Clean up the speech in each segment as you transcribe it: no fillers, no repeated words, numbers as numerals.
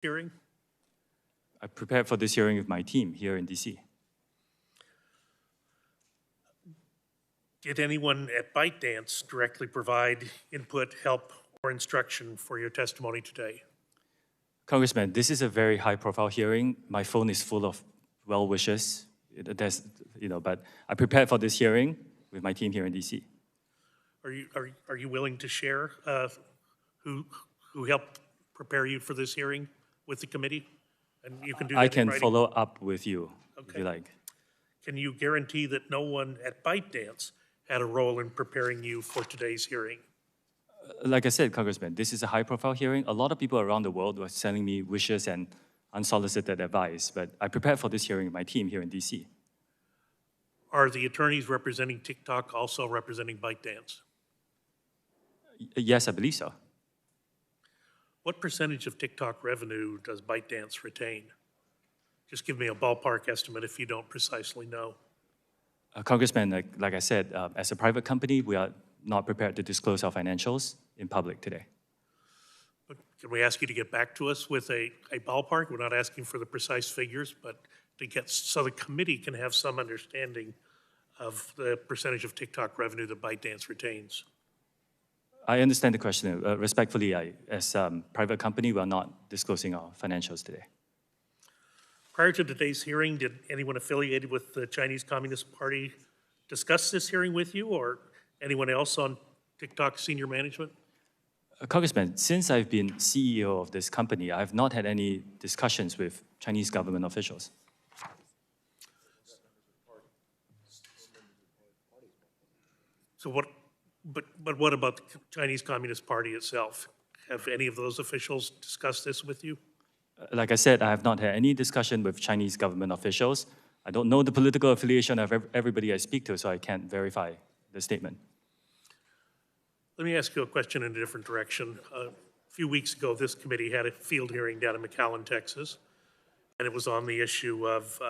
hearing? I prepared for this hearing with my team here in DC. Did anyone at ByteDance directly provide input, help, or instruction for your testimony today? Congressman, this is a very high-profile hearing. My phone is full of well wishes. But I prepared for this hearing with my team here in DC. Are you willing to share who helped prepare you for this hearing with the committee? And you can do that I in can writing. follow up with you if you like. Can you guarantee that no one at ByteDance had a role in preparing you for today's hearing? Like I said, Congressman, this is a high-profile hearing. A lot of people around the world were sending me wishes and unsolicited advice, but I prepared for this hearing with my team here in DC. Are the attorneys representing TikTok also representing ByteDance? Yes, I believe so. What percentage of TikTok revenue does ByteDance retain? Just give me a ballpark estimate if you don't precisely know. Congressman, like I said, as a private company, we are not prepared to disclose our financials in public today. But can we ask you to get back to us with a ballpark? We're not asking for the precise figures, but to get so the committee can have some understanding of the percentage of TikTok revenue that ByteDance retains. I understand the question. Respectfully, as a private company, we are not disclosing our financials today. Prior to today's hearing, did anyone affiliated with the Chinese Communist Party discuss this hearing with you, or anyone else on TikTok senior management? Congressman, since I've been CEO of this company, I have not had any discussions with Chinese government officials. So but what about the Chinese Communist Party itself? Have any of those officials discussed this with you? Like I said, I have not had any discussion with Chinese government officials. I don't know the political affiliation of everybody I speak to, so I can't verify the statement. Let me ask you a question in a different direction. A few weeks ago, this committee had a field hearing down in McAllen, Texas, and it was on the issue of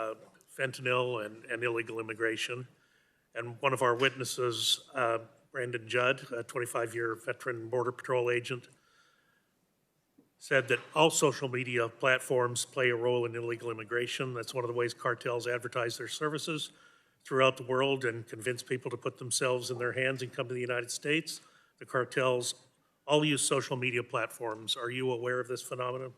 fentanyl and illegal immigration. And one of our witnesses, Brandon Judd, a 25-year veteran Border Patrol agent, said that all social media platforms play a role in illegal immigration. That's one of the ways cartels advertise their services throughout the world and convince people to put themselves in their hands and come to the United States. The cartels all use social media platforms. Are you aware of this phenomenon?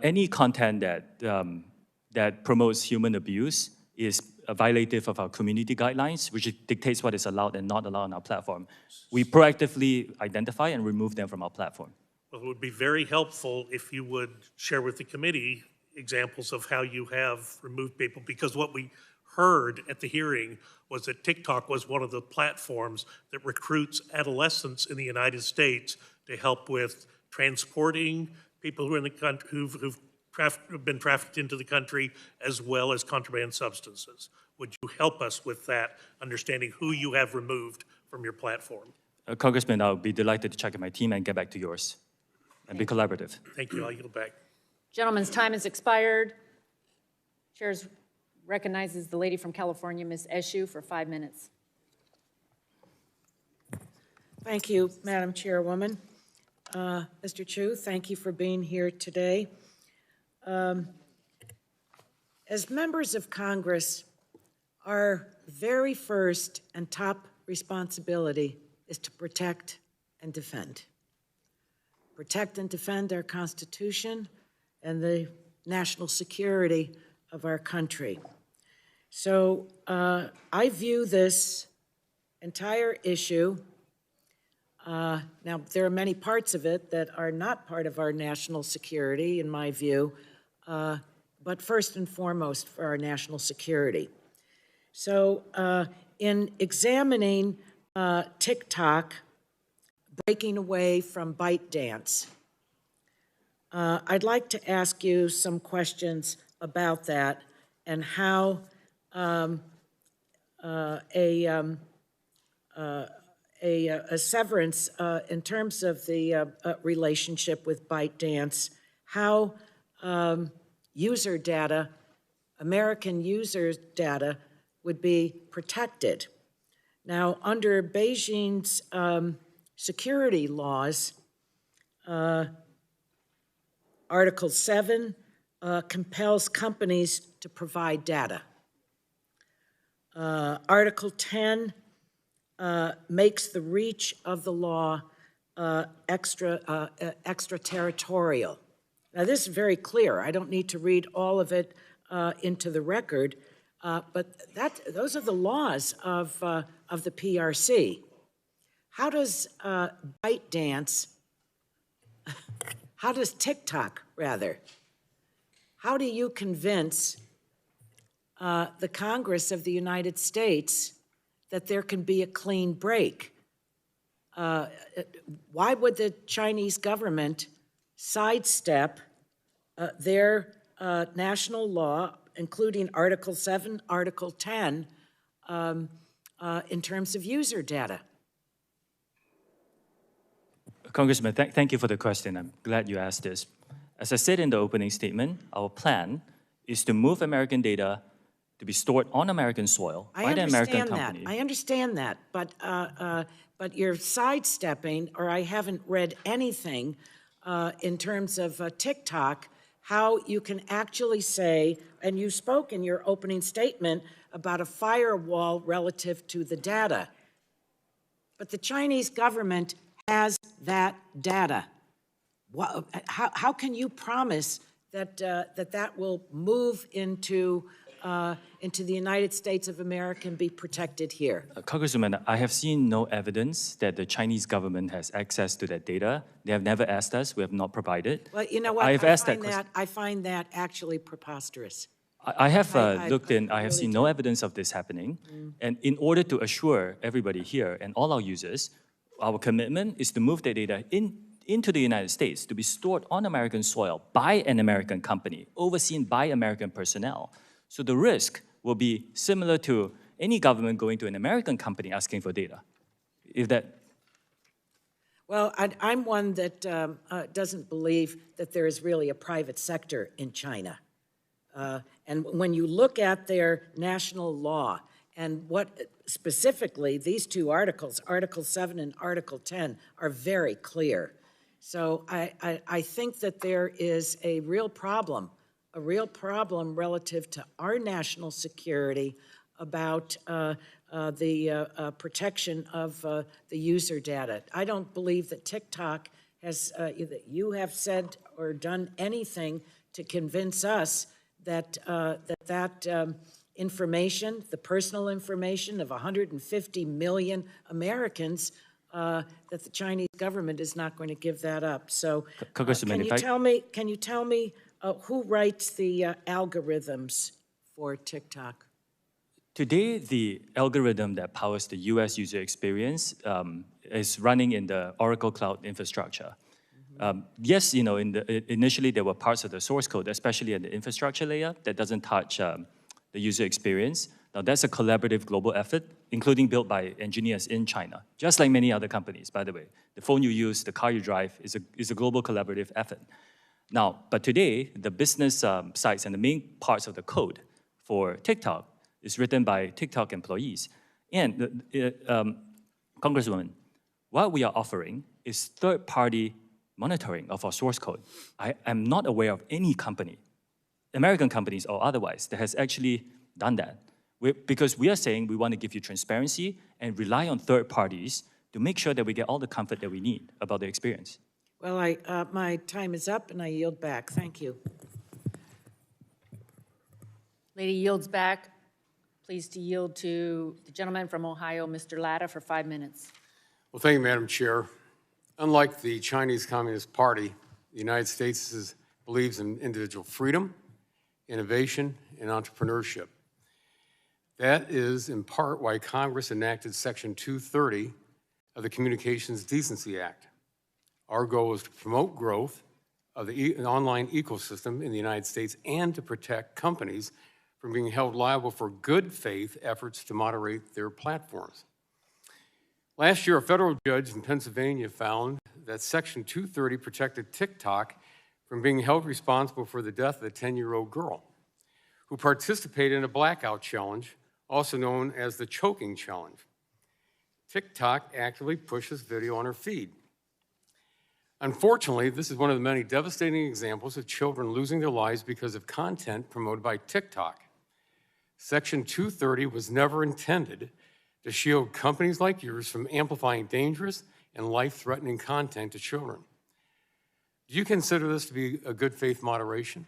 Any content that promotes human abuse is violative of our community guidelines, which dictates what is allowed and not allowed on our platform. We proactively identify and remove them from our platform. Well, it would be very helpful if you would share with the committee examples of how you have removed people, because what we heard at the hearing was that TikTok was one of the platforms that recruits adolescents in the United States to help with transporting people who are in the country who've been trafficked into the country, as well as contraband substances. Would you help us with that, understanding who you have removed from your platform? Congressman, I'll be delighted to check with my team and get back to yours and be collaborative. Thank you. I'll yield back. Gentleman's time has expired. Chair recognizes the lady from California, Ms. Eshoo, for 5 minutes. Thank you, Madam Chairwoman. Mr. Chu, thank you for being here today. As members of Congress, our very first and top responsibility is to protect and defend. Protect and defend our Constitution and the national security of our country. So I view this entire issue, now there are many parts of it that are not part of our national security, in my view, but first and foremost for our national security. So in examining TikTok breaking away from ByteDance, I'd like to ask you some questions about that and how a severance in terms of the relationship with ByteDance, how user data, American user data, would be protected. Now, under Beijing's security laws, Article 7 compels companies to provide data. Article 10 makes the reach of the law extraterritorial. Now, this is very clear. I don't need to read all of it into the record, but those are the laws of the PRC. How does ByteDance, how does TikTok, rather, how do you convince the Congress of the United States that there can be a clean break? Why would the Chinese government sidestep their national law, including Article 7, Article 10, in terms of user data? Congressman, thank you for the question. I'm glad you asked this. As I said in the opening statement, our plan is to move American data to be stored on American soil by the American company. I understand that, but you're sidestepping, or I haven't read anything in terms of TikTok, how you can actually say, and you spoke in your opening statement about a firewall relative to the data, but the Chinese government has that data. How can you promise that that will move into the United States of America and be protected here? Congressman, I have seen no evidence that the Chinese government has access to that data. They have never asked us. We have not provided. Well, you know what? I find that actually preposterous. I have looked in. I have seen no evidence of this happening. And in order to assure everybody here and all our users, our commitment is to move the data into the United States to be stored on American soil by an American company, overseen by American personnel. So the risk will be similar to any government going to an American company asking for data. If that. Well, I'm one that doesn't believe that there is really a private sector in China. And when you look at their national law and what specifically these two articles, Article 7 and Article 10, are very clear. So I think that there is a real problem relative to our national security about the protection of the user data. I don't believe that TikTok has, that you have said or done anything to convince us that information, the personal information of 150 million Americans, that the Chinese government is not going to give that up. So can you tell me who writes the algorithms for TikTok? Today, the algorithm that powers the US user experience is running in the Oracle Cloud infrastructure. Yes, initially there were parts of the source code, especially at the infrastructure layer, that doesn't touch the user experience. Now that's a collaborative global effort, including built by engineers in China, just like many other companies, by the way. The phone you use, the car you drive is a global collaborative effort. Now, but today, the business sites and the main parts of the code for TikTok is written by TikTok employees. And Congresswoman, what we are offering is third-party monitoring of our source code. I am not aware of any company, American companies or otherwise, that has actually done that. Because we are saying we want to give you transparency and rely on third parties to make sure that we get all the comfort that we need about the experience. Well, my time is up and I yield back. Thank you. Lady yields back. Pleased to yield to the gentleman from Ohio, Mr. Latta, for 5 minutes. Well, thank you, Madam Chair. Unlike the Chinese Communist Party, the United States believes in individual freedom, innovation, and entrepreneurship. That is, in part, why Congress enacted Section 230 of the Communications Decency Act. Our goal is to promote growth of the online ecosystem in the United States and to protect companies from being held liable for good faith efforts to moderate their platforms. Last year, a federal judge in Pennsylvania found that Section 230 protected TikTok from being held responsible for the death of a 10-year-old girl who participated in a blackout challenge, also known as the choking challenge. TikTok actively pushes video on her feed. Unfortunately, this is one of the many devastating examples of children losing their lives because of content promoted by TikTok. Section 230 was never intended to shield companies like yours from amplifying dangerous and life-threatening content to children. Do you consider this to be a good faith moderation?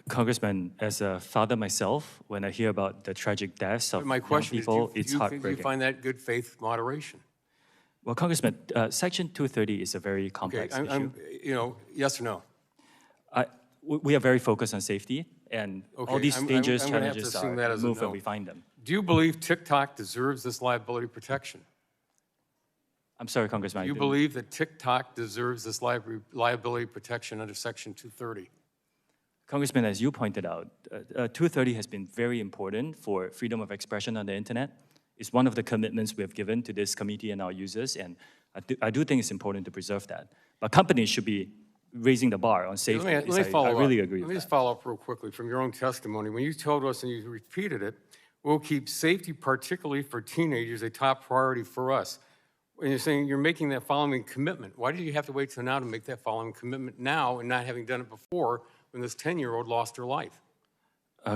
Congressman, as a father myself, when I hear about the tragic deaths of My young question is, people, do it's you heartbreaking. find that good faith moderation? Well, Congressman, Section 230 is a very complex issue. Yes or no? We are very focused on safety, and all Okay, these I'm dangerous gonna have to challenges assume are that as a removed when no. we find them. Do you believe TikTok deserves this liability protection? I'm sorry, Congressman. Do you believe that TikTok deserves this liability protection under Section 230? Congressman, as you pointed out, 230 has been very important for freedom of expression on the internet. It's one of the commitments we have given to this committee and our users, and I do think it's important to preserve that. But companies should be raising the bar on safety. Let me follow up. I really agree Let with me that. just follow up real quickly from your own testimony. When you told us and you repeated it, we'll keep safety, particularly for teenagers, a top priority for us. When you're saying you're making that following commitment, why did you have to wait till now to make that following commitment now and not having done it before when this 10-year-old lost her life?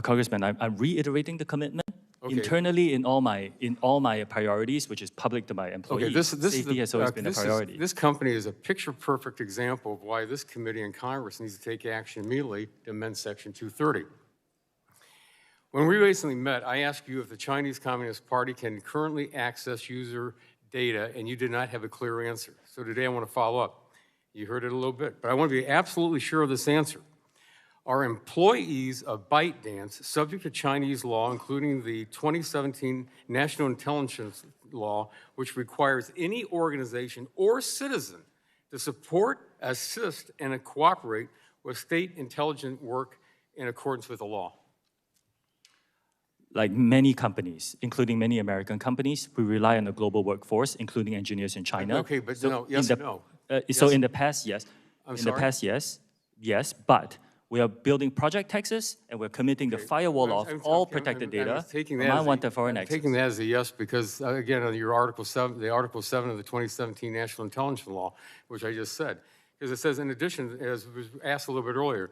Congressman, I'm reiterating the commitment. Okay. Internally, in all my priorities, which is public to my employees, safety has always been a priority. This company is a picture-perfect example of why this committee and Congress needs to take action immediately to amend Section 230. When we recently met, I asked you if the Chinese Communist Party can currently access user data, and you did not have a clear answer. So today I want to follow up. You heard it a little bit, but I want to be absolutely sure of this answer. Are employees of ByteDance subject to Chinese law, including the 2017 National Intelligence Law, which requires any organization or citizen to support, assist, and cooperate with state intelligence work in accordance with the law? Like many companies, including many American companies, we rely on a global workforce, including engineers in China. Okay, but So no, yes in or no? So Yes. in the past, yes. I'm in sorry? the past, yes, but we are building Project Texas, and we're committing the firewall of all protected data from unwanted foreign access. I'm taking that as a yes because, again, on your Article 7, the Article 7 of the 2017 National Intelligence Law, which I just said, because it says, in addition, as was asked a little bit earlier,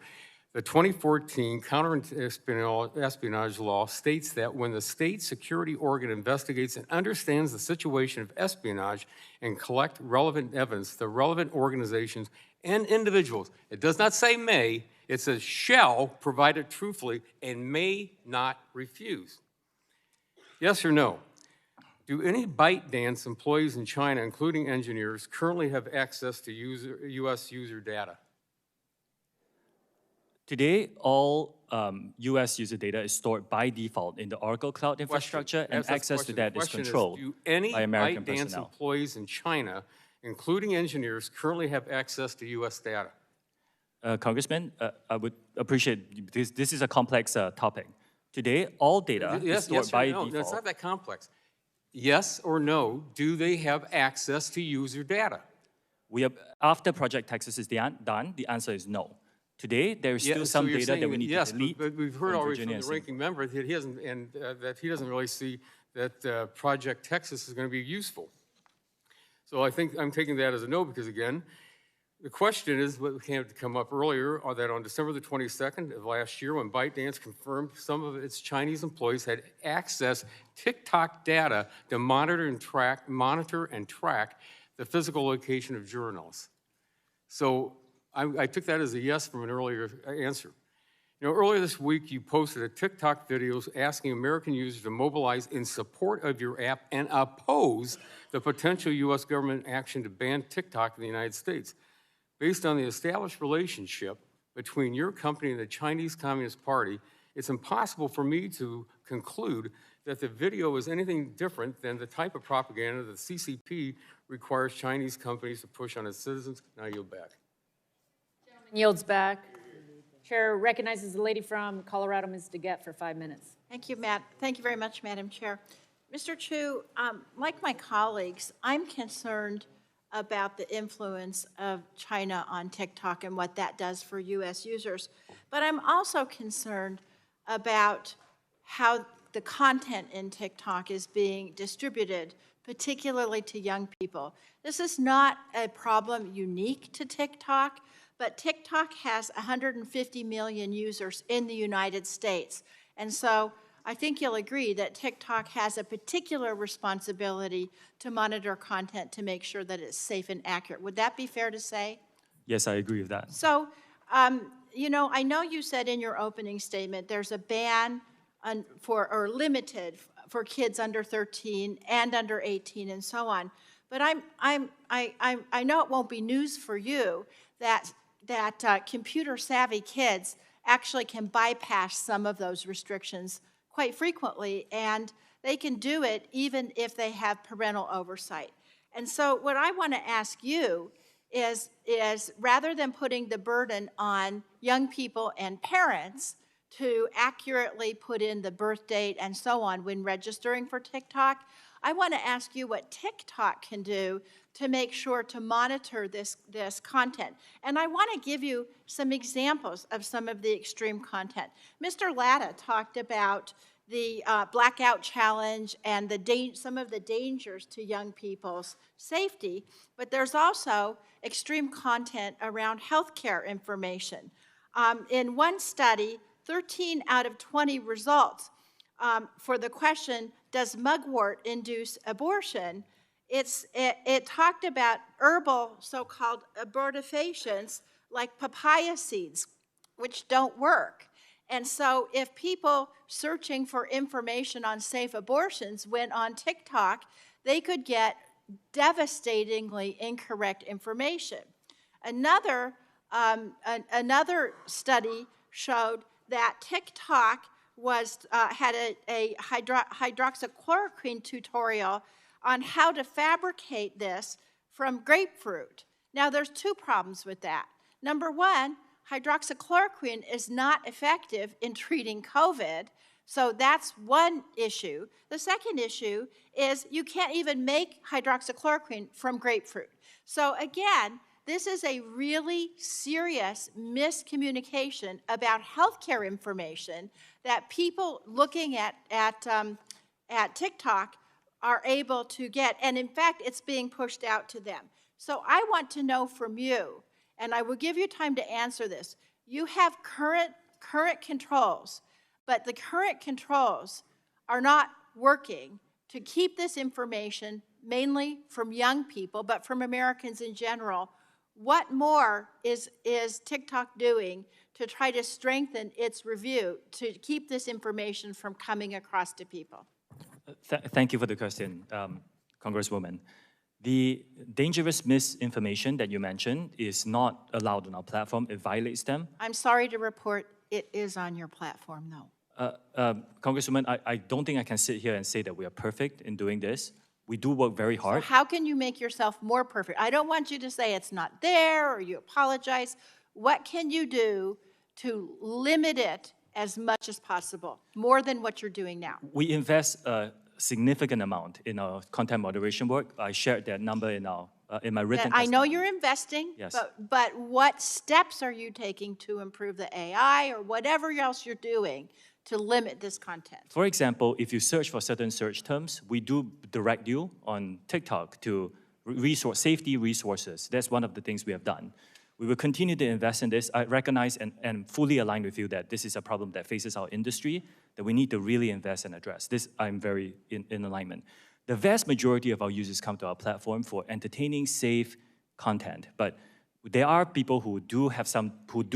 the 2014 counter-espionage law states that when the state security organ investigates and understands the situation of espionage and collect relevant evidence, the relevant organizations and individuals, it does not say may, it says shall provide it truthfully and may not refuse. Yes or no? Do any ByteDance employees in China, including engineers, currently have access to U.S. user data? Today, all U.S. user data is stored by default in the Oracle Cloud infrastructure, and That's the access to question. that The is question controlled do any by American ByteDance personnel. employees in China, including engineers, currently have access to U.S. data? Congressman, I would appreciate, this is a complex topic. Today, all data is stored by no, default. it's not that complex. Yes or no, do they have access to user data? After Project Texas is done, the answer is no. Today, there is still some data that we need to delete. But we've heard from already Virginia from the ranking member that he hasn't, and that he doesn't really see that Project Texas is going to be useful. So I think I'm taking that as a no because, again, the question is what came to come up earlier, are that on December the 22nd of last year, when ByteDance confirmed some of its Chinese employees had accessed TikTok data to monitor and track the physical location of journalists. So I took that as a yes from an earlier answer. You know, earlier this week, you posted a TikTok video asking American users to mobilize in support of your app and oppose the potential U.S. government action to ban TikTok in the United States. Based on the established relationship between your company and the Chinese Communist Party, it's impossible for me to conclude that the video is anything different than the type of propaganda that the CCP requires Chinese companies to push on its citizens. Now I yield back. Yields back. Chair recognizes the lady from Colorado, Ms. DeGette, for 5 minutes. Thank you, Matt. Thank you very much, Madam Chair. Mr. Chu, like my colleagues, I'm concerned about the influence of China on TikTok and what that does for U.S. users. But I'm also concerned about how the content in TikTok is being distributed, particularly to young people. This is not a problem unique to TikTok, but TikTok has 150 million users in the United States. And so I think you'll agree that TikTok has a particular responsibility to monitor content to make sure that it's safe and accurate. Would that be fair to say? Yes, I agree with that. So, you know, I know you said in your opening statement there's a ban or limited for kids under 13 and under 18 and so on. But I know it won't be news for you that computer savvy kids actually can bypass some of those restrictions quite frequently, and they can do it even if they have parental oversight. And so what I want to ask you is rather than putting the burden on young people and parents to accurately put in the birth date and so on when registering for TikTok, I want to ask you what TikTok can do to make sure to monitor this content. And I want to give you some examples of some of the extreme content. Mr. Latta talked about the blackout challenge and some of the dangers to young people's safety, but there's also extreme content around healthcare information. In one study, 13 out of 20 results for the question, does mugwort induce abortion? It talked about herbal so-called abortifacients like papaya seeds, which don't work. And so if people searching for information on safe abortions went on TikTok, they could get devastatingly incorrect information. Another study showed that TikTok had a hydroxychloroquine tutorial on how to fabricate this from grapefruit. Now, there's two problems with that. Number one, hydroxychloroquine is not effective in treating COVID, so that's one issue. The second issue is you can't even make hydroxychloroquine from grapefruit. So again, this is a really serious miscommunication about healthcare information that people looking at TikTok are able to get, and in fact, it's being pushed out to them. So I want to know from you, and I will give you time to answer this. You have current controls, but the current controls are not working to keep this information mainly from young people, but from Americans in general. What more is TikTok doing to try to strengthen its review to keep this information from coming across to people? Thank you for the question, Congresswoman. The dangerous misinformation that you mentioned is not allowed on our platform. It violates them. I'm sorry to report it is on your platform, though. Congresswoman, I don't think I can sit here and say that we are perfect in doing this. We do work very hard. So how can you make yourself more perfect? I don't want you to say it's not there or you apologize. What can you do to limit it as much as possible, more than what you're doing now? We invest a significant amount in our content moderation work. I shared that number in my written I know testimony. you're investing, Yes. but what steps are you taking to improve the AI or whatever else you're doing to limit this content? For example, if you search for certain search terms, we do direct you on TikTok to safety resources. That's one of the things we have done. We will continue to invest in this. I recognize and fully align with you that this is a problem that faces our industry, that we need to really invest and address. This, I'm very in alignment. The vast majority of our users come to our platform for entertaining, safe content, but there are people who do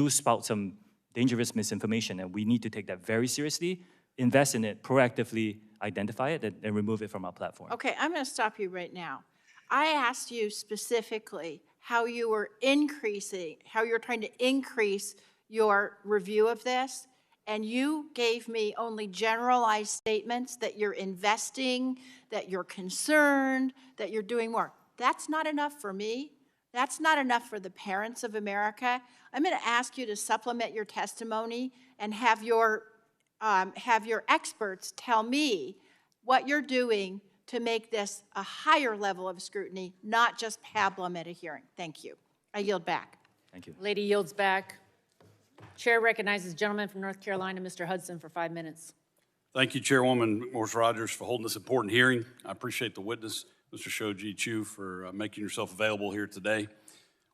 spout some dangerous misinformation, and we need to take that very seriously, invest in it, proactively identify it, and remove it from our platform. Okay, I'm going to stop you right now. I asked you specifically how you're trying to increase your review of this, and you gave me only generalized statements that you're investing, that you're concerned, that you're doing more. That's not enough for me. That's not enough for the parents of America. I'm going to ask you to supplement your testimony and have your experts tell me what you're doing to make this a higher level of scrutiny, not just pablum at a hearing. Thank you. I yield back. Thank you. Lady yields back. Chair recognizes the gentleman from North Carolina, Mr. Hudson, for 5 minutes. Thank you, Chairwoman McMorris Rogers, for holding this important hearing. I appreciate the witness Mr. Shoji Chu, for making yourself available here today.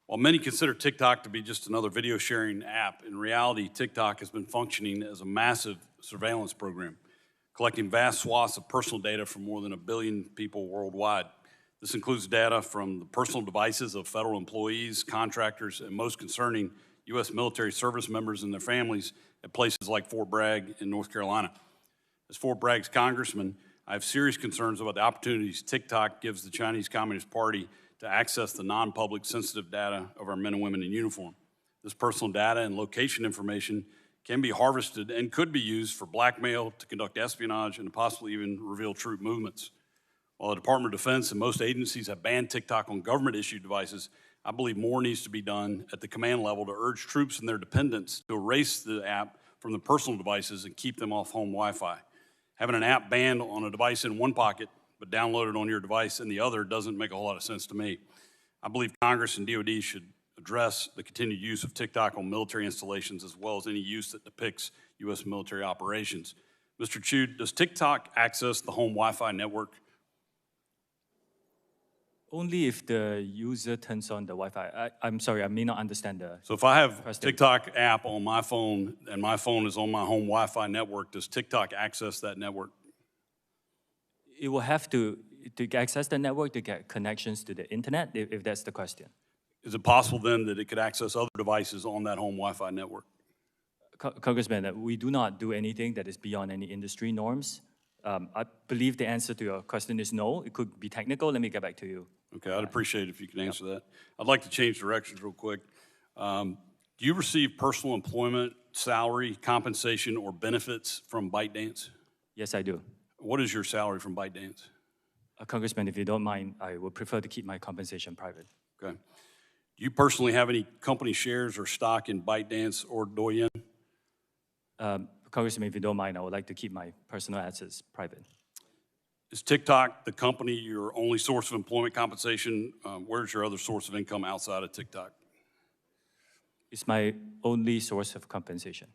While many consider TikTok to be just another video sharing app, in reality, TikTok has been functioning as a massive surveillance program, collecting vast swaths of personal data from more than 1 billion people worldwide. This includes data from the personal devices of federal employees, contractors, and most concerning, U.S. military service members and their families at places like Fort Bragg in North Carolina. As Fort Bragg's congressman, I have serious concerns about the opportunities TikTok gives the Chinese Communist Party to access the non-public sensitive data of our men and women in uniform. This personal data and location information can be harvested and could be used for blackmail, to conduct espionage, and to possibly even reveal troop movements. While the Department of Defense and most agencies have banned TikTok on government-issued devices, I believe more needs to be done at the command level to urge troops and their dependents to erase the app from the personal devices and keep them off home Wi-Fi. Having an app banned on a device in one pocket but downloaded on your device in the other doesn't make a whole lot of sense to me. I believe Congress and DoD should address the continued use of TikTok on military installations as well as any use that depicts U.S. military operations. Mr. Chu, does TikTok access the home Wi-Fi network? Only if the user turns on the Wi-Fi. I'm sorry, I may not understand the. So if I have question. TikTok app on my phone and my phone is on my home Wi-Fi network, does TikTok access that network? It will have to access the network to get connections to the internet, if that's the question. Is it possible then that it could access other devices on that home Wi-Fi network? Congressman, we do not do anything that is beyond any industry norms. I believe the answer to your question is no. It could be technical. Let me get back to you. Okay, I'd appreciate it if you could answer that. I'd like to change directions real quick. Do you receive personal employment, salary, compensation, or benefits from ByteDance? Yes, I do. What is your salary from ByteDance? Congressman, if you don't mind, I would prefer to keep my compensation private. Okay. Do you personally have any company shares or stock in ByteDance or Douyin? Congressman, if you don't mind, I would like to keep my personal assets private. Is TikTok the company your only source of employment compensation? Where's your other source of income outside of TikTok? It's my only source of compensation.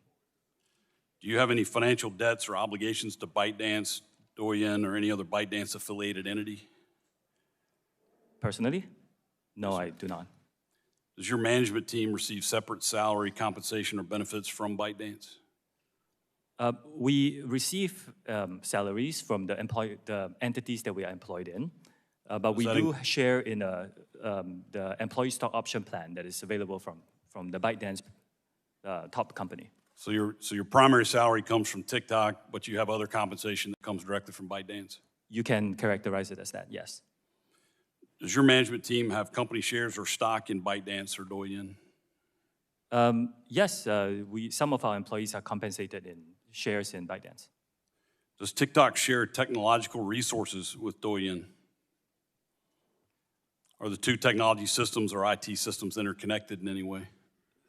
Do you have any financial debts or obligations to ByteDance, Douyin, or any other ByteDance affiliated entity? Personally? No, I do not. Does your management team receive separate salary, compensation, or benefits from ByteDance? We receive salaries from the entities that we are employed in, but we do share in the employee stock option plan that is available from the ByteDance top company. So your primary salary comes from TikTok, but you have other compensation that comes directly from ByteDance? You can characterize it as that, yes. Does your management team have company shares or stock in ByteDance or Douyin? Yes, some of our employees are compensated in shares in ByteDance. Does TikTok share technological resources with Douyin? Are the two technology systems or IT systems interconnected in any way?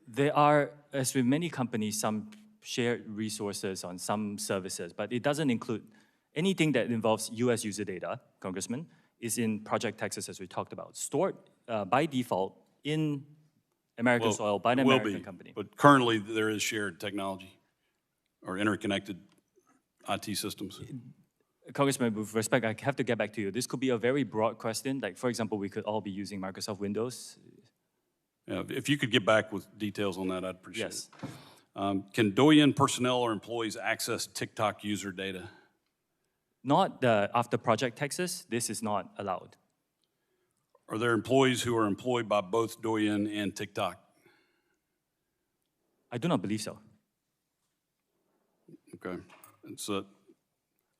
There are, as with many companies, some shared resources on some services, but it doesn't include anything that involves US user data, Congressman, is in Project Texas, as we talked about, stored by default in American soil by an American company. But currently there is shared technology or interconnected IT systems. Congressman, with respect, I have to get back to you. This could be a very broad question. Like, for example, we could all be using Microsoft Windows. Yeah, if you could get back with details on that, I'd appreciate Yes. it. Can Douyin personnel or employees access TikTok user data? Not after Project Texas, this is not allowed. Are there employees who are employed by both Douyin and TikTok? I do not believe so. Okay.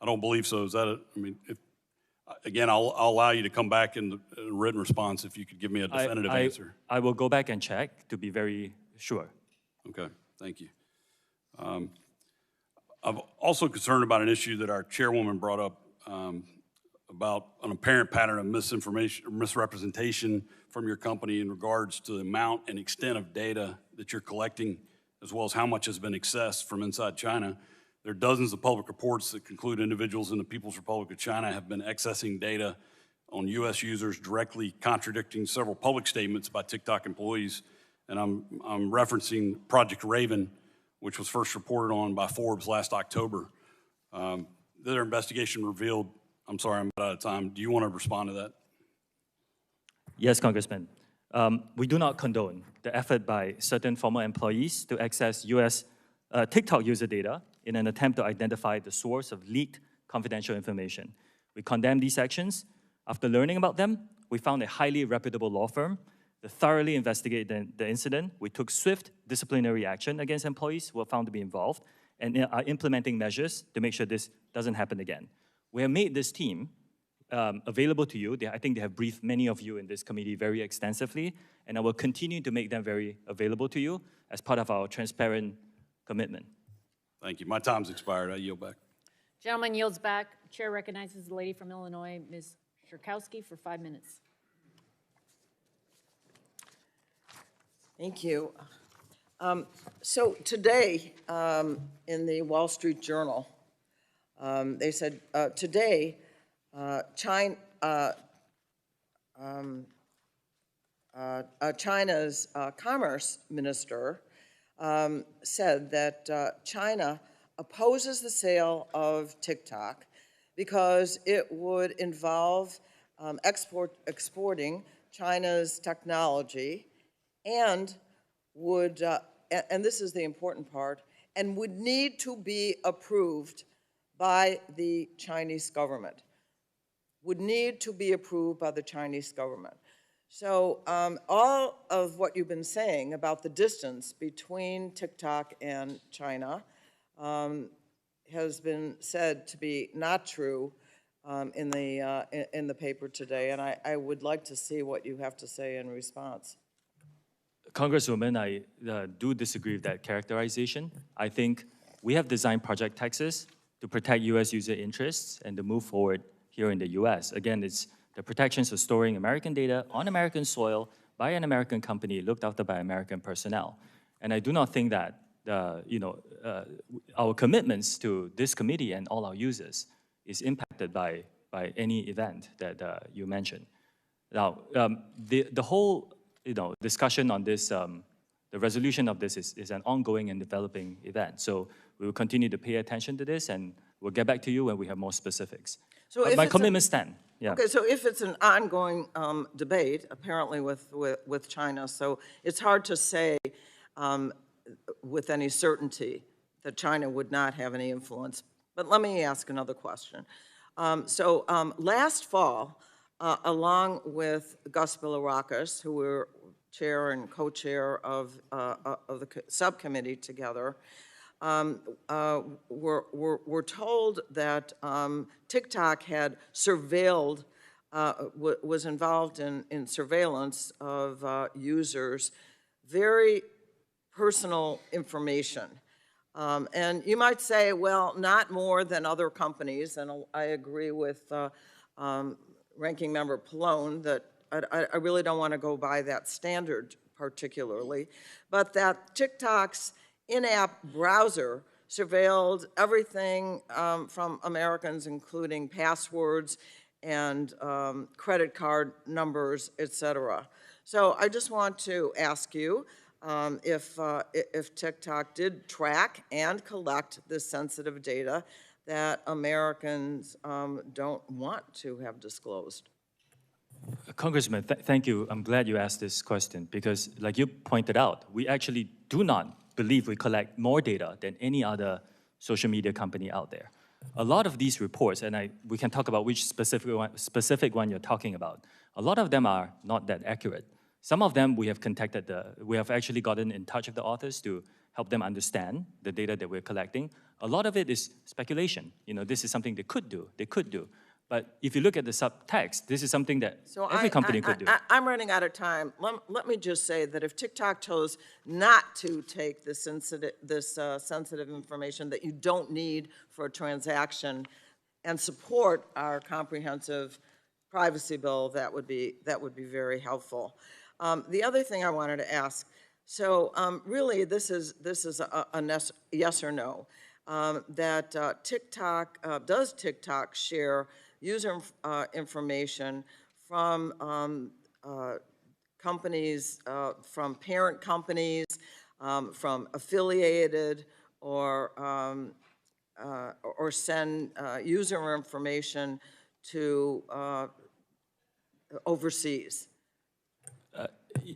I don't believe so. Is that again, I'll allow you to come back in a written response if you could give me a definitive answer. I will go back and check to be very sure. Okay, thank you. I'm also concerned about an issue that our chairwoman brought up about an apparent pattern of misinformation or misrepresentation from your company in regards to the amount and extent of data that you're collecting, as well as how much has been accessed from inside China. There are dozens of public reports that conclude individuals in the People's Republic of China have been accessing data on U.S. users, directly contradicting several public statements by TikTok employees. And I'm referencing Project Raven, which was first reported on by Forbes last October. Their investigation revealed, I'm sorry, I'm out of time. Do you want to respond to that? Yes, Congressman. We do not condone the effort by certain former employees to access US TikTok user data in an attempt to identify the source of leaked confidential information. We condemn these actions. After learning about them, we found a highly reputable law firm to thoroughly investigate the incident. We took swift disciplinary action against employees who were found to be involved and are implementing measures to make sure this doesn't happen again. We have made this team available to you. I think they have briefed many of you in this committee very extensively, and I will continue to make them very available to you as part of our transparent commitment. Thank you. My time's expired. I yield back. Gentleman yields back. Chair recognizes the lady from Illinois, Ms. Sherkowski, for 5 minutes. Thank you. So today, in the Wall Street Journal, they said, today, China's commerce minister said that China opposes the sale of TikTok because it would involve exporting China's technology and would, and this is the important part, and would need to be approved by the Chinese government. Would need to be approved by the Chinese government. So all of what you've been saying about the distance between TikTok and China has been said to be not true in the paper today, and I would like to see what you have to say in response. Congresswoman, I do disagree with that characterization. I think we have designed Project Texas to protect US user interests and to move forward here in the US. Again, it's the protections of storing American data on American soil by an American company looked after by American personnel. And I do not think that our commitments to this committee and all our users is impacted by any event that you mentioned. Now, the whole discussion on this, the resolution of this is an ongoing and developing event. So we will continue to pay attention to this, and we'll get back to you when we have more specifics. So But my commitment stands. Yeah. Okay, so if it's an ongoing debate, apparently with China, so it's hard to say with any certainty that China would not have any influence. But let me ask another question. Last fall, along with Gus Bilirakis, who were chair and co-chair of the subcommittee together, were told that TikTok had surveilled, was involved in surveillance of users, very personal information. And you might say, well, not more than other companies, and I agree with Ranking Member Pallone that I really don't want to go by that standard particularly, but that TikTok's in-app browser surveilled everything from Americans, including passwords and credit card numbers, et cetera. So I just want to ask you if TikTok did track and collect this sensitive data that Americans don't want to have disclosed. Congressman, thank you. I'm glad you asked this question because, like you pointed out, we actually do not believe we collect more data than any other social media company out there. A lot of these reports, and we can talk about which specific one you're talking about, a lot of them are not that accurate. Some of them we have we have actually gotten in touch with the authors to help them understand the data that we're collecting. A lot of it is speculation. This is something they could do. But if you look at the subtext, this is something that every company could do. I'm running out of time. Let me just say that if TikTok chose not to take this sensitive information that you don't need for a transaction and support our comprehensive privacy bill, that would be very helpful. The other thing I wanted to ask, so really this is a yes or no, that does TikTok share user information from companies, from parent companies, from affiliated, or send user information to overseas.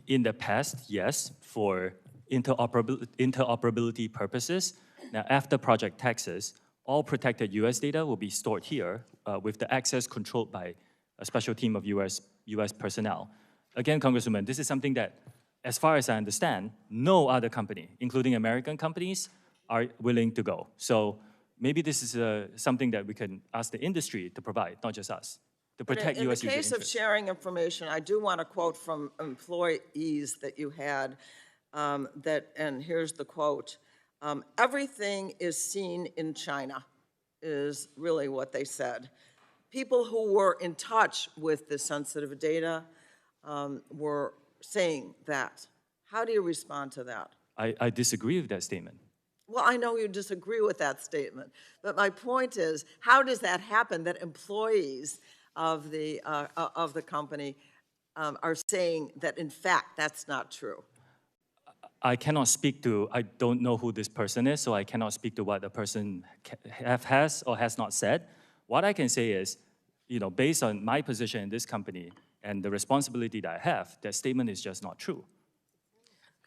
In the past, yes, for interoperability purposes. Now, after Project Texas, all protected US data will be stored here with the access controlled by a special team of US personnel. Again, Congresswoman, this is something that, as far as I understand, no other company, including American companies, are willing to go. So maybe this is something that we can ask the industry to provide, not just us, to protect In the US user case of interests. sharing information, I do want to quote from employees that you had, and here's the quote. Everything is seen in China, is really what they said. People who were in touch with the sensitive data were saying that. How do you respond to that? I disagree with that statement. Well, I know you disagree with that statement, but my point is, how does that happen that employees of the company are saying that, in fact, that's not true? I cannot speak to, I don't know who this person is, so I cannot speak to what the person has or has not said. What I can say is, based on my position in this company and the responsibility that I have, that statement is just not true.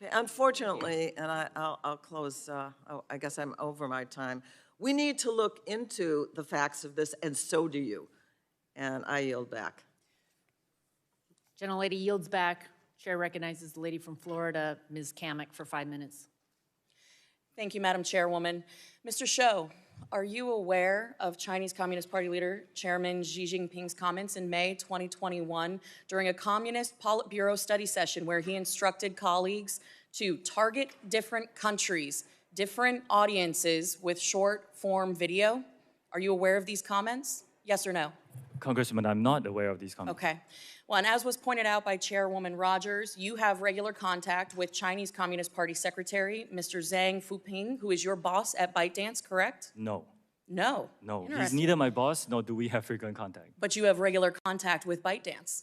Okay, unfortunately, and I'll close, I guess I'm over my time. We need to look into the facts of this, and so do you. And I yield back. Gentlelady yields back. Chair recognizes the lady from Florida, Ms. Kamick, for 5 minutes. Thank you, Madam Chairwoman. Mr. Shou, are you aware of Chinese Communist Party leader Chairman Xi Jinping's comments in May 2021 during a Communist Politburo study session where he instructed colleagues to target different countries, different audiences with short-form video? Are you aware of these comments? Yes or no? Congressman, I'm not aware of these comments. Okay. Well, and as was pointed out by Chairwoman Rogers, you have regular contact with Chinese Communist Party Secretary, Mr. Zhang Fuping, who is your boss at ByteDance, correct? No. No. No, he's Interesting. neither my boss, nor do we have frequent contact. But you have regular contact with ByteDance.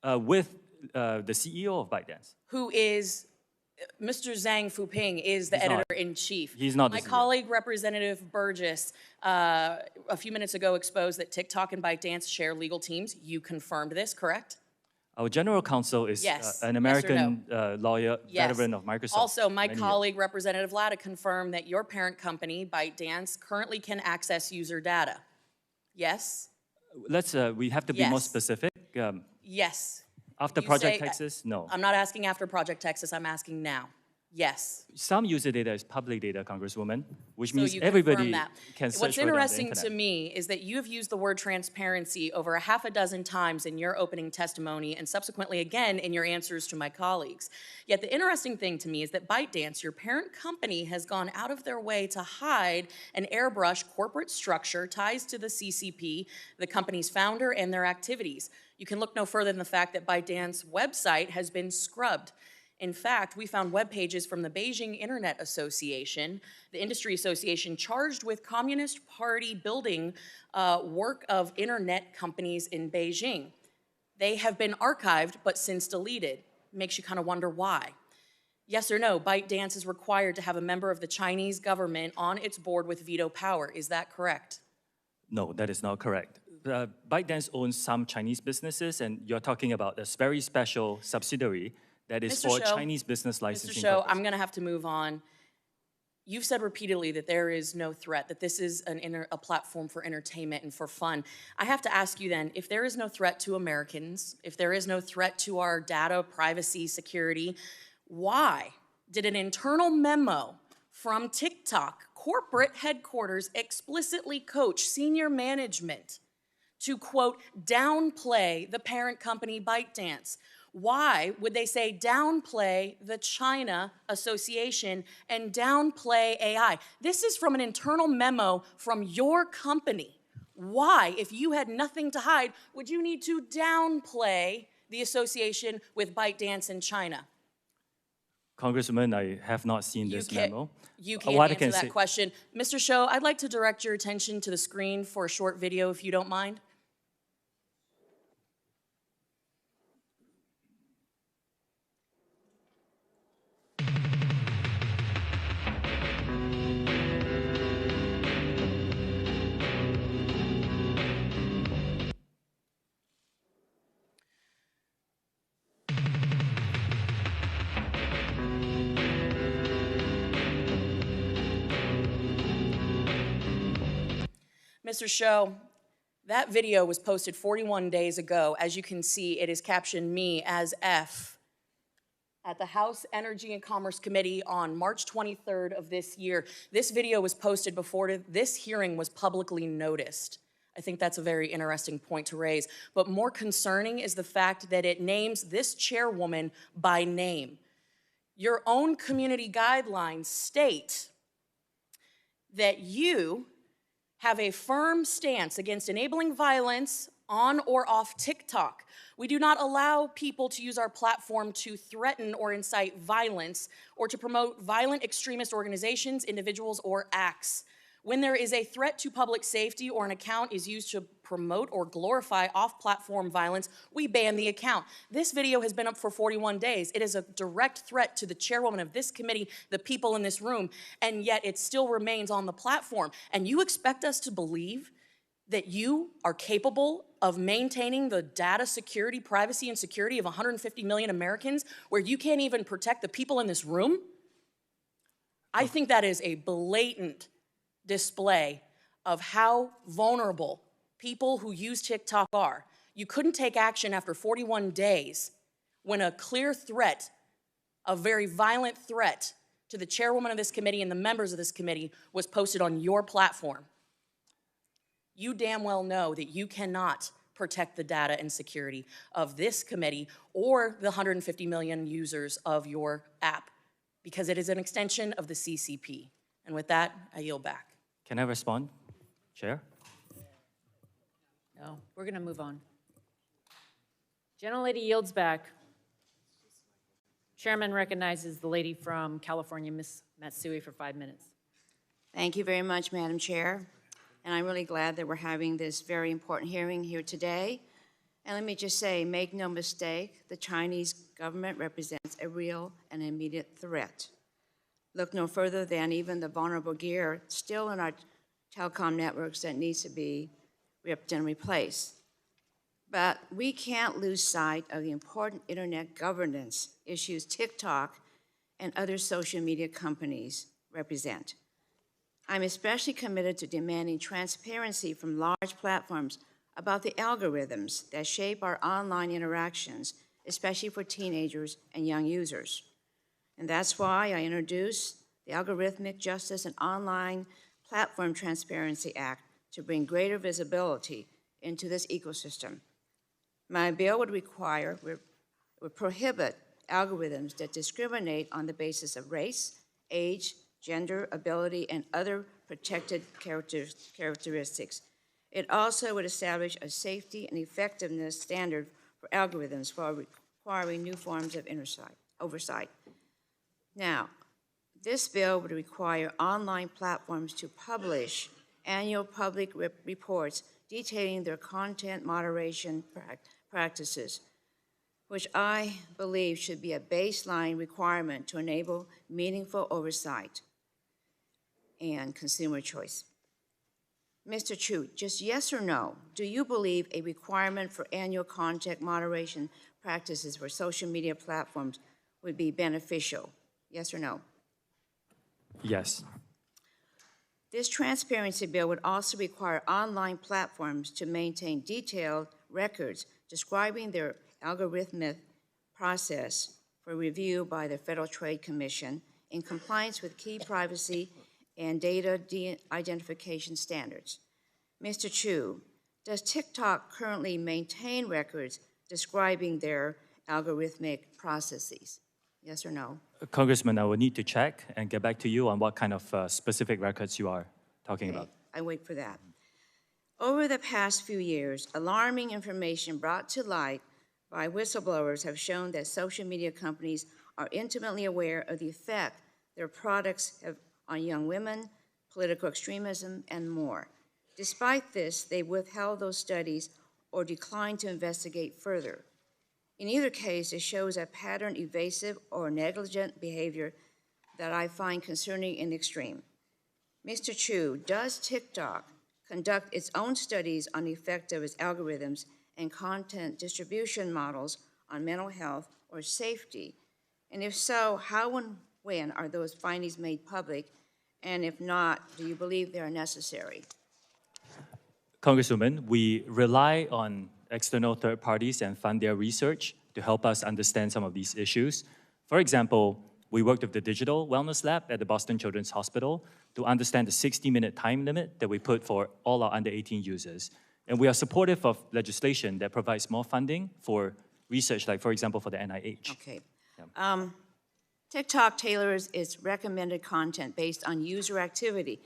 With the CEO of ByteDance. Who is, Mr. Zhang Fuping is the He's not. editor-in-chief. He's not the My CEO. colleague, Representative Burgess, a few minutes ago exposed that TikTok and ByteDance share legal teams. You confirmed this, correct? Our general counsel is Yes. an Yes or American lawyer, Yes. veteran of Microsoft. Also, my many years. colleague, Representative Latta, confirmed that your parent company, ByteDance, currently can access user data. Yes? We have to be more Yes. specific. Yes. After You Project say- Texas, no. I'm not asking after Project Texas, I'm asking now. Yes. Some user data is public data, Congresswoman, which So means you everybody confirm that. can search What's for it on the interesting to internet. me is that you have used the word transparency over a half a dozen times in your opening testimony and subsequently again in your answers to my colleagues. Yet the interesting thing to me is that ByteDance, your parent company, has gone out of their way to hide and airbrush corporate structure, ties to the CCP, the company's founder, and their activities. You can look no further than the fact that ByteDance website has been scrubbed. In fact, we found web pages from the Beijing Internet Association, the industry association charged with Communist Party building work of internet companies in Beijing. They have been archived, but since deleted. Makes you kind of wonder why. Yes or no, ByteDance is required to have a member of the Chinese government on its board with veto power. Is that correct? No, that is not correct. ByteDance owns some Chinese businesses, and you're talking about a very special subsidiary that is Mr. for Shou, Chinese business licensing Mr. Shou, purposes. I'm going to have to move on. You've said repeatedly that there is no threat, that this is a platform for entertainment and for fun. I have to ask you then, if there is no threat to Americans, if there is no threat to our data, privacy, security, why did an internal memo from TikTok corporate headquarters explicitly coach senior management to, quote, downplay the parent company ByteDance? Why would they say downplay the China Association and downplay AI? This is from an internal memo from your company. Why, if you had nothing to hide, would you need to downplay the association with ByteDance in China? Congresswoman, I have not seen this memo. You can't What I answer can that say- question. Mr. Shou, I'd like to direct your attention to the screen for a short video, if you don't mind. Mr. Show, that video was posted 41 days ago. As you can see, it is captioned me as F at the House Energy and Commerce Committee on March 23rd of this year. This video was posted before this hearing was publicly noticed. I think that's a very interesting point to raise. But more concerning is the fact that it names this chairwoman by name. Your own community guidelines state that you have a firm stance against enabling violence on or off TikTok. We do not allow people to use our platform to threaten or incite violence or to promote violent extremist organizations, individuals, or acts. When there is a threat to public safety or an account is used to promote or glorify off-platform violence, we ban the account. This video has been up for 41 days. It is a direct threat to the chairwoman of this committee, the people in this room, and yet it still remains on the platform. And you expect us to believe that you are capable of maintaining the data security, privacy, and security of 150 million Americans where you can't even protect the people in this room? I think that is a blatant display of how vulnerable people who use TikTok are. You couldn't take action after 41 days when a clear threat, a very violent threat to the chairwoman of this committee and the members of this committee was posted on your platform. You damn well know that you cannot protect the data and security of this committee or the 150 million users of your app because it is an extension of the CCP. And with that, I yield back. Can I respond, Chair? No, we're going to move on. Gentlelady yields back. Chairman recognizes the lady from California, Ms. Matsui, for 5 minutes. Thank you very much, Madam Chair. And I'm really glad that we're having this very important hearing here today. And let me just say, make no mistake, the Chinese government represents a real and immediate threat. Look no further than even the vulnerable gear still in our telecom networks that needs to be ripped and replaced. But we can't lose sight of the important internet governance issues TikTok and other social media companies represent. I'm especially committed to demanding transparency from large platforms about the algorithms that shape our online interactions, especially for teenagers and young users. And that's why I introduced the Algorithmic Justice and Online Platform Transparency Act to bring greater visibility into this ecosystem. My bill would prohibit algorithms that discriminate on the basis of race, age, gender, ability, and other protected characteristics. It also would establish a safety and effectiveness standard for algorithms while requiring new forms of oversight. Now, this bill would require online platforms to publish annual public reports detailing their content moderation practices, which I believe should be a baseline requirement to enable meaningful oversight and consumer choice. Mr. Chu, just yes or no, do you believe a requirement for annual content moderation practices for social media platforms would be beneficial? Yes or no? Yes. This transparency bill would also require online platforms to maintain detailed records describing their algorithmic process for review by the Federal Trade Commission in compliance with key privacy and data identification standards. Mr. Chu, does TikTok currently maintain records describing their algorithmic processes? Yes or no? Congressman, I will need to check and get back to you on what kind of specific records you are talking about. I wait for that. Over the past few years, alarming information brought to light by whistleblowers have shown that social media companies are intimately aware of the effect their products have on young women, political extremism, and more. Despite this, they withheld those studies or declined to investigate further. In either case, it shows a pattern evasive or negligent behavior that I find concerning in the extreme. Mr. Chu, does TikTok conduct its own studies on the effect of its algorithms and content distribution models on mental health or safety? And if so, how and when are those findings made public? And if not, do you believe they are necessary? Congresswoman, we rely on external third parties and fund their research to help us understand some of these issues. For example, we worked with the Digital Wellness Lab at the Boston Children's Hospital to understand the 60-minute time limit that we put for all our under 18 users. And we are supportive of legislation that provides more funding for research, like, for example, for the NIH. Okay. TikTok tailors its recommended content based on user activity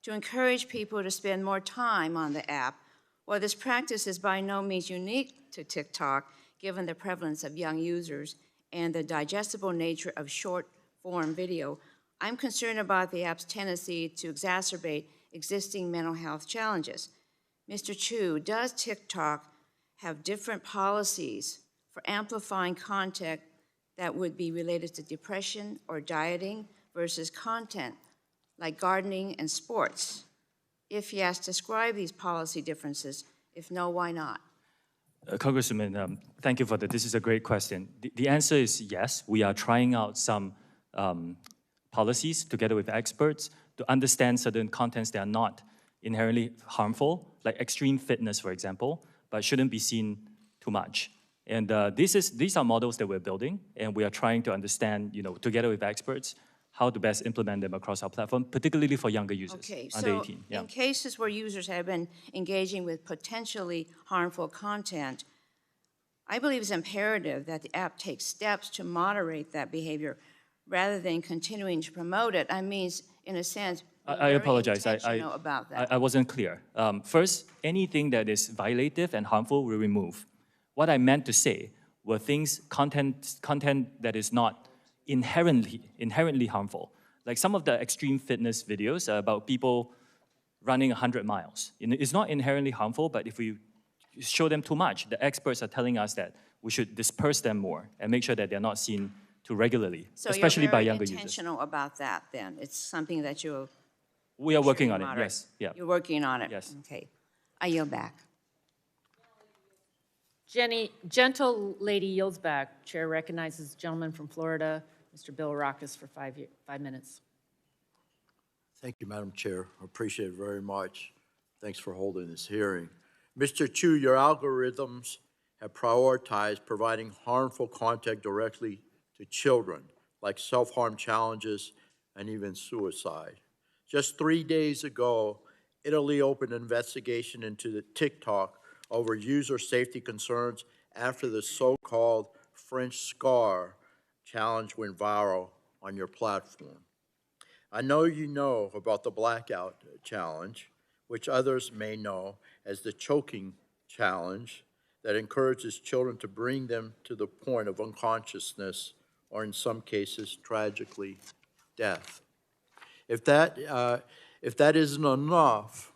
to encourage people to spend more time on the app. While this practice is by no means unique to TikTok, given the prevalence of young users and the digestible nature of short-form video, I'm concerned about the app's tendency to exacerbate existing mental health challenges. Mr. Chu, does TikTok have different policies for amplifying content that would be related to depression or dieting versus content like gardening and sports? If yes, describe these policy differences. If no, why not? Congresswoman, thank you for that. This is a great question. The answer is yes. We are trying out some policies together with experts to understand certain contents that are not inherently harmful, like extreme fitness, for example, but shouldn't be seen too much. And these are models that we're building, and we are trying to understand, together with experts, how to best implement them across our platform, particularly for younger users, Okay, under so 18. Yeah. in cases where users have been engaging with potentially harmful content, I believe it's imperative that the app takes steps to moderate that behavior rather than continuing to promote it. I mean, in a sense, I apologize. about that. I wasn't clear. First, anything that is violative and harmful, we remove. What I meant to say were content that is not inherently harmful. Like some of the extreme fitness videos are about people running 100 miles. It's not inherently harmful, but if we show them too much, the experts are telling us that we should disperse them more and make sure that they're not seen too regularly, So especially by younger you're very users. intentional about that, then? It's something that you're... We are working on it, moderate. yes. Yeah. You're working on it? Yes. Okay. I yield back. Jenny, gentle lady yields back. Chair recognizes the gentleman from Florida, Mr. Bill Rockus, for 5 minutes. Thank you, Madam Chair. I appreciate it very much. Thanks for holding this hearing. Mr. Chu, your algorithms have prioritized providing harmful content directly to children, like self-harm challenges and even suicide. Just 3 days ago, Italy opened an investigation into the TikTok over user safety concerns after the so-called French scar challenge went viral on your platform. I know you know about the blackout challenge, which others may know as the choking challenge that encourages children to bring them to the point of unconsciousness or in some cases, tragically, death. If that isn't enough,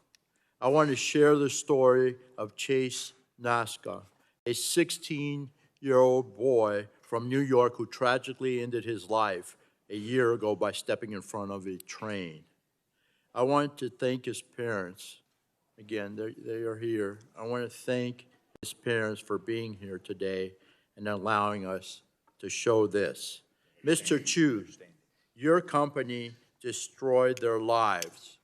I want to share the story of Chase Naska, a 16-year-old boy from New York who tragically ended his life a year ago by stepping in front of a train. I want to thank his parents. Again, they are here. I want to thank his parents for being here today and allowing us to show this. Mr. Chu, your company destroyed their lives.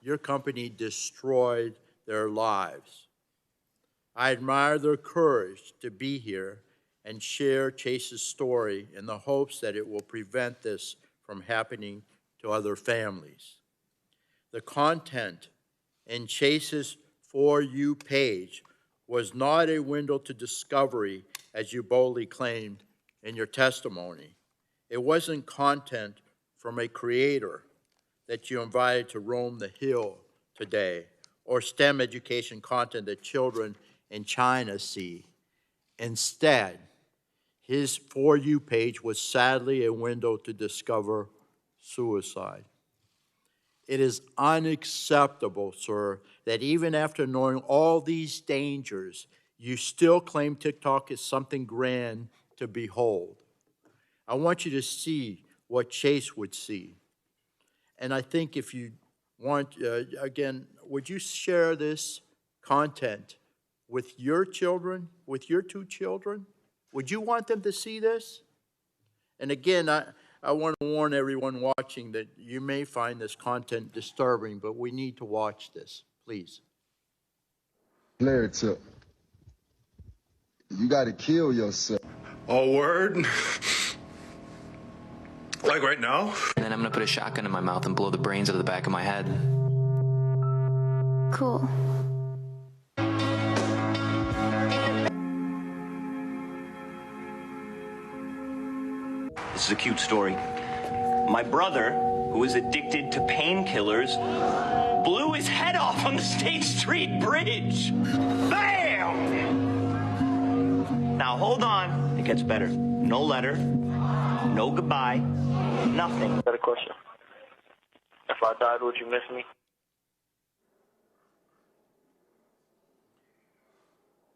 Your company destroyed their lives. I admire their courage to be here and share Chase's story in the hopes that it will prevent this from happening to other families. The content in Chase's For You page was not a window to discovery, as you boldly claimed in your testimony. It wasn't content from a creator that you invited to roam the hill today, or STEM education content that children in China see. Instead, his For You page was sadly a window to discover suicide. It is unacceptable, sir, that even after knowing all these dangers, you still claim TikTok is something grand to behold. I want you to see what Chase would see. And I think if you want, again, would you share this content with your children, with your 2 children? Would you want them to see this? And again, I want to warn everyone watching that you may find this content disturbing, but we need to watch this, please. Larry took. You got to kill yourself. Oh, word? Like right now? And then I'm gonna put a shotgun in my mouth and blow the brains out of the back of my head. Cool. This is a cute story. My brother, who is addicted to painkillers, blew his head off on the State Street Bridge. Bam! Now hold on, it gets better. No letter, no goodbye, nothing. Got a question. If I died, would you miss me?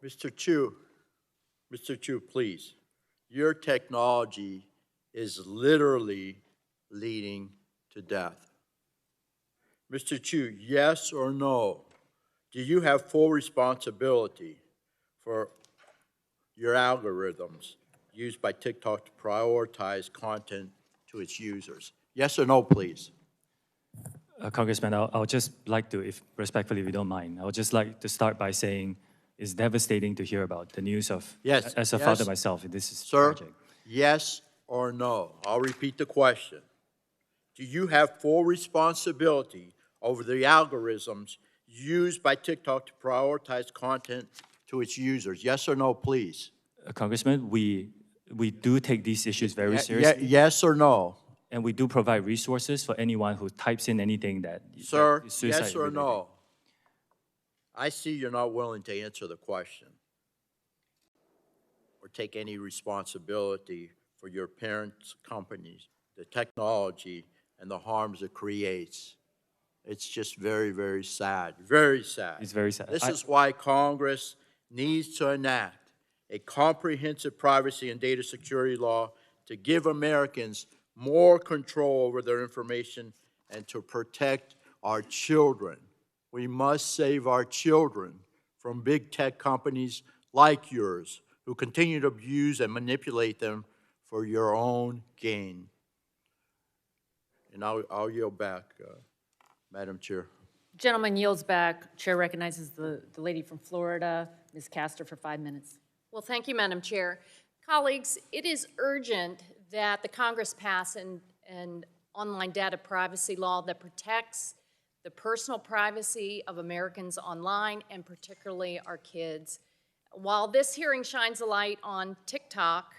Mr. Chu, please. Your technology is literally leading to death. Mr. Chu, yes or no? Do you have full responsibility for your algorithms used by TikTok to prioritize content to its users? Yes or no, please? Congressman, I'll just like to, if respectfully, if you don't mind, I would just like to start by saying it's devastating to hear about the news of, yes, as a yes. father myself, this is Sir, tragic. yes or no? I'll repeat the question. Do you have full responsibility over the algorithms used by TikTok to prioritize content to its users? Yes or no, please? Congressman, we do take these issues very seriously. Yes or no? And we do provide resources for anyone who types in anything that Sir, that is suicide yes or related. no? I see you're not willing to answer the question or take any responsibility for your parents' companies, the technology, and the harms it creates. It's just very, very sad. Very sad. It's very sad. This is why Congress needs to enact a comprehensive privacy and data security law to give Americans more control over their information and to protect our children. We must save our children from big tech companies like yours who continue to abuse and manipulate them for your own gain. And I'll yield back, Madam Chair. Gentleman yields back. Chair recognizes the lady from Florida, Ms. Castor, for 5 minutes. Well, thank you, Madam Chair. Colleagues, it is urgent that the Congress pass an online data privacy law that protects the personal privacy of Americans online, and particularly our kids. While this hearing shines a light on TikTok,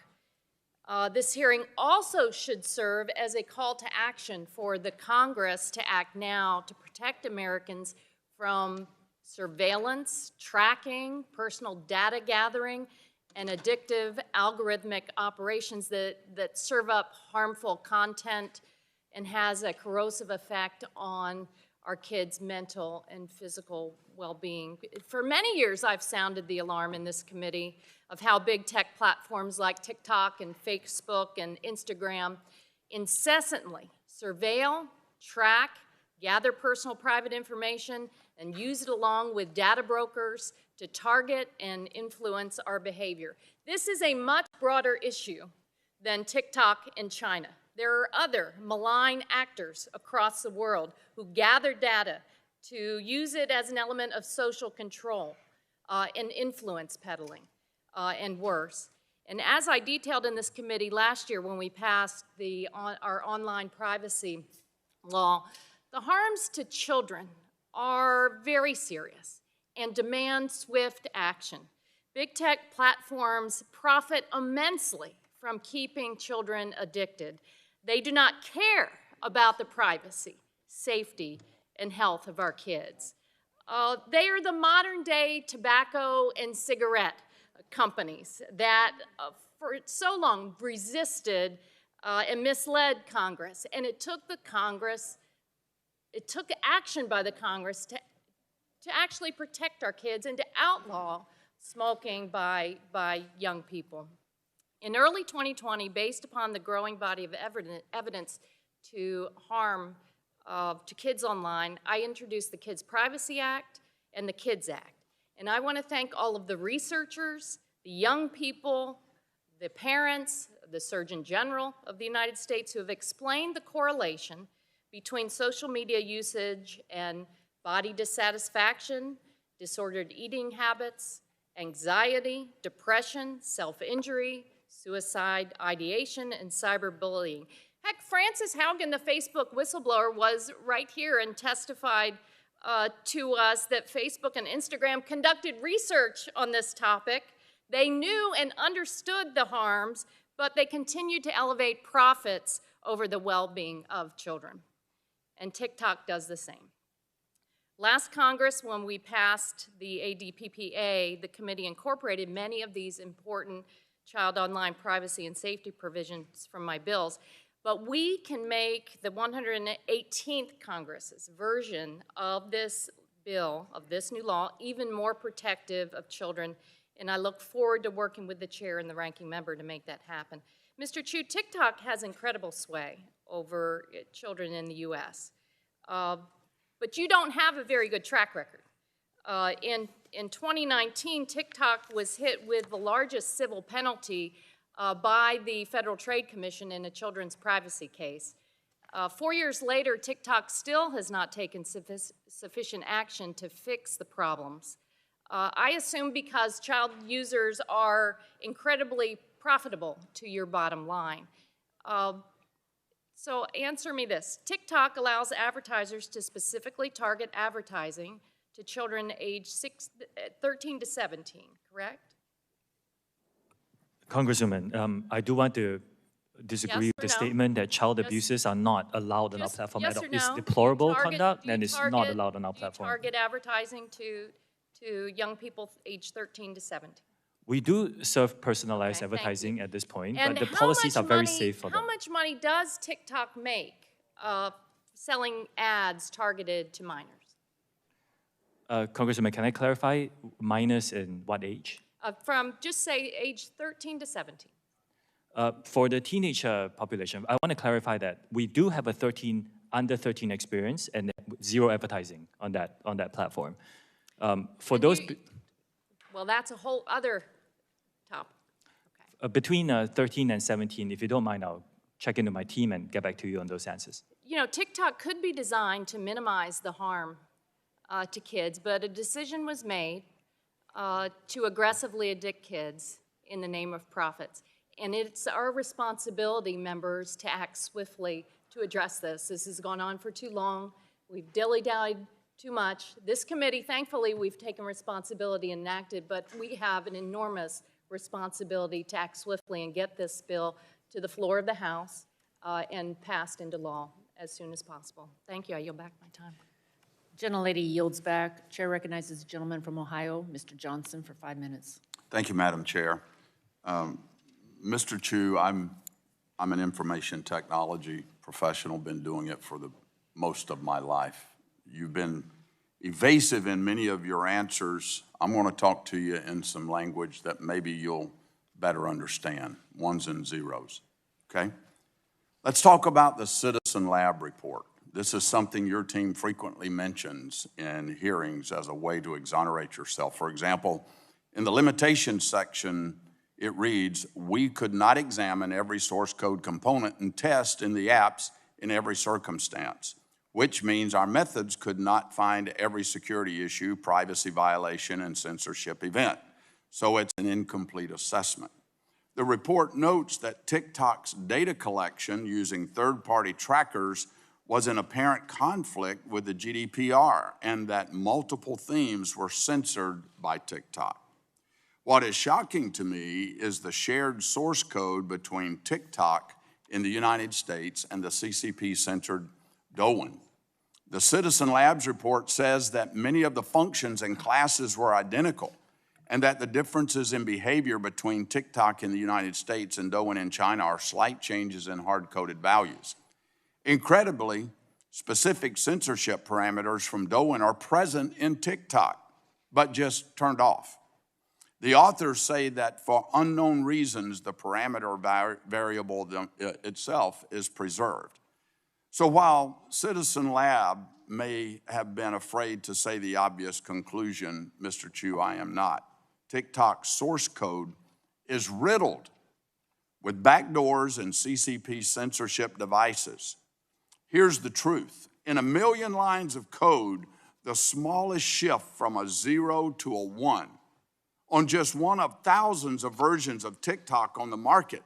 this hearing also should serve as a call to action for the Congress to act now to protect Americans from surveillance, tracking, personal data gathering, and addictive algorithmic operations that serve up harmful content and has a corrosive effect on our kids' mental and physical well-being. For many years, I've sounded the alarm in this committee of how big tech platforms like TikTok and Facebook and Instagram incessantly surveil, track, gather personal private information, and use it along with data brokers to target and influence our behavior. This is a much broader issue than TikTok in China. There are other malign actors across the world who gather data to use it as an element of social control and influence peddling and worse. And as I detailed in this committee last year when we passed our online privacy law, the harms to children are very serious and demand swift action. Big tech platforms profit immensely from keeping children addicted. They do not care about the privacy, safety, and health of our kids. They are the modern-day tobacco and cigarette companies that for so long resisted and misled Congress. And it took action by the Congress to actually protect our kids and to outlaw smoking by young people. In early 2020, based upon the growing body of evidence to harm to kids online, I introduced the Kids Privacy Act and the Kids Act. And I want to thank all of the researchers, the young people, the parents, the Surgeon General of the United States who have explained the correlation between social media usage and body dissatisfaction, disordered eating habits, anxiety, depression, self-injury, suicide ideation, and cyberbullying. Heck, Frances Haugen, the Facebook whistleblower, was right here and testified to us that Facebook and Instagram conducted research on this topic. They knew and understood the harms, but they continued to elevate profits over the well-being of children. And TikTok does the same. Last Congress, when we passed the ADPPA, the committee incorporated many of these important child online privacy and safety provisions from my bills, but we can make the 118th Congress's version of this bill, of this new law, even more protective of children, and I look forward to working with the chair and the ranking member to make that happen. Mr. Chu, TikTok has incredible sway over children in the U.S., but you don't have a very good track record. In 2019, TikTok was hit with the largest civil penalty by the Federal Trade Commission in a children's privacy case. 4 years later, TikTok still has not taken sufficient action to fix the problems. I assume because child users are incredibly profitable to your bottom line. So answer me this. TikTok allows advertisers to specifically target advertising to children aged 13 to 17, correct? Congresswoman, I do want to disagree with the statement that child abuses are not allowed on our platform at all. It's deplorable conduct and it's not allowed on our platform. Target advertising to young people aged 13 to 17. We do serve personalized advertising at this point, but the policies are very safe for them. How much money does TikTok make selling ads targeted to minors? Congresswoman, can I clarify minors in what age? From just say age 13 to 17. For the teenager population, I want to clarify that we do have a under 13 experience and zero advertising on that platform. For those... Well, that's a whole other topic. Okay. Between 13 and 17, if you don't mind, I'll check into my team and get back to you on those answers. You know, TikTok could be designed to minimize the harm to kids, but a decision was made to aggressively addict kids in the name of profits. And it's our responsibility, members, to act swiftly to address this. This has gone on for too long. We've dilly-dallied too much. This committee, thankfully, we've taken responsibility and acted, but we have an enormous responsibility to act swiftly and get this bill to the floor of the House and passed into law as soon as possible. Thank you. I yield back my time. Gentlelady yields back. Chair recognizes the gentleman from Ohio, Mr. Johnson, for 5 minutes. Thank you, Madam Chair. Mr. Chu, I'm an information technology professional, been doing it for the most of my life. You've been evasive in many of your answers. I'm going to talk to you in some language that maybe you'll better understand, ones and zeros, okay? Let's talk about the Citizen Lab report. This is something your team frequently mentions in hearings as a way to exonerate yourself. For example, in the limitations section, it reads, we could not examine every source code component and test in the apps in every circumstance, which means our methods could not find every security issue, privacy violation, and censorship event. So it's an incomplete assessment. The report notes that TikTok's data collection using third-party trackers was in apparent conflict with the GDPR and that multiple themes were censored by TikTok. What is shocking to me is the shared source code between TikTok in the United States and the CCP-censored Douyin. The Citizen Labs report says that many of the functions and classes were identical and that the differences in behavior between TikTok in the United States and Douyin in China are slight changes in hard-coded values. Incredibly, specific censorship parameters from Douyin are present in TikTok, but just turned off. The authors say that for unknown reasons, the parameter variable itself is preserved. So while Citizen Lab may have been afraid to say the obvious conclusion, Mr. Chu, I am not. TikTok's source code is riddled with backdoors and CCP censorship devices. Here's the truth. In 1 million lines of code, the smallest shift from a 0 to a 1 on just one of thousands of versions of TikTok on the market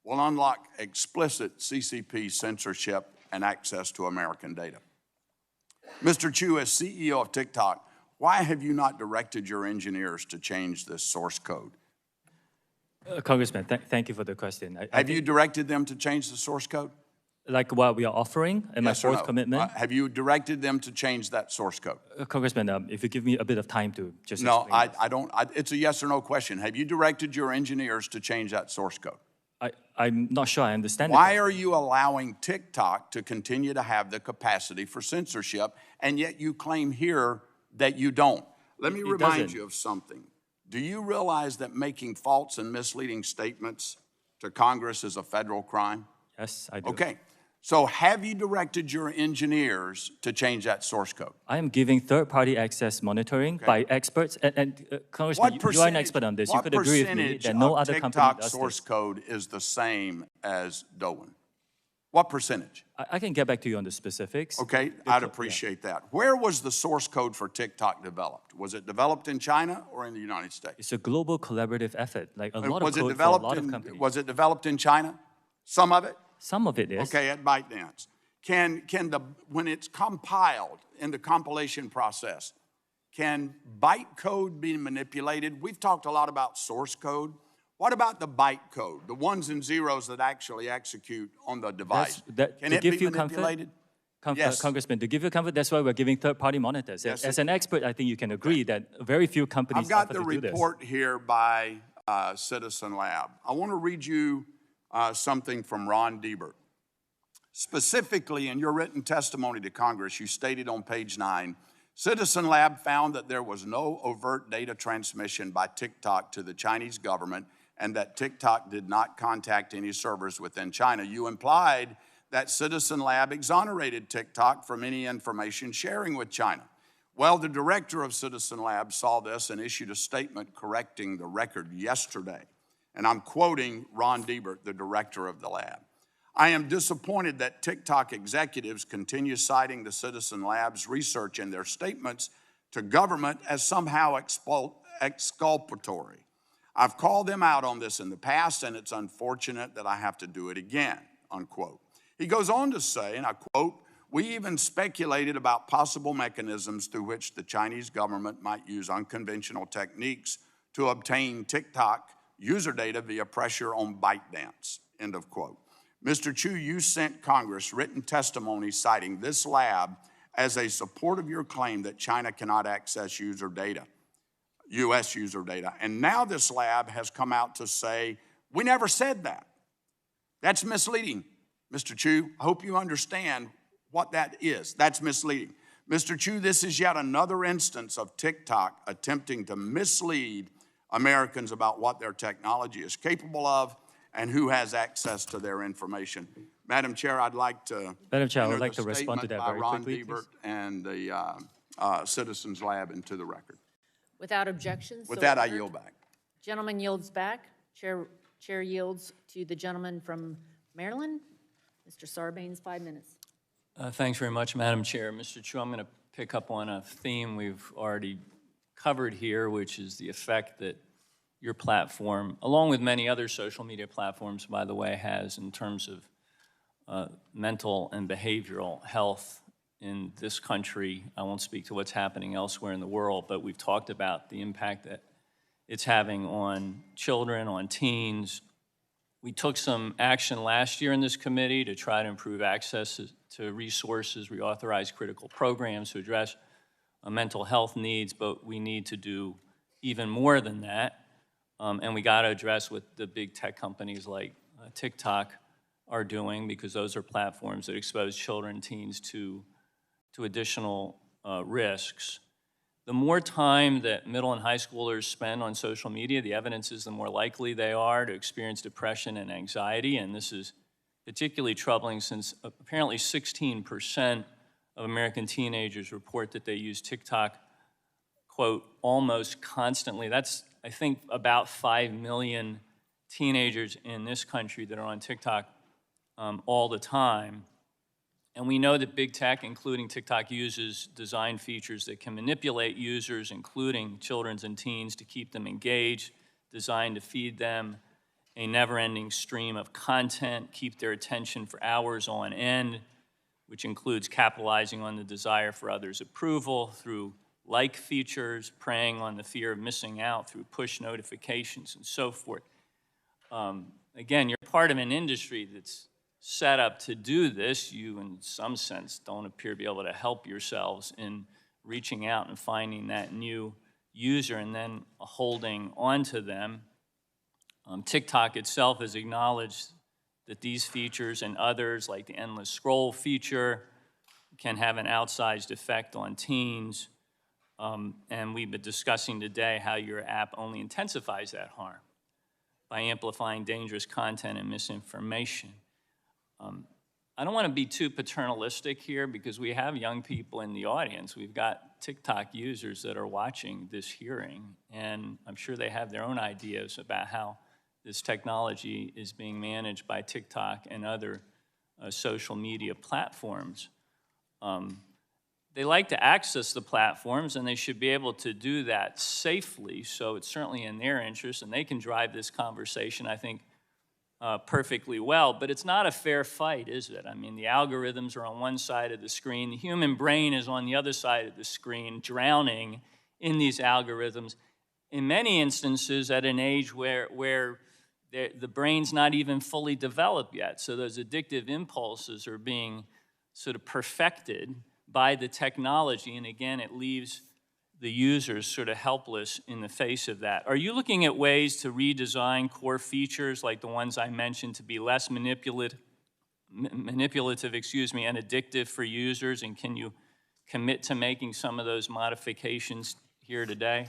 will unlock explicit CCP censorship and access to American data. Mr. Chu, as CEO of TikTok, why have you not directed your engineers to change this source code? Congressman, thank you for the question. Have you directed them to change the source code? Like what we are offering and Yes my or fourth no? commitment? Have you directed them to change that source code? Congressman, if you give me a bit of time to just No, explain this. I don't. It's a yes or no question. Have you directed your engineers to change that source code? I'm not sure I understand it. Why are you allowing TikTok to continue to have the capacity for censorship, and yet you claim here that you don't? Let me remind doesn't. you of something. Do you realize that making false and misleading statements to Congress is a federal crime? Yes, I do. Okay. So have you directed your engineers to change that source code? I am giving third-party access monitoring by experts, and Congressman, you are an expert on this. You could agree with me that no other company TikTok does source this. code is the same as Doan? What percentage? I can get back to you on the specifics. Okay, I'd appreciate that. Where was the source code for TikTok developed? Was it developed in China or in the United States? It's a global collaborative effort, like a lot of Was it code for a developed lot of in, companies. was it developed in China? Some of it? Some of it is. Okay, at ByteDance. When it's compiled in the compilation process, can bytecode be manipulated? We've talked a lot about source code. What about the bytecode, the ones and zeros that actually execute on the device? Can it be manipulated? Yes. Congressman, to give you comfort, that's why we're giving third-party monitors. Yes, As an expert, I think you can agree that very few companies I've got offer the to do this. report here by Citizen Lab. I want to read you something from Ron Diebert. Specifically, in your written testimony to Congress, you stated on page 9, Citizen Lab found that there was no overt data transmission by TikTok to the Chinese government and that TikTok did not contact any servers within China. You implied that Citizen Lab exonerated TikTok from any information sharing with China. Well, the director of Citizen Lab saw this and issued a statement correcting the record yesterday. And I'm quoting Ron Diebert, the director of the lab. I am disappointed that TikTok executives continue citing the Citizen Lab's research in their statements to government as somehow exculpatory. I've called them out on this in the past, and it's unfortunate that I have to do it again, unquote. He goes on to say, and I quote, we even speculated about possible mechanisms through which the Chinese government might use unconventional techniques to obtain TikTok user data via pressure on ByteDance, end of quote. Mr. Chu, you sent Congress written testimony citing this lab as a support of your claim that China cannot access user data, U.S. user data. And now this lab has come out to say, we never said that. That's misleading, Mr. Chu. I hope you understand what that is. That's misleading. Mr. Chu, this is yet another instance of TikTok attempting to mislead Americans about what their technology is capable of and who has access to their information. Madam Chair, I'd like to Madam Chair, I would enter like the to respond to statement that by very Ron quickly, Diebert please. and the Citizens Lab into the record. Without objection. With so that, I ordered. yield back. Gentleman yields back. Chair yields to the gentleman from Maryland. Mr. Sarbanes, 5 minutes. Thanks very much, Madam Chair. Mr. Chu, I'm going to pick up on a theme we've already covered here, which is the effect that your platform, along with many other social media platforms, by the way, has in terms of mental and behavioral health in this country. I won't speak to what's happening elsewhere in the world, but we've talked about the impact that it's having on children, on teens. We took some action last year in this committee to try to improve access to resources. We authorized critical programs to address mental health needs, but we need to do even more than that. And we got to address what the big tech companies like TikTok are doing, because those are platforms that expose children, teens to additional risks. The more time that middle and high schoolers spend on social media, the evidence is the more likely they are to experience depression and anxiety. And this is particularly troubling since apparently 16% of American teenagers report that they use TikTok, quote, almost constantly. That's, I think, about 5 million teenagers in this country that are on TikTok all the time. And we know that big tech, including TikTok, uses design features that can manipulate users, including children and teens, to keep them engaged, designed to feed them a never-ending stream of content, keep their attention for hours on end, which includes capitalizing on the desire for others' approval through like features, preying on the fear of missing out through push notifications and so forth. Again, you're part of an industry that's set up to do this. You, in some sense, don't appear to be able to help yourselves in reaching out and finding that new user and then holding on to them. TikTok itself has acknowledged that these features and others, like the endless scroll feature, can have an outsized effect on teens. And we've been discussing today how your app only intensifies that harm by amplifying dangerous content and misinformation. I don't want to be too paternalistic here because we have young people in the audience. We've got TikTok users that are watching this hearing, and I'm sure they have their own ideas about how this technology is being managed by TikTok and other social media platforms. They like to access the platforms, and they should be able to do that safely, so it's certainly in their interest, and they can drive this conversation, I think, perfectly well. But it's not a fair fight, is it? I mean, the algorithms are on one side of the screen. The human brain is on the other side of the screen, drowning in these algorithms, in many instances at an age where the brain's not even fully developed yet. So those addictive impulses are being sort of perfected by the technology, and again, it leaves the users sort of helpless in the face of that. Are you looking at ways to redesign core features like the ones I mentioned to be less manipulative, and addictive for users, and can you commit to making some of those modifications here today?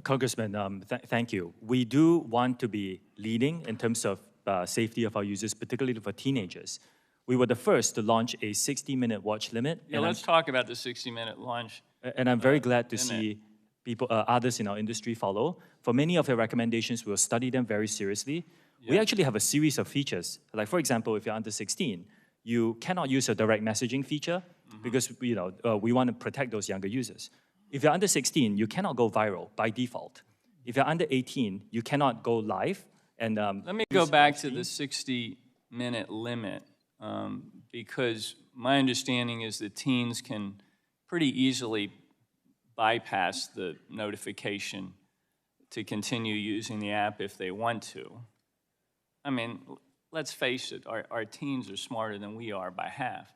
Congressman, thank you. We do want to be leading in terms of safety of our users, particularly for teenagers. We were the first to launch a 60-minute watch limit. Yeah, let's talk about the 60-minute launch. And I'm very glad to see people, others in our industry follow. For many of your recommendations, we'll study them very seriously. Yeah. We actually have a series of features. Like, for example, if you're under 16, you cannot use a direct messaging feature because we want to protect those younger users. If you're under 16, you cannot go viral by default. If you're under 18, you cannot go live. And let me go back to the 60-minute limit because my understanding is that teens can pretty easily bypass the notification to continue using the app if they want to. I mean, let's face it, our teens are smarter than we are by half.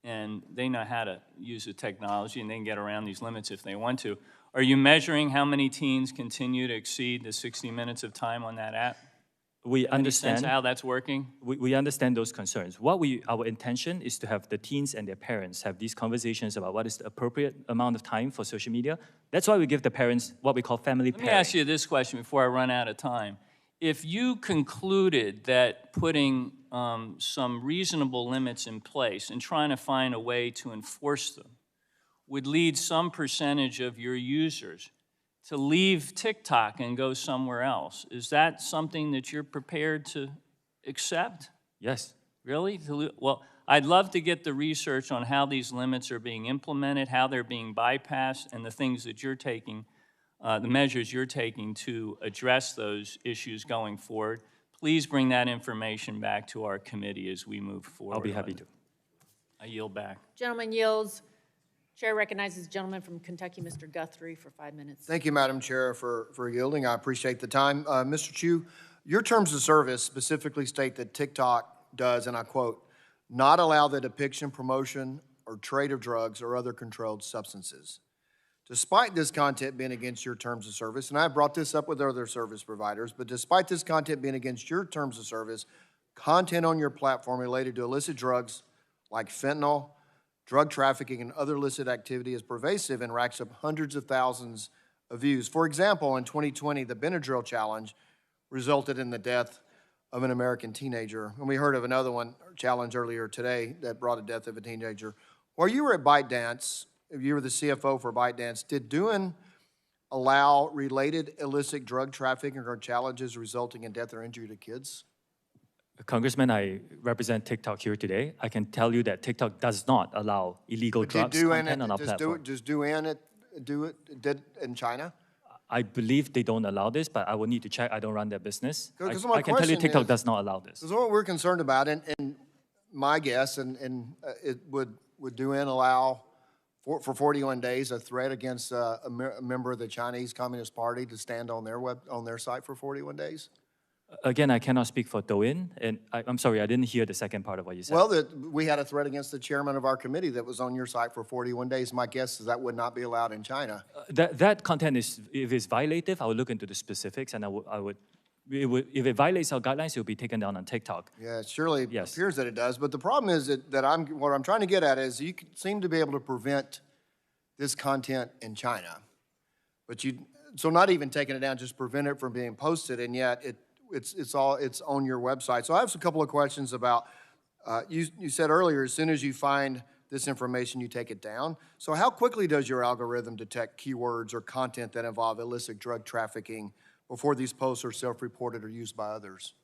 And they know how to use the technology, and they can get around these limits if they want to. Are you measuring how many teens continue to exceed the 60 minutes of time on that app? We understand. Any sense how that's working? We understand those concerns. Our intention is to have the teens and their parents have these conversations about what is the appropriate amount of time for social media. That's why we give the parents what we call family pairing. Let me ask you this question before I run out of time. If you concluded that putting some reasonable limits in place and trying to find a way to enforce them would lead some percentage of your users to leave TikTok and go somewhere else, is that something that you're prepared to accept? Yes. Really? Well, I'd love to get the research on how these limits are being implemented, how they're being bypassed, and the things that you're taking, the measures you're taking to address those issues going forward. Please bring that information back to our committee as we move forward. I'll be happy to. I yield back. Gentleman yields. Chair recognizes the gentleman from Kentucky, Mr. Guthrie, for 5 minutes. Thank you, Madam Chair, for yielding. I appreciate the time. Mr. Chu, your terms of service specifically state that TikTok does, and I quote, not allow the depiction, promotion, or trade of drugs or other controlled substances. Despite this content being against your terms of service, and I brought this up with other service providers, but despite this content being against your terms of service, content on your platform related to illicit drugs like fentanyl, drug trafficking, and other illicit activity is pervasive and racks up hundreds of thousands of views. For example, in 2020, the Benadryl challenge resulted in the death of an American teenager. And we heard of another one challenge earlier today that brought a death of a teenager. While you were at ByteDance, if you were the CFO for ByteDance, did doing allow related illicit drug trafficking or challenges resulting in death or injury to kids? Congressman, I represent TikTok here today. I can tell you that TikTok does not allow illegal drugs content on our platform. Does do it did in China? I believe they don't allow this, but I will need to check. I don't run their business. My I can tell you question TikTok is- does not allow this. This is what we're concerned about, and my guess, it would Douyin allow for 41 days a threat against a member of the Chinese Communist Party to stand on their site for 41 days? Again, I cannot speak for Douyin, and I'm sorry, I didn't hear the second part of what you said. Well, we had a threat against the chairman of our committee that was on your site for 41 days. My guess is that would not be allowed in China. That content is, if it's violative, I will look into the specifics, and if it violates our guidelines, it will be taken down on TikTok. Yeah, it surely appears that it does. But the problem is what I'm trying to get at is you seem to be able to prevent this content in China, but so not even taking it down, just prevent it from being posted, and yet it's on your website. So I have a couple of questions about, you said earlier, as soon as you find this information, you take it down. So how quickly does your algorithm detect keywords or content that involve illicit drug trafficking before these posts are self-reported or used by others?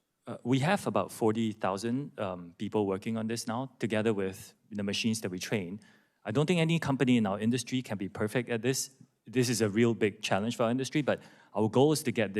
We have about 40,000 people working on this now, together with the machines that we train. I don't think any company in our industry can be perfect at this. This is a real big challenge for our industry, but our goal is to get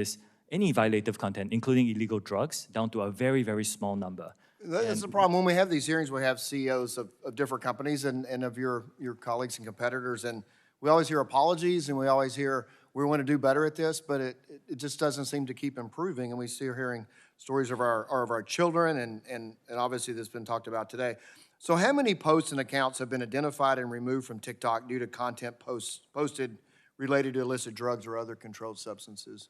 any violative content, including illegal drugs, down to a very, very small number. That's the problem. When we have these hearings, we have CEOs of different companies and of your colleagues and competitors, and we always hear apologies, and we always hear, we want to do better at this, but it just doesn't seem to keep improving, and we see hearing stories of our children, and obviously this has been talked about today. So how many posts and accounts have been identified and removed from TikTok due to content posted related to illicit drugs or other controlled substances?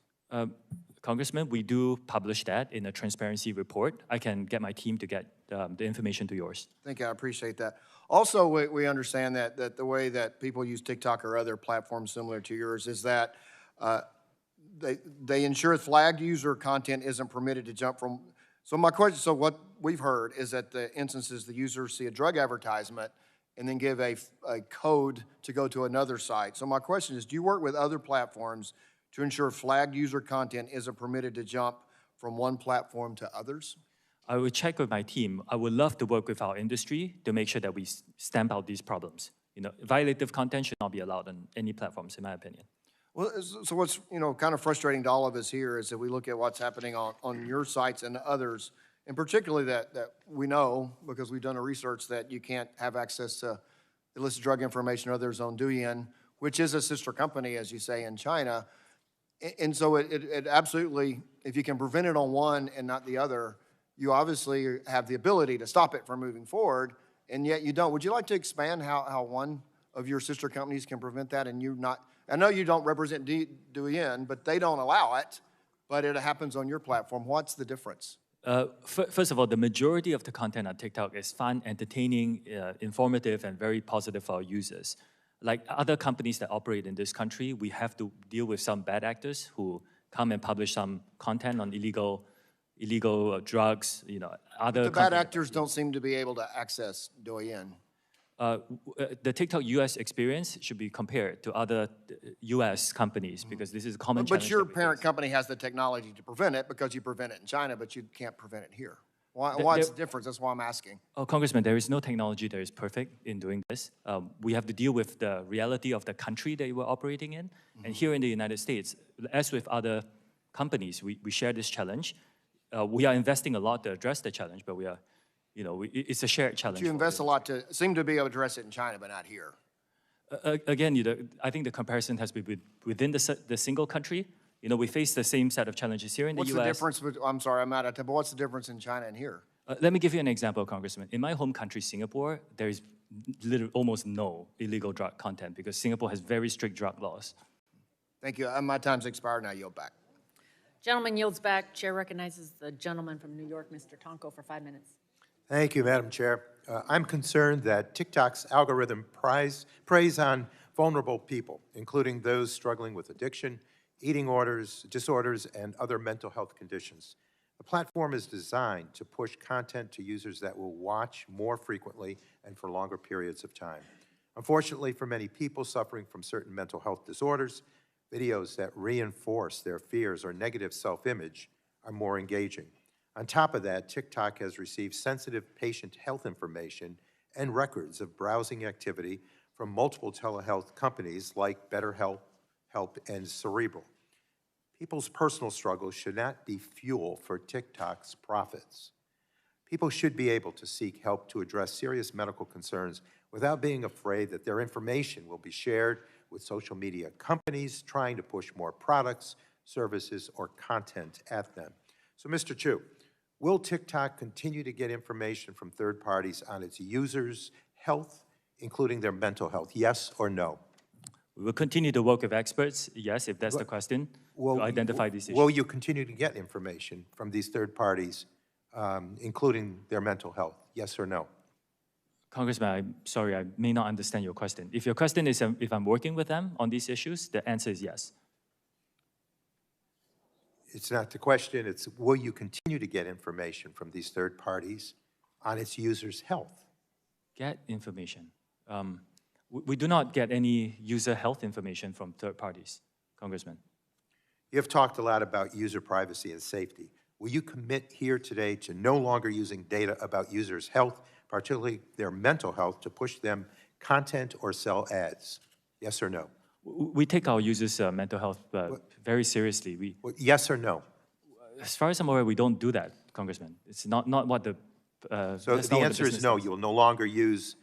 Congressman, we do publish that in a transparency report. I can get my team to get the information to yours. Thank you, I appreciate that. Also, we understand that the way that people use TikTok or other platforms similar to yours is that they ensure flagged user content isn't permitted to jump from. So my question, so what we've heard is that the instances the users see a drug advertisement and then give a code to go to another site. So my question is, do you work with other platforms to ensure flagged user content isn't permitted to jump from one platform to others? I will check with my team. I would love to work with our industry to make sure that we stamp out these problems. Violative content should not be allowed on any platforms, in my opinion. Well, so what's kind of frustrating to all of us here is that we look at what's happening on your sites and others, and particularly that we know, because we've done a research, that you can't have access to illicit drug information or others on Douyin, which is a sister company, as you say, in China. And so it absolutely, if you can prevent it on one and not the other, you obviously have the ability to stop it from moving forward, and yet you don't. Would you like to expand how one of your sister companies can prevent that and you not? I know you don't represent Douyin, but they don't allow it, but it happens on your platform. What's the difference? First of all, the majority of the content on TikTok is fun, entertaining, informative, and very positive for our users. Like other companies that operate in this country, we have to deal with some bad actors who come and publish some content on illegal drugs. Other. The bad actors don't seem to be able to access Douyin. The TikTok U.S. experience should be compared to other U.S. companies because this is a common challenge. But your parent company has the technology to prevent it because you prevent it in China, but you can't prevent it here. What's the difference? That's why I'm asking. Oh, Congressman, there is no technology that is perfect in doing this. We have to deal with the reality of the country that we're operating in. And here in the United States, as with other companies, we share this challenge. We are investing a lot to address the challenge, but it's a shared challenge. But you invest a lot seem to be able to address it in China, but not here. Again, I think the comparison has to be within the single country. We face the same set of challenges here in the U.S. What's the difference? I'm sorry, I'm out of time, but what's the difference in China and here? Let me give you an example, Congressman. In my home country, Singapore, there is almost no illegal drug content because Singapore has very strict drug laws. Thank you. My time's expired, now yield back. Gentleman yields back. Chair recognizes the gentleman from New York, Mr. Tonko, for 5 minutes. Thank you, Madam Chair. I'm concerned that TikTok's algorithm preys on vulnerable people, including those struggling with addiction, eating disorders, and other mental health conditions. The platform is designed to push content to users that will watch more frequently and for longer periods of time. Unfortunately, for many people suffering from certain mental health disorders, videos that reinforce their fears or negative self-image are more engaging. On top of that, TikTok has received sensitive patient health information and records of browsing activity from multiple telehealth companies like BetterHelp, and Cerebral. People's personal struggles should not be fuel for TikTok's profits. People should be able to seek help to address serious medical concerns without being afraid that their information will be shared with social media companies trying to push more products, services, or content at them. So, Mr. Chu, will TikTok continue to get information from third parties on its users' health, including their mental health? Yes or no? We will continue to work with experts, yes, if that's the question, to identify these issues. Will you continue to get information from these third parties, including their mental health? Yes or no? Congressman, I'm sorry, I may not understand your question. If your question is if I'm working with them on these issues, the answer is yes. It's not the question, it's will you continue to get information from these third parties on its users' health? Get information. We do not get any user health information from third parties, Congressman. You have talked a lot about user privacy and safety. Will you commit here today to no longer using data about users' health, particularly their mental health, to push them content or sell ads? Yes or no? We take our users' mental health very seriously. Yes or no? As far as I'm aware, we don't do that, Congressman. It's not what the... So the answer is no, you will no longer use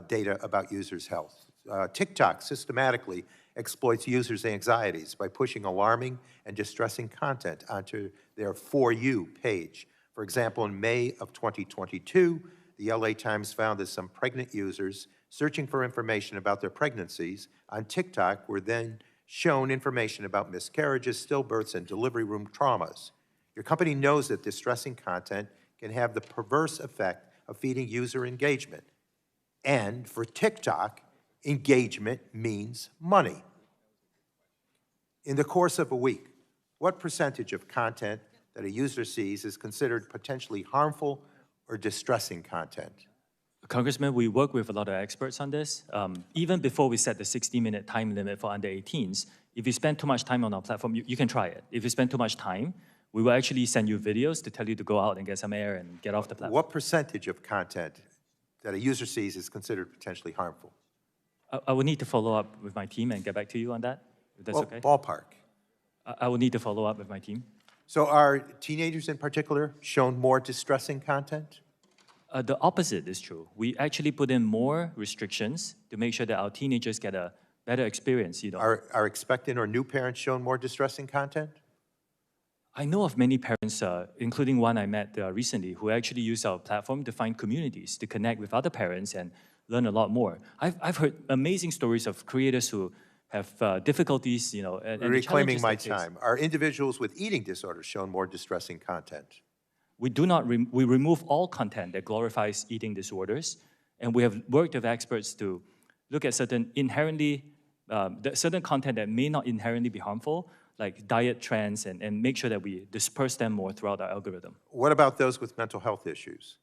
data about users' health. TikTok systematically exploits users' anxieties by pushing alarming and distressing content onto their For You page. For example, in May of 2022, the LA Times found that some pregnant users searching for information about their pregnancies on TikTok were then shown information about miscarriages, stillbirths, and delivery room traumas. Your company knows that distressing content can have the perverse effect of feeding user engagement. And for TikTok, engagement means money. In the course of a week, what percentage of content that a user sees is considered potentially harmful or distressing content? Congressman, we work with a lot of experts on this. Even before we set the 60-minute time limit for under 18s, if you spend too much time on our platform, you can try it. If you spend too much time, we will actually send you videos to tell you to go out and get some air and get off the platform. What percentage of content that a user sees is considered potentially harmful? I will need to follow up with my team and get back to you on that, if that's okay. Ballpark. I will need to follow up with my team. So are teenagers in particular shown more distressing content? The opposite is true. We actually put in more restrictions to make sure that our teenagers get a better experience. Are expectant or new parents shown more distressing content? I know of many parents, including one I met recently, who actually use our platform to find communities, to connect with other parents and learn a lot more. I've heard amazing stories of creators who have difficulties, and reclaiming my time. Are individuals with eating disorders shown more distressing content? We do not. We remove all content that glorifies eating disorders, and we have worked with experts to look at certain certain content that may not inherently be harmful, like diet trends, and make sure that we disperse them more throughout our algorithm. What about those with mental health issues?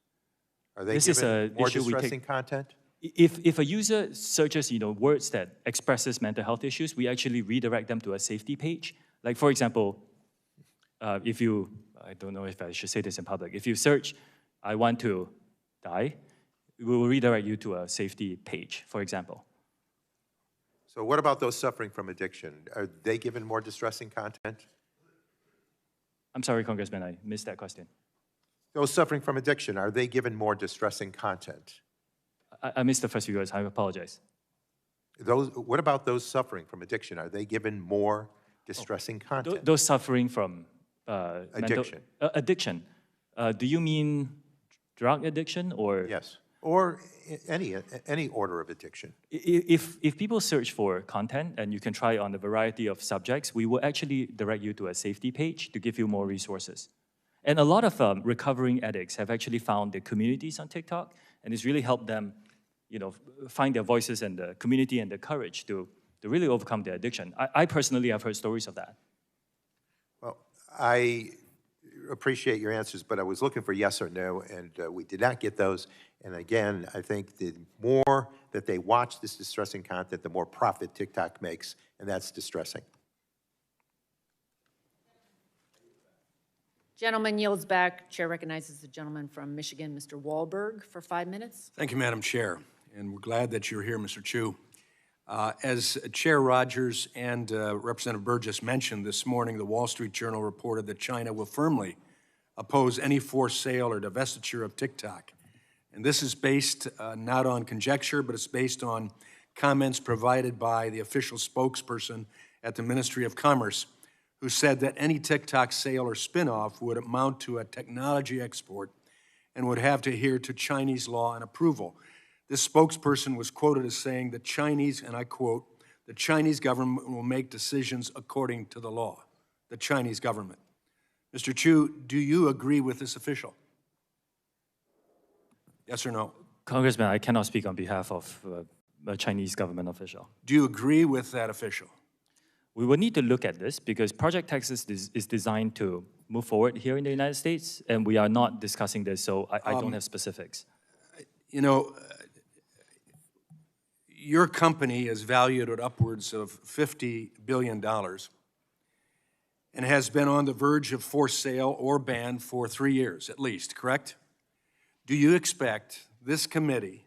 Are they given more distressing content? If a user searches, words that expresses mental health issues, we actually redirect them to a safety page. Like, for example, if you, I don't know if I should say this in public, if you search, "I want to die," we will redirect you to a safety page, for example. So what about those suffering from addiction? Are they given more distressing content? I'm sorry, Congressman, I missed that question. Those suffering from addiction, are they given more distressing content? I missed the first few words. I apologize. What about those suffering from addiction? Are they given more distressing content? Those suffering from addiction. Addiction. Do you mean drug addiction or? Yes, or any order of addiction. If people search for content, and you can try on a variety of subjects, we will actually direct you to a safety page to give you more resources. And a lot of recovering addicts have actually found the communities on TikTok, and it's really helped them, find their voices and the community and the courage to really overcome their addiction. I personally have heard stories of that. Well, I appreciate your answers, but I was looking for yes or no, and we did not get those. And again, I think the more that they watch this distressing content, the more profit TikTok makes, and that's distressing. Gentleman yields back. Chair recognizes the gentleman from Michigan, Mr. Wahlberg, for 5 minutes. Thank you, Madam Chair, and we're glad that you're here, Mr. Chu. As Chair Rogers and Representative Burgess mentioned this morning, the Wall Street Journal reported that China will firmly oppose any forced sale or divestiture of TikTok. And this is based not on conjecture, but it's based on comments provided by the official spokesperson at the Ministry of Commerce, who said that any TikTok sale or spinoff would amount to a technology export and would have to adhere to Chinese law and approval. This spokesperson was quoted as saying the Chinese, and I quote, the Chinese government will make decisions according to the law. The Chinese government. Mr. Chu, do you agree with this official? Yes or no? Congressman, I cannot speak on behalf of a Chinese government official. Do you agree with that official? We will need to look at this because Project Texas is designed to move forward here in the United States, and we are not discussing this, so I don't have specifics. You know, your company is valued at upwards of $50 billion and has been on the verge of forced sale or ban for 3 years at least, correct? Do you expect this committee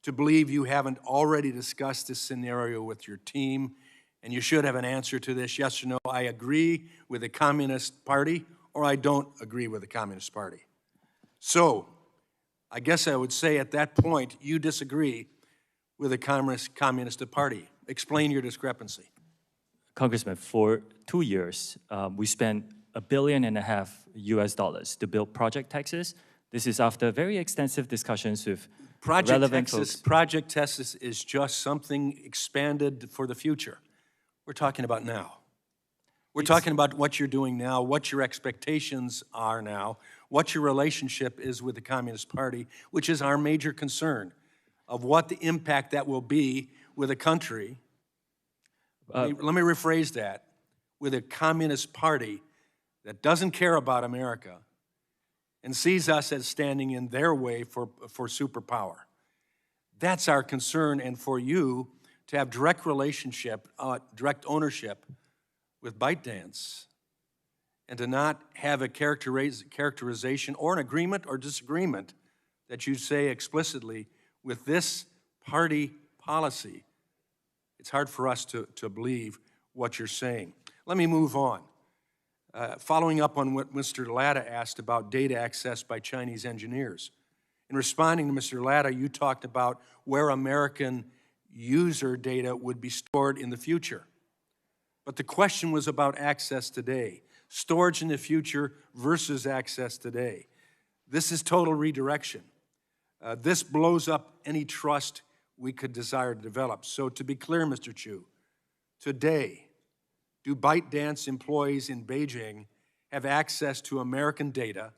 to believe you haven't already discussed this scenario with your team? And you should have an answer to this, yes or no, I agree with the Communist Party, or I don't agree with the Communist Party. So, I guess I would say at that point, you disagree with the Communist Party. Explain your discrepancy. Congressman, for 2 years, we spent $1.5 billion US to build Project Texas. This is after very extensive discussions with relevant folks. Project Texas is just something expanded for the future. We're talking about now. We're talking about what you're doing now, what your expectations are now, what your relationship is with the Communist Party, which is our major concern of what the impact that will be with a country. Let me rephrase that. With a Communist Party that doesn't care about America and sees us as standing in their way for superpower. That's our concern, and for you to have direct relationship, direct ownership with ByteDance, and to not have a characterization or an agreement or disagreement that you say explicitly with this party policy, it's hard for us to believe what you're saying. Let me move on. Following up on what Mr. Latta asked about data access by Chinese engineers. In responding to Mr. Latta, you talked about where American user data would be stored in the future. But the question was about access today. Storage in the future versus access today. This is total redirection. This blows up any trust we could desire to develop. So to be clear, Mr. Chu, today, do ByteDance employees in Beijing have access to American data?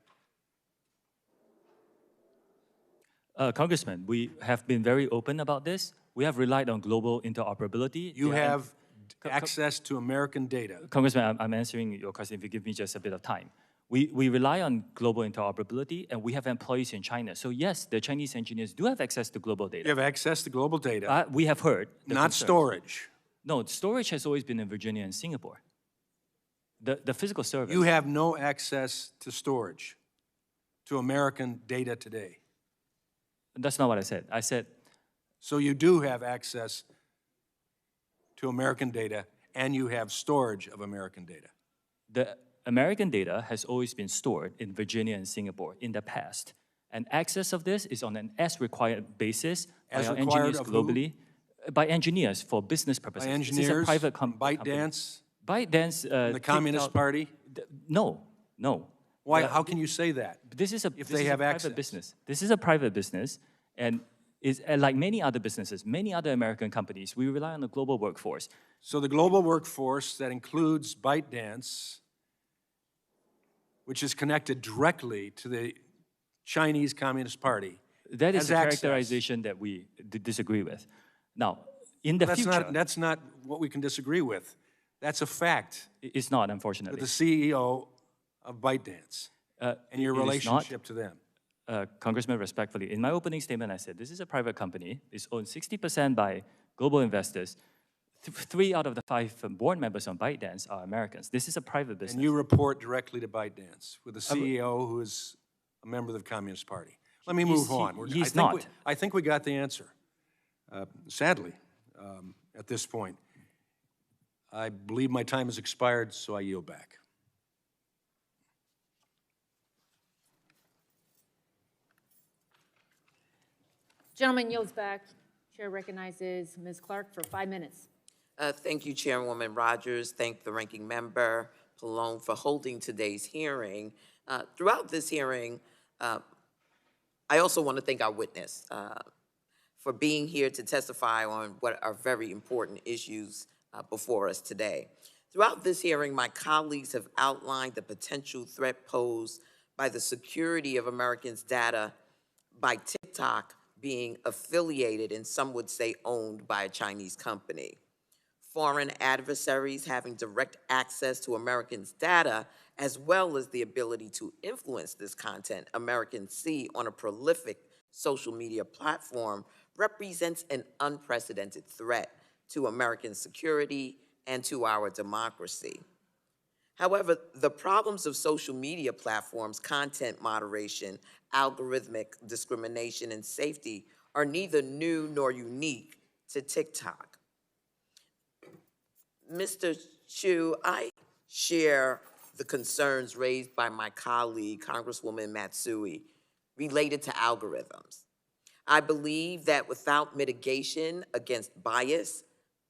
Congressman, we have been very open about this. We have relied on global interoperability. You have access to American data. Congressman, I'm answering your question if you give me just a bit of time. We rely on global interoperability, and we have employees in China. So yes, the Chinese engineers do have access to global data. You have access to global data. We have heard. Not concerns. Storage. No, storage has always been in Virginia and Singapore. The physical service. You have no access to storage, to American data today. That's not what I said. I said. So you do have access to American data, and you have storage of American data. The American data has always been stored in Virginia and Singapore in the past. And access of this is on an as-required basis by our engineers globally. By engineers for business purposes. By engineers? This is a private ByteDance? ByteDance. The Communist Party? No. Why? How can you say that? This is a private business. This is a private business, and is like many other businesses, many other American companies, we rely on the global workforce. So the global workforce that includes ByteDance, which is connected directly to the Chinese Communist Party, that is a characterization that we disagree with. Now, in the future... That's not what we can disagree with. That's a fact. It's not, unfortunately. With the CEO of ByteDance and your relationship to them. Congressman, respectfully, in my opening statement, I said this is a private company. It's owned 60% by global investors. 3 out of the 5 board members on ByteDance are Americans. This is a private business. And you report directly to ByteDance with the CEO who is a member of the Communist Party. Let me move on. He's not. I think we got the answer, sadly, at this point. I believe my time has expired, so I yield back. Gentleman yields back. Chair recognizes Ms. Clark for 5 minutes. Thank you, Chairwoman Rogers. Thank the ranking member, Pallone, for holding today's hearing. Throughout this hearing, I also want to thank our witness for being here to testify on what are very important issues before us today. Throughout this hearing, my colleagues have outlined the potential threat posed by the security of Americans' data by TikTok being affiliated and some would say owned by a Chinese company. Foreign adversaries having direct access to Americans' data, as well as the ability to influence this content Americans see on a prolific social media platform, represents an unprecedented threat to American security and to our democracy. However, the problems of social media platforms, content moderation, algorithmic discrimination, and safety are neither new nor unique to TikTok. Mr. Chu, I share the concerns raised by my colleague, Congresswoman Matsui, related to algorithms. I believe that without mitigation against bias,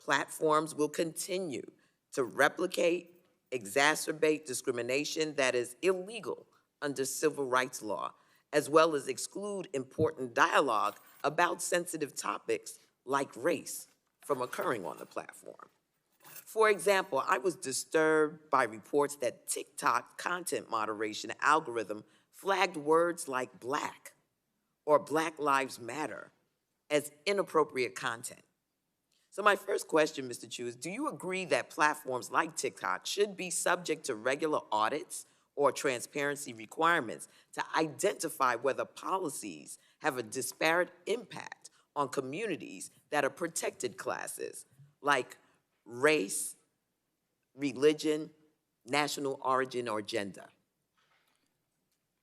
platforms will continue to replicate, exacerbate discrimination that is illegal under civil rights law, as well as exclude important dialogue about sensitive topics like race from occurring on the platform. For example, I was disturbed by reports that TikTok content moderation algorithm flagged words like Black or Black Lives Matter as inappropriate content. So my first question, Mr. Chu, is do you agree that platforms like TikTok should be subject to regular audits or transparency requirements to identify whether policies have a disparate impact on communities that are protected classes like race, religion, national origin, or gender?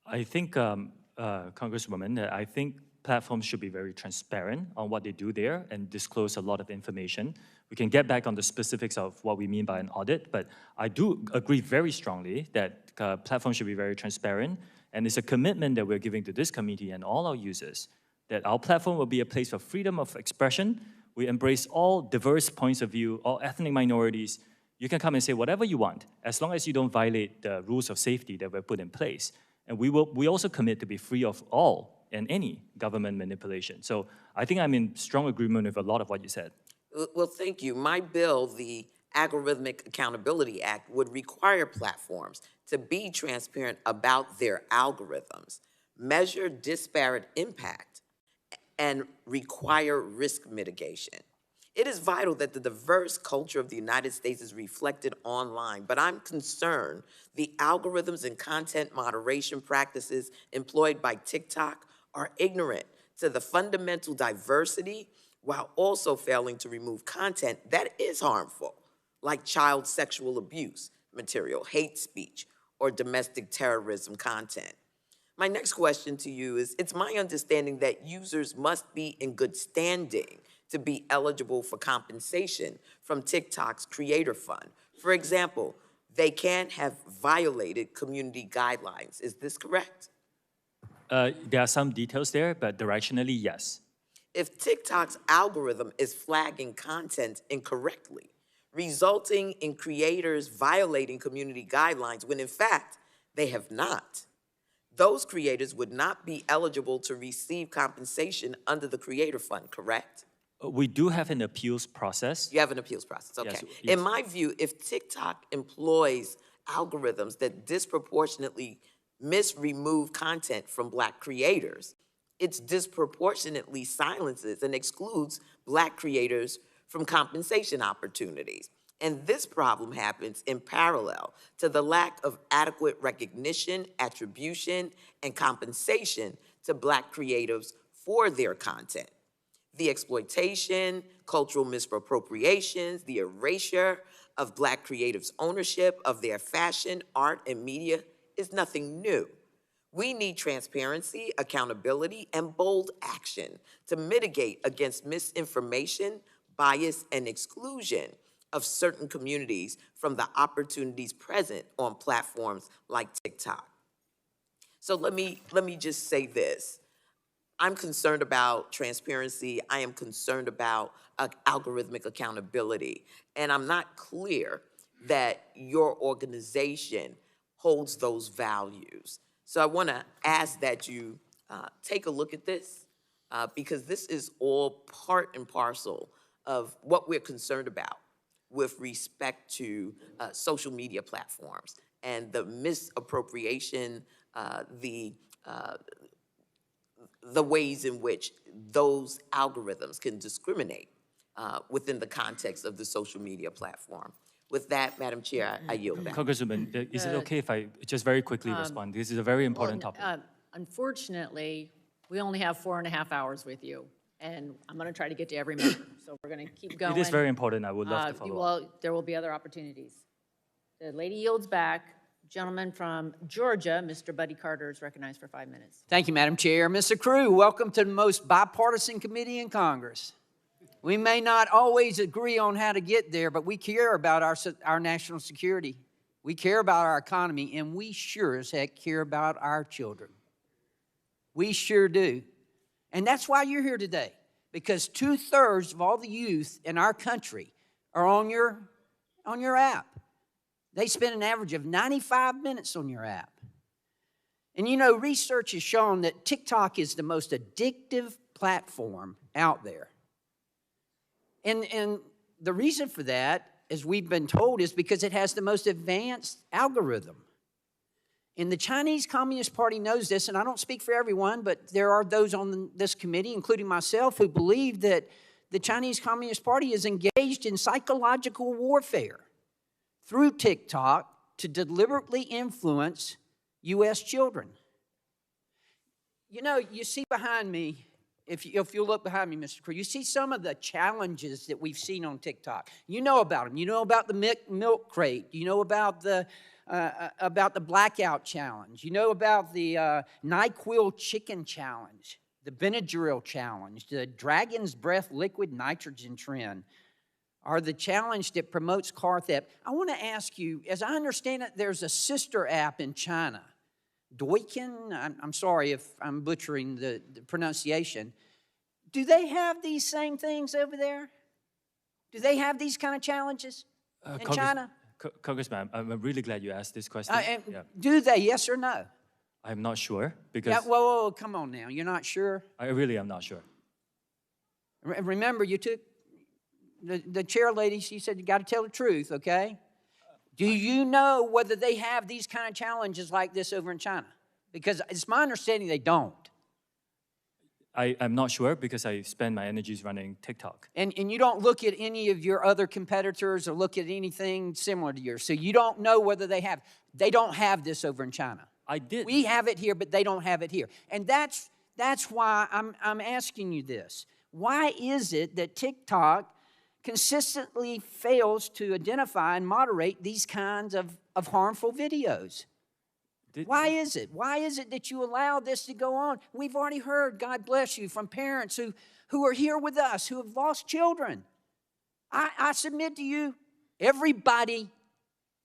I think, Congresswoman, I think platforms should be very transparent on what they do there and disclose a lot of information. We can get back on the specifics of what we mean by an audit, but I do agree very strongly that platforms should be very transparent, and it's a commitment that we're giving to this committee and all our users, that our platform will be a place for freedom of expression. We embrace all diverse points of view, all ethnic minorities. You can come and say whatever you want, as long as you don't violate the rules of safety that were put in place. And we also commit to be free of all and any government manipulation. So I think I'm in strong agreement with a lot of what you said. Well, thank you. My bill, the Algorithmic Accountability Act, would require platforms to be transparent about their algorithms, measure disparate impact, and require risk mitigation. It is vital that the diverse culture of the United States is reflected online, but I'm concerned the algorithms and content moderation practices employed by TikTok are ignorant to the fundamental diversity while also failing to remove content that is harmful, like child sexual abuse material, hate speech, or domestic terrorism content. My next question to you is, it's my understanding that users must be in good standing to be eligible for compensation from TikTok's Creator Fund. For example, they can't have violated community guidelines. Is this correct? There are some details there, but directionally, yes. If TikTok's algorithm is flagging content incorrectly, resulting in creators violating community guidelines when in fact they have not, those creators would not be eligible to receive compensation under the Creator Fund, correct? We do have an appeals process. You have an appeals process, okay. Yes, In my view, if TikTok employs algorithms that disproportionately remove content from Black creators, it disproportionately silences and excludes Black creators from compensation opportunities. And this problem happens in parallel to the lack of adequate recognition, attribution, and compensation to Black creatives for their content. The exploitation, cultural misappropriations, the erasure of Black creatives' ownership of their fashion, art, and media is nothing new. We need transparency, accountability, and bold action to mitigate against misinformation, bias, and exclusion of certain communities from the opportunities present on platforms like TikTok. So let me just say this. I'm concerned about transparency. I am concerned about algorithmic accountability. And I'm not clear that your organization holds those values. So I want to ask that you take a look at this because this is all part and parcel of what we're concerned about with respect to social media platforms and the misappropriation, the ways in which those algorithms can discriminate within the context of the social media platform. With that, Madam Chair, I yield back. Congresswoman, is it okay if I just very quickly respond? This is a very important topic. Unfortunately, we only have 4.5 hours with you, and I'm going to try to get to every member, so we're going to keep going. It is very important. I would love to follow up. Well, there will be other opportunities. The lady yields back. Gentleman from Georgia, Mr. Buddy Carter, is recognized for 5 minutes. Thank you, Madam Chair. Mr. Crew, welcome to the most bipartisan committee in Congress. We may not always agree on how to get there, but we care about our national security. We care about our economy, and we sure as heck care about our children. We sure do. And that's why you're here today, because 2/3 of all the youth in our country are on your app. They spend an average of 95 minutes on your app. And you know, research has shown that TikTok is the most addictive platform out there. And the reason for that, as we've been told, is because it has the most advanced algorithm. And the Chinese Communist Party knows this, and I don't speak for everyone, but there are those on this committee, including myself, who believe that the Chinese Communist Party is engaged in psychological warfare through TikTok to deliberately influence U.S. children. You know, you see behind me, if you look behind me, Mr. Crew, you see some of the challenges that we've seen on TikTok. You know about them. You know about the milk crate. You know about the blackout challenge. You know about the NyQuil chicken challenge, the Benadryl challenge, the Dragon's Breath liquid nitrogen trend, or the challenge that promotes car theft. I want to ask you, as I understand it, there's a sister app in China, Douyin. I'm sorry if I'm butchering the pronunciation. Do they have these same things over there? Do they have these kind of challenges in China? Congressman, I'm really glad you asked this question. Do they, yes or no? I'm not sure because... Yeah, whoa, come on now. You're not sure? I really am not sure. Remember, you took the chair lady, she said you got to tell the truth, okay? Do you know whether they have these kind of challenges like this over in China? Because it's my understanding they don't. I'm not sure because I spend my energies running TikTok. And you don't look at any of your other competitors or look at anything similar to yours. So you don't know whether they have. They don't have this over in China. I did. We have it here, but they don't have it here. And that's why I'm asking you this. Why is it that TikTok consistently fails to identify and moderate these kinds of harmful videos? Why is it? Why is it that you allow this to go on? We've already heard, God bless you, from parents who are here with us, who have lost children. I submit to you, everybody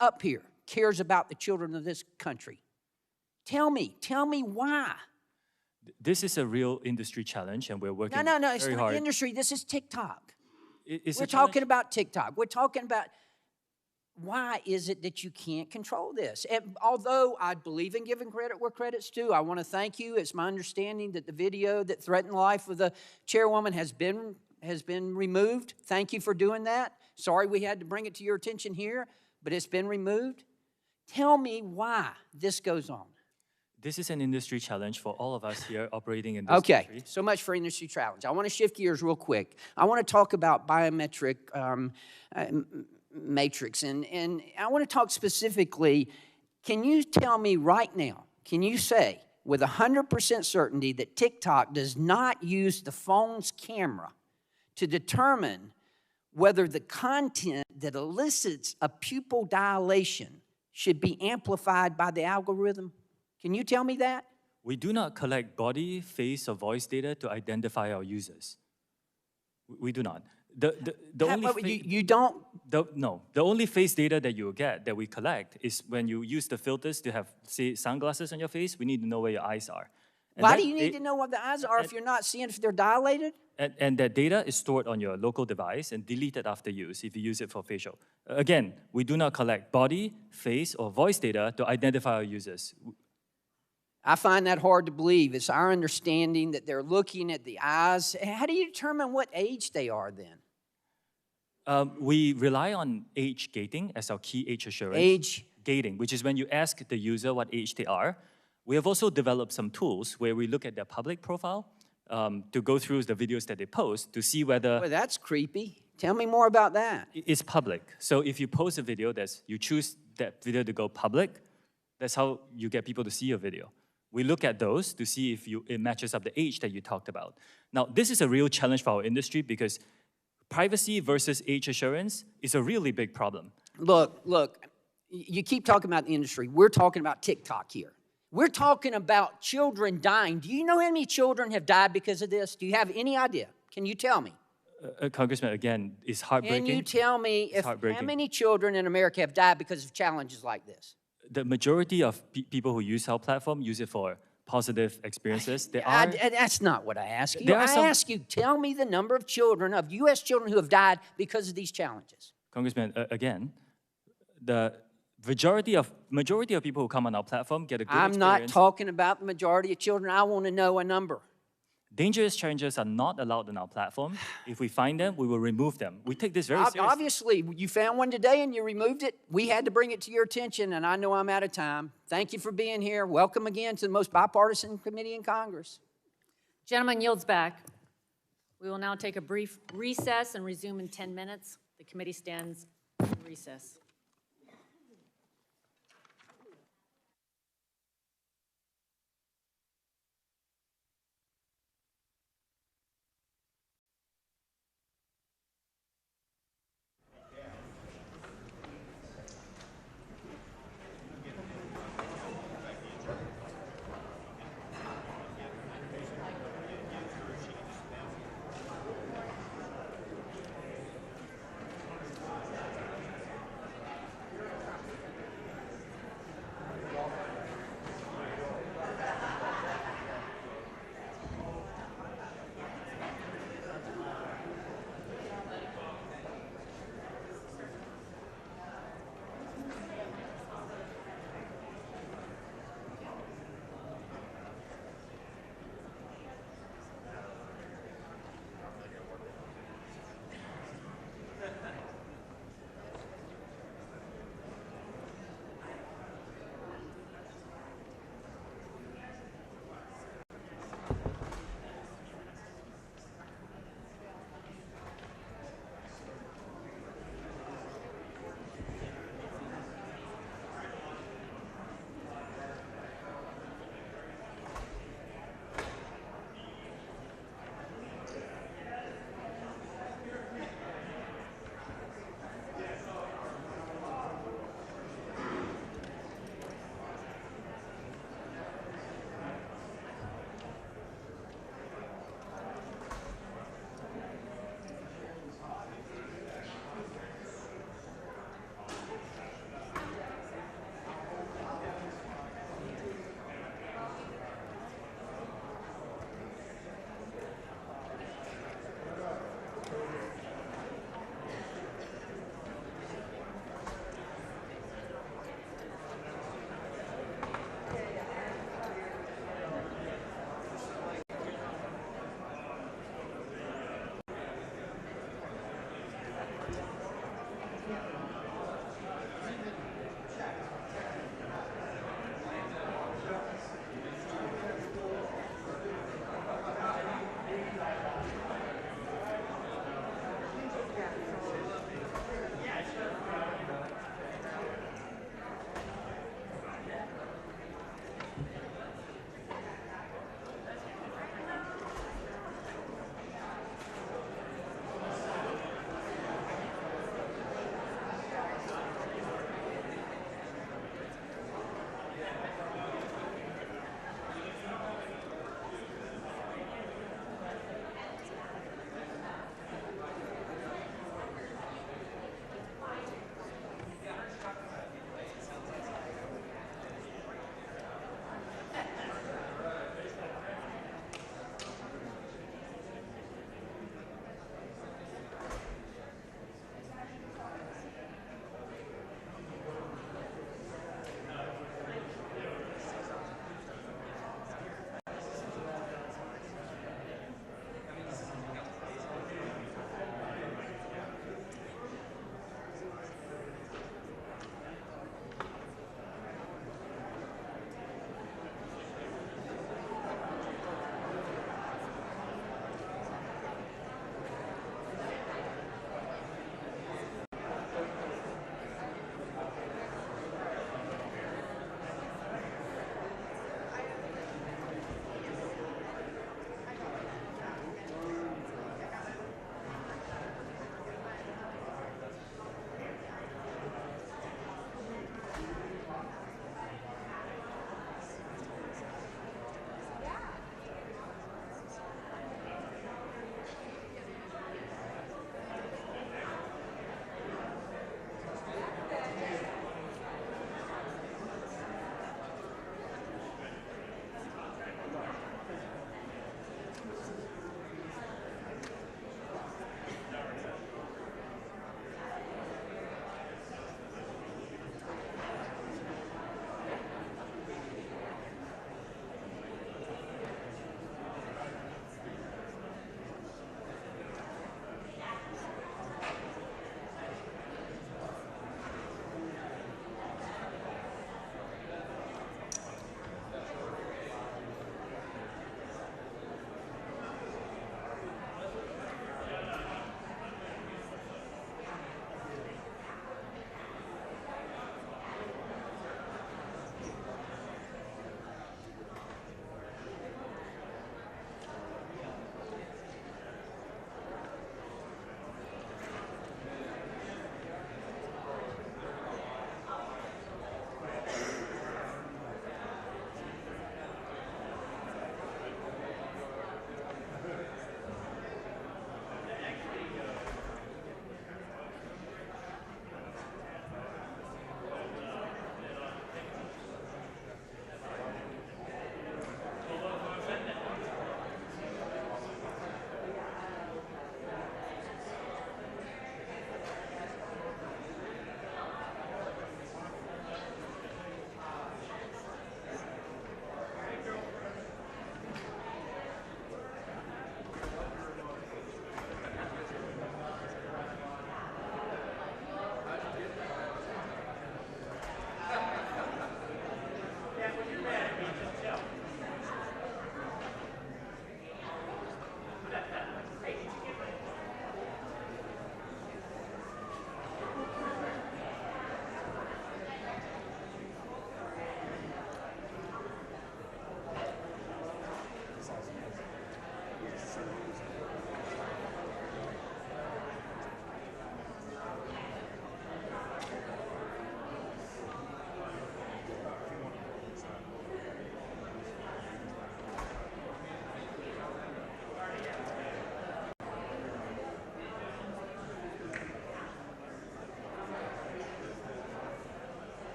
up here cares about the children of this country. Tell me why. This is a real industry challenge, and we're working No, very it's not hard. industry. This is TikTok. We're talking about TikTok. We're talking about why is it that you can't control this? And although I believe in giving credit where credit's due, I want to thank you. It's my understanding that the video that threatened life of the chairwoman has been removed. Thank you for doing that. Sorry we had to bring it to your attention here, but it's been removed. Tell me why this goes on. This is an industry challenge for all of us here operating in this country. Okay, so much for industry challenge. I want to shift gears real quick. I want to talk about biometric matrix, and I want to talk specifically, can you tell me right now, can you say with 100% certainty that TikTok does not use the phone's camera to determine whether the content that elicits a pupil dilation should be amplified by the algorithm? Can you tell me that? We do not collect body, face, or voice data to identify our users. We do not. You don't? No. The only face data that you will get, that we collect, is when you use the filters to have, say, sunglasses on your face, we need to know where your eyes are. Why do you need to know what the eyes are if you're not seeing if they're dilated? And that data is stored on your local device and deleted after use if you use it for facial. Again, we do not collect body, face, or voice data to identify our users. I find that hard to believe. It's our understanding that they're looking at the eyes. How do you determine what age they are then? We rely on age gating as our key age assurance. Age gating, which is when you ask the user what age they are. We have also developed some tools where we look at their public profile to go through the videos that they post to see whether... Well, that's creepy. Tell me more about that. It's public. So if you post a video, you choose that video to go public, that's how you get people to see your video. We look at those to see if it matches up the age that you talked about. Now, this is a real challenge for our industry because privacy versus age assurance is a really big problem. Look, you keep talking about the industry. We're talking about TikTok here. We're talking about children dying. Do you know how many children have died because of this? Do you have any idea? Can you tell me? Congressman, again, it's heartbreaking. Can you tell me how many children in America have died because of challenges like this? The majority of people who use our platform use it for positive experiences. That's not what I ask you. I ask you, tell me the number of children, of U.S. children who have died because of these challenges. Congressman, again, the majority of people who come on our platform get a good experience. I'm not talking about the majority of children. I want to know a number. Dangerous challenges are not allowed on our platform. If we find them, we will remove them. We take this very seriously. Obviously, you found one today and you removed it. We had to bring it to your attention, and I know I'm out of time. Thank you for being here. Welcome again to the most bipartisan committee in Congress. Gentleman yields back. We will now take a brief recess and resume in 10 minutes. The committee stands in recess.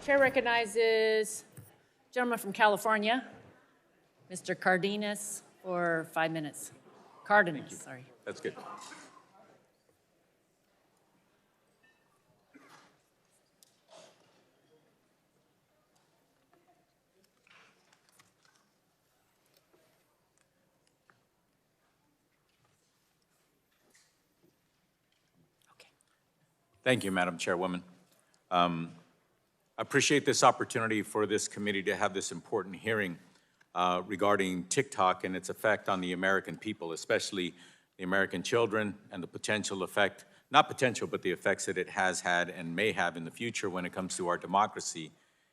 Chair recognizes gentleman from California, Mr. Cardenas, for 5 minutes. Cardenas, sorry. That's good. Thank you, Madam Chairwoman. I appreciate this opportunity for this committee to have this important hearing regarding TikTok and its effect on the American people, especially the American children, and the potential effect, not potential, but the effects that it has had and may have in the future when it comes to our democracy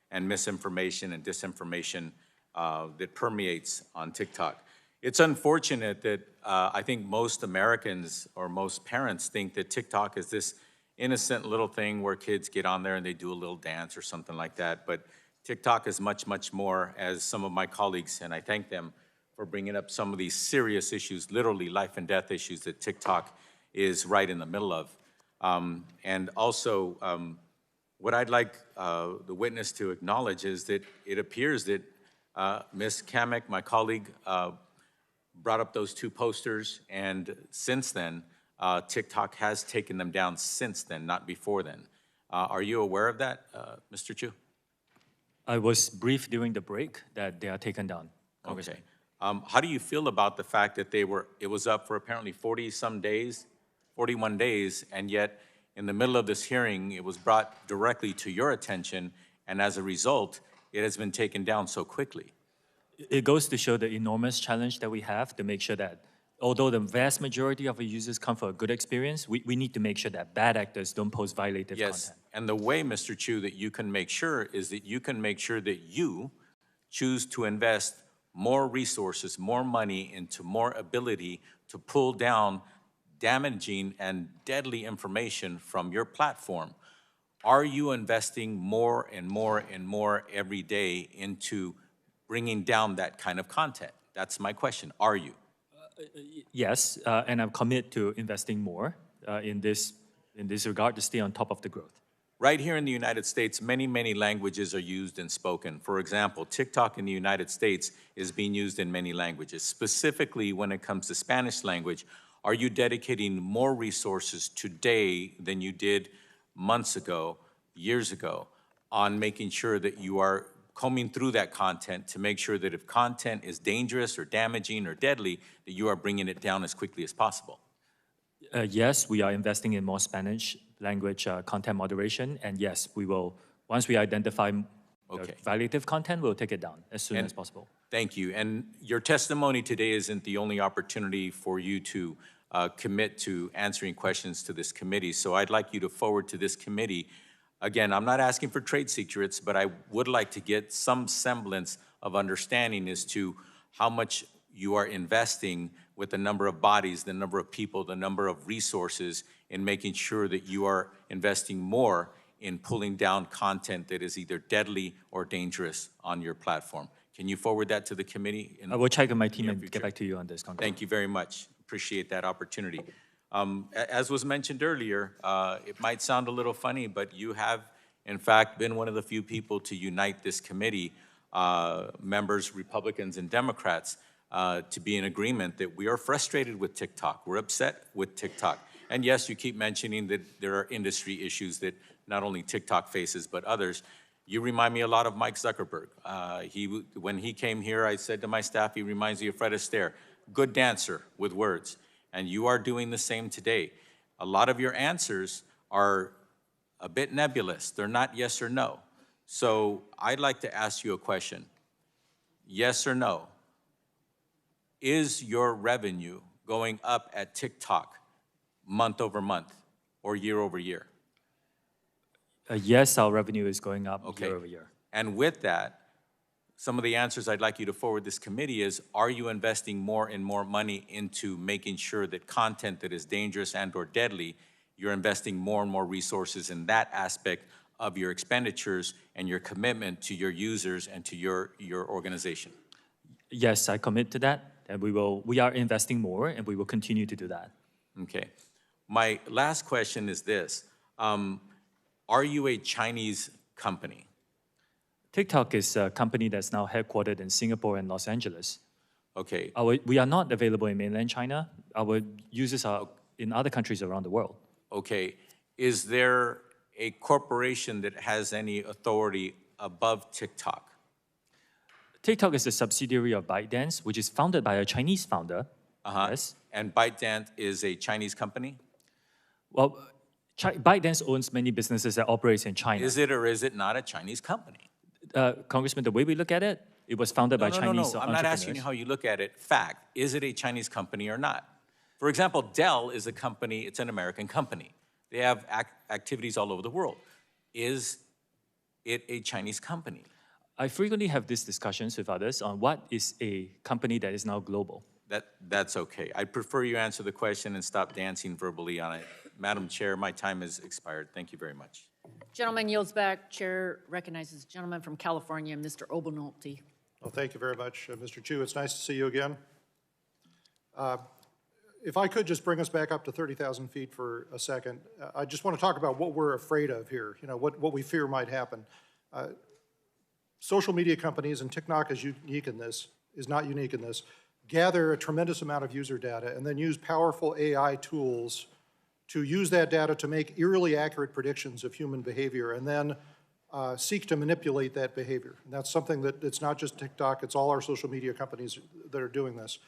and misinformation and disinformation that permeates on TikTok. It's unfortunate that I think most Americans or most parents think that TikTok is this innocent little thing where kids get on there and they do a little dance or something like that. But TikTok is much, much more, as some of my colleagues, and I thank them for bringing up some of these serious issues, literally life and death issues that TikTok is right in the middle of. And also, what I'd like the witness to acknowledge is that it appears that Ms. Kamek, my colleague, brought up those two posters, and since then, TikTok has taken them down since then, not before then. Are you aware of that, Mr. Chu? I was briefed during the break that they are taken down, Congressman. Okay. How do you feel about the fact that it was up for apparently 40-some days, 41 days, and yet in the middle of this hearing, it was brought directly to your attention, and as a result, it has been taken down so quickly? It goes to show the enormous challenge that we have to make sure that although the vast majority of our users come for a good experience, we need to make sure that bad actors don't post violative Yes, content. and the way, Mr. Chu, that you can make sure is that you can make sure that you choose to invest more resources, more money into more ability to pull down damaging and deadly information from your platform. Are you investing more and more and more every day into bringing down that kind of content? That's my question. Are you? Yes, and I'm committed to investing more in this regard to stay on top of the growth. Right here in the United States, many, many languages are used and spoken. For example, TikTok in the United States is being used in many languages. Specifically, when it comes to Spanish language, are you dedicating more resources today than you did months ago, years ago, on making sure that you are combing through that content to make sure that if content is dangerous or damaging or deadly, that you are bringing it down as quickly as possible? Yes, we are investing in more Spanish language content moderation, and yes, we will, once we identify violative content, we'll take it down as soon as possible. Thank you. And your testimony today isn't the only opportunity for you to commit to answering questions to this committee, so I'd like you to forward to this committee. Again, I'm not asking for trade secrets, but I would like to get some semblance of understanding as to how much you are investing with the number of bodies, the number of people, the number of resources in making sure that you are investing more in pulling down content that is either deadly or dangerous on your platform. Can you forward that to the committee? I will check with my team and get back to you on this, Congressman. Thank you very much. Appreciate that opportunity. As was mentioned earlier, it might sound a little funny, but you have, in fact, been one of the few people to unite this committee, members, Republicans and Democrats, to be in agreement that we are frustrated with TikTok. We're upset with TikTok. And yes, you keep mentioning that there are industry issues that not only TikTok faces, but others. You remind me a lot of Mike Zuckerberg. When he came here, I said to my staff, he reminds me of Fred Astaire, good dancer with words. And you are doing the same today. A lot of your answers are a bit nebulous. They're not yes or no. So I'd like to ask you a question. Yes or no? Is your revenue going up at TikTok month over month or year over year? Yes, our revenue is going up year over year. And with that, some of the answers I'd like you to forward this committee is, are you investing more and more money into making sure that content that is dangerous and or deadly, you're investing more and more resources in that aspect of your expenditures and your commitment to your users and to your organization? Yes, I commit to that, and we are investing more, and we will continue to do that. Okay. My last question is this. Are you a Chinese company? TikTok is a company that's now headquartered in Singapore and Los Angeles. Okay. We are not available in mainland China. Our users are in other countries around the world. Okay. Is there a corporation that has any authority above TikTok? TikTok is a subsidiary of ByteDance, which is founded by a Chinese founder. Yes. And ByteDance is a Chinese company? Well, ByteDance owns many businesses that operate in China. Is it or is it not a Chinese company? Congressman, the way we look at it, it was founded by Chinese No. I'm not asking you how you look at it. Fact, is it a Chinese company or not? For example, Dell is a company, it's an American company. They have activities all over the world. Is it a Chinese company? I frequently have these discussions with others on what is a company that is now global. That's okay. I prefer you answer the question and stop dancing verbally on it. Madam Chair, my time has expired. Thank you very much. Gentleman yields back. Chair recognizes the gentleman from California, Mr. Obernolte. Well, thank you very much, Mr. Chu. It's nice to see you again. If I could just bring us back up to 30,000 feet for a second, I just want to talk about what we're afraid of here, what we fear might happen. Social media companies, and TikTok is not unique in this, gather a tremendous amount of user data and then use powerful AI tools to use that data to make eerily accurate predictions of human behavior and then seek to manipulate that behavior. And that's something that it's not just TikTok, it's all our social media companies that are doing this.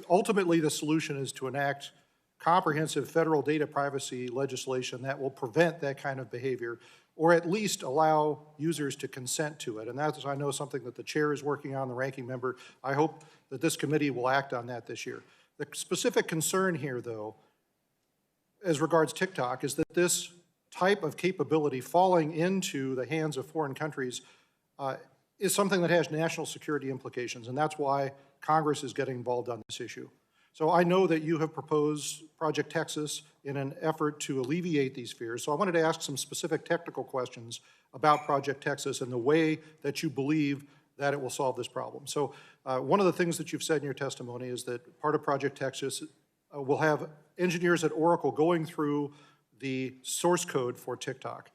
Ultimately, the solution is to enact comprehensive federal data privacy legislation that will prevent that kind of behavior, or at least allow users to consent to it. And that's, I know, something that the chair is working on, the ranking member. I hope that this committee will act on that this year. The specific concern here, though, as regards TikTok, is that this type of capability falling into the hands of foreign countries is something that has national security implications, and that's why Congress is getting involved on this issue. So I know that you have proposed Project Texas in an effort to alleviate these fears. So I wanted to ask some specific technical questions about Project Texas and the way that you believe that it will solve this problem. So one of the things that you've said in your testimony is that part of Project Texas will have engineers at Oracle going through the source code for TikTok.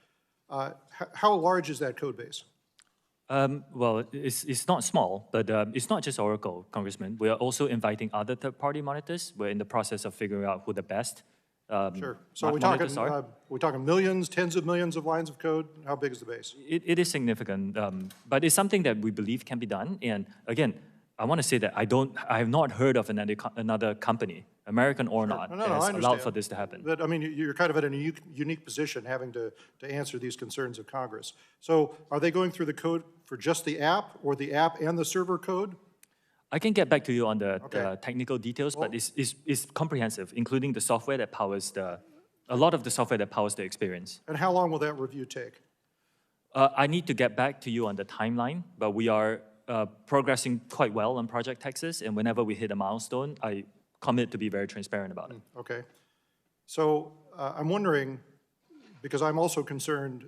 How large is that code base? Well, it's not small, but it's not just Oracle, Congressman. We are also inviting other third-party monitors. We're in the process of figuring out who the best Sure. So we're talking millions, tens of millions of lines of code? How big is the base? It is significant, but it's something that we believe can be done. And again, I want to say that I have not heard of another company, American or not, has allowed for this to happen. But I mean, you're kind of in a unique position having to answer these concerns of Congress. So are they going through the code for just the app or the app and the server code? I can get back to you on the technical details, but it's comprehensive, including the software that powers a lot of the software that powers the experience. And how long will that review take? I need to get back to you on the timeline, but we are progressing quite well on Project Texas, and whenever we hit a milestone, I commit to be very transparent about it. Okay. So I'm wondering, because I'm also concerned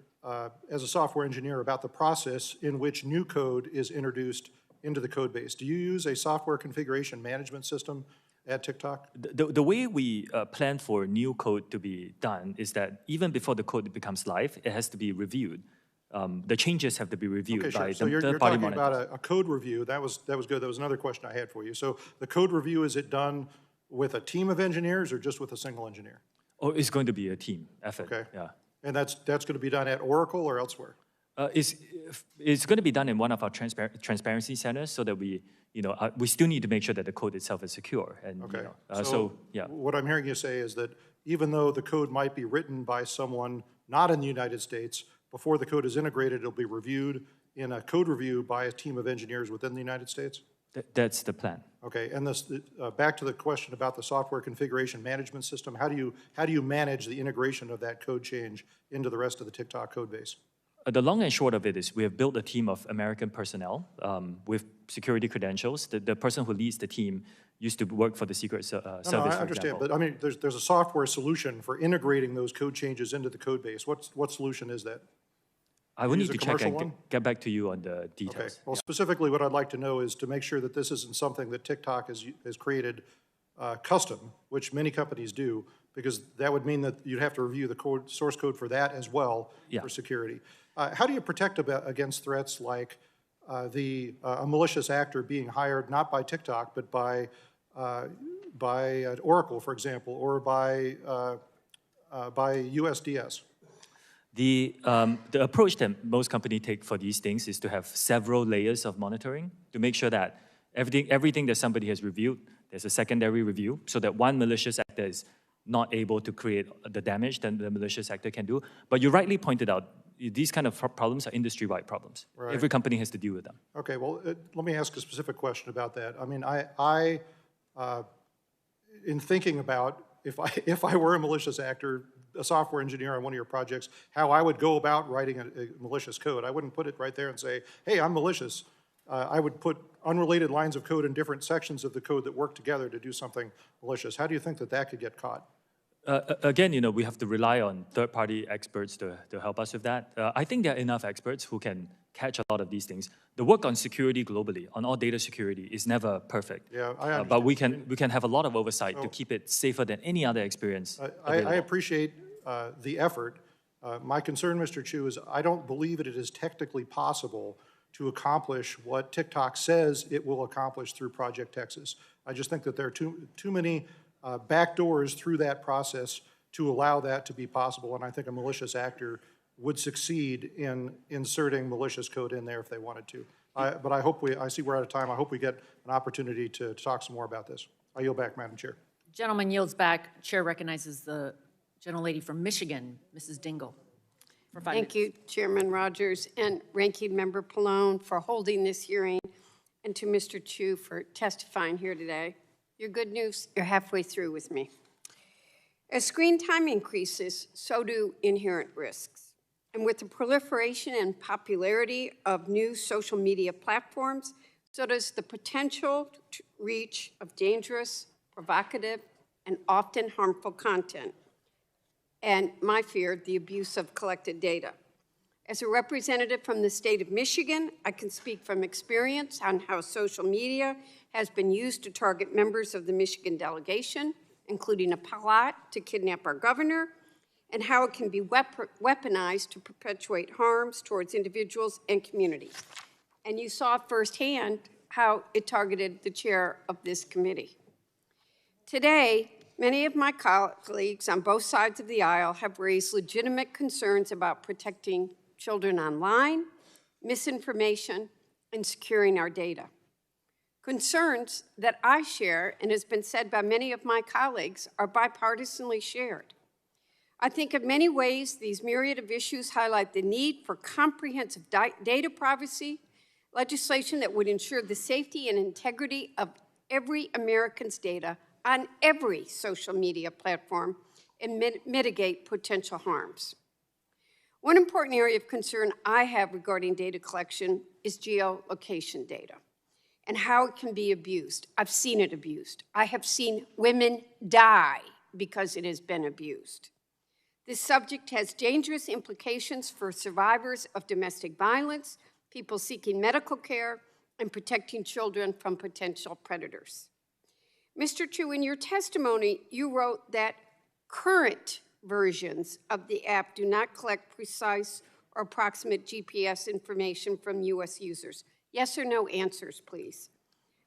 as a software engineer about the process in which new code is introduced into the code base. Do you use a software configuration management system at TikTok? The way we plan for new code to be done is that even before the code becomes live, it has to be reviewed. The changes have to be reviewed by so the you're third-party talking monitors. about a code review. That was good. That was another question I had for you. So the code review, is it done with a team of engineers or just with a single engineer? Oh, it's going to be a team effort. Okay. Yeah. And that's going to be done at Oracle or elsewhere? It's going to be done in one of our transparency centers, so that we still need to make sure that the code itself is secure. And Okay. yeah. What I'm hearing you say is that even though the code might be written by someone not in the United States, before the code is integrated, it'll be reviewed in a code review by a team of engineers within the United States? That's the plan. Okay, and this, back to the question about the software configuration management system, how do you manage the integration of that code change into the rest of the TikTok code base? The long and short of it is we have built a team of American personnel with security credentials. The person who leads the team used to work for the Secret Service, I understand, but I mean, there's a software solution for integrating those code changes into the code base. What solution is that? I will need to check and get back to you on the details. Okay. Well, specifically what I'd like to know is to make sure that this isn't something that TikTok has created custom, which many companies do, because that would mean that you'd have to review the source code for that as well for security. How do you protect against threats like a malicious actor being hired not by TikTok, but by Oracle, for example, or by USDS? The approach that most companies take for these things is to have several layers of monitoring to make sure that everything that somebody has reviewed, there's a secondary review, so that one malicious actor is not able to create the damage that the malicious actor can do. But you rightly pointed out, these kind of problems are industry-wide problems. Right. Every company has to deal with them. Okay, well, let me ask a specific question about that. I mean, in thinking about if I were a malicious actor, a software engineer on one of your projects, how I would go about writing a malicious code. I wouldn't put it right there and say, hey, I'm malicious. I would put unrelated lines of code in different sections of the code that work together to do something malicious. How do you think that could get caught? Again, we have to rely on third-party experts to help us with that. I think there are enough experts who can catch a lot of these things. The work on security globally, on all data security, is never perfect. Yeah, I understand. But we can have a lot of oversight to keep it safer than any other experience. I appreciate the effort. My concern, Mr. Chu, is I don't believe it is technically possible to accomplish what TikTok says it will accomplish through Project Texas. I just think that there are too many back doors through that process to allow that to be possible, and I think a malicious actor would succeed in inserting malicious code in there if they wanted to. But I see we're out of time. I hope we get an opportunity to talk some more about this. I yield back, Madam Chair. Gentleman yields back. Chair recognizes the gentlelady from Michigan, Mrs. Dingle. Thank you, Chairman Rogers, and Ranking Member Pallone for holding this hearing, and to Mr. Chu for testifying here today. Your good news, you're halfway through with me. As screen time increases, so do inherent risks. And with the proliferation and popularity of new social media platforms, so does the potential reach of dangerous, provocative, and often harmful content. And my fear, the abuse of collected data. As a representative from the state of Michigan, I can speak from experience on how social media has been used to target members of the Michigan delegation, including a plot to kidnap our governor, and how it can be weaponized to perpetuate harms towards individuals and communities. And you saw firsthand how it targeted the chair of this committee. Today, many of my colleagues on both sides of the aisle have raised legitimate concerns about protecting children online, misinformation, and securing our data. Concerns that I share, and has been said by many of my colleagues, are bipartisanly shared. I think in many ways, these myriad of issues highlight the need for comprehensive data privacy, legislation that would ensure the safety and integrity of every American's data on every social media platform and mitigate potential harms. One important area of concern I have regarding data collection is geolocation data and how it can be abused. I've seen it abused. I have seen women die because it has been abused. This subject has dangerous implications for survivors of domestic violence, people seeking medical care, and protecting children from potential predators. Mr. Chu, in your testimony, you wrote that current versions of the app do not collect precise or approximate GPS information from U.S. users. Yes or no answers, please.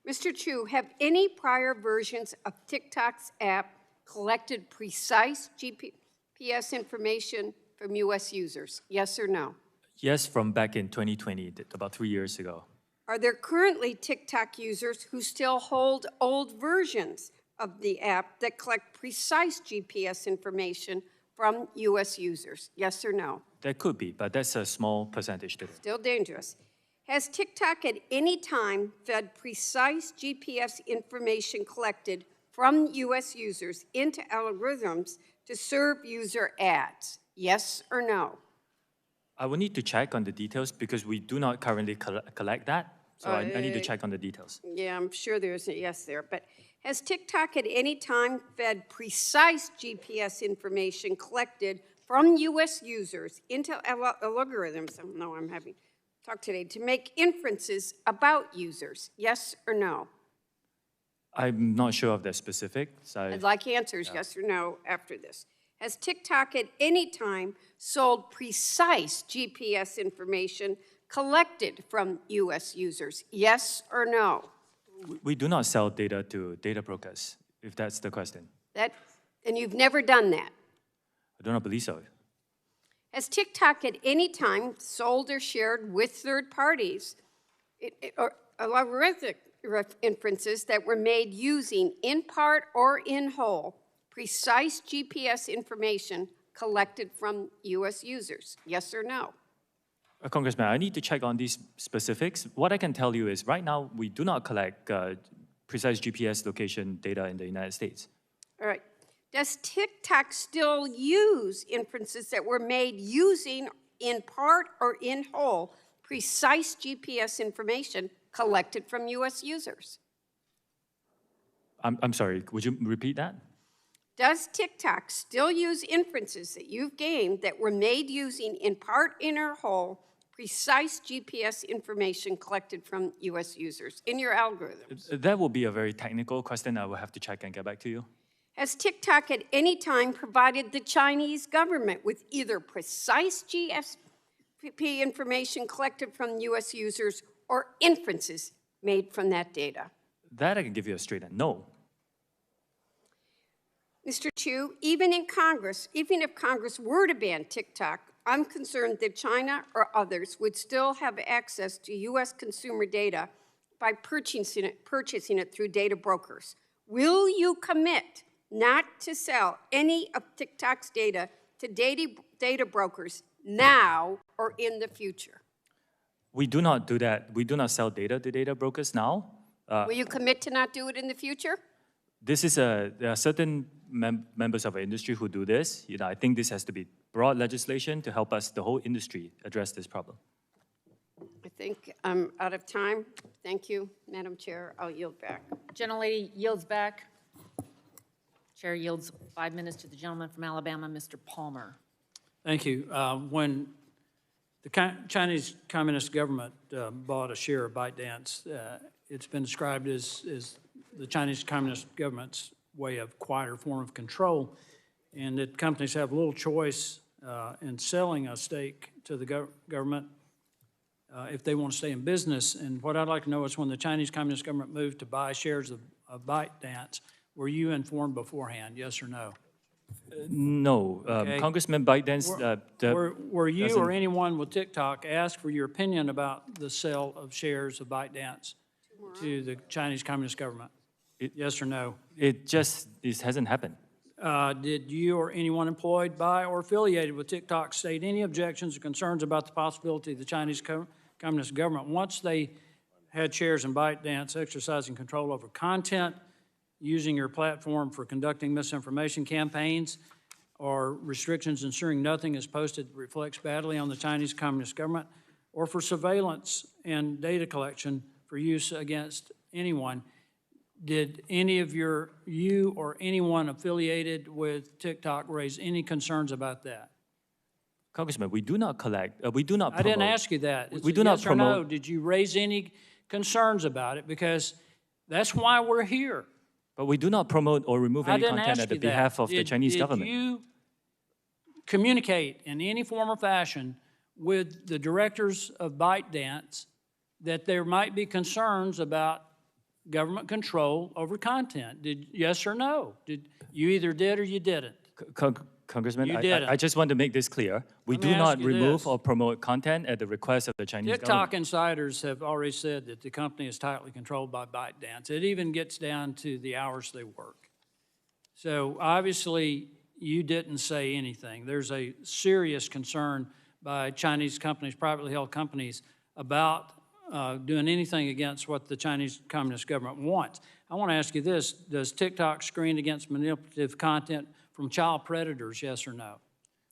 Mr. Chu, have any prior versions of TikTok's app collected precise GPS information from U.S. users? Yes or no? Yes, from back in 2020, about 3 years ago. Are there currently TikTok users who still hold old versions of the app that collect precise GPS information from U.S. users? Yes or no? There could be, but that's a small percentage today. Still dangerous. Has TikTok at any time fed precise GPS information collected from U.S. users into algorithms to serve user ads? Yes or no? I will need to check on the details because we do not currently collect that. So I need to check on the details. Yeah, I'm sure there's a yes there. But has TikTok at any time fed precise GPS information collected from U.S. users into algorithms? I know I'm having talk today to make inferences about users? Yes or no? I'm not sure of the specifics. I'd like answers, yes or no, after this. Has TikTok at any time sold precise GPS information collected from U.S. users? Yes or no? We do not sell data to data brokers, if that's the question. And you've never done that. I do not believe so. Has TikTok at any time sold or shared with third parties or algorithmic inferences that were made using, in part or in whole, precise GPS information collected from U.S. users? Yes or no? Congressman, I need to check on these specifics. What I can tell you is right now we do not collect precise GPS location data in the United States. All right. Does TikTok still use inferences that were made using, in part or in whole, precise GPS information collected from U.S. users? I'm sorry, would you repeat that? Does TikTok still use inferences that you've gained that were made using, in part or whole, precise GPS information collected from U.S. users in your algorithms? That will be a very technical question. I will have to check and get back to you. Has TikTok at any time provided the Chinese government with either precise GSP information collected from U.S. users or inferences made from that data? That I can give you a straight no. Mr. Chu, even if Congress were to ban TikTok, I'm concerned that China or others would still have access to U.S. consumer data by purchasing it through data brokers. Will you commit not to sell any of TikTok's data to data brokers now or in the future? We do not do that. We do not sell data to data brokers now. Will you commit to not do it in the future? There are certain members of our industry who do this. I think this has to be broad legislation to help us, the whole industry, address this problem. I think I'm out of time. Thank you, Madam Chair. I'll yield back. Gentlelady yields back. Chair yields 5 minutes to the gentleman from Alabama, Mr. Palmer. Thank you. When the Chinese Communist government bought a share of ByteDance, it's been described as the Chinese Communist government's way of quieter form of control, and that companies have little choice in selling a stake to the government if they want to stay in business. And what I'd like to know is when the Chinese Communist government moved to buy shares of ByteDance, were you informed beforehand, yes or no? No. Okay. Congressman ByteDance... were you or anyone with TikTok asked for your opinion about the sale of shares of ByteDance to the Chinese Communist government? Yes or no? It hasn't happened. Did you or anyone employed by or affiliated with TikTok state any objections or concerns about the possibility of the Chinese Communist government, once they had shares in ByteDance, exercising control over content, using your platform for conducting misinformation campaigns, or restrictions ensuring nothing is posted that reflects badly on the Chinese Communist government, or for surveillance and data collection for use against anyone? Did any of you or anyone affiliated with TikTok raise any concerns about that? Congressman, we do not collect, we do not promote. I didn't ask you that. We do not promote. Or no. Did you raise any concerns about it? Because that's why we're here. But we do not promote or remove any content at the behalf of the Chinese government. Did you communicate in any form or fashion with the directors of ByteDance that there might be concerns about government control over content? Yes or no? You either did or you didn't? Congressman, I just want to make this clear. We do not remove or promote content at the request of the Chinese TikTok government. insiders have already said that the company is tightly controlled by ByteDance. It even gets down to the hours they work. So obviously, you didn't say anything. There's a serious concern by Chinese companies, privately held companies, about doing anything against what the Chinese Communist government wants. I want to ask you this. Does TikTok screen against manipulative content from child predators, yes or no?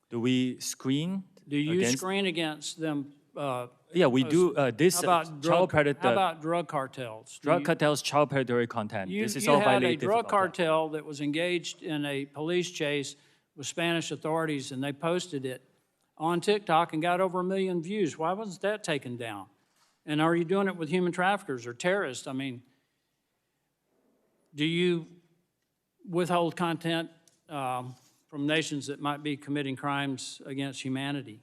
Do we screen? Do you screen against them? Yeah, we do. Child predator. How about drug cartels? Drug cartels, child predatory content. This is all You had violative a drug of cartel that was engaged in a police chase with Spanish authorities, and they posted it on TikTok and got over 1 million views. Why wasn't that taken down? And are you doing it with human traffickers or terrorists? I mean, do you withhold content from from nations that might be committing crimes against humanity?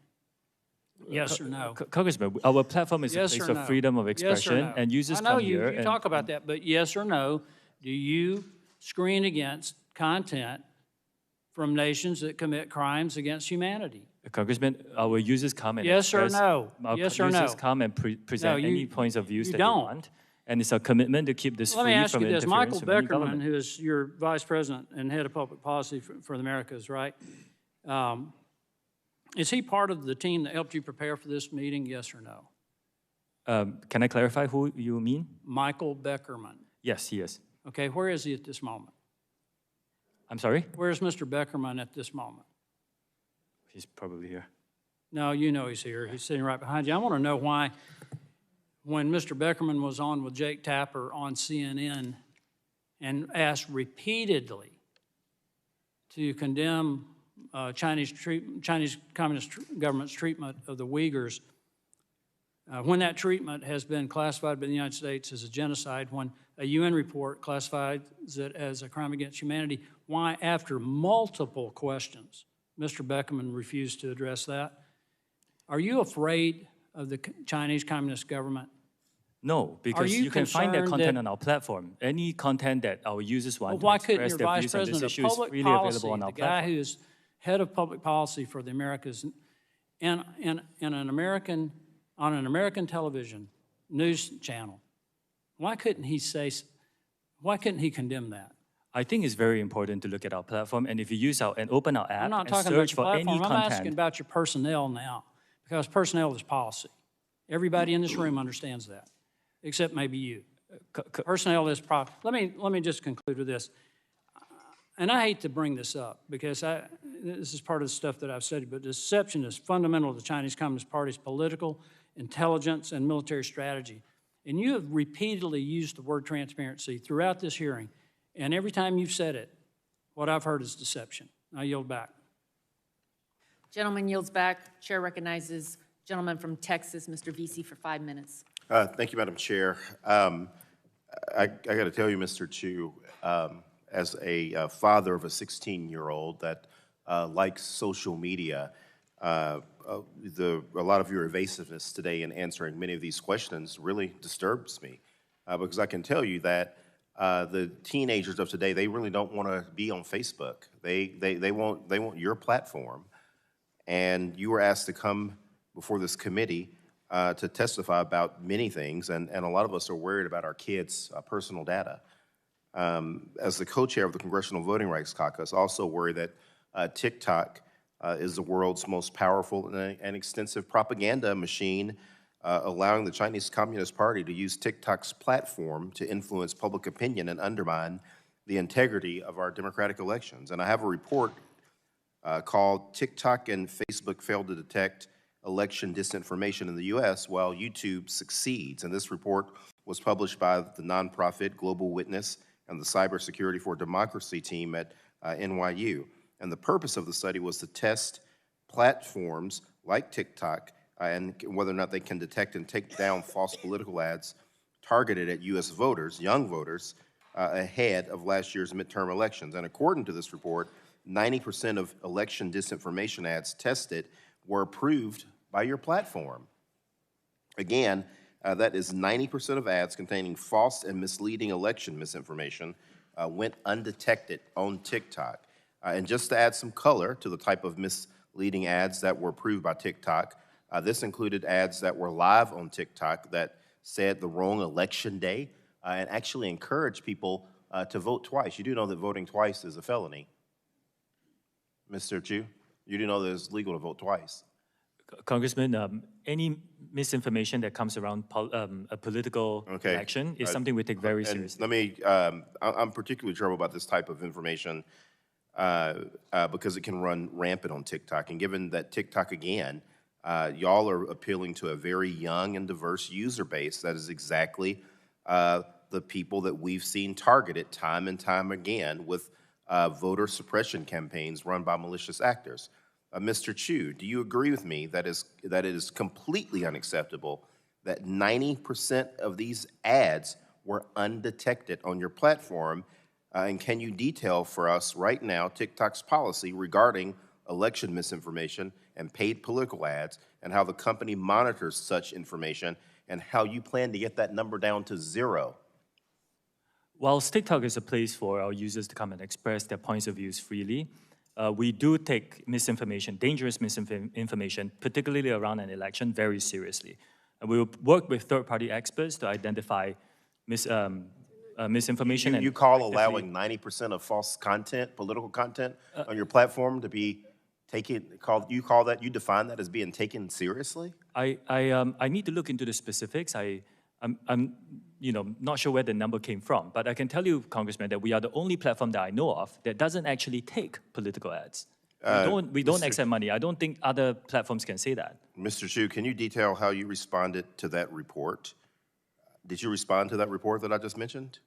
Yes or no? Congressman, our platform is a Yes place or of no? freedom of Yes or expression, no? and users I know come here. you talk about that, but yes or no, do you screen against content from nations that commit crimes against humanity? Congressman, our users come and Yes or express. no? Our Yes or users no? come and present No, any points of views you that don't. they want, and it's a commitment to keep this Let me free ask from you this. interference Michael from any Beckerman, government. who is your vice president and head of public policy for the Americas, right? Is he part of the team that helped you prepare for this meeting, yes or no? Can I clarify who you mean? Michael Beckerman. Yes, he is. Okay, where is he at this moment? I'm sorry? Where's Mr. Beckerman at this moment? He's probably here. No, you know he's here. He's sitting right behind you. I want to know why, when Mr. Beckerman was on with Jake Tapper on CNN and asked repeatedly to condemn Chinese Communist government's treatment of the Uyghurs, when that treatment has been classified by the United States as a genocide, when a UN report classifies it as a crime against humanity, why, after multiple questions, Mr. Beckerman refused to address that? Are you afraid of the Chinese Communist government? No, because you can find that concerned content that- on our platform. Any content that our users want Well, why to couldn't express your their vice views on this president of issue is public freely policy, available on our the guy platform. who is head of public policy for the Americas, and an American on an American television news channel, why couldn't he condemn that? I think it's very important to look at our platform, and if you use and open our app I'm not and talking about search your for any platform. I'm asking content, about your personnel now, because personnel is policy. Everybody in this room understands that, except maybe you. Personnel is policy. Let me just conclude with this. And I hate to bring this up because this is part of the stuff that I've studied, but deception is fundamental to the Chinese Communist Party's political, intelligence, and military strategy. And you have repeatedly used the word transparency throughout this hearing, and every time you've said it, what I've heard is deception. I yield back. Gentleman yields back. Chair recognizes gentleman from Texas, Mr. Vesey, for 5 minutes. Thank you, Madam Chair. I got to tell you, Mr. Chu, as a father of a 16-year-old that likes social media, a lot of your evasiveness today in answering many of these questions really disturbs me, because I can tell you that the teenagers of today, they really don't want to be on Facebook. They want your platform, and you were asked to come before this committee to testify about many things, and a lot of us are worried about our kids' personal data. As the co-chair of the Congressional Voting Rights Caucus, I also worry that TikTok is the world's most powerful and extensive propaganda machine, allowing the Chinese Communist Party to use TikTok's platform to influence public opinion and undermine the integrity of our democratic elections. And I have a report called TikTok and Facebook Failed to Detect Election Disinformation in the U.S. While YouTube Succeeds. And this report was published by the nonprofit Global Witness and the Cybersecurity for Democracy team at NYU. And the purpose of the study was to test platforms like TikTok and whether or not they can detect and take down false political ads targeted at U.S. voters, young voters, ahead of last year's midterm elections. And according to this report, 90% of election disinformation ads tested were approved by your platform. Again, that is 90% of ads containing false and misleading election misinformation went undetected on TikTok. And just to add some color to the type of misleading ads that were approved by TikTok, this included ads that were live on TikTok that said the wrong election day and actually encouraged people to vote twice. You do know that voting twice is a felony. Mr. Chu, you do know that it's legal to vote twice. Congressman, any misinformation that comes around a political election is something we take very seriously. Let me, I'm particularly troubled about this type of information because it can run rampant on TikTok. And given that TikTok, again, y'all are appealing to a very young and diverse user base, that is exactly the people that we've seen targeted time and time again with voter suppression campaigns run by malicious actors. Mr. Chu, do you agree with me that it is completely unacceptable that 90% of these ads were undetected on your platform, And can you detail for us right now TikTok's policy regarding election misinformation and paid political ads, and how the company monitors such information, and how you plan to get that number down to 0? Whilst TikTok is a place for our users to come and express their points of views freely, we do take misinformation, dangerous misinformation, particularly around an election, very seriously. And we will work with third-party experts to identify misinformation. You call allowing 90% of false content, political content, on your platform to be taken, you define that as being taken seriously? I need to look into the specifics. I'm not sure where the number came from, but I can tell you, Congressman, that we are the only platform that I know of that doesn't actually take political ads. We don't accept money. I don't think other platforms can say that. Mr. Chu, can you detail how you responded to that report? Did you respond to that report that I just mentioned?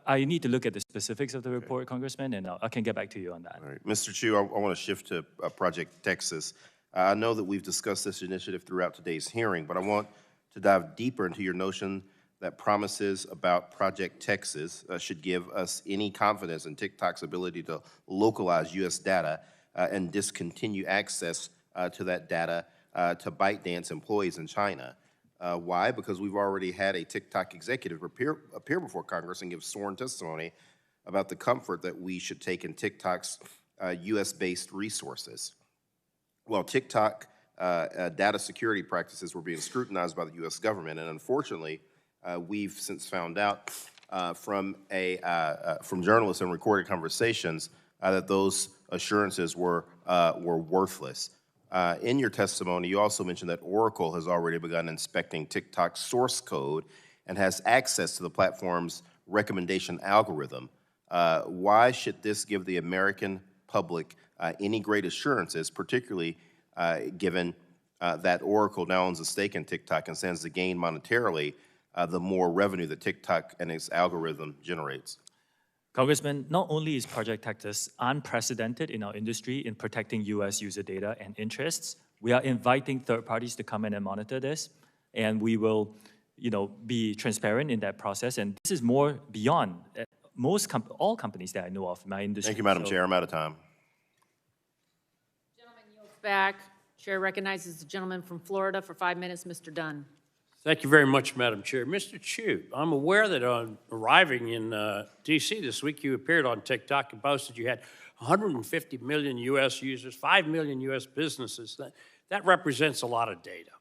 I need to look at the specifics of the report, Congressman, and I can get back to you on that. All right. Mr. Chu, I want to shift to Project Texas. I know that we've discussed this initiative throughout today's hearing, but I want to dive deeper into your notion that promises about Project Texas should give us any confidence in TikTok's ability to localize U.S. data and discontinue access to that data to ByteDance employees in China. Why? Because we've already had a TikTok executive appear before Congress and give sworn testimony about the comfort that we should take in TikTok's U.S.-based resources. While TikTok data security practices were being scrutinized by the U.S. government, and unfortunately, we've since found out from journalists and recorded conversations that those assurances were worthless. In your testimony, you also mentioned that Oracle has already begun inspecting TikTok's source code and has access to the platform's recommendation algorithm. Why should this give the American public any great assurances, particularly given that Oracle now owns a stake in TikTok and stands to gain monetarily the more revenue that TikTok and its algorithm generates? Congressman, not only is Project Texas unprecedented in our industry in protecting U.S. user data and interests, we are inviting third parties to come in and monitor this, and we will, be transparent in that process. And this is more beyond all companies that I know of in my industry. Thank you, Madam Chair. I'm out of time. Gentleman yields back. Chair recognizes the gentleman from Florida for 5 minutes, Mr. Dunn. Thank you very much, Madam Chair. Mr. Chu, I'm aware that on arriving in D.C. this week, you appeared on TikTok and boasted you had 150 million U.S. users, 5 million U.S. businesses. That represents a lot of data.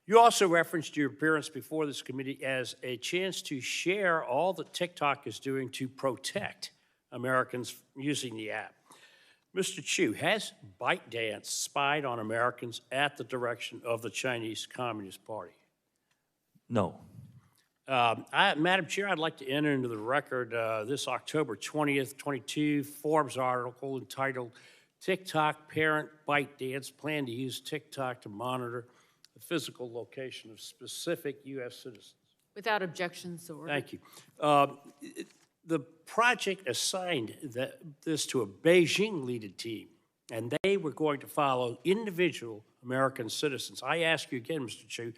You also referenced your appearance before this committee as a chance to share all that TikTok is doing to protect Americans using the app. Mr. Chu, has ByteDance spied on Americans at the direction of the Chinese Communist Party? No. Madam Chair, I'd like to enter into the record this October 20th, 22 Forbes article entitled TikTok Parent ByteDance Plan to Use TikTok to Monitor the Physical Location of Specific U.S. Citizens. Without objection, so ordered. Thank you. The project assigned this to a Beijing-led team, and they were going to follow individual American citizens. I ask you again, Mr. Chu,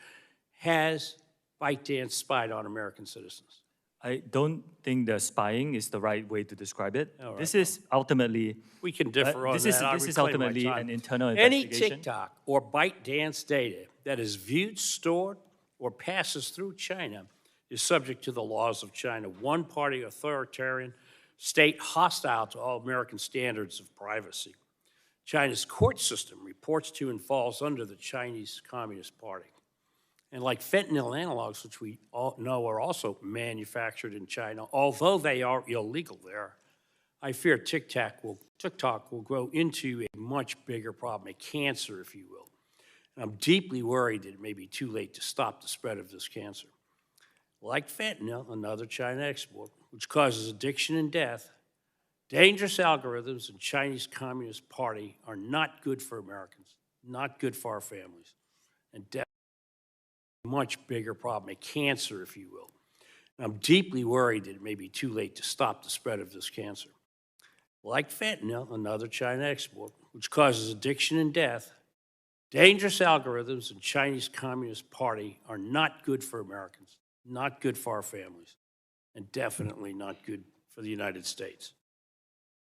has ByteDance spied on American citizens? I don't think the spying is the right way to describe it. All right. This is ultimately... We can differ on that. This is ultimately an internal Any investigation. TikTok or ByteDance data that is viewed, stored, or passes through China is subject to the laws of China, one-party authoritarian state hostile to all American standards of privacy. China's court system reports to and falls under the Chinese Communist Party. And like fentanyl analogs, which we all know are also manufactured in China, although they are illegal there, I fear TikTok will grow into a much bigger problem, a cancer, if you will. And I'm deeply worried that it may be too late to stop the spread of this cancer. Like fentanyl, another China export, which causes addiction and death, dangerous algorithms in Chinese Communist Party are not good for Americans, not good for our families, and death. Much bigger problem, a cancer, if you will. And I'm deeply worried that it may be too late to stop the spread of this cancer. Like fentanyl, another China export, which causes addiction and death, dangerous algorithms in Chinese Communist Party are not good for Americans, not good for our families, and definitely not good for the United States.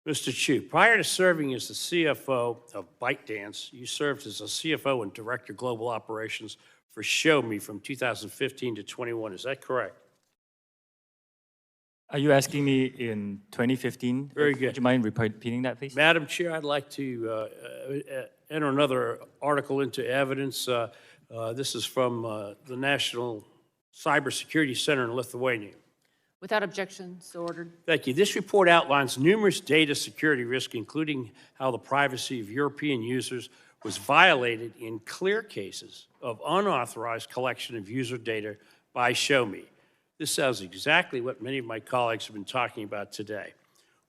Mr. Chu, prior to serving as the CFO of ByteDance, you served as a CFO and Director Global Operations for ShowMe from 2015 to 21. Is that correct? Are you asking me in 2015? Very good. Would you mind repeating that, please? Madam Chair, I'd like to enter another article into evidence. This is from the National Cybersecurity Center in Lithuania. Without objection, so ordered. Thank you. This report outlines numerous data security risks, including how the privacy of European users was violated in clear cases of unauthorized collection of user data by ShowMe. This sounds exactly what many of my colleagues have been talking about today.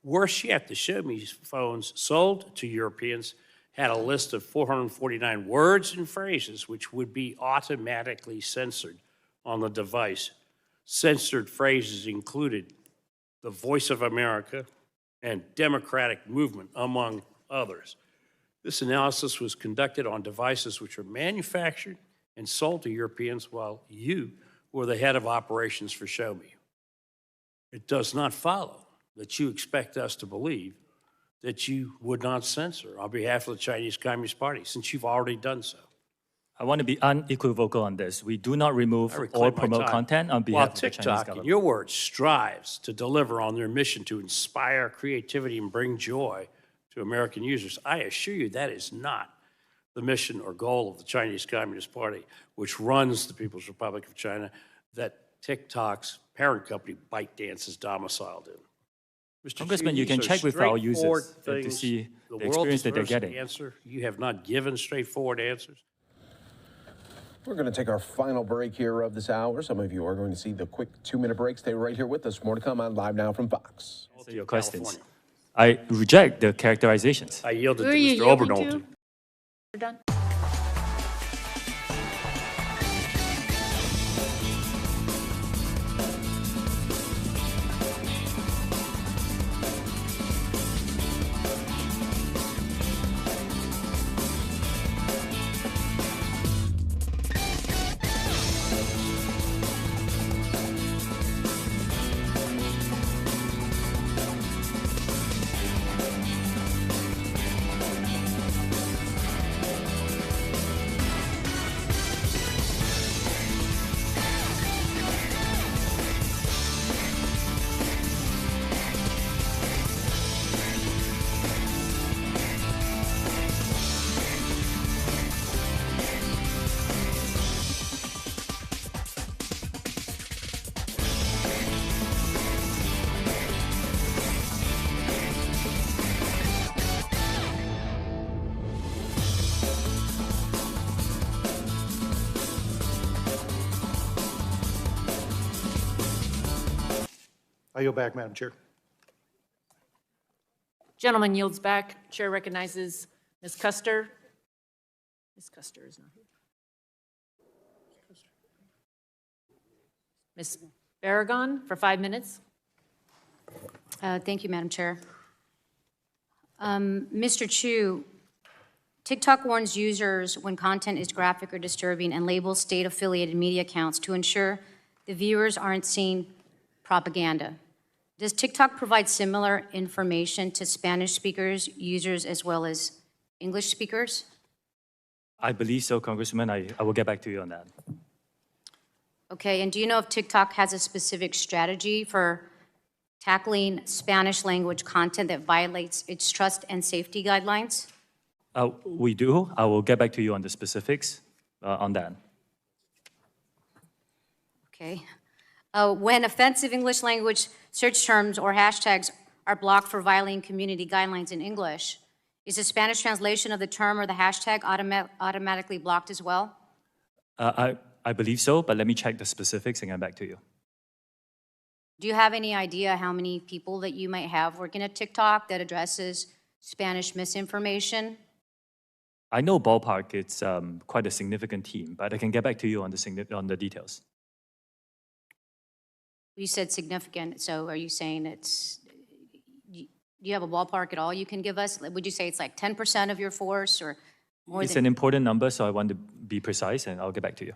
Worse yet, the ShowMe phones sold to Europeans had a list of 449 words and phrases which would be automatically censored on the device. Censored phrases included the Voice of America and Democratic Movement, among others. This analysis was conducted on devices which were manufactured and sold to Europeans while you were the head of operations for ShowMe. It does not follow that you expect us to believe that you would not censor on behalf of the Chinese Communist Party, since you've already done so. I want to be unequivocal on this. We do not remove or promote content on behalf of the Chinese TikTok, in government. your words, strives to deliver on their mission to inspire creativity and bring joy to American users, I assure you that is not the mission or goal of the Chinese Communist Party, which runs the People's Republic of China, that TikTok's parent company, ByteDance, is domiciled in. Mr. Congressman, Chu, you can these are check with our straightforward users to things see the world experience that they're deserves an getting. answer. You have not given straightforward answers. We're going to take our final break here of this hour. Some of you are going to see the quick 2-minute break. Stay right here with us. More to come on Live Now from Fox. Answer your questions. I reject the characterizations. I yielded Who to are you Mr. yielding Obernolte. to? We're done. I yield back, Madam Chair. Gentleman yields back. Chair recognizes Ms. Custer. Ms. Custer is not here. Ms. Barragon for 5 minutes. Thank you, Madam Chair. Mr. Chu, TikTok warns users when content is graphic or disturbing and labels state-affiliated media accounts to ensure the viewers aren't seeing propaganda. Does TikTok provide similar information to Spanish speakers, users, as well as English speakers? I believe so, Congressman. I will get back to you on that. Okay, and do you know if TikTok has a specific strategy for tackling Spanish language content that violates its trust and safety guidelines? We do. I will get back to you on the specifics on that. Okay. When offensive English language search terms or hashtags are blocked for violating community guidelines in English, is the Spanish translation of the term or the hashtag automatically blocked as well? I believe so, but let me check the specifics and get back to you. Do you have any idea how many people that you might have working at TikTok that addresses Spanish misinformation? I know ballpark, it's quite a significant team, but I can get back to you on the details. You said significant, so are you saying it's, do you have a ballpark at all you can give us? Would you say it's like 10% of your force or more It's than? an important number, so I want to be precise, and I'll get back to you.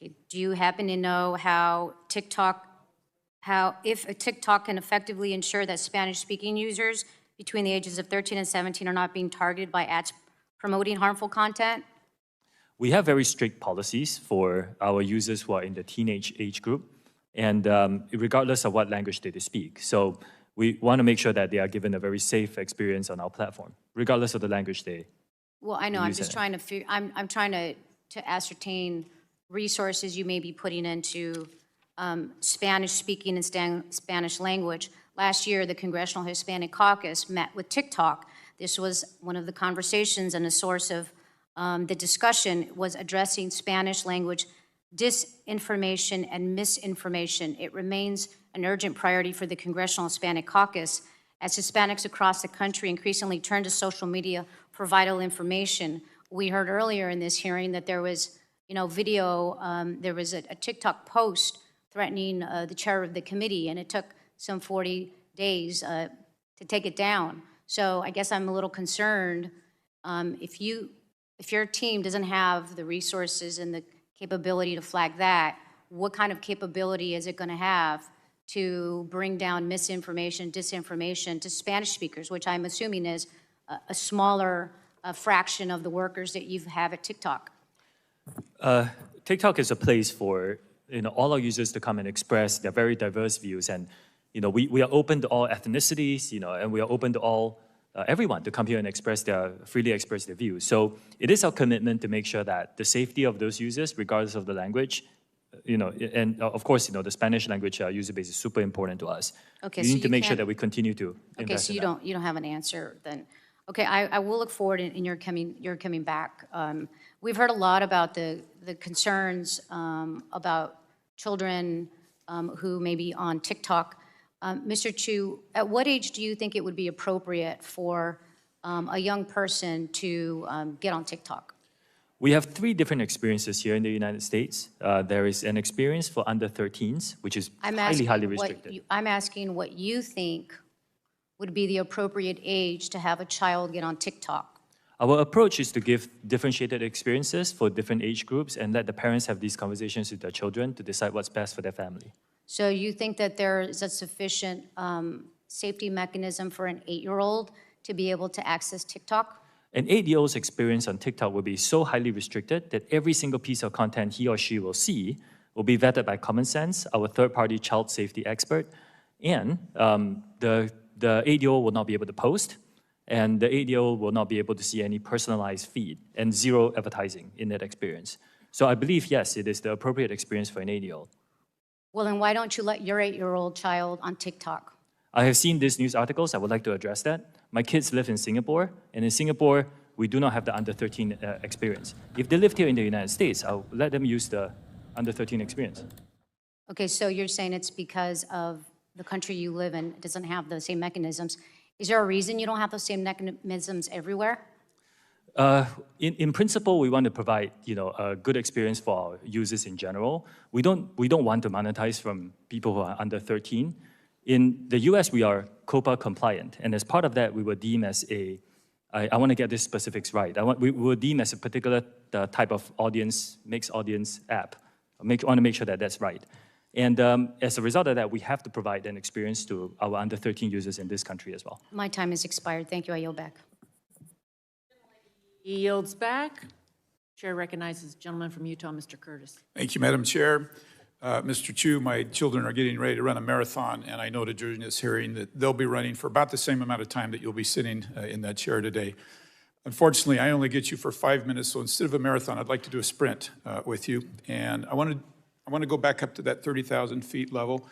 Okay, do you happen to know if a TikTok can effectively ensure that Spanish-speaking users between the ages of 13 and 17 are not being targeted by ads promoting harmful content? We have very strict policies for our users who are in the teenage age group, and regardless of what language they speak. So we want to make sure that they are given a very safe experience on our platform, regardless of the language they Well, I know, I'm use just it. trying to figure, I'm trying to ascertain resources you may be putting into Spanish-speaking and Spanish language. Last year, the Congressional Hispanic Caucus met with TikTok. This was one of the conversations and a source of the discussion was addressing Spanish language disinformation and misinformation. It remains an urgent priority for the Congressional Hispanic Caucus as Hispanics across the country increasingly turn to social media for vital information. We heard earlier in this hearing that there was, video, there was a TikTok post threatening the chair of the committee, and it took some 40 days to take it down. So I guess I'm a little concerned if your team doesn't have the resources and the capability to flag that, what kind of capability is it going to have to bring down misinformation, disinformation to Spanish speakers, which I'm assuming is a smaller fraction of the workers that you have at TikTok? TikTok is a place for all our users to come and express their very diverse views, and we are open to all ethnicities, and we are open to all everyone to come here and freely express their views. So it is our commitment to make sure that the safety of those users, regardless of the language, and of course, the Spanish language user base is super important to us. Okay, we so need to you make sure can't- that we continue to Okay, invest so in you don't have an answer then. Okay, I will look forward in your coming back. We've heard a lot about the concerns about children who may be on TikTok. Mr. Chu, at what age do you think it would be appropriate for a young person to get on TikTok? We have 3 different experiences here in the United States. There is an experience for under 13s, which is highly restricted. I'm asking what you think would be the appropriate age to have a child get on TikTok. Our approach is to give differentiated experiences for different age groups and let the parents have these conversations with their children to decide what's best for their family. So you think that there is a sufficient safety mechanism for an 8-year-old to be able to access TikTok? An 8-year-old's experience on TikTok will be so highly restricted that every single piece of content he or she will see will be vetted by Common Sense, our third-party child safety expert, and the 8-year-old will not be able to post, and the 8-year-old will not be able to see any personalized feed and 0 advertising in that experience. So I believe, yes, it is the appropriate experience for an 8-year-old. Well, then why don't you let your 8-year-old child on TikTok? I have seen these news articles. I would like to address that. My kids live in Singapore, and in Singapore, we do not have the under 13 experience. If they lived here in the United States, I'll let them use the under 13 experience. Okay, so you're saying it's because of the country you live in, it doesn't have the same mechanisms. Is there a reason you don't have those same mechanisms everywhere? In principle, we want to provide a good experience for our users in general. We don't want to monetize from people who are under 13. In the US, we are COPPA compliant, and as part of that, we were deemed as I want to get these specifics right. We were deemed as a particular type of audience, mixed audience app. I want to make sure that that's right. And as a result of that, we have to provide an experience to our under 13 users in this country as well. My time has expired. Thank you. I yield back. He yields back. Chair recognizes the gentleman from Utah, Mr. Curtis. Thank you, Madam Chair. Mr. Chu, my children are getting ready to run a marathon, and I noted during this hearing that they'll be running for about the same amount of time that you'll be sitting in that chair today. Unfortunately, I only get you for 5 minutes, so instead of a marathon, I'd like to do a sprint with you. And I want to go back up to that 30,000 feet level.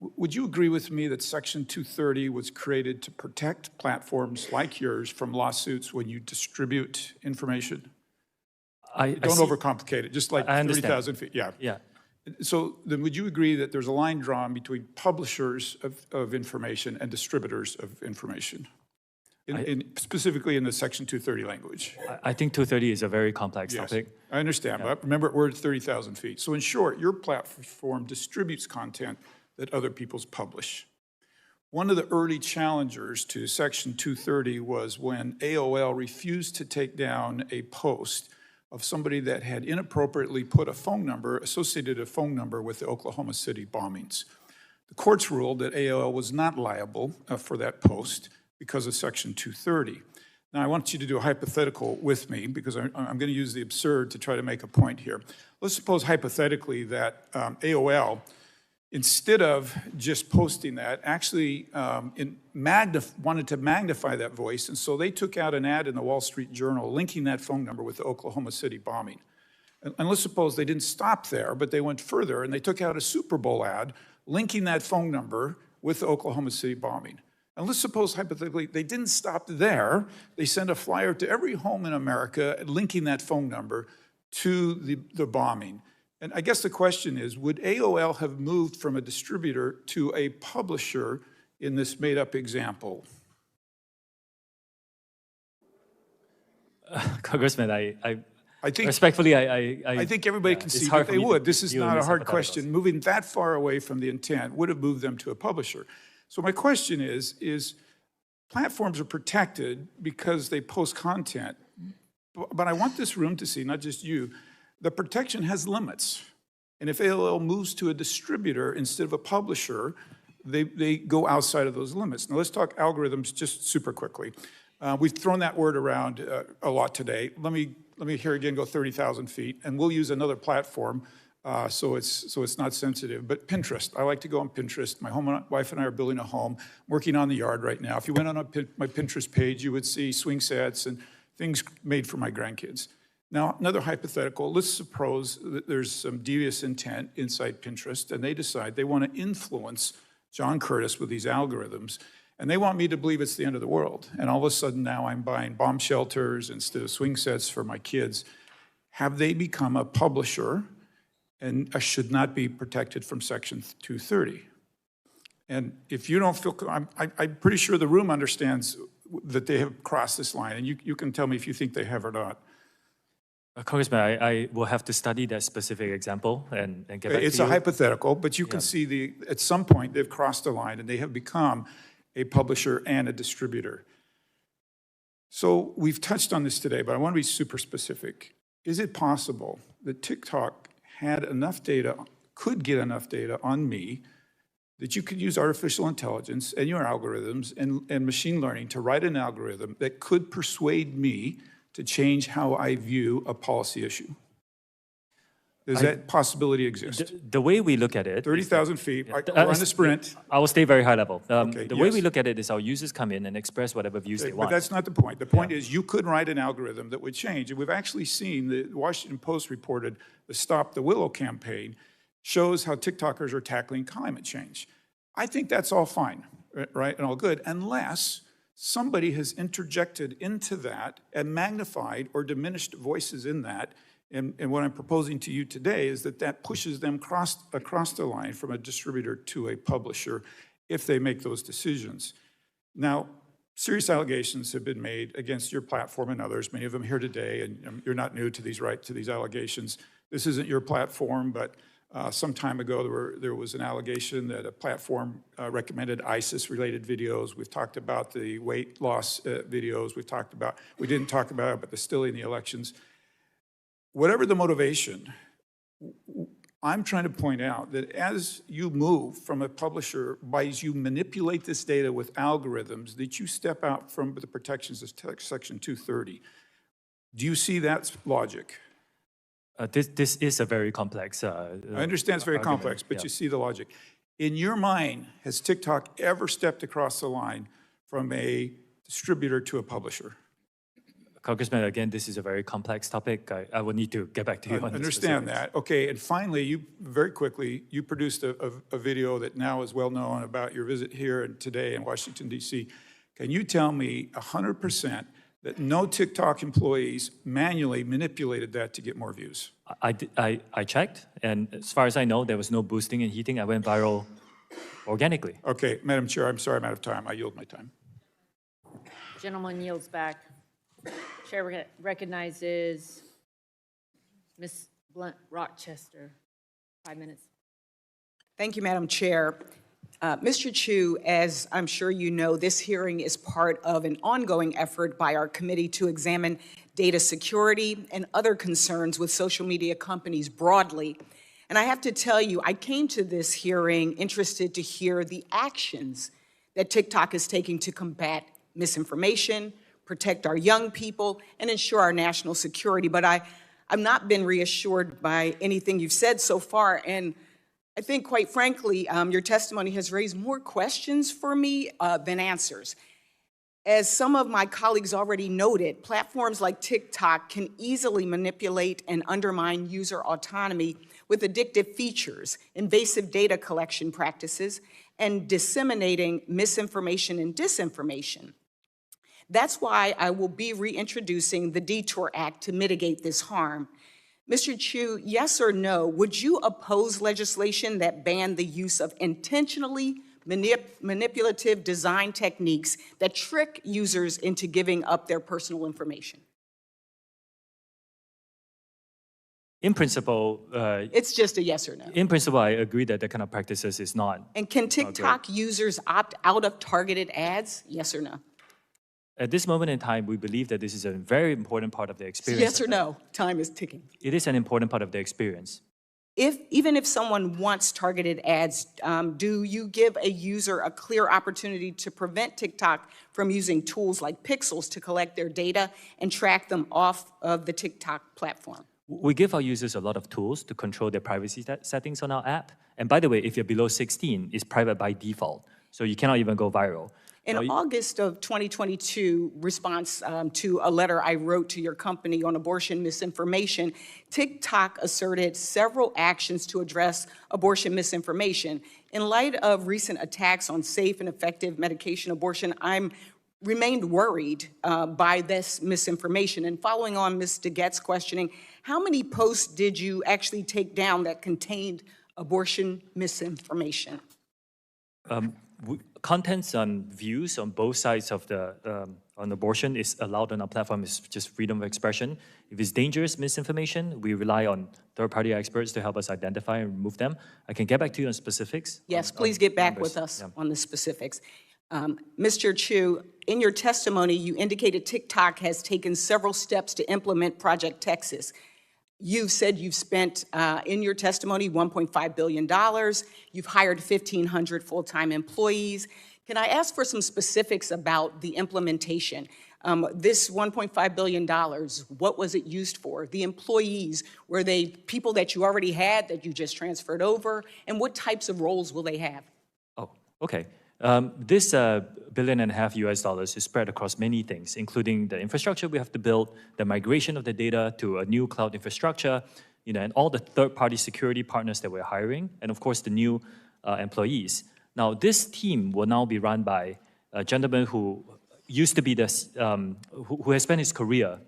Would you agree with me that Section 230 was created to protect platforms like yours from lawsuits when you distribute information? Don't overcomplicate it, just like 30,000 feet. Yeah. So then would you agree that there's a line drawn between publishers of information and distributors of information, specifically in the Section 230 language? I think 230 is a very complex topic. I understand, but remember, we're at 30,000 feet. So in short, your platform distributes content that other people's publish. One of the early challengers to Section 230 was when AOL refused to take down a post of somebody that had inappropriately put associated a phone number with the Oklahoma City bombings. The courts ruled that AOL was not liable for that post because of Section 230. Now, I want you to do a hypothetical with me because I'm going to use the absurd to try to make a point here. Let's suppose hypothetically that AOL, instead of just posting that, actually wanted to magnify that voice, and so they took out an ad in the Wall Street Journal linking that phone number with the Oklahoma City bombing. And let's suppose they didn't stop there, but they went further, and they took out a Super Bowl ad linking that phone number with the Oklahoma City bombing. And let's suppose, hypothetically, they didn't stop there. They sent a flyer to every home in America linking that phone number to the bombing. And I guess the question is, would AOL have moved from a distributor to a publisher in this made-up example? Congressman, I think respectfully, I think everybody can see that they would. This is not a hard question. Moving that far away from the intent would have moved them to a publisher. So my question is platforms are protected because they post content, but I want this room to see, not just you, the protection has limits. And if AOL moves to a distributor instead of a publisher, they go outside of those limits. Now let's talk algorithms just super quickly. We've thrown that word around a lot today. Let me here again go 30,000 feet, and we'll use another platform so it's not sensitive. But Pinterest, I like to go on Pinterest. My wife and I are building a home, working on the yard right now. If you went on my Pinterest page, you would see swing sets and things made for my grandkids. Now, another hypothetical, let's suppose that there's some devious intent inside Pinterest, and they decide they want to influence John Curtis with these algorithms, and they want me to believe it's the end of the world. And all of a sudden now I'm buying bomb shelters instead of swing sets for my kids. Have they become a publisher and should not be protected from Section 230? And if you don't feel, I'm pretty sure the room understands that they have crossed this line, and you can tell me if you think they have or not. Congressman, I will have to study that specific example and get back to you. It's a hypothetical, but you can see at some point they've crossed the line and they have become a publisher and a distributor. So we've touched on this today, but I want to be super specific. Is it possible that TikTok had enough data, could get enough data on me, that you could use artificial intelligence and your algorithms and machine learning to write an algorithm that could persuade me to change how I view a policy issue? Does that possibility exist? The way we look at it... 30,000 feet, I'll run a sprint. I will stay very high level. Okay, the way we look at it is our users come in and express whatever views they want. But that's not the point. The point is you could write an algorithm that would change. And we've actually seen, the Washington Post reported, the Stop the Willow campaign shows how TikTokers are tackling climate change. I think that's all fine, right, and all good, unless somebody has interjected into that and magnified or diminished voices in that. And what I'm proposing to you today is that pushes them across the line from a distributor to a publisher if they make those decisions. Now, serious allegations have been made against your platform and others, many of them here today, and you're not new to these allegations. This isn't your platform, but some time ago there was an allegation that a platform recommended ISIS-related videos. We've talked about the weight loss videos. We didn't talk about it, but they're still in the elections. Whatever the motivation, I'm trying to point out that as you move from a publisher, as you manipulate this data with algorithms, that you step out from the protections of Section 230. Do you see that logic? This is a very complex I understand it's very complex, but you see the logic. In your mind, has TikTok ever stepped across the line from a distributor to a publisher? Congressman, again, this is a very complex topic. I would need to get back to you on this. I understand that. Okay, and finally, very quickly, you produced a video that now is well known about your visit here and today in Washington, D.C. Can you tell me 100% that no TikTok employees manually manipulated that to get more views? I checked, and as far as I know, there was no boosting and heating. I went viral organically. Okay, Madam Chair, I'm sorry I'm out of time. I yield my time. Gentleman yields back. Chair recognizes Ms. Blunt Rochester. 5 minutes. Thank you, Madam Chair. Mr. Chu, as I'm sure you know, this hearing is part of an ongoing effort by our committee to examine data security, and other concerns with social media companies broadly. And I have to tell you, I came to this hearing interested to hear the actions that TikTok is taking to combat misinformation, protect our young people, and ensure our national security. But I've not been reassured by anything you've said so far. And I think, quite frankly, your testimony has raised more questions for me than answers. As some of my colleagues already noted, platforms like TikTok can easily manipulate and undermine user autonomy with addictive features, invasive data collection practices, and disseminating misinformation and disinformation. That's why I will be reintroducing the Detour Act to mitigate this harm. Mr. Chu, yes or no, would you oppose legislation that banned the use of intentionally manipulative design techniques that trick users into giving up their personal information? In principle, it's just a yes or no. In principle, I agree that that kind of practices is not. And can TikTok users opt out of targeted ads? Yes or no? At this moment in time, we believe that this is a very important part of the experience. Yes or no? Time is ticking. It is an important part of the experience. Even if someone wants targeted ads, do you give a user a clear opportunity to prevent TikTok from using tools like pixels to collect their data and track them off of the TikTok platform? We give our users a lot of tools to control their privacy settings on our app. And by the way, if you're below 16, it's private by default. So you cannot even go viral. In August of 2022, response to a letter I wrote to your company on abortion misinformation, TikTok asserted several actions to address abortion misinformation. In light of recent attacks on safe and effective medication abortion, I'm remained worried by this misinformation. And following on Ms. DeGette's questioning, how many posts did you actually take down that contained abortion misinformation? Contents and views on both sides of the on abortion is allowed on our platform. It's just freedom of expression. If it's dangerous misinformation, we rely on third-party experts to help us identify and remove them. I can get back to you on specifics. Yes, please get back with us on the specifics. Mr. Chu, in your testimony, you indicated TikTok has taken several steps to implement Project Texas. You've said you've spent, in your testimony, $1.5 billion. You've hired 1,500 full-time employees. Can I ask for some specifics about the implementation? This $1.5 billion, what was it used for? The employees, were they people that you already had that you just transferred over? And what types of roles will they have? Oh, okay. This $1.5 billion US is spread across many things, including the infrastructure we have to build, the migration of the data to a new cloud infrastructure, and all the third-party security partners that we're hiring, and of course the new employees. Now, this team will now be run by a gentleman who used to be who has spent his career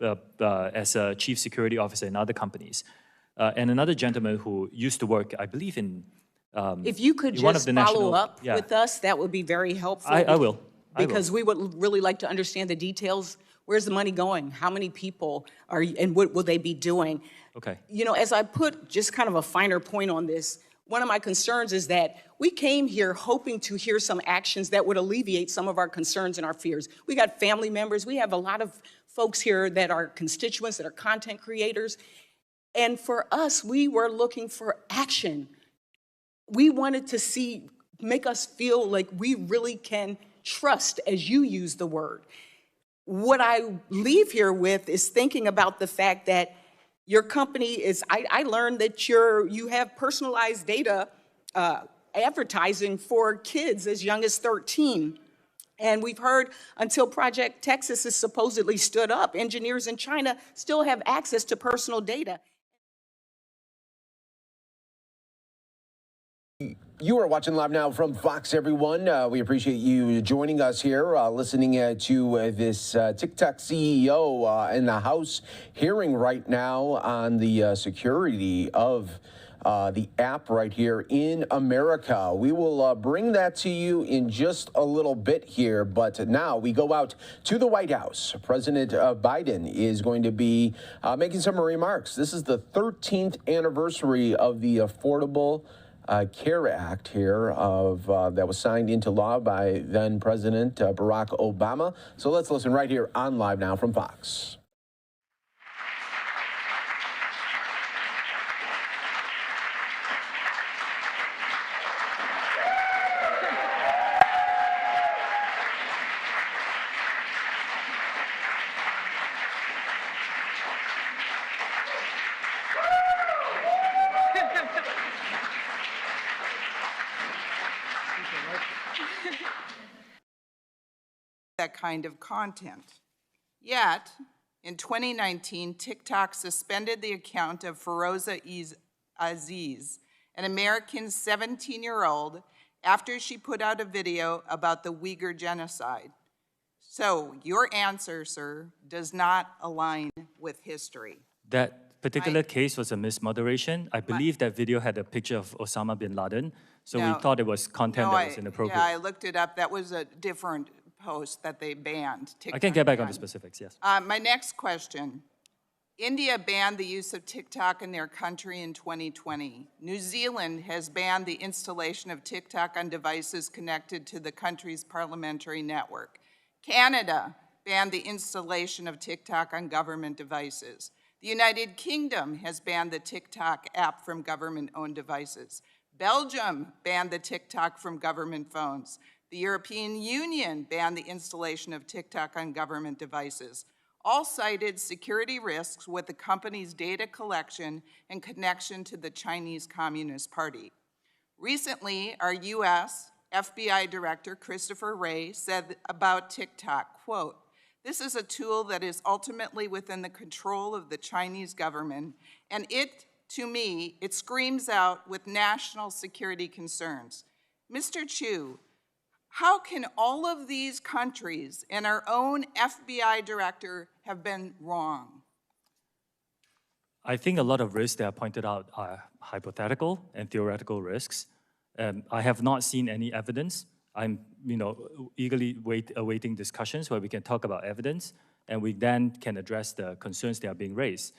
as a chief security officer in other companies, and another gentleman who used to work, I believe, in if you could just follow up with us, that would be very helpful. I will. Because we would really like to understand the details. Where's the money going? How many people are, and what will they be doing? Okay. As I put just kind of a finer point on this, one of my concerns is that we came here hoping to hear some actions that would alleviate some of our concerns and our fears. We got family members. We have a lot of folks here that are constituents, that are content creators. And for us, we were looking for action. We wanted to make us feel like we really can trust, as you use the word. What I leave here with is thinking about the fact that your company is, I learned that you have personalized data advertising for kids as young as 13. And we've heard until Project Texas is supposedly stood up, engineers in China still have access to personal data. You are watching live now from Fox, everyone. We appreciate you joining us here, listening to this TikTok CEO in the House hearing right now on the security of the app right here in America. We will bring that to you in just a little bit here, but now we go out to the White House. President Biden is going to be making some remarks. This is the 13th anniversary of the Affordable Care Act here that was signed into law by then President Barack Obama. So let's listen right here on Live Now from Fox. that kind of content. Yet, in 2019, TikTok suspended the account of Feroza Aziz, an American 17-year-old, after she put out a video about the Uyghur genocide. So your answer, sir, does not align with history. That particular case was a mismoderation. I believe that video had a picture of Osama bin Laden, so we thought it was content that was inappropriate. Yeah, I looked it up. That was a different post that they banned. I can get back on the specifics, yes. My next question. India banned the use of TikTok in their country in 2020. New Zealand has banned the installation of TikTok on devices connected to the country's parliamentary network. Canada banned the installation of TikTok on government devices. The United Kingdom has banned the TikTok app from government-owned devices. Belgium banned the TikTok from government phones. The European Union banned the installation of TikTok on government devices. All cited security risks with the company's data collection and connection to the Chinese Communist Party. Recently, our U.S. FBI Director Christopher Wray said about TikTok, quote, "This is a tool that is ultimately within the control of the Chinese government, and to me, it screams out with national security concerns." Mr. Chu, how can all of these countries and our own FBI director have been wrong? I think a lot of risks that are pointed out are hypothetical and theoretical risks. I have not seen any evidence. I'm, eagerly awaiting discussions where we can talk about evidence, and we then can address the concerns that are being raised.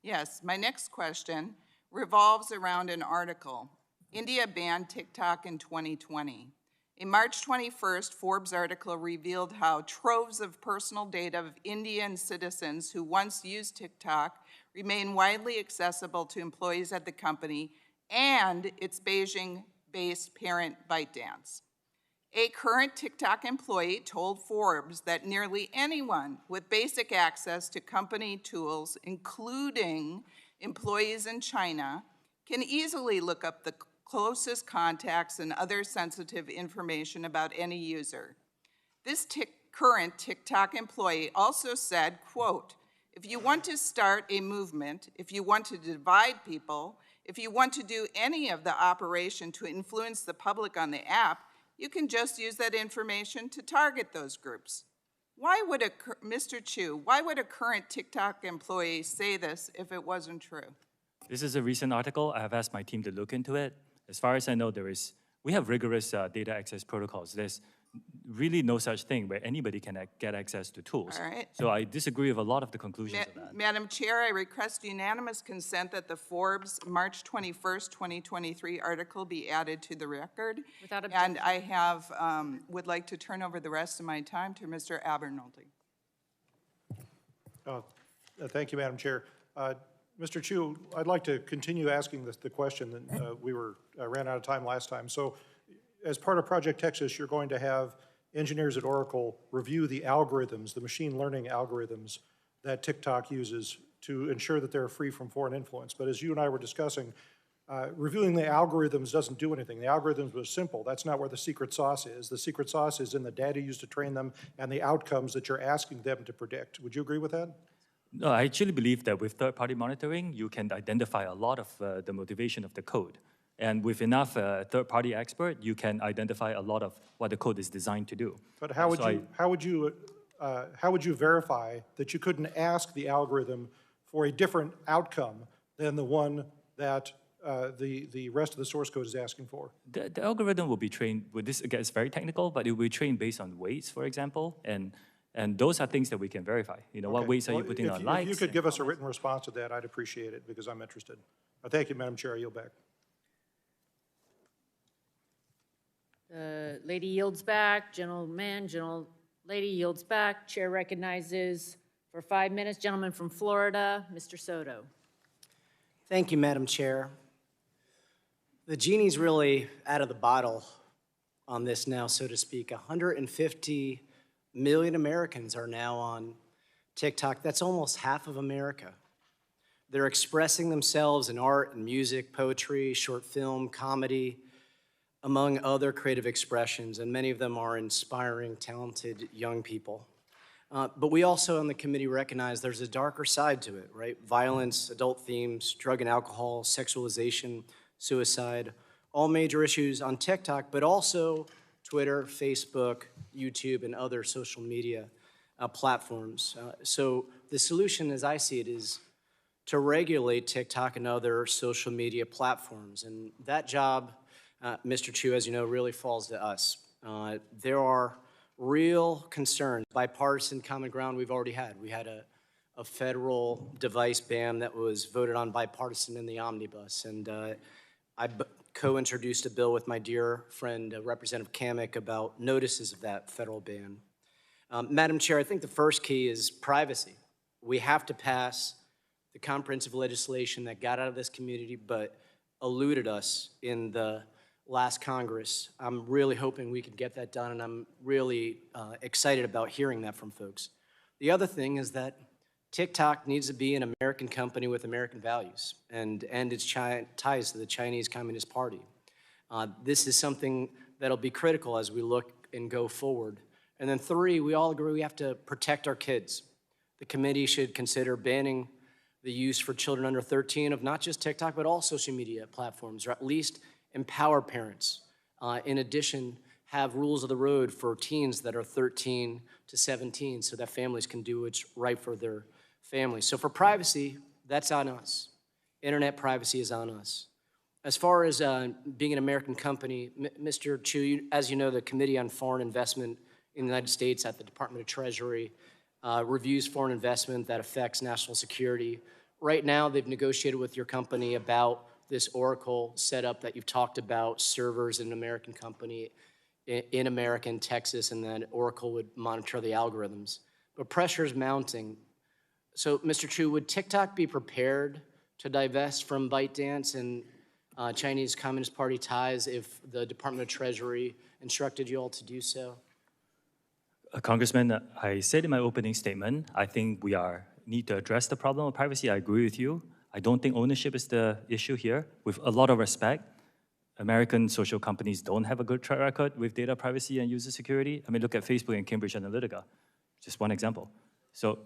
Yes, my next question revolves around an article. India banned TikTok in 2020. A March 21st Forbes article revealed how troves of personal data of Indian citizens who once used TikTok remain widely accessible to employees at the company and its Beijing-based parent ByteDance. A current TikTok employee told Forbes that nearly anyone with basic access to company tools, including employees in China, can easily look up the closest contacts and other sensitive information about any user. This current TikTok employee also said, quote, "If you want to start a movement, if you want to divide people, if you want to do any of the operation to influence the public on the app, you can just use that information to target those groups." Why would Mr. Chu, why would a current TikTok employee say this if it wasn't true? This is a recent article. I have asked my team to look into it. As far as I know, we have rigorous data access protocols. There's really no such thing where anybody can get access to tools. All right. So I disagree with a lot of the conclusions of that. Madam Chair, I request unanimous consent that the Forbes March 21st, 2023 article be added to the record. Without objection. And I would like to turn over the rest of my time to Mr. Abernoldi. Thank you, Madam Chair. Mr. Chu, I'd like to continue asking the question that we ran out of time last time. So as part of Project Texas, you're going to have engineers at Oracle review the algorithms, the machine learning algorithms that TikTok uses to ensure that they're free from foreign influence. But as you and I were discussing, reviewing the algorithms doesn't do anything. The algorithms were simple. That's not where the secret sauce is. The secret sauce is in the data used to train them and the outcomes that you're asking them to predict. Would you agree with that? No, I actually believe that with third-party monitoring, you can identify a lot of the motivation of the code. And with enough third-party expert, you can identify a lot of what the code is designed to do. But how would you verify that you couldn't ask the algorithm for a different outcome than the one that the rest of the source code is asking for? The algorithm will be trained with this. Again, it's very technical, but it will be trained based on weights, for example, and those are things that we can verify. What weights are you putting on likes? If you could give us a written response to that, I'd appreciate it because I'm interested. Thank you, Madam Chair. I yield back. Lady yields back, gentleman, lady yields back. Chair recognizes for 5 minutes, gentleman from Florida, Mr. Soto. Thank you, Madam Chair. The genie's really out of the bottle on this now, so to speak. 150 million Americans are now on TikTok. That's almost half of America. They're expressing themselves in art and music, poetry, short film, comedy, among other creative expressions, and many of them are inspiring, talented young people. But we also on the committee recognize there's a darker side to it, right? Violence, adult themes, drug and alcohol, sexualization, suicide, all major issues on TikTok, but also Twitter, Facebook, YouTube, and other social media platforms. So the solution, as I see it, is to regulate TikTok and other social media platforms. And that job, Mr. Chu, as you know, really falls to us. There are real concerns, bipartisan common ground we've already had. We had a federal device ban that was voted on bipartisan in the omnibus. And I co-introduced a bill with my dear friend, Representative Kamek, about notices of that federal ban. Madam Chair, I think the first key is privacy. We have to pass the comprehensive legislation that got out of this community but eluded us in the last Congress. I'm really hoping we can get that done, and I'm really excited about hearing that from folks. The other thing is that TikTok needs to be an American company with American values and end its ties to the Chinese Communist Party. This is something that'll be critical as we look and go forward. And then three, we all agree we have to protect our kids. The committee should consider banning the use for children under 13 of not just TikTok, but all social media platforms, or at least empower parents. In addition, have rules of the road for teens that are 13 to 17 so that families can do what's right for their families. So for privacy, that's on us. Internet privacy is on us. As far as being an American company, Mr. Chu, as you know, the Committee on Foreign Investment in the United States at the Department of Treasury reviews foreign investment that affects national security. Right now, they've negotiated with your company about this Oracle setup that you've talked about, servers in an American company in America and Texas, and then Oracle would monitor the algorithms. But pressure is mounting. So, Mr. Chu, would TikTok be prepared to divest from ByteDance and Chinese Communist Party ties if the Department of Treasury instructed you all to do so? Congressman, I said in my opening statement, I think we need to address the problem of privacy. I agree with you. I don't think ownership is the issue here. With a lot of respect, American social companies don't have a good track record with data privacy and user security. I mean, look at Facebook and Cambridge Analytica, just one example. So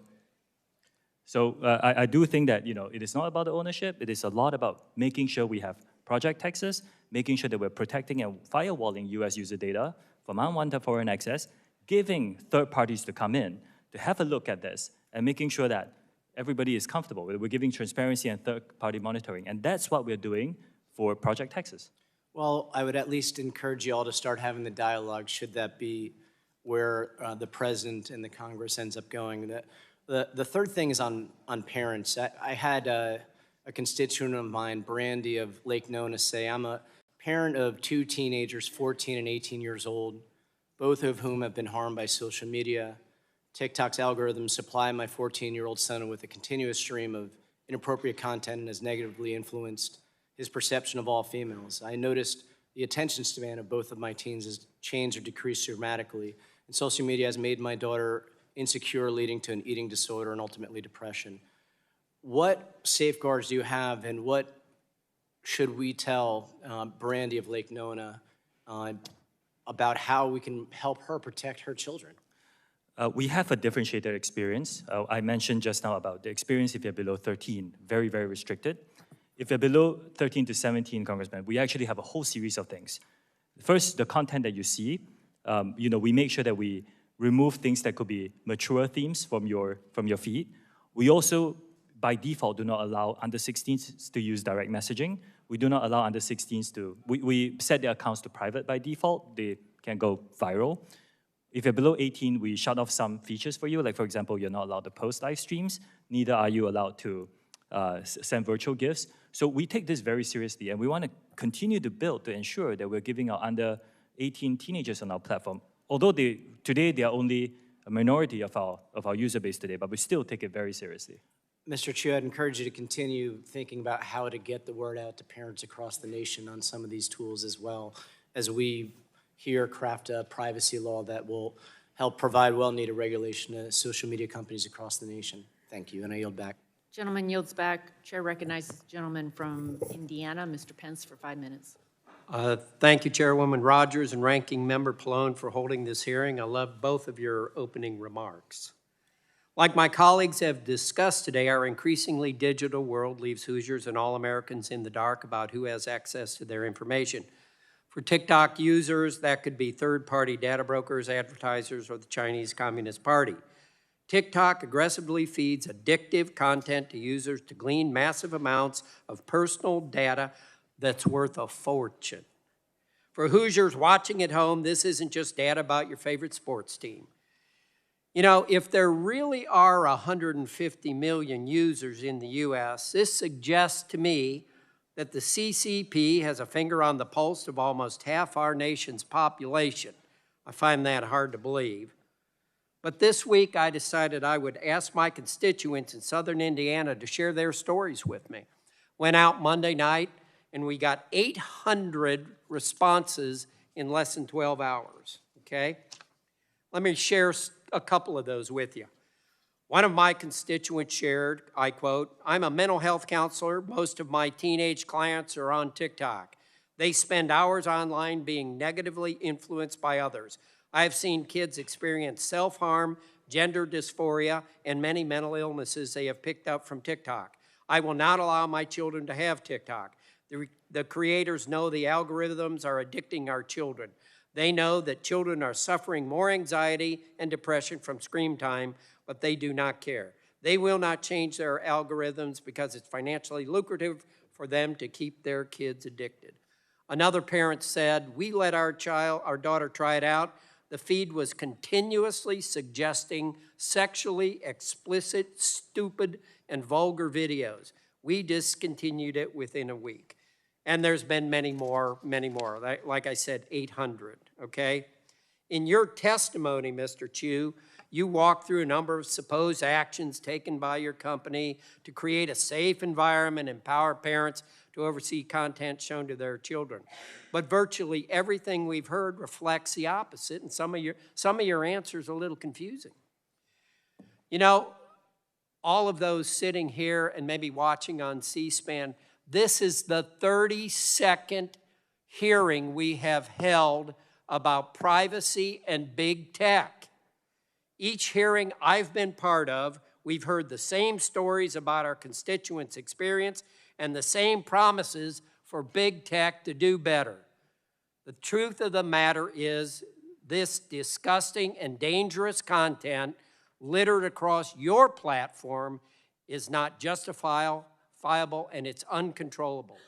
I do think that it is not about the ownership. It is a lot about making sure we have Project Texas, making sure that we're protecting and firewalling US user data from unwanted foreign access, giving third parties to come in to have a look at this, and making sure that everybody is comfortable. We're giving transparency and third-party monitoring, and that's what we're doing for Project Texas. Well, I would at least encourage you all to start having the dialogue, should that be where the president and the Congress ends up going. The third thing is on parents. I had a constituent of mine, Brandy of Lake Nona, say, I'm a parent of two teenagers, 14 and 18 years old, both of whom have been harmed by social media. TikTok's algorithms supply my 14-year-old son with a continuous stream of inappropriate content and has negatively influenced his perception of all females. I noticed the attention span of both of my teens has changed or decreased dramatically, and social media has made my daughter insecure, leading to an eating disorder and ultimately depression. What safeguards do you have, and what should we tell Brandy of Lake Nona about how we can help her protect her children? We have a differentiated experience. I mentioned just now about the experience if you're below 13, very, very restricted. If you're below 13 to 17, Congressman, we actually have a whole series of things. First, the content that you see, we make sure that we remove things that could be mature themes from your feed. We also, by default, do not allow under 16s to use direct messaging. We do not allow under 16s to, we set their accounts to private by default. They can go viral. If you're below 18, we shut off some features for you. Like, for example, you're not allowed to post live streams. Neither are you allowed to send virtual gifts. So we take this very seriously, and we want to continue to build to ensure that we're giving our under 18 teenagers on our platform. Although today they are only a minority of our user base today, but we still take it very seriously. Mr. Chu, I'd encourage you to continue thinking about how to get the word out to parents across the nation on some of these tools, as well as we here craft a privacy law that will help provide well-needed regulation to social media companies across the nation. Thank you, and I yield back. Gentleman yields back. Chair recognizes the gentleman from Indiana, Mr. Pence, for 5 minutes. Thank you, Chairwoman Rogers and Ranking Member Pallone, for holding this hearing. I love both of your opening remarks. Like my colleagues have discussed today, our increasingly digital world leaves Hoosiers and all Americans in the dark about who has access to their information. For TikTok users, that could be third-party data brokers, advertisers, or the Chinese Communist Party. TikTok aggressively feeds addictive content to users to glean massive amounts of personal data that's worth a fortune. For Hoosiers watching at home, this isn't just data about your favorite sports team. You know, if there really are 150 million users in the U.S., this suggests to me that the CCP has a finger on the pulse of almost half our nation's population. I find that hard to believe. But this week, I decided I would ask my constituents in southern Indiana to share their stories with me. Went out Monday night, and we got 800 responses in less than 12 hours, okay? Let me share a couple of those with you. One of my constituents shared, I quote, "I'm a mental health counselor. Most of my teenage clients are on TikTok. They spend hours online being negatively influenced by others. I have seen kids experience self-harm, gender dysphoria, and many mental illnesses they have picked up from TikTok. I will not allow my children to have TikTok. The creators know the algorithms are addicting our children. They know that children are suffering more anxiety and depression from screen time, but they do not care. They will not change their algorithms because it's financially lucrative for them to keep their kids addicted." Another parent said, "We let our daughter try it out. The feed was continuously suggesting sexually explicit, stupid, and vulgar videos. We discontinued it within a week." And there's been many more. Like I said, 800, okay? In your testimony, Mr. Chu, you walked through a number of supposed actions taken by your company to create a safe environment and empower parents to oversee content shown to their children. But virtually everything we've heard reflects the opposite, and some of your answers are a little confusing. You know, all of those sitting here and maybe watching on C-SPAN, this is the 32nd hearing we have held about privacy and big tech. Each hearing I've been part of, we've heard the same stories about our constituents' experience and the same promises for big tech to do better. The truth of the matter is this disgusting and dangerous content littered across your platform is not justifiable, and it's uncontrollable.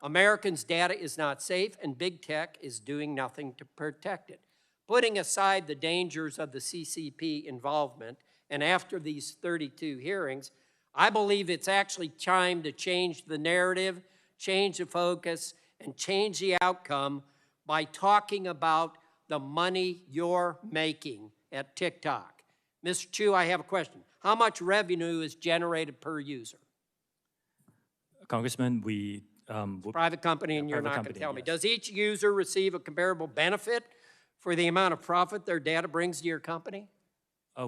Americans' data is not safe, and big tech is doing nothing to protect it. Putting aside the dangers of the CCP involvement, and after these 32 hearings, I believe it's actually time to change the narrative, change the focus, and change the outcome by talking about the money you're making at TikTok. Mr. Chu, I have a question. How much revenue is generated per user? Congressman, Private company, and you're not going to tell me. Yes. Does each user receive a comparable benefit for the amount of profit their data brings to your company?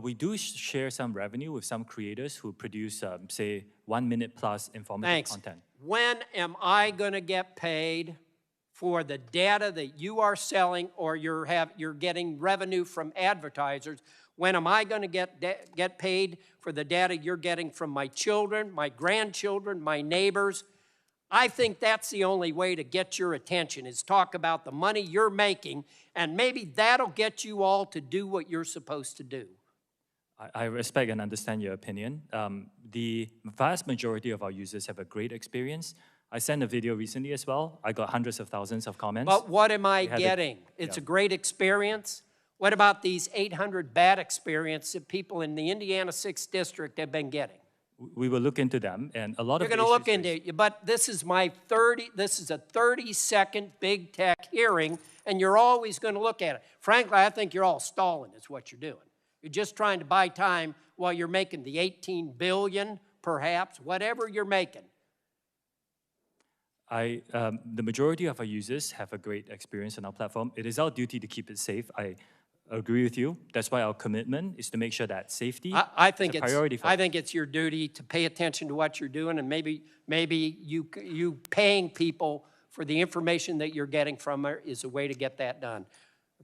We do share some revenue with some creators who produce, say, 1 minute plus informative content. When am I going to get paid for the data that you are selling, or you're getting revenue from advertisers? When am I going to get paid for the data you're getting from my children, my grandchildren, my neighbors? I think that's the only way to get your attention, is talk about the money you're making, and maybe that'll get you all to do what you're supposed to do. I respect and understand your opinion. The vast majority of our users have a great experience. I sent a video recently as well. I got hundreds of thousands of comments. But what am I getting? It's a great experience. What about these 800 bad experiences that people in the Indiana 6th District have been getting? We will look into them, and a lot of You're going to look into it, but this is a 30-second big tech hearing, and you're always going to look at it. Frankly, I think you're all stalling is what you're doing. You're just trying to buy time while you're making the $18 billion, perhaps, whatever you're making. The majority of our users have a great experience on our platform. It is our duty to keep it safe. I agree with you. That's why our commitment is to make sure that safety is a priority for us. I think it's your duty to pay attention to what you're doing, and maybe you paying people for the information that you're getting from her is a way to get that done.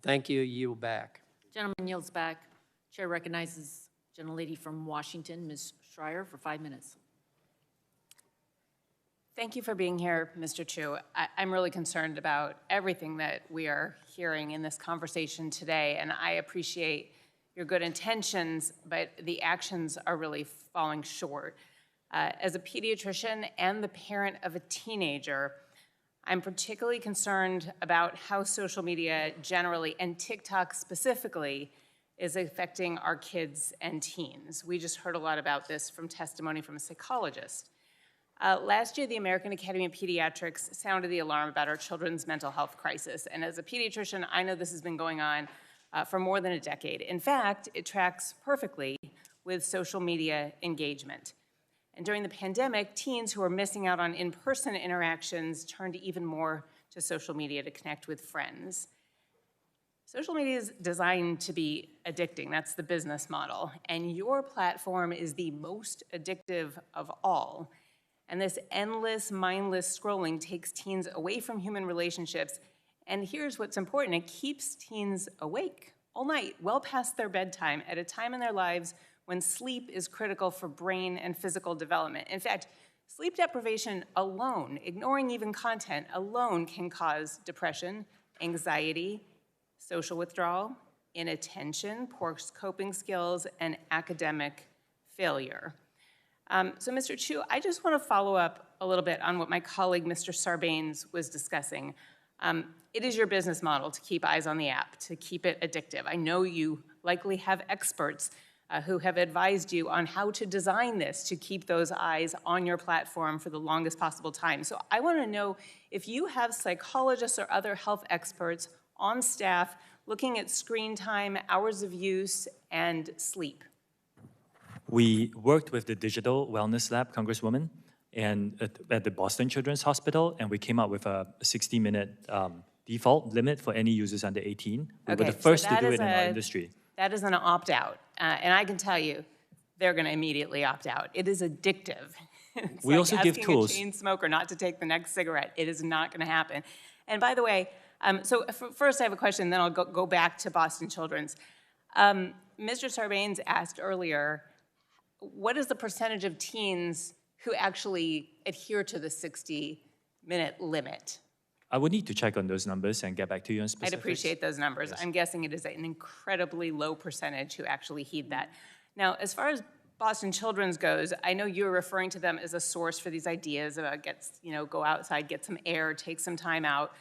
Thank you. Yield back. Gentleman yields back. Chair recognizes gentlelady from Washington, Ms. Schreier, for 5 minutes. Thank you for being here, Mr. Chu. I'm really concerned about everything that we are hearing in this conversation today, and I appreciate your good intentions, but the actions are really falling short. As a pediatrician and the parent of a teenager, I'm particularly concerned about how social media generally, and TikTok specifically, is affecting our kids and teens. We just heard a lot about this from testimony from a psychologist. Last year, the American Academy of Pediatrics sounded the alarm about our children's mental health crisis. And as a pediatrician, I know this has been going on for more than a decade. In fact, it tracks perfectly with social media engagement. And during the pandemic, teens who are missing out on in-person interactions turned even more to social media to connect with friends. Social media is designed to be addicting. That's the business model. And your platform is the most addictive of all. And this endless, mindless scrolling takes teens away from human relationships. And here's what's important. It keeps teens awake all night, well past their bedtime, at a time in their lives when sleep is critical for brain and physical development. In fact, sleep deprivation alone, ignoring even content alone, can cause depression, anxiety, social withdrawal, inattention, poor coping skills, and academic failure. So, Mr. Chu, I just want to follow up a little bit on what my colleague, Mr. Sarbanes, was discussing. It is your business model to keep eyes on the app, to keep it addictive. I know you likely have experts who have advised you on how to design this to keep those eyes on your platform for the longest possible time. So I want to know if you have psychologists or other health experts on staff looking at screen time, hours of use, and sleep. We worked with the Digital Wellness Lab, Congresswoman, and at the Boston Children's Hospital, and we came up with a 60-minute default limit for any users under 18. We were the first to do it in our industry. That is an opt-out, and I can tell you, they're going to immediately opt out. It is addictive. It's We like also give asking tools. a chain smoker not to take the next cigarette. It is not going to happen. And by the way, so first I have a question, then I'll go back to Boston Children's. Mr. Sarbanes asked earlier, what is the percentage of teens who actually adhere to the 60-minute limit? I would need to check on those numbers and get back to you on specifics. I'd appreciate those numbers. Yes. I'm guessing it is an incredibly low percentage who actually heed that. Now, as far as Boston Children's goes, I know you're referring to them as a source for these ideas about go outside, get some air, take some time out.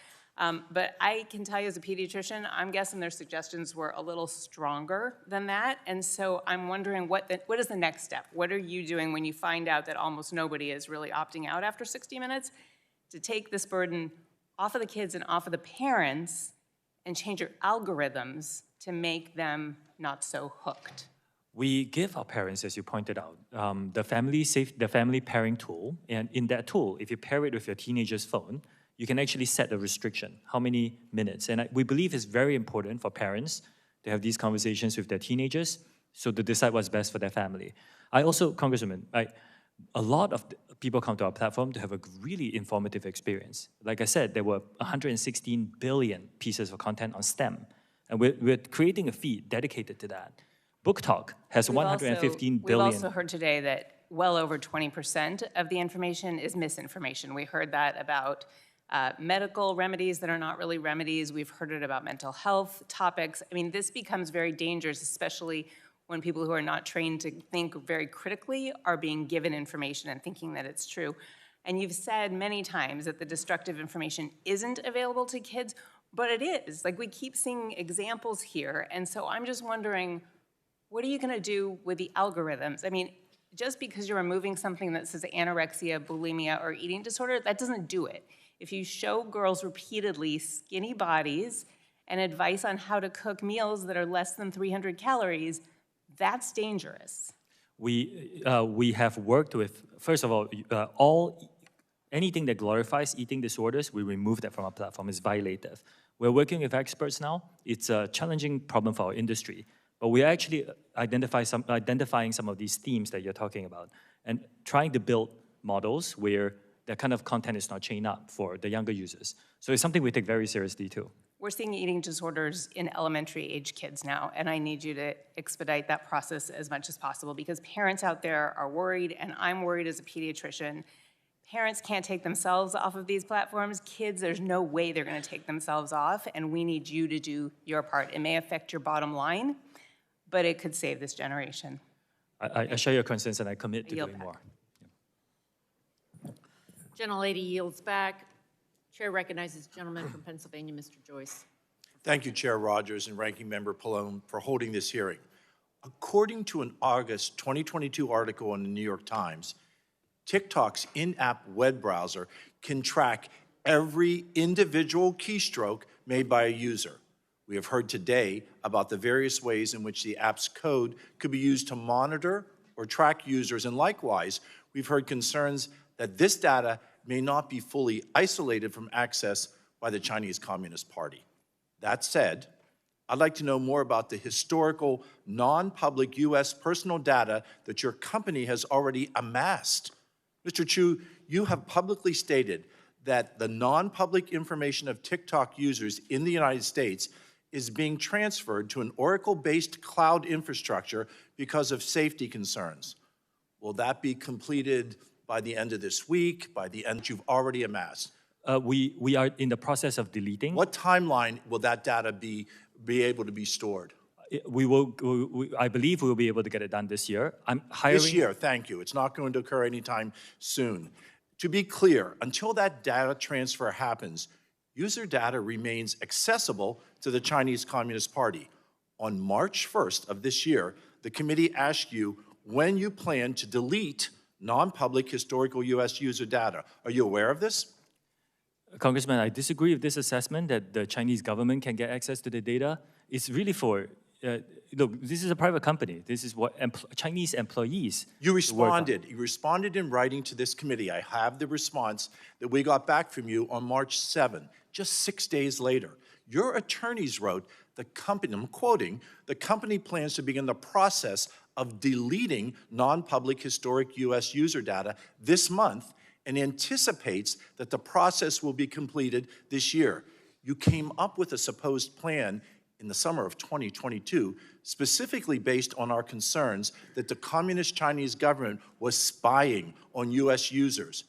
But I can tell you as a pediatrician, I'm guessing their suggestions were a little stronger than that. And so I'm wondering what is the next step? What are you doing when you find out that almost nobody is really opting out after 60 minutes to take this burden off of the kids and off of the parents and change your algorithms to make them not so hooked? We give our parents, as you pointed out, the family pairing tool. And in that tool, if you pair it with your teenager's phone, you can actually set a restriction, how many minutes. And we believe it's very important for parents to have these conversations with their teenagers so to decide what's best for their family. I also, Congresswoman, a lot of people come to our platform to have a really informative experience. Like I said, there were 116 billion pieces of content on STEM. And we're creating a feed dedicated to that. Book Talk has 115 billion. We've also heard today that well over 20% of the information is misinformation. We heard that about medical remedies that are not really remedies. We've heard it about mental health topics. I mean, this becomes very dangerous, especially when people who are not trained to think very critically are being given information and thinking that it's true. And you've said many times that the destructive information isn't available to kids, but it is. Like, we keep seeing examples here. And so I'm just wondering, what are you going to do with the algorithms? I mean, just because you're removing something that says anorexia, bulimia, or eating disorder, that doesn't do it. If you show girls repeatedly skinny bodies and advice on how to cook meals that are less than 300 calories, that's dangerous. We have worked with, first of all, anything that glorifies eating disorders, we remove that from our platform. It's violative. We're working with experts now. It's a challenging problem for our industry, but we're actually identifying some of these themes that you're talking about and trying to build models where that kind of content is not chained up for the younger users. So it's something we take very seriously too. We're seeing eating disorders in elementary age kids now, and I need you to expedite that process as much as possible because parents out there are worried, and I'm worried as a pediatrician. Parents can't take themselves off of these platforms. Kids, there's no way they're going to take themselves off, and we need you to do your part. It may affect your bottom line, but it could save this generation. I share your concerns, and I commit to doing more. Gentlelady yields back. Chair recognizes the gentleman from Pennsylvania, Mr. Joyce. Thank you, Chair Rogers and Ranking Member Pallone, for holding this hearing. According to an August 2022 article in the New York Times, TikTok's in-app web browser can track every individual keystroke made by a user. We have heard today about the various ways in which the app's code could be used to monitor or track users, and likewise, we've heard concerns that this data may not be fully isolated from access by the Chinese Communist Party. That said, I'd like to know more about the historical, non-public U.S. personal data that your company has already amassed. Mr. Chu, you have publicly stated that the non-public information of TikTok users in the United States is being transferred to an Oracle-based cloud infrastructure because of safety concerns. Will that be completed by the end of this week, by the end that you've already amassed? We are in the process of deleting. What timeline will that data be able to be stored? I believe we will be able to get it done this year. I'm hiring. This year, thank you. It's not going to occur anytime soon. To be clear, until that data transfer happens, user data remains accessible to the Chinese Communist Party. On March 1st of this year, the committee asked you when you plan to delete non-public historical U.S. user data. Are you aware of this? Congressman, I disagree with this assessment that the Chinese government can get access to the data. It's really for, look, this is a private company. This is what Chinese employees You responded. You responded in writing to this committee. I have the response that we got back from you on March 7, just 6 days later. Your attorneys wrote, the company, I'm quoting, the company plans to begin the process of deleting non-public historic U.S. user data this month and anticipates that the process will be completed this year. You came up with a supposed plan in the summer of 2022, specifically based on our concerns that the Communist Chinese government was spying on U.S. users.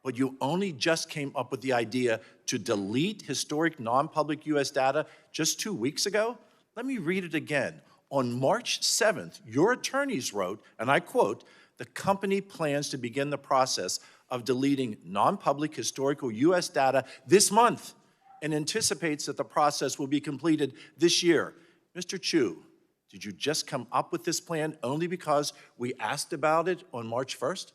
But you only just came up with the idea to delete historic non-public U.S. data just 2 weeks ago? Let me read it again. On March 7th, your attorneys wrote, and I quote, the company plans to begin the process of deleting non-public historical U.S. data this month and anticipates that the process will be completed this year. Mr. Chu, did you just come up with this plan only because we asked about it on March 1st?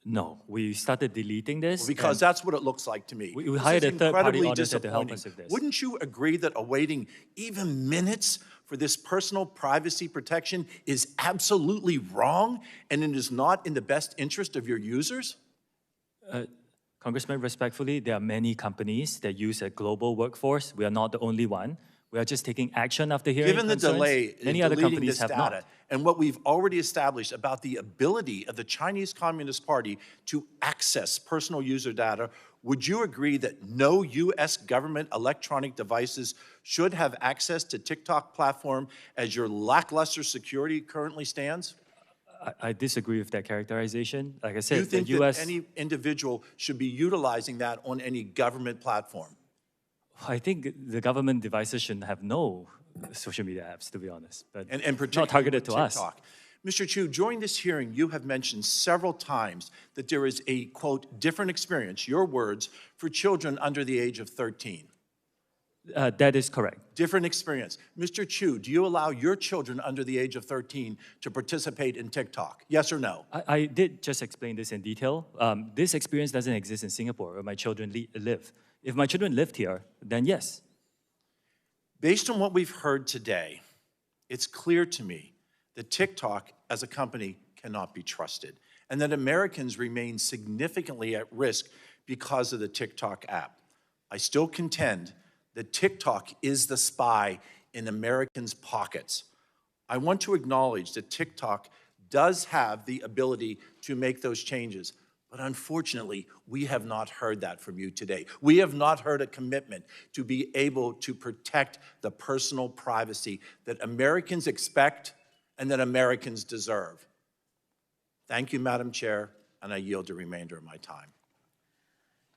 No, we started deleting this. Well, because that's what it looks like to me. We hired a third-party auditor to help us with this. Wouldn't you agree that awaiting even minutes for this personal privacy protection is absolutely wrong and it is not in the best interest of your users? Congressman, respectfully, there are many companies that use a global workforce. We are not the only one. We are just taking action after hearing Given the concerns. delay in Many other deleting companies this have data not. and what we've already established about the ability of the Chinese Communist Party to access personal user data, would you agree that no U.S. government electronic devices should have access to TikTok platform as your lackluster security currently stands? I disagree with that characterization. Like I said, Do you think the U.S. that any individual should be utilizing that on any government platform? I think the government devices shouldn't have no social media apps, to be honest, but and not particularly targeted to us. TikTok. Mr. Chu, during this hearing, you have mentioned several times that there is a, quote, different experience, your words, for children under the age of 13. That is correct. Different experience. Mr. Chu, do you allow your children under the age of 13 to participate in TikTok? Yes or no? I did just explain this in detail. This experience doesn't exist in Singapore where my children live. If my children lived here, then yes. Based on what we've heard today, it's clear to me that TikTok as a company cannot be trusted and that Americans remain significantly at risk because of the TikTok app. I still contend that TikTok is the spy in Americans' pockets. I want to acknowledge that TikTok does have the ability to make those changes, But unfortunately, we have not heard that from you today. We have not heard a commitment to be able to protect the personal privacy that Americans expect and that Americans deserve. Thank you, Madam Chair, and I yield the remainder of my time.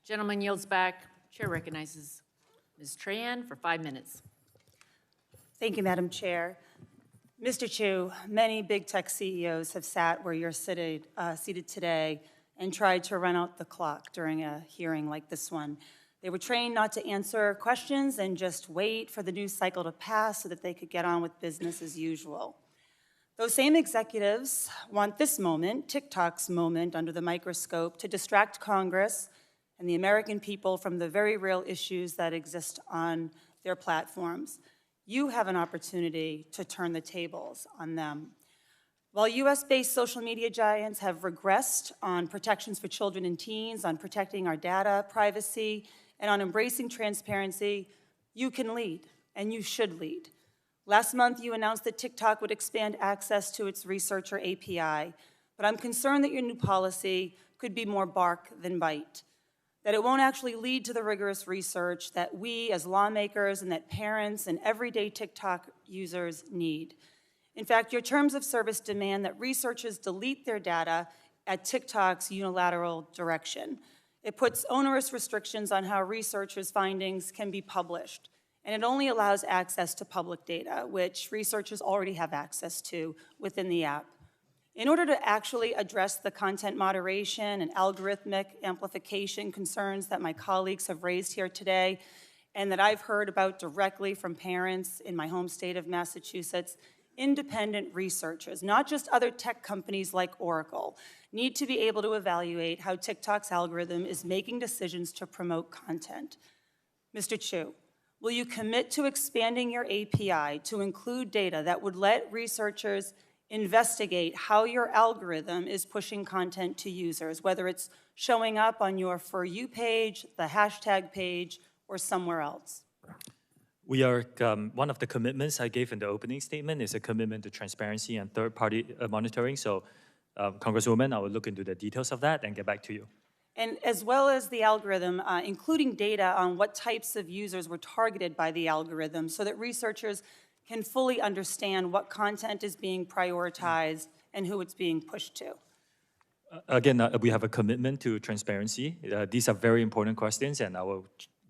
Gentleman yields back. Chair recognizes Ms. Tran for 5 minutes. Thank you, Madam Chair. Mr. Chu, many big tech CEOs have sat where you're seated today and tried to run out the clock during a hearing like this one. They were trained not to answer questions and just wait for the news cycle to pass so that they could get on with business as usual. Those same executives want this moment, TikTok's moment under the microscope, to distract Congress and the American people from the very real issues that exist on their platforms. You have an opportunity to turn the tables on them. While US-based social media giants have regressed on protections for children and teens, on protecting our data privacy, and on embracing transparency, you can lead, and you should lead. Last month, you announced that TikTok would expand access to its researcher API, but I'm concerned that your new policy could be more bark than bite, that it won't actually lead to the rigorous research that we as lawmakers and that parents and everyday TikTok users need. In fact, your terms of service demand that researchers delete their data at TikTok's unilateral direction. It puts onerous restrictions on how researchers' findings can be published, and it only allows access to public data, which researchers already have access to within the app. In order to actually address the content moderation and algorithmic amplification concerns that my colleagues have raised here today, and that I've heard about directly from parents in my home state of Massachusetts, independent researchers, not just other tech companies like Oracle, need to be able to evaluate how TikTok's algorithm is making decisions to promote content. Mr. Chu, will you commit to expanding your API to include data that would let researchers investigate how your algorithm is pushing content to users, whether it's showing up on your For You page, the hashtag page, or somewhere else? We are, one of the commitments I gave in the opening statement is a commitment to transparency and third-party monitoring. So, Congresswoman, I will look into the details of that and get back to you. And as well as the algorithm, including data on what types of users were targeted by the algorithm so that researchers can fully understand what content is being prioritized and who it's being pushed to. Again, we have a commitment to transparency. These are very important questions, and I will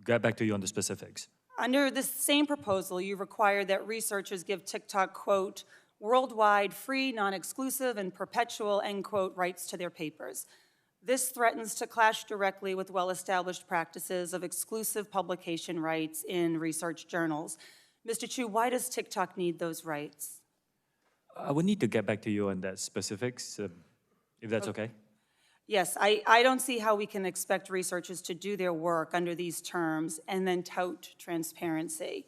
get back to you on the specifics. Under this same proposal, you require that researchers give TikTok, quote, worldwide, free, non-exclusive, and perpetual, end quote, rights to their papers. This threatens to clash directly with well-established practices of exclusive publication rights in research journals. Mr. Chu, why does TikTok need those rights? I would need to get back to you on that specifics, if that's okay. Yes, I don't see how we can expect researchers to do their work under these terms and then tout transparency.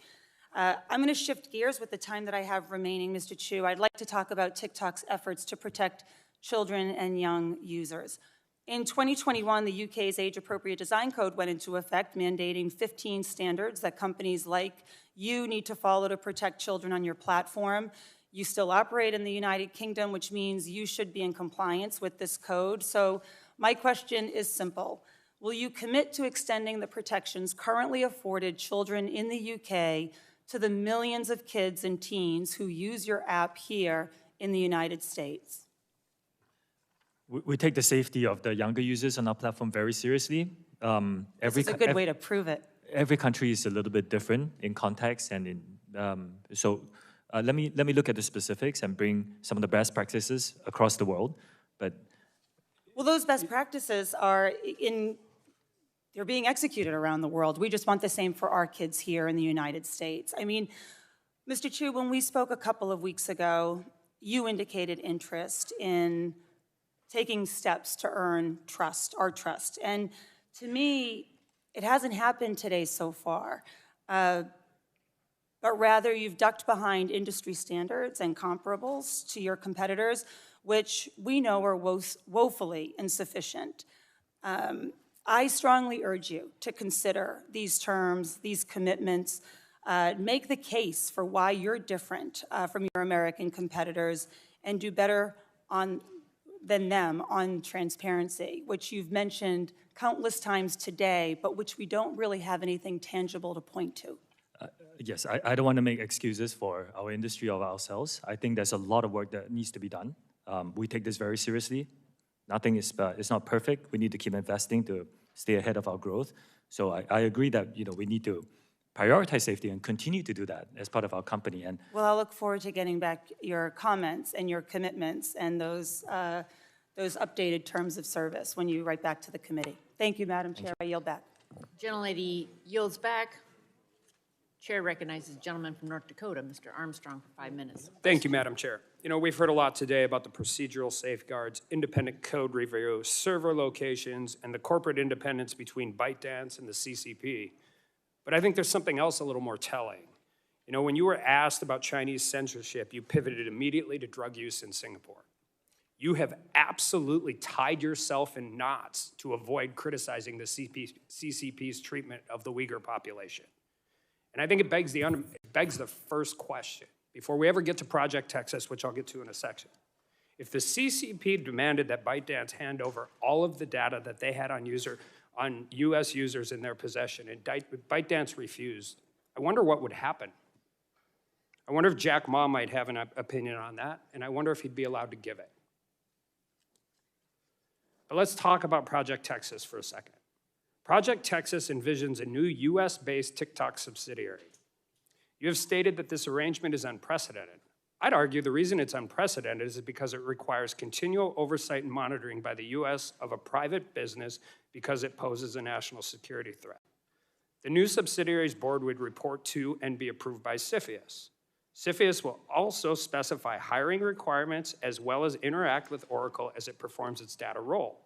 I'm going to shift gears with the time that I have remaining, Mr. Chu. I'd like to talk about TikTok's efforts to protect children and young users. In 2021, the UK's Age-Appropriate Design Code went into effect, mandating 15 standards that companies like you need to follow to protect children on your platform. You still operate in the United Kingdom, which means you should be in compliance with this code. So my question is simple. Will you commit to extending the protections currently afforded children in the UK to the millions of kids and teens who use your app here in the United States? We take the safety of the younger users on our platform very seriously. This is a good way to prove it. Every country is a little bit different in context, and let me look at the specifics and bring some of the best practices across the world. But well, those best practices are they're being executed around the world. We just want the same for our kids here in the United States. I mean, Mr. Chu, when we spoke a couple of weeks ago, you indicated interest in taking steps to earn trust, our trust. And to me, it hasn't happened today so far. But rather, you've ducked behind industry standards and comparables to your competitors, which we know are woefully insufficient. I strongly urge you to consider these terms, these commitments, make the case for why you're different from your American competitors, and do better on than them on transparency, which you've mentioned countless times today, but which we don't really have anything tangible to point to. Yes, I don't want to make excuses for our industry or ourselves. I think there's a lot of work that needs to be done. We take this very seriously. Nothing is it's not perfect. We need to keep investing to stay ahead of our growth. So I agree that we need to prioritize safety and continue to do that as part of our company. And Well, I'll look forward to getting back your comments and your commitments and those updated terms of service when you write back to the committee. Thank you, Madam Chair. I yield back. Gentlelady yields back. Chair recognizes the gentleman from North Dakota, Mr. Armstrong, for 5 minutes. Thank you, Madam Chair. We've heard a lot today about the procedural safeguards, independent code review, server locations, and the corporate independence between ByteDance and the CCP. But I think there's something else a little more telling. When you were asked about Chinese censorship, you pivoted immediately to drug use in Singapore. You have absolutely tied yourself in knots to avoid criticizing the CCP's treatment of the Uyghur population. And I think it begs the first question, before we ever get to Project Texas, which I'll get to in a section. If the CCP demanded that ByteDance hand over all of the data that they had on US users in their possession, and ByteDance refused, I wonder what would happen. I wonder if Jack Ma might have an opinion on that, and I wonder if he'd be allowed to give it. But let's talk about Project Texas for a second. Project Texas envisions a new US-based TikTok subsidiary. You have stated that this arrangement is unprecedented. I'd argue the reason it's unprecedented is because it requires continual oversight and monitoring by the US of a private business because it poses a national security threat. The new subsidiary's board would report to and be approved by CFIUS. CFIUS will also specify hiring requirements as well as interact with Oracle as it performs its data role.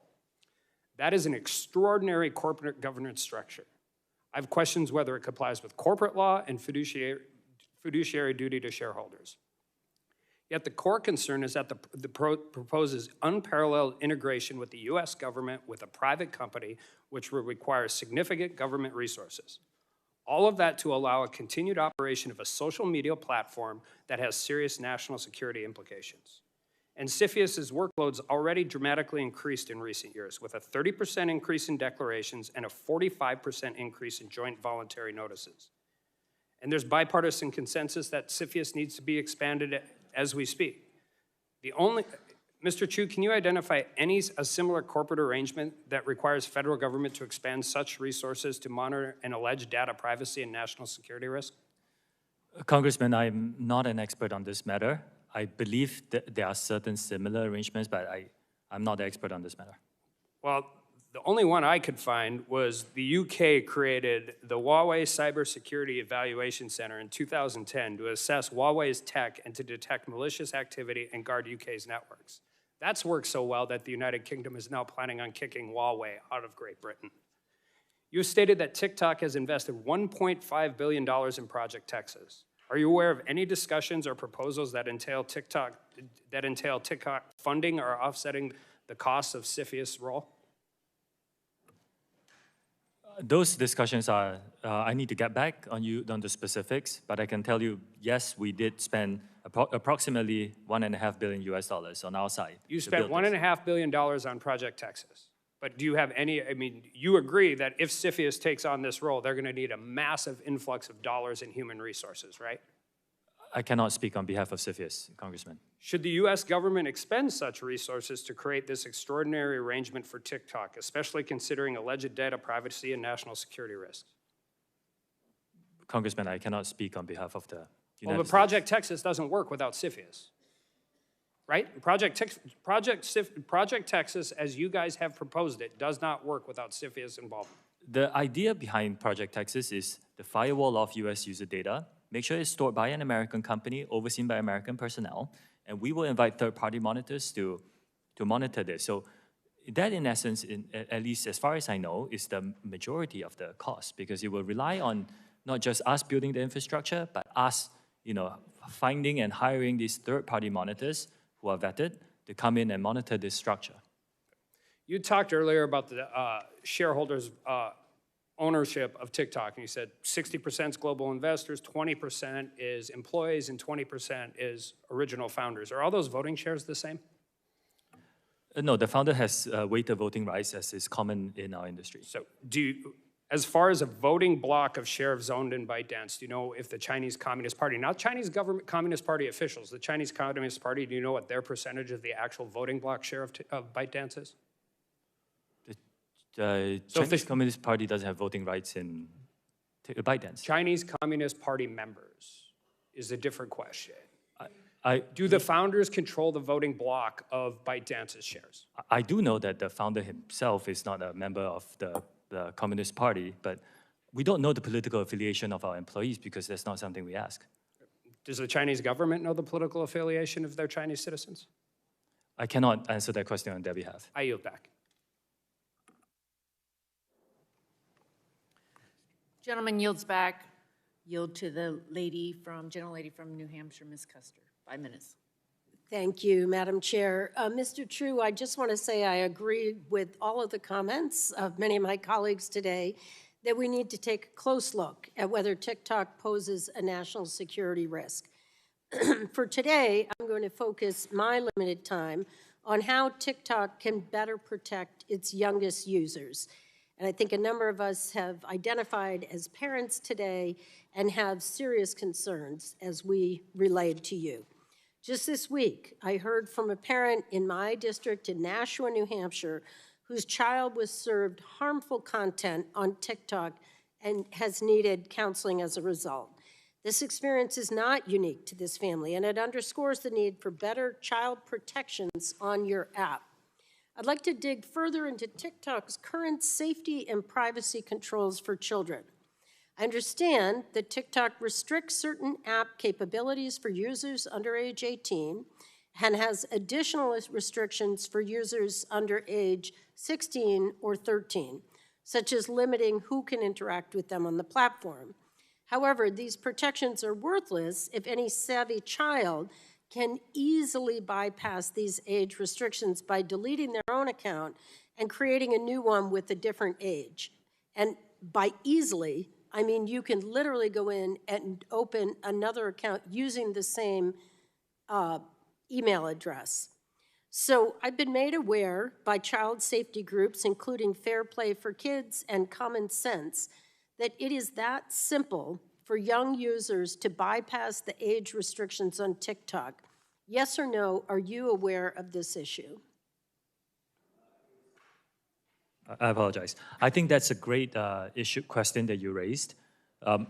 That is an extraordinary corporate governance structure. I have questions whether it complies with corporate law and fiduciary duty to shareholders. Yet the core concern is that the proposes unparalleled integration with the US government with a private company, which will require significant government resources. All of that to allow a continued operation of a social media platform that has serious national security implications. And CFIUS's workloads already dramatically increased in recent years, with a 30% increase in declarations and a 45% increase in joint voluntary notices. And there's bipartisan consensus that CFIUS needs to be expanded as we speak. Mr. Chu, can you identify a similar corporate arrangement that requires federal government to expand such resources to monitor an alleged data privacy and national security risk? Congressman, I'm not an expert on this matter. I believe that there are certain similar arrangements, but I'm not the expert on this matter. Well, the only one I could find was the UK created the Huawei Cybersecurity Evaluation Center in 2010 to assess Huawei's tech and to detect malicious activity and guard UK's networks. That's worked so well that the United Kingdom is now planning on kicking Huawei out of Great Britain. You stated that TikTok has invested $1.5 billion in Project Texas. Are you aware of any discussions or proposals that entail TikTok funding or offsetting the costs of CFIUS' role? Those discussions are, I need to get back on the specifics, but I can tell you, yes, we did spend approximately $1.5 billion on our side. You spent $1.5 billion on Project Texas. But do you have you agree that if CFIUS takes on this role, they're going to need a massive influx of dollars and human resources, right? I cannot speak on behalf of CFIUS, Congressman. Should the US government expend such resources to create this extraordinary arrangement for TikTok, especially considering alleged data privacy and national security risks? Congressman, I cannot speak on behalf of the United States. Well, but Project Texas doesn't work without CFIUS, right? Project Texas, as you guys have proposed it, does not work without CFIUS involvement. The idea behind Project Texas is the firewall of US user data, make sure it's stored by an American company, overseen by American personnel, and we will invite third-party monitors to monitor this. So that, in essence, at least as far as I know, is the majority of the cost, because it will rely on not just us building the infrastructure, but us, finding and hiring these third-party monitors who are vetted to come in and monitor this structure. You talked earlier about the shareholders' ownership of TikTok, and you said 60% is global investors, 20% is employees, and 20% is original founders. Are all those voting shares the same? No, the founder has weighted voting rights as is common in our industry. So do you, as far as a voting block of share of zoned in ByteDance, do you know if the Chinese Communist Party, not Chinese government Communist Party officials, the Chinese Communist Party, do you know what their percentage of the actual voting block share of ByteDance is? The Chinese Communist Party doesn't have voting rights in ByteDance. Chinese Communist Party members is a different question. Do the founders control the voting block of ByteDance's shares? I do know that the founder himself is not a member of the Communist Party, but we don't know the political affiliation of our employees because that's not something we ask. Does the Chinese government know the political affiliation of their Chinese citizens? I cannot answer that question on their behalf. I yield back. Gentleman yields back. Yield to the gentle lady from New Hampshire, Ms. Custer. 5 minutes. Thank you, Madam Chair. Mr. True, I just want to say I agree with all of the comments of many of my colleagues today that we need to take a close look at whether TikTok poses a national security risk. For today, I'm going to focus my limited time on how TikTok can better protect its youngest users. And I think a number of us have identified as parents today and have serious concerns as we relayed to you. Just this week, I heard from a parent in my district in Nashua, New Hampshire, whose child was served harmful content on TikTok and has needed counseling as a result. This experience is not unique to this family, and it underscores the need for better child protections on your app. I'd like to dig further into TikTok's current safety and privacy controls for children. I understand that TikTok restricts certain app capabilities for users under age 18 and has additional restrictions for users under age 16 or 13, such as limiting who can interact with them on the platform. However, these protections are worthless if any savvy child can easily bypass these age restrictions by deleting their own account and creating a new one with a different age. And by easily, I mean you can literally go in and open another account using the same email address. So I've been made aware by child safety groups, including Fair Play for Kids and Common Sense, that it is that simple for young users to bypass the age restrictions on TikTok. Yes or no, are you aware of this issue? I apologize. I think that's a great question that you raised.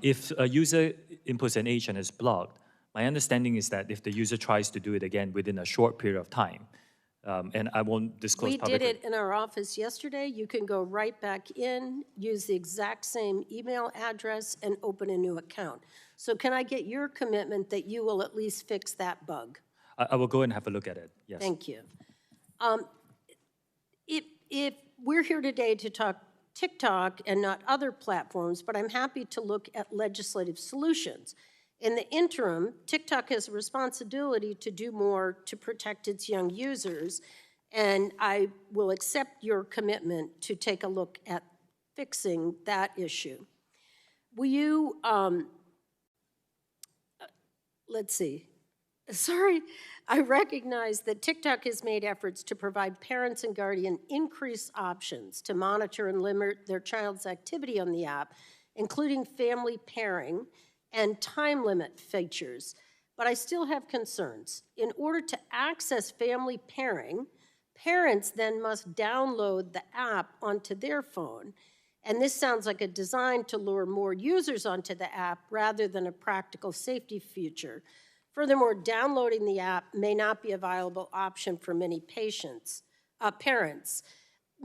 If a user inputs an age and is blocked, my understanding is that if the user tries to do it again within a short period of time, and I won't disclose publicly. We did it in our office yesterday. You can go right back in, use the exact same email address, and open a new account. So can I get your commitment that you will at least fix that bug? I will go and have a look at it, yes. Thank you. If we're here today to talk TikTok and not other platforms, but I'm happy to look at legislative solutions. In the interim, TikTok has a responsibility to do more to protect its young users, and I will accept your commitment to take a look at fixing that issue. Will you, let's see. Sorry, I recognize that TikTok has made efforts to provide parents and guardians increased options to monitor and limit their child's activity on the app, including family pairing and time limit features. But I still have concerns. In order to access family pairing, parents then must download the app onto their phone. And this sounds like a design to lure more users onto the app rather than a practical safety feature. Furthermore, downloading the app may not be a viable option for many parents.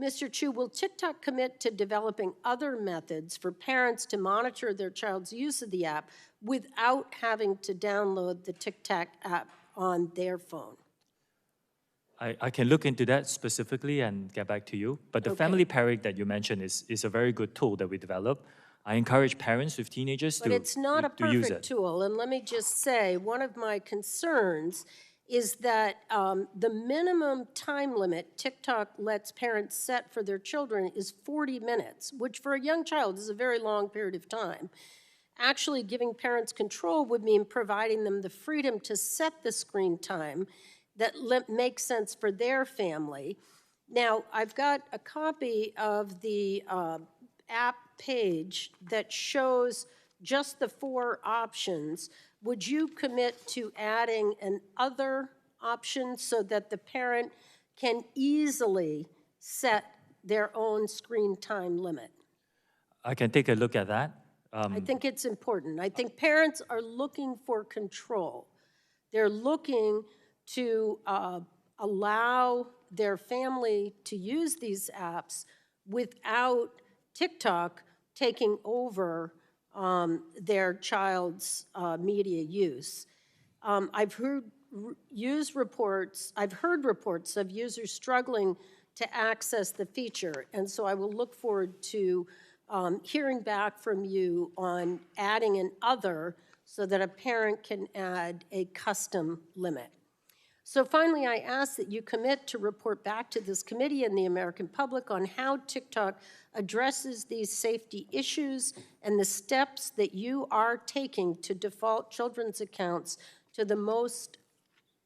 Mr. Chu, will TikTok commit to developing other methods for parents to monitor their child's use of the app without having to download the TikTok app on their phone? I can look into that specifically and get back to you. But the family pairing that you mentioned is a very good tool that we developed. I encourage parents with teenagers to use it. But it's not a perfect tool. And let me just say, one of my concerns is that the minimum time limit TikTok lets parents set for their children is 40 minutes, which for a young child is a very long period of time. Actually, giving parents control would mean providing them the freedom to set the screen time that make sense for their family. Now, I've got a copy of the app page that shows just the 4 options. Would you commit to adding an other option so that the parent can easily set their own screen time limit? I can take a look at that. I think it's important. I think parents are looking for control. They're looking to allow their family to use these apps without TikTok taking over their child's media use. I've heard reports of users struggling to access the feature, and so I will look forward to hearing back from you on adding an other so that a parent can add a custom limit. So finally, I ask that you commit to report back to this committee and the American public on how TikTok addresses these safety issues and the steps that you are taking to default children's accounts to the most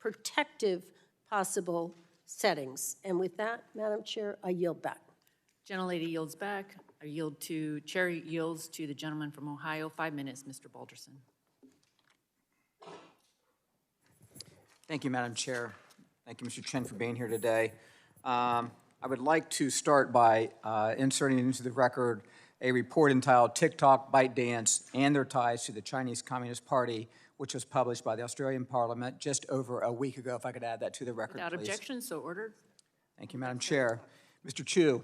protective possible settings. And with that, Madam Chair, I yield back. Gentlelady yields back. Chair yields to the gentleman from Ohio. 5 minutes, Mr. Balderson. Thank you, Madam Chair. Thank you, Mr. Chen, for being here today. I would like to start by inserting into the record a report entitled TikTok, ByteDance, and Their Ties to the Chinese Communist Party, which was published by the Australian Parliament just over a week ago. If I could add that to the record, Without please. objection, so ordered. Thank you, Madam Chair. Mr. Chu,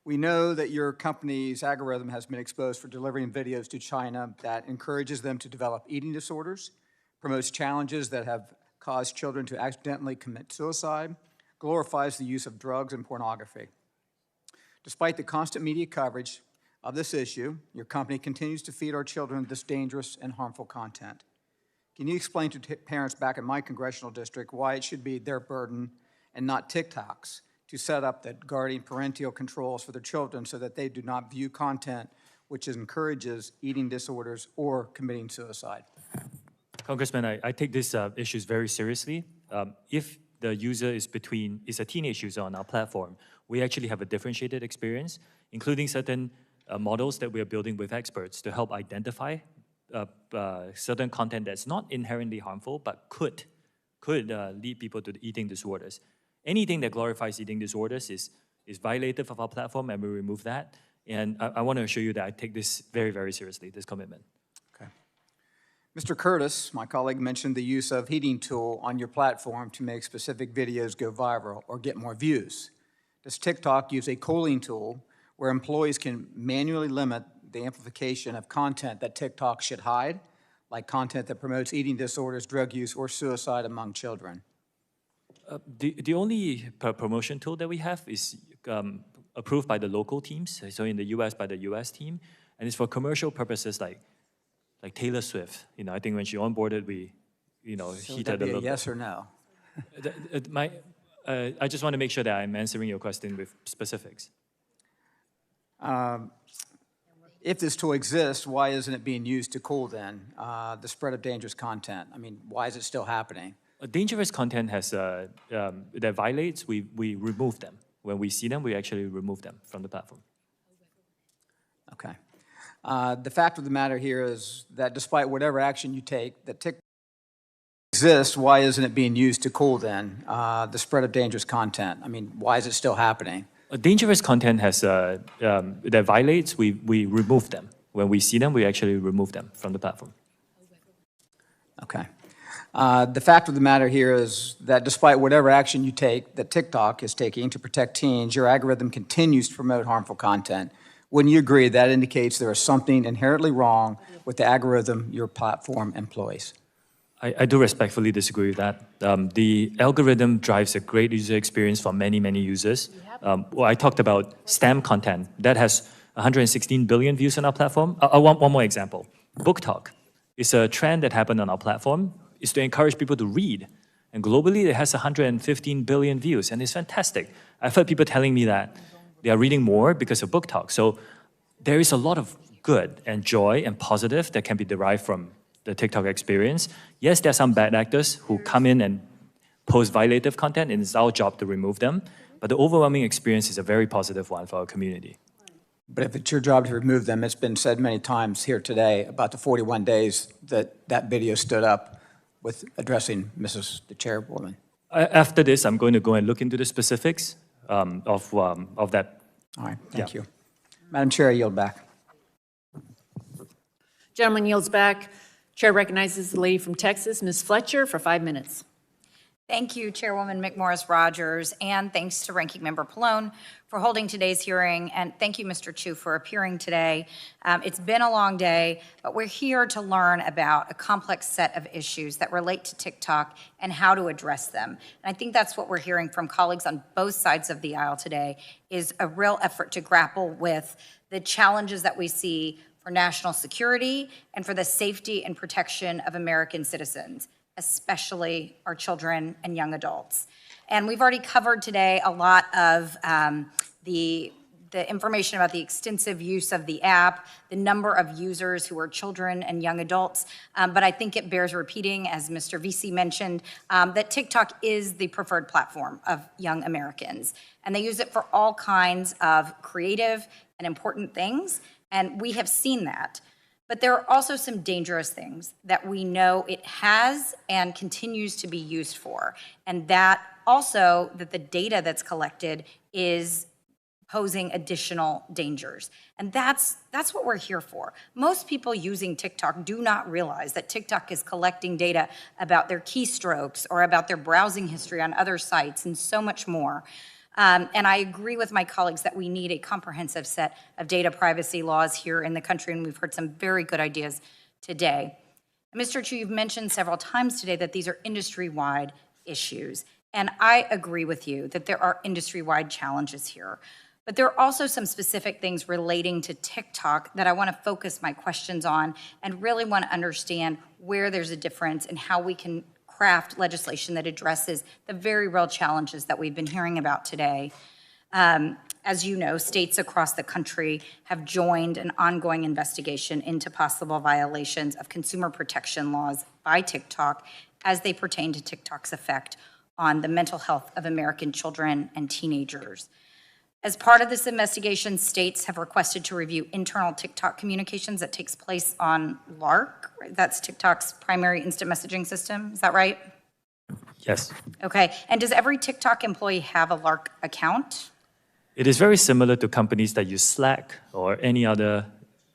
we know that your company's algorithm has been exposed for delivering videos to China that encourages them to develop eating disorders, promotes challenges that have caused children to accidentally commit suicide, glorifies the use of drugs and pornography. Despite the constant media coverage of this issue, your company continues to feed our children this dangerous and harmful content. Can you explain to parents back in my congressional district why it should be their burden and not TikTok's to set up the guardian parental controls for their children so that they do not view content which encourages eating disorders or committing suicide? Congressman, I take these issues very seriously. If the user is a teenage user on our platform, we actually have a differentiated experience, including certain models that we are building with experts to help identify certain content that's not inherently harmful, but could lead people to eating disorders. Anything that glorifies eating disorders is violative of our platform, and we remove that. And I want to assure you that I take this very, very seriously, this commitment. Mr. Curtis, my colleague, mentioned the use of heating tool on your platform to make specific videos go viral or get more views. Does TikTok use a cooling tool where employees can manually limit the amplification of content that TikTok should hide, like content that promotes eating disorders, drug use, or suicide among children? The only promotion tool that we have is approved by the local teams, so in the US by the US team, and it's for commercial purposes like Taylor Swift. I think when she onboarded, we, So heated that'd be a little a yes bit. or no? I just want to make sure that I'm answering your question with specifics. If this tool exists, why isn't it being used to cool then the spread of dangerous content? I mean, why is it still happening? Dangerous content has that violates, we remove them. When we see them, we actually remove them from the platform. Okay. The fact of the matter here is that despite whatever action you take, that TikTok exists, why isn't it being used to cool then the spread of dangerous content? I mean, why is it still happening? Dangerous content has that violates, we remove them. When we see them, we actually remove them from the platform. Okay. The fact of the matter here is that despite whatever action you take, that TikTok is taking to protect teens, your algorithm continues to promote harmful content. Wouldn't you agree that indicates there is something inherently wrong with the algorithm your platform employs? I do respectfully disagree with that. The algorithm drives a great user experience for many, many users. Well, I talked about STEM content. That has 116 billion views on our platform. One more example. Book Talk is a trend that happened on our platform. It's to encourage people to read. And globally, it has 115 billion views, and it's fantastic. I've heard people telling me that they are reading more because of Book Talk. So there is a lot of good and joy and positive that can be derived from the TikTok experience. Yes, there are some bad actors who come in and post violative content, and it's our job to remove them. But the overwhelming experience is a very positive one for our community. But if it's your job to remove them, it's been said many times here today about the 41 days that that video stood up with addressing the chairwoman. After this, I'm going to go and look into the specifics of that. All right, thank you. Madam Chair, I yield back. Gentleman yields back. Chair recognizes the lady from Texas, Ms. Fletcher, for 5 minutes. Thank you, Chairwoman McMorris-Rogers, and thanks to Ranking Member Pallone for holding today's hearing, and thank you, Mr. Chu, for appearing today. It's been a long day, but we're here to learn about a complex set of issues that relate to TikTok and how to address them. And I think that's what we're hearing from colleagues on both sides of the aisle today, is a real effort to grapple with the challenges that we see for national security and for the safety and protection of American citizens, especially our children and young adults. And we've already covered today a lot of the information about the extensive use of the app, the number of users who are children and young adults, but I think it bears repeating, as Mr. Vesey mentioned, that TikTok is the preferred platform of young Americans. And they use it for all kinds of creative and important things, and we have seen that. But there are also some dangerous things that we know it has and continues to be used for. And that also, that the data that's collected is posing additional dangers. And that's what we're here for. Most people using TikTok do not realize that TikTok is collecting data about their keystrokes or about their browsing history on other sites and so much more. And I agree with my colleagues that we need a comprehensive set of data privacy laws here in the country, and we've heard some very good ideas today. Mr. Chu, you've mentioned several times today that these are industry-wide issues, and I agree with you that there are industry-wide challenges here. But there are also some specific things relating to TikTok that I want to focus my questions on and really want to understand where there's a difference and how we can craft legislation that addresses the very real challenges that we've been hearing about today. As you know, states across the country have joined an ongoing investigation into possible violations of consumer protection laws by TikTok as they pertain to TikTok's effect on the mental health of American children and teenagers. As part of this investigation, states have requested to review internal TikTok communications that takes place on LARC. That's TikTok's primary instant messaging system. Is that right? Yes. Okay. And does every TikTok employee have a LARC account? It is very similar to companies that use Slack or any other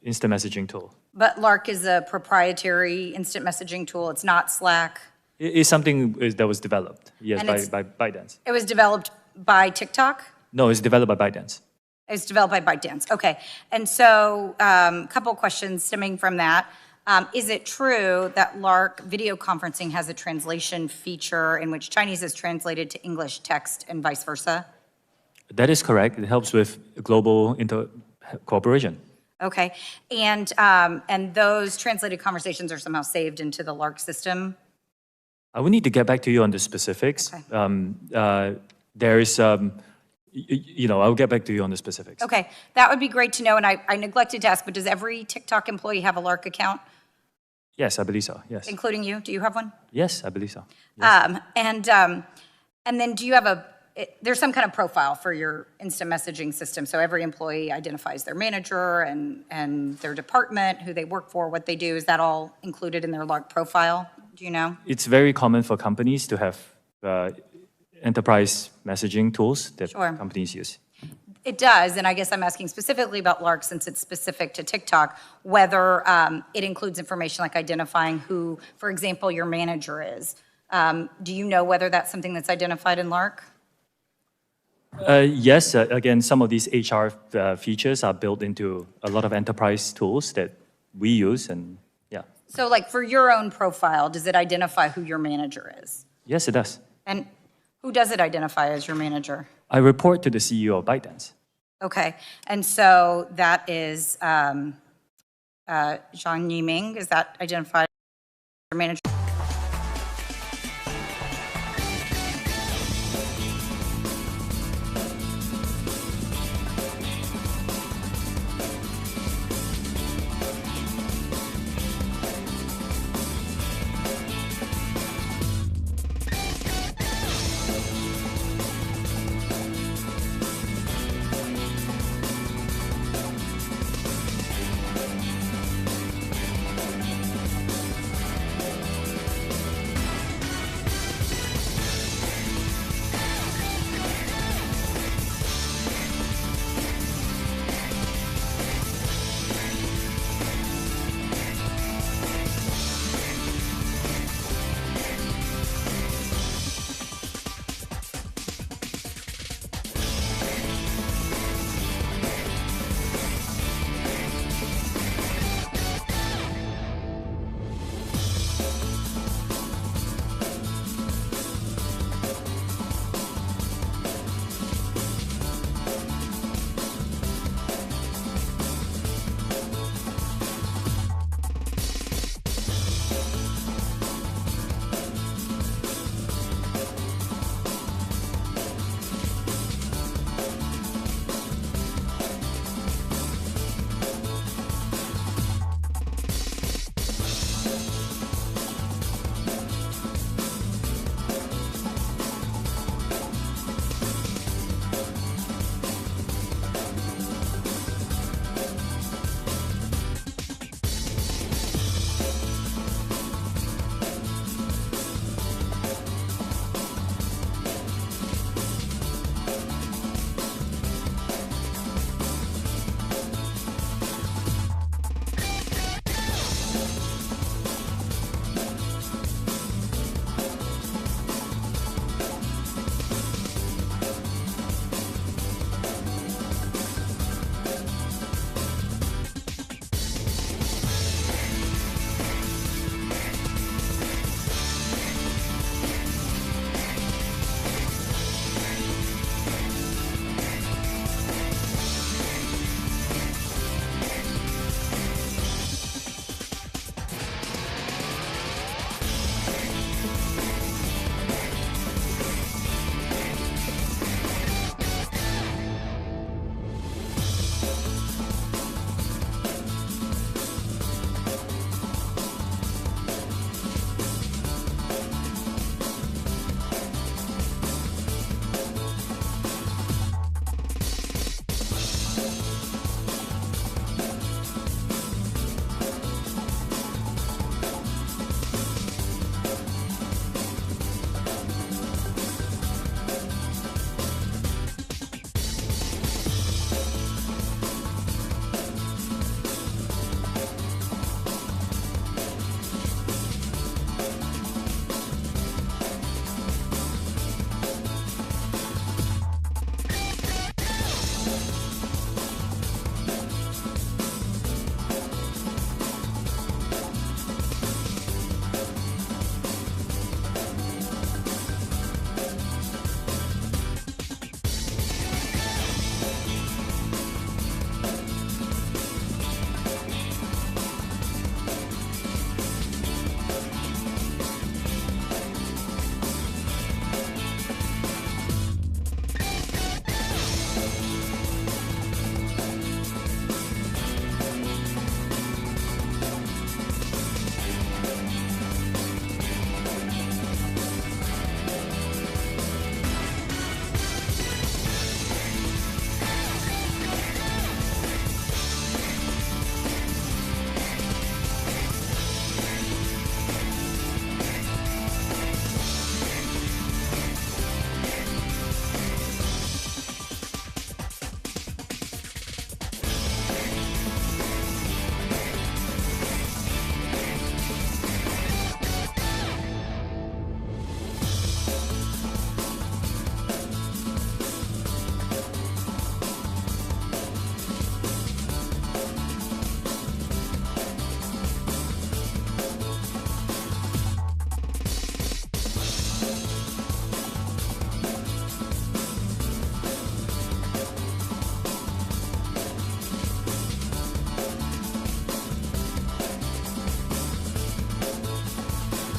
instant messaging tool. But LARC is a proprietary instant messaging tool. It's not Slack. It is something that was developed, yes, by ByteDance. It was developed by TikTok? No, it's developed by ByteDance. It's developed by ByteDance. Okay. And so a couple questions stemming from that. Is it true that LARC video conferencing has a translation feature in which Chinese is translated to English text and vice versa? That is correct. It helps with global cooperation. Okay. And those translated conversations are somehow saved into the LARC system? I will need to get back to you on the specifics. Okay. There is, I'll get back to you on the specifics. Okay. That would be great to know. And I neglected to ask, but does every TikTok employee have a LARC account? Yes, I believe so, yes. Including you? Do you have one? Yes, I believe so. Yes. And then do you have there's some kind of profile for your instant messaging system, so every employee identifies their manager and their department, who they work for, what they do. Is that all included in their LARC profile? Do you know? It's very common for companies to have enterprise messaging tools that companies use. It does, and I guess I'm asking specifically about LARC since it's specific to TikTok, whether it includes information like identifying who, for example, your manager is. Do you know whether that's something that's identified in LARC? Yes, again, some of these HR features are built into a lot of enterprise tools that we use, and yeah. So like for your own profile, does it identify who your manager is? Yes, it does. And who does it identify as your manager? I report to the CEO of ByteDance. Okay, and so that is Zhang Yiming, is that identified as your manager?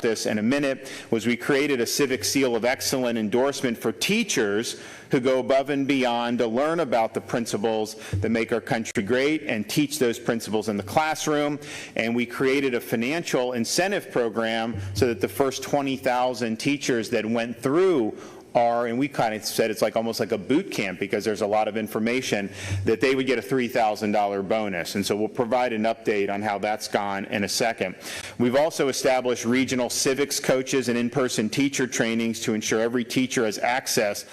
this in a minute, was we created a Civic Seal of Excellence endorsement for teachers who go above and beyond to learn about the principles that make our country great and teach those principles in the classroom. And we created a financial incentive program so that the first 20,000 teachers that went through and we kind of said it's like almost like a boot camp because there's a lot of information, that they would get a $3,000 bonus. And so we'll provide an update on how that's gone in a second. We've also established regional civics coaches and in-person teacher trainings to ensure every teacher has access.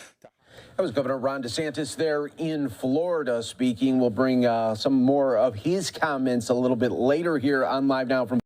That was Governor Ron DeSantis there in Florida speaking. We'll bring some more of his comments a little bit later here on Live Now from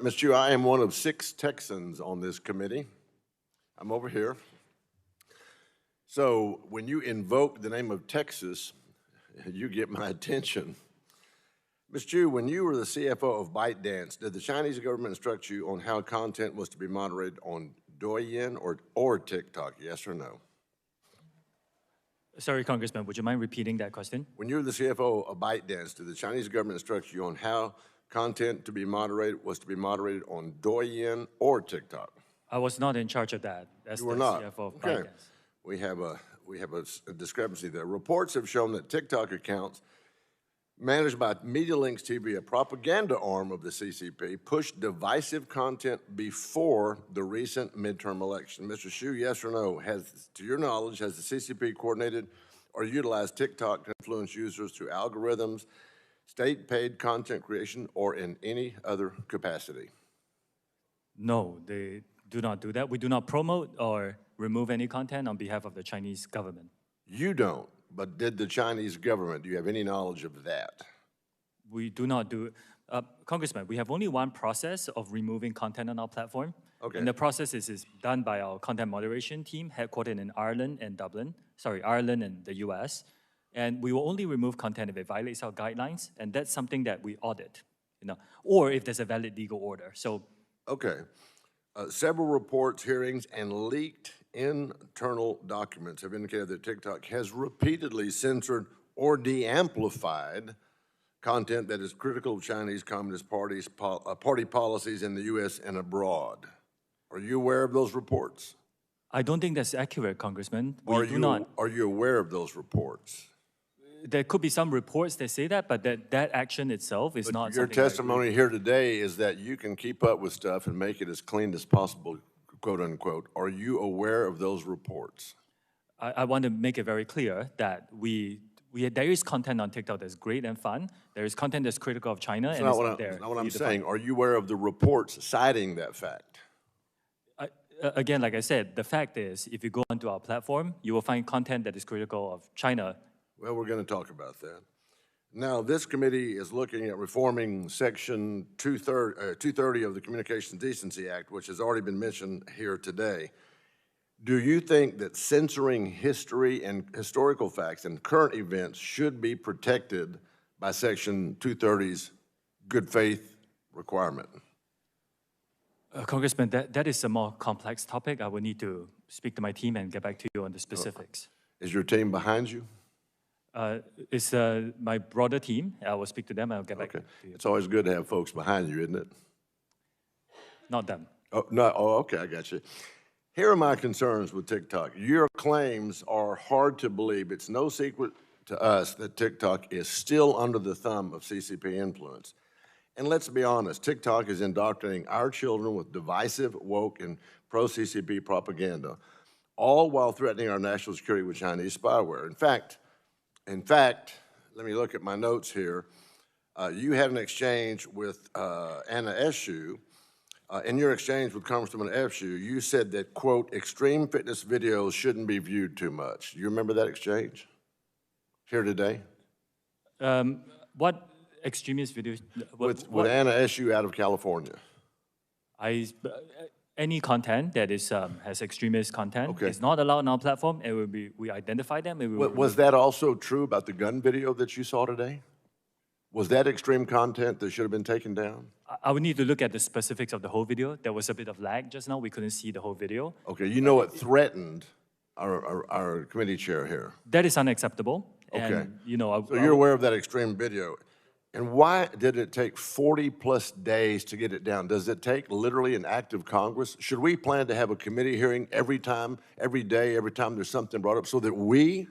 Mr. Chu, I am one of 6 Texans on this committee. I'm over here. So when you invoke the name of Texas, you get my attention. Mr. Chu, when you were the CFO of ByteDance, did the Chinese government instruct you on how content was to be moderated on Douyin or TikTok, yes or no? Sorry, Congressman, would you mind repeating that question? When you were the CFO of ByteDance, did the Chinese government instruct you on how content to be moderated was to be moderated on Douyin or TikTok? I was not in charge of that. That's You were the not. CFO of Okay. ByteDance. We have a discrepancy there. Reports have shown that TikTok accounts managed by Media Links TV, a propaganda arm of the CCP, pushed divisive content before the recent midterm election. Mr. Hsu, yes or no, to your knowledge, has the CCP coordinated or utilized TikTok to influence users through algorithms, state-paid content creation, or in any other capacity? No, they do not do that. We do not promote or remove any content on behalf of the Chinese government. You don't, but did the Chinese government? Do you have any knowledge of that? We do not do, Congressman, we have only one process of removing content on our platform. Okay. And the process is done by our content moderation team headquartered in Ireland and Ireland and the US. And we will only remove content if it violates our guidelines, and that's something that we audit, or if there's a valid legal order. So, okay. Several reports, hearings, and leaked internal documents have indicated that TikTok has repeatedly censored or de-amplified content that is critical of Chinese Communist Party policies in the U.S. and abroad. Are you aware of those reports? I don't think that's accurate, Congressman. Are you aware of those reports? There could be some reports that say that, but that action itself is not Your something I agree. testimony here today is that you can keep up with stuff and make it as clean as possible, quote unquote. Are you aware of those reports? I want to make it very clear that there is content on TikTok that's great and fun. There is content that's critical of China, That's and not it's what not there. that's not what I'm saying. Are you aware of the reports citing that fact? Again, like I said, the fact is, if you go onto our platform, you will find content that is critical of China. Well, we're going to talk about that. Now, this committee is looking at reforming Section 230 of the Communications Decency Act, which has already been mentioned here today. Do you think that censoring history and historical facts and current events should be protected by Section 230's good faith requirement? Congressman, that is a more complex topic. I will need to speak to my team and get back to you on the specifics. Is your team behind you? It's my broader team. I will speak to them and I'll get back to you. It's always good to have folks behind you, isn't it? Not them. Oh, no. Oh, okay, I got you. Here are my concerns with TikTok. Your claims are hard to believe. It's no secret to us that TikTok is still under the thumb of CCP influence. And let's be honest, TikTok is indoctrinating our children with divisive, woke, and pro-CCP propaganda, all while threatening our national security with Chinese spyware. In fact, let me look at my notes here. You had an exchange with Anna Eshu. In your exchange with Congresswoman Eshu, you said that, quote, extreme fitness videos shouldn't be viewed too much. Do you remember that exchange here today? What extremist videos? With Anna Eshu out of California. Any content that is has extremist content is not allowed on our platform, and we identify them. And Was that also true about the gun video that you saw today? Was that extreme content that should have been taken down? I would need to look at the specifics of the whole video. There was a bit of lag just now. We couldn't see the whole video. Okay, you know it threatened our committee chair here. That is unacceptable. Okay. And, so you're aware of that extreme video. And why did it take 40-plus days to get it down? Does it take literally an act of Congress? Should we plan to have a committee hearing every day, every time there's something brought up so that we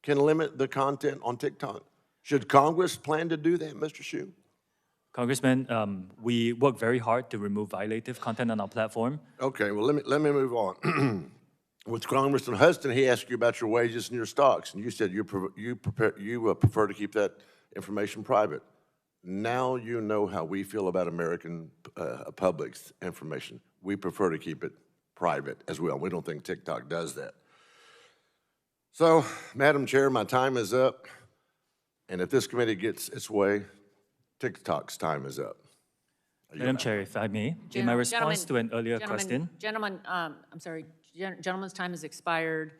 can limit the content on TikTok? Should Congress plan to do that, Mr. Hsu? Congressman, we work very hard to remove violative content on our platform. Okay, well, let me move on. With Congressman Huston, he asked you about your wages and your stocks, and you said you prefer to keep that information private. Now you know how we feel about American public's information. We prefer to keep it private as well. We don't think TikTok does that. So, Madam Chair, my time is up. And if this committee gets its way, TikTok's time is up. Madam Chair, if I may, in my response to an earlier question. Gentlemen, I'm sorry, gentleman's time has expired,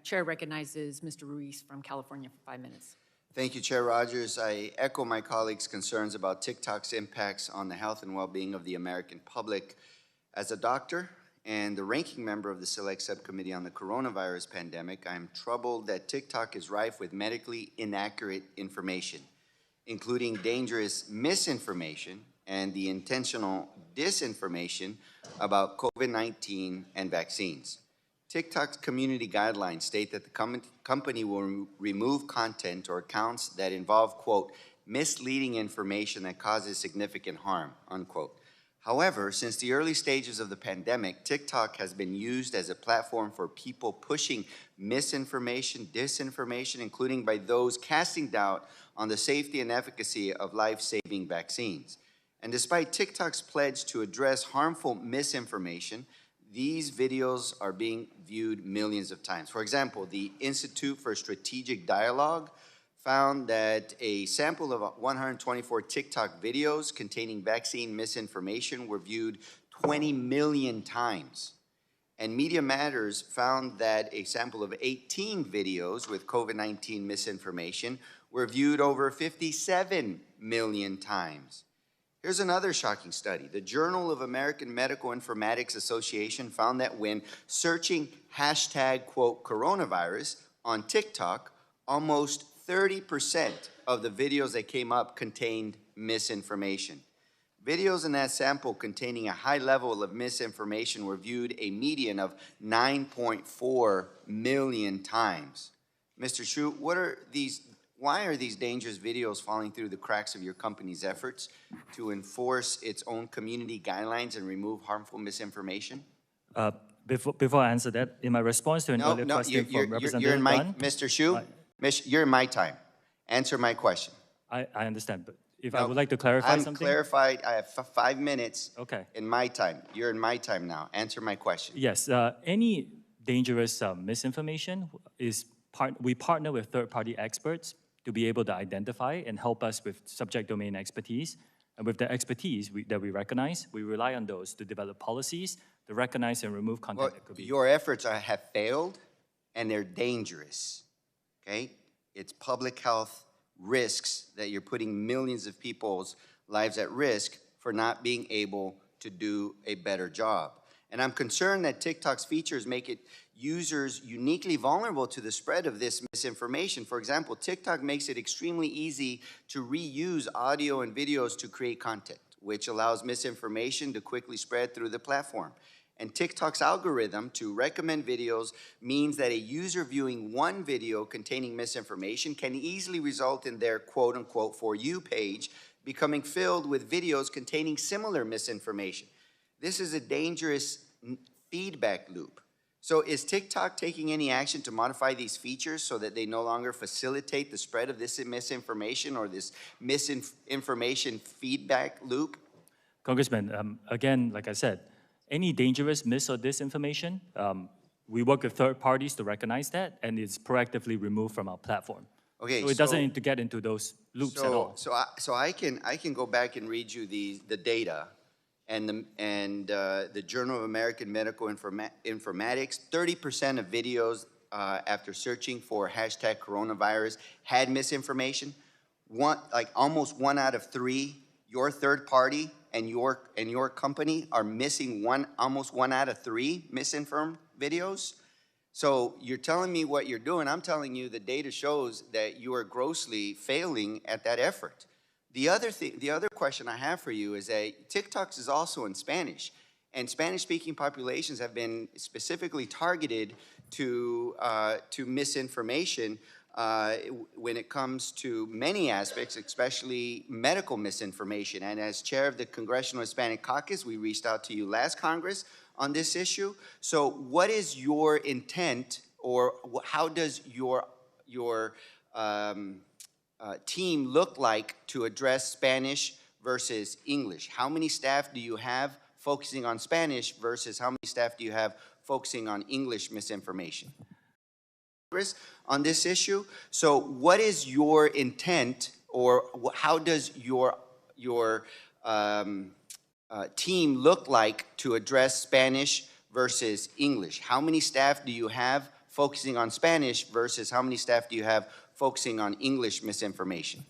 Chair recognizes Mr. Ruiz from California for 5 minutes. Thank you, Chair Rogers. I echo my colleagues' concerns about TikTok's impacts on the health and well-being of the American public. As a doctor and the ranking member of the Select Subcommittee on the Coronavirus Pandemic, I am troubled that TikTok is rife with medically inaccurate information, including dangerous misinformation and the intentional disinformation about COVID-19 and vaccines. TikTok's community guidelines state that the company will remove content or accounts that involve, quote, misleading information that causes significant harm, unquote. However, since the early stages of the pandemic, TikTok has been used as a platform for people pushing misinformation, disinformation, including by those casting doubt on the safety and efficacy of life-saving vaccines. And despite TikTok's pledge to address harmful misinformation, these videos are being viewed millions of times. For example, the Institute for Strategic Dialogue found that a sample of 124 TikTok videos containing vaccine misinformation were viewed 20 million times. And Media Matters found that a sample of 18 videos with COVID-19 misinformation were viewed over 57 million times. Here's another shocking study. The Journal of American Medical Informatics Association found that when searching hashtag, quote, coronavirus on TikTok, almost 30% of the videos that came up contained misinformation. Videos in that sample containing a high level of misinformation were viewed a median of 9.4 million times. Mr. Chu, why are these dangerous videos falling through the cracks of your company's efforts to enforce its own community guidelines and remove harmful misinformation? Before I answer that, in my response to an earlier question from Representative Dunn, Mr. Chu, you're in my time. Answer my question. I understand, but if I would like to clarify something. Clarified. I have 5 minutes. Okay. In my time. You're in my time now. Answer my question. Yes, any dangerous misinformation we partner with third-party experts to be able to identify and help us with subject domain expertise. And with the expertise that we recognize, we rely on those to develop policies to recognize and remove content that could be. Your efforts have failed, and they're dangerous, okay? It's public health risks that you're putting millions of people's lives at risk for not being able to do a better job. And I'm concerned that TikTok's features make it users uniquely vulnerable to the spread of this misinformation. For example, TikTok makes it extremely easy to reuse audio and videos to create content, which allows misinformation to quickly spread through the platform. And TikTok's algorithm to recommend videos means that a user viewing one video containing misinformation can easily result in their quote-unquote For You page becoming filled with videos containing similar misinformation. This is a dangerous feedback loop. So is TikTok taking any action to modify these features so that they no longer facilitate the spread of this misinformation or this misinformation feedback loop? Congressman, again, like I said, any dangerous mis or disinformation, we work with third parties to recognize that, and it's proactively removed from our platform. Okay, so it doesn't need to get into those loops at all. So I can go back and read you the data. And the Journal of American Medical Informatics, 30% of videos after searching for hashtag coronavirus had misinformation. Almost 1 out of 3, your third party and your company are missing almost 1 out of 3 misinformed videos. So you're telling me what you're doing. I'm telling you the data shows that you are grossly failing at that effort. The other question I have for you is that TikTok is also in Spanish, and Spanish-speaking populations have been specifically targeted to misinformation when it comes to many aspects, especially medical misinformation. And as chair of the Congressional Hispanic Caucus, we reached out to you last Congress on this issue. So what is your intent, or how does your team look like to address Spanish versus English? How many staff do you have focusing on Spanish versus how many staff do you have focusing on English misinformation? On this issue, so what is your intent, or how does your team look like to address Spanish versus English? How many staff do you have focusing on Spanish versus how many staff do you have focusing on English misinformation?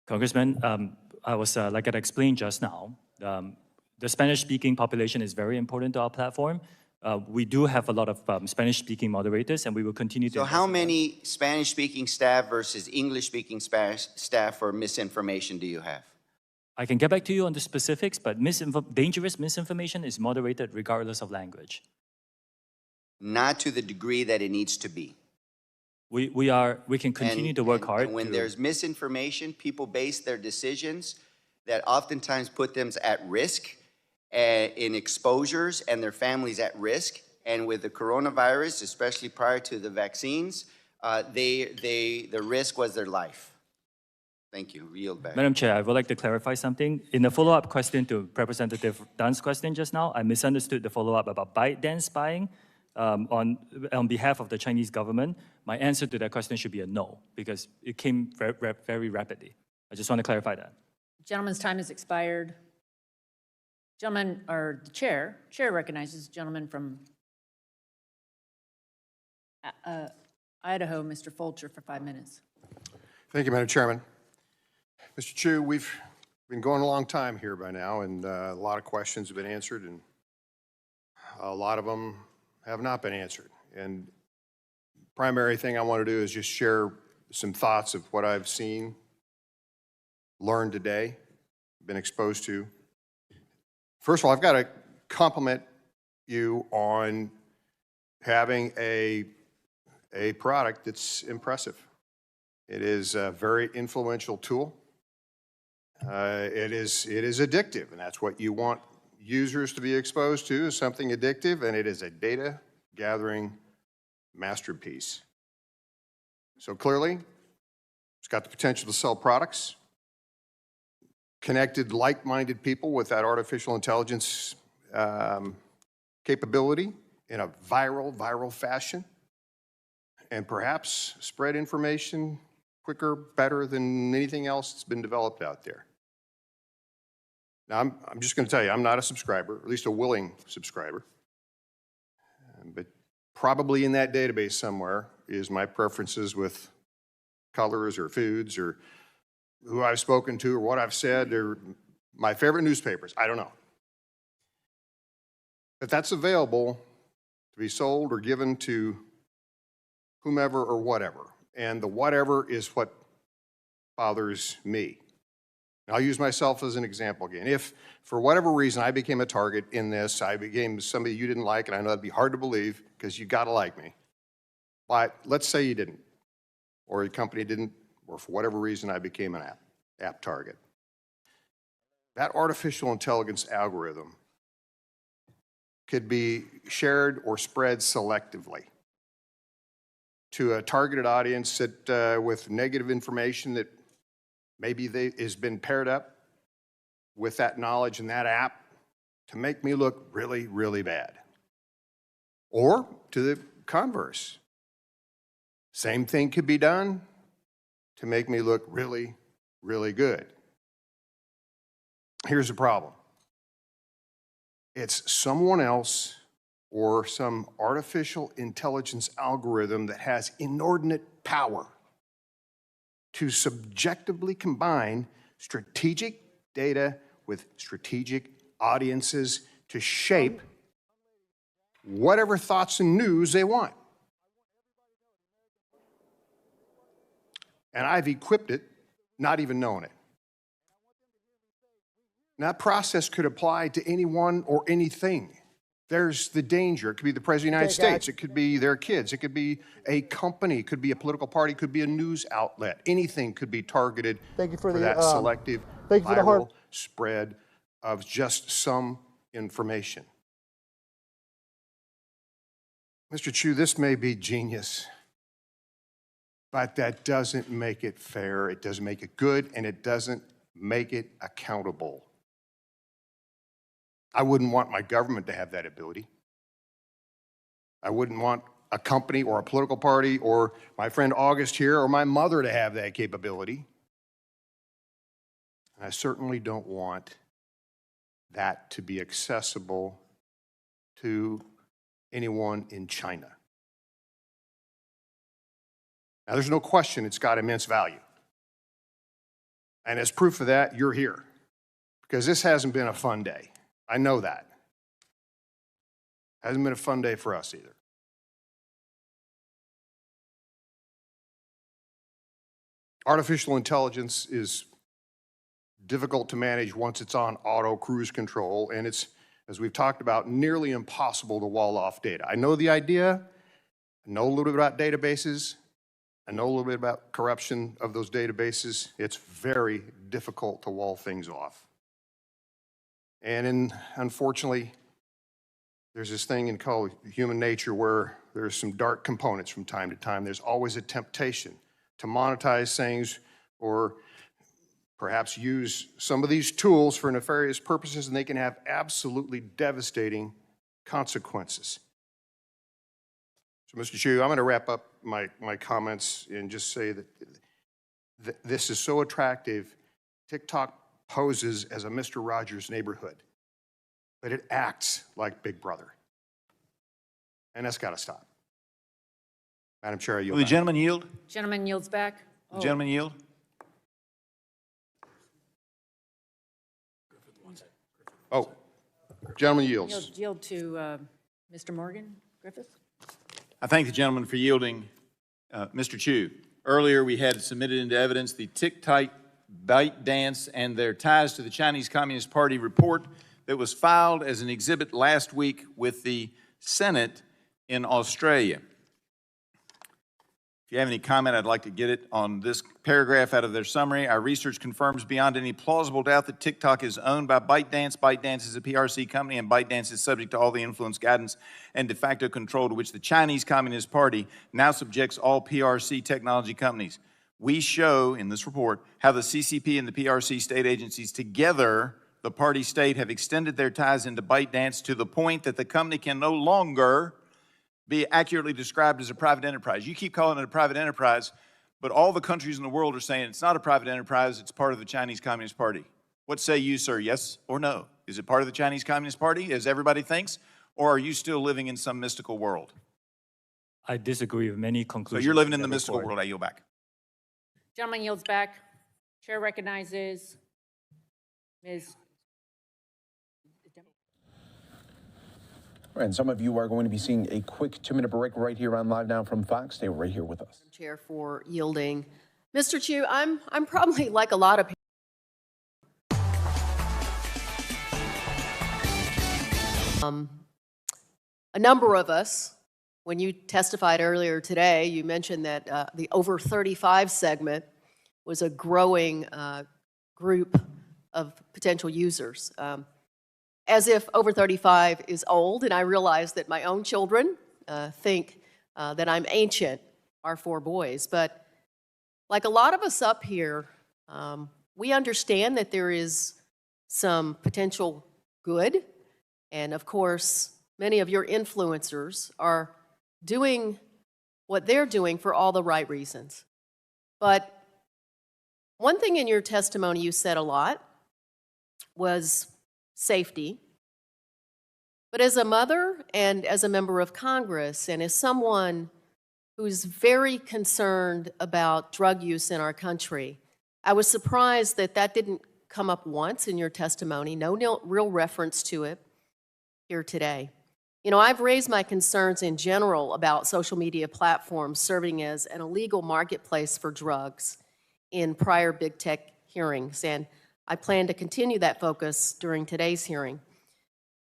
Congressman, like I explained just now, the Spanish-speaking population is very important to our platform. We do have a lot of Spanish-speaking moderators, and we will continue to. So how many Spanish-speaking staff versus English-speaking staff for misinformation do you have? I can get back to you on the specifics, but dangerous misinformation is moderated regardless of language. Not to the degree that it needs to be. We can continue to work hard. And when there's misinformation, people base their decisions that oftentimes put them at risk in exposures and their families at risk. And with the coronavirus, especially prior to the vaccines, the risk was their life. Thank you. Yield back. Madam Chair, I would like to clarify something. In the follow-up question to Representative Dunn's question just now, I misunderstood the follow-up about ByteDance spying on behalf of the Chinese government. My answer to that question should be a no, because it came very rapidly. I just want to clarify that. Gentleman's time has expired. Gentleman, or the chair recognizes the gentleman from Idaho, Mr. Fulcher, for 5 minutes. Thank you, Madam Chairman. Mr. Chu, we've been going a long time here by now, and a lot of questions have been answered, and a lot of them have not been answered. And primary thing I want to do is just share some thoughts of what I've seen, learned today, been exposed to. First of all, I've got to compliment you on having a product that's impressive. It is a very influential tool. It is addictive, and that's what you want users to be exposed to, is something addictive, and it is a data gathering masterpiece. So clearly, it's got the potential to sell products, connected like-minded people with that artificial intelligence capability in a viral fashion, and perhaps spread information quicker, better than anything else that's been developed out there. Now, I'm just going to tell you, I'm not a subscriber, at least a willing subscriber. But probably in that database somewhere is my preferences with colors or foods or who I've spoken to or what I've said or my favorite newspapers. I don't know. But that's available to be sold or given to whomever or whatever. And the whatever is what bothers me. I'll use myself as an example again. If, for whatever reason, I became a target in this, I became somebody you didn't like, and I know that'd be hard to believe because you gotta like me. But let's say you didn't, or your company didn't, or for whatever reason I became an app target. That artificial intelligence algorithm could be shared or spread selectively to a targeted audience that, with negative information that maybe has been paired up with that knowledge in that app to make me look really, really bad. Or to the converse. Same thing could be done to make me look really, really good. Here's the problem. It's someone else or some artificial intelligence algorithm that has inordinate power to subjectively combine strategic data with strategic audiences to shape whatever thoughts and news they want. And I've equipped it, not even knowing it. And that process could apply to anyone or anything. There's the danger. It could be the President of the United States. It could be their kids. It could be a company. It could be a political party. It could be a news outlet. Anything could be targeted for that selective viral spread of just some information. Mr. Chu, this may be genius, but that doesn't make it fair. It doesn't make it good, and it doesn't make it accountable. I wouldn't want my government to have that ability. I wouldn't want a company or a political party or my friend August here or my mother to have that capability. And I certainly don't want that to be accessible to anyone in China. Now, there's no question it's got immense value. And as proof of that, you're here. Because this hasn't been a fun day. I know that. Hasn't been a fun day for us either. Artificial intelligence is difficult to manage once it's on auto cruise control, and it's, as we've talked about, nearly impossible to wall off data. I know the idea, I know a little bit about databases, I know a little bit about corruption of those databases. It's very difficult to wall things off. And unfortunately, there's this thing in called human nature where there's some dark components from time to time. There's always a temptation to monetize things or perhaps use some of these tools for nefarious purposes, and they can have absolutely devastating consequences. So, Mr. Chu, I'm going to wrap up my comments and just say that this is so attractive. TikTok poses as a Mr. Rogers neighborhood, but it acts like Big Brother. And that's got to stop. Madam Chair, I yield Will the back. gentleman yield? Gentleman yields back. The gentleman yield? Oh, gentleman yields. Yield to Mr. Morgan Griffith. I thank the gentleman for yielding. Mr. Chu, earlier we had submitted into evidence the TikTok ByteDance and their ties to the Chinese Communist Party report that was filed as an exhibit last week with the Senate in Australia. If you have any comment, I'd like to get it on this paragraph out of their summary. Our research confirms beyond any plausible doubt that TikTok is owned by ByteDance. ByteDance is a PRC company, and ByteDance is subject to all the influence, guidance, and de facto control to which the Chinese Communist Party now subjects all PRC technology companies. We show in this report how the CCP and the PRC state agencies together, the party state, have extended their ties into ByteDance to the point that the company can no longer be accurately described as a private enterprise. You keep calling it a private enterprise, but all the countries in the world are saying it's not a private enterprise, it's part of the Chinese Communist Party. What say you, sir, yes or no? Is it part of the Chinese Communist Party, as everybody thinks, or are you still living in some mystical world? I disagree with many So conclusions. you're living in the report. mystical world, I yield back. Gentleman yields back. Chair recognizes Ms. And some of you are going to be seeing a quick 2-minute break right here on Live Now from Fox. Stay right here with us. Chair for yielding. Mr. Chu, I'm probably like a lot of a number of us, when you testified earlier today, you mentioned that the over 35 segment was a growing group of potential users. As if over 35 is old, and I realize that my own children think that I'm ancient, our 4 boys. But like a lot of us up here, we understand that there is some potential good. And of course, many of your influencers are doing what they're doing for all the right reasons. But one thing in your testimony you said a lot was safety. But as a mother and as a member of Congress and as someone who's very concerned about drug use in our country, I was surprised that that didn't come up once in your testimony, no real reference to it here today. You know, I've raised my concerns in general about social media platforms serving as an illegal marketplace for drugs in prior big tech hearings, and I plan to continue that focus during today's hearing.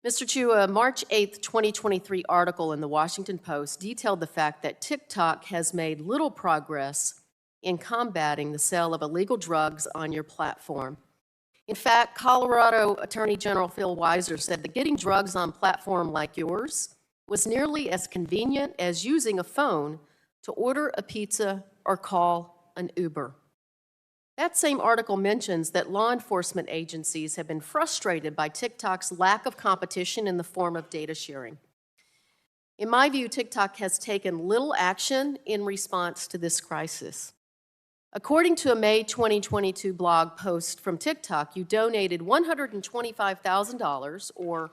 Mr. Chu, a March 8th, 2023 article in the Washington Post detailed the fact that TikTok has made little progress in combating the sale of illegal drugs on your platform. In fact, Colorado Attorney General Phil Weiser said that getting drugs on a platform like yours was nearly as convenient as using a phone to order a pizza or call an Uber. That same article mentions that law enforcement agencies have been frustrated by TikTok's lack of competition in the form of data sharing. In my view, TikTok has taken little action in response to this crisis. According to a May 2022 blog post from TikTok, you donated $125,000 or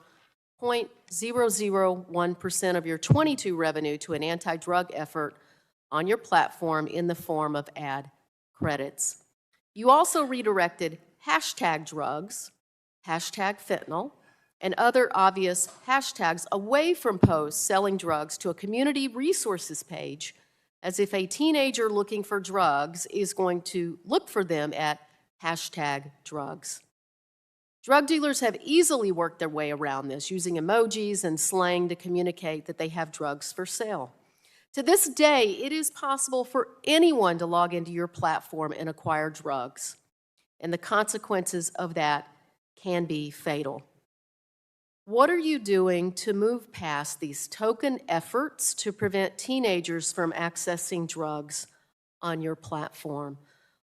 0.001% of your 22 revenue to an anti-drug effort on your platform in the form of ad credits. You also redirected hashtag drugs, hashtag fentanyl, and other obvious hashtags away from posts selling drugs to a community resources page, as if a teenager looking for drugs is going to look for them at hashtag drugs. Drug dealers have easily worked their way around this, using emojis and slang to communicate that they have drugs for sale. To this day, it is possible for anyone to log into your platform and acquire drugs, and the consequences of that can be fatal. What are you doing to move past these token efforts to prevent teenagers from accessing drugs on your platform?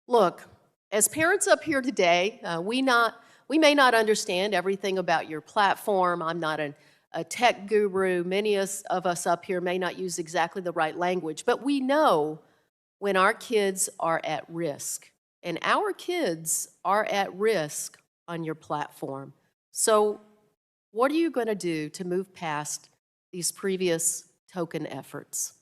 Look, as parents up here today, we may not understand everything about your platform. I'm not a tech guru. Many of us up here may not use exactly the right language, but we know when our kids are at risk, and our kids are at risk on your platform. So what are you going to do to move past these previous token efforts?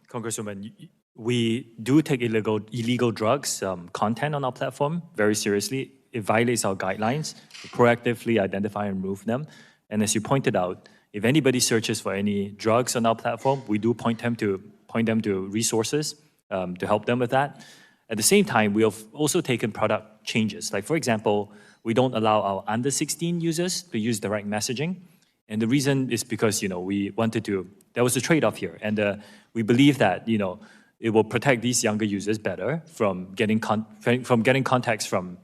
Congresswoman, we do take illegal drugs content on our platform very seriously. It violates our guidelines to proactively identify and remove them. And as you pointed out, if anybody searches for any drugs on our platform, we do point them to resources to help them with that. At the same time, we have also taken product changes. Like, for example, we don't allow our under 16 users to use direct messaging. And the reason is because, we wanted to, there was a trade-off here. And we believe that, it will protect these younger users better from getting contacts from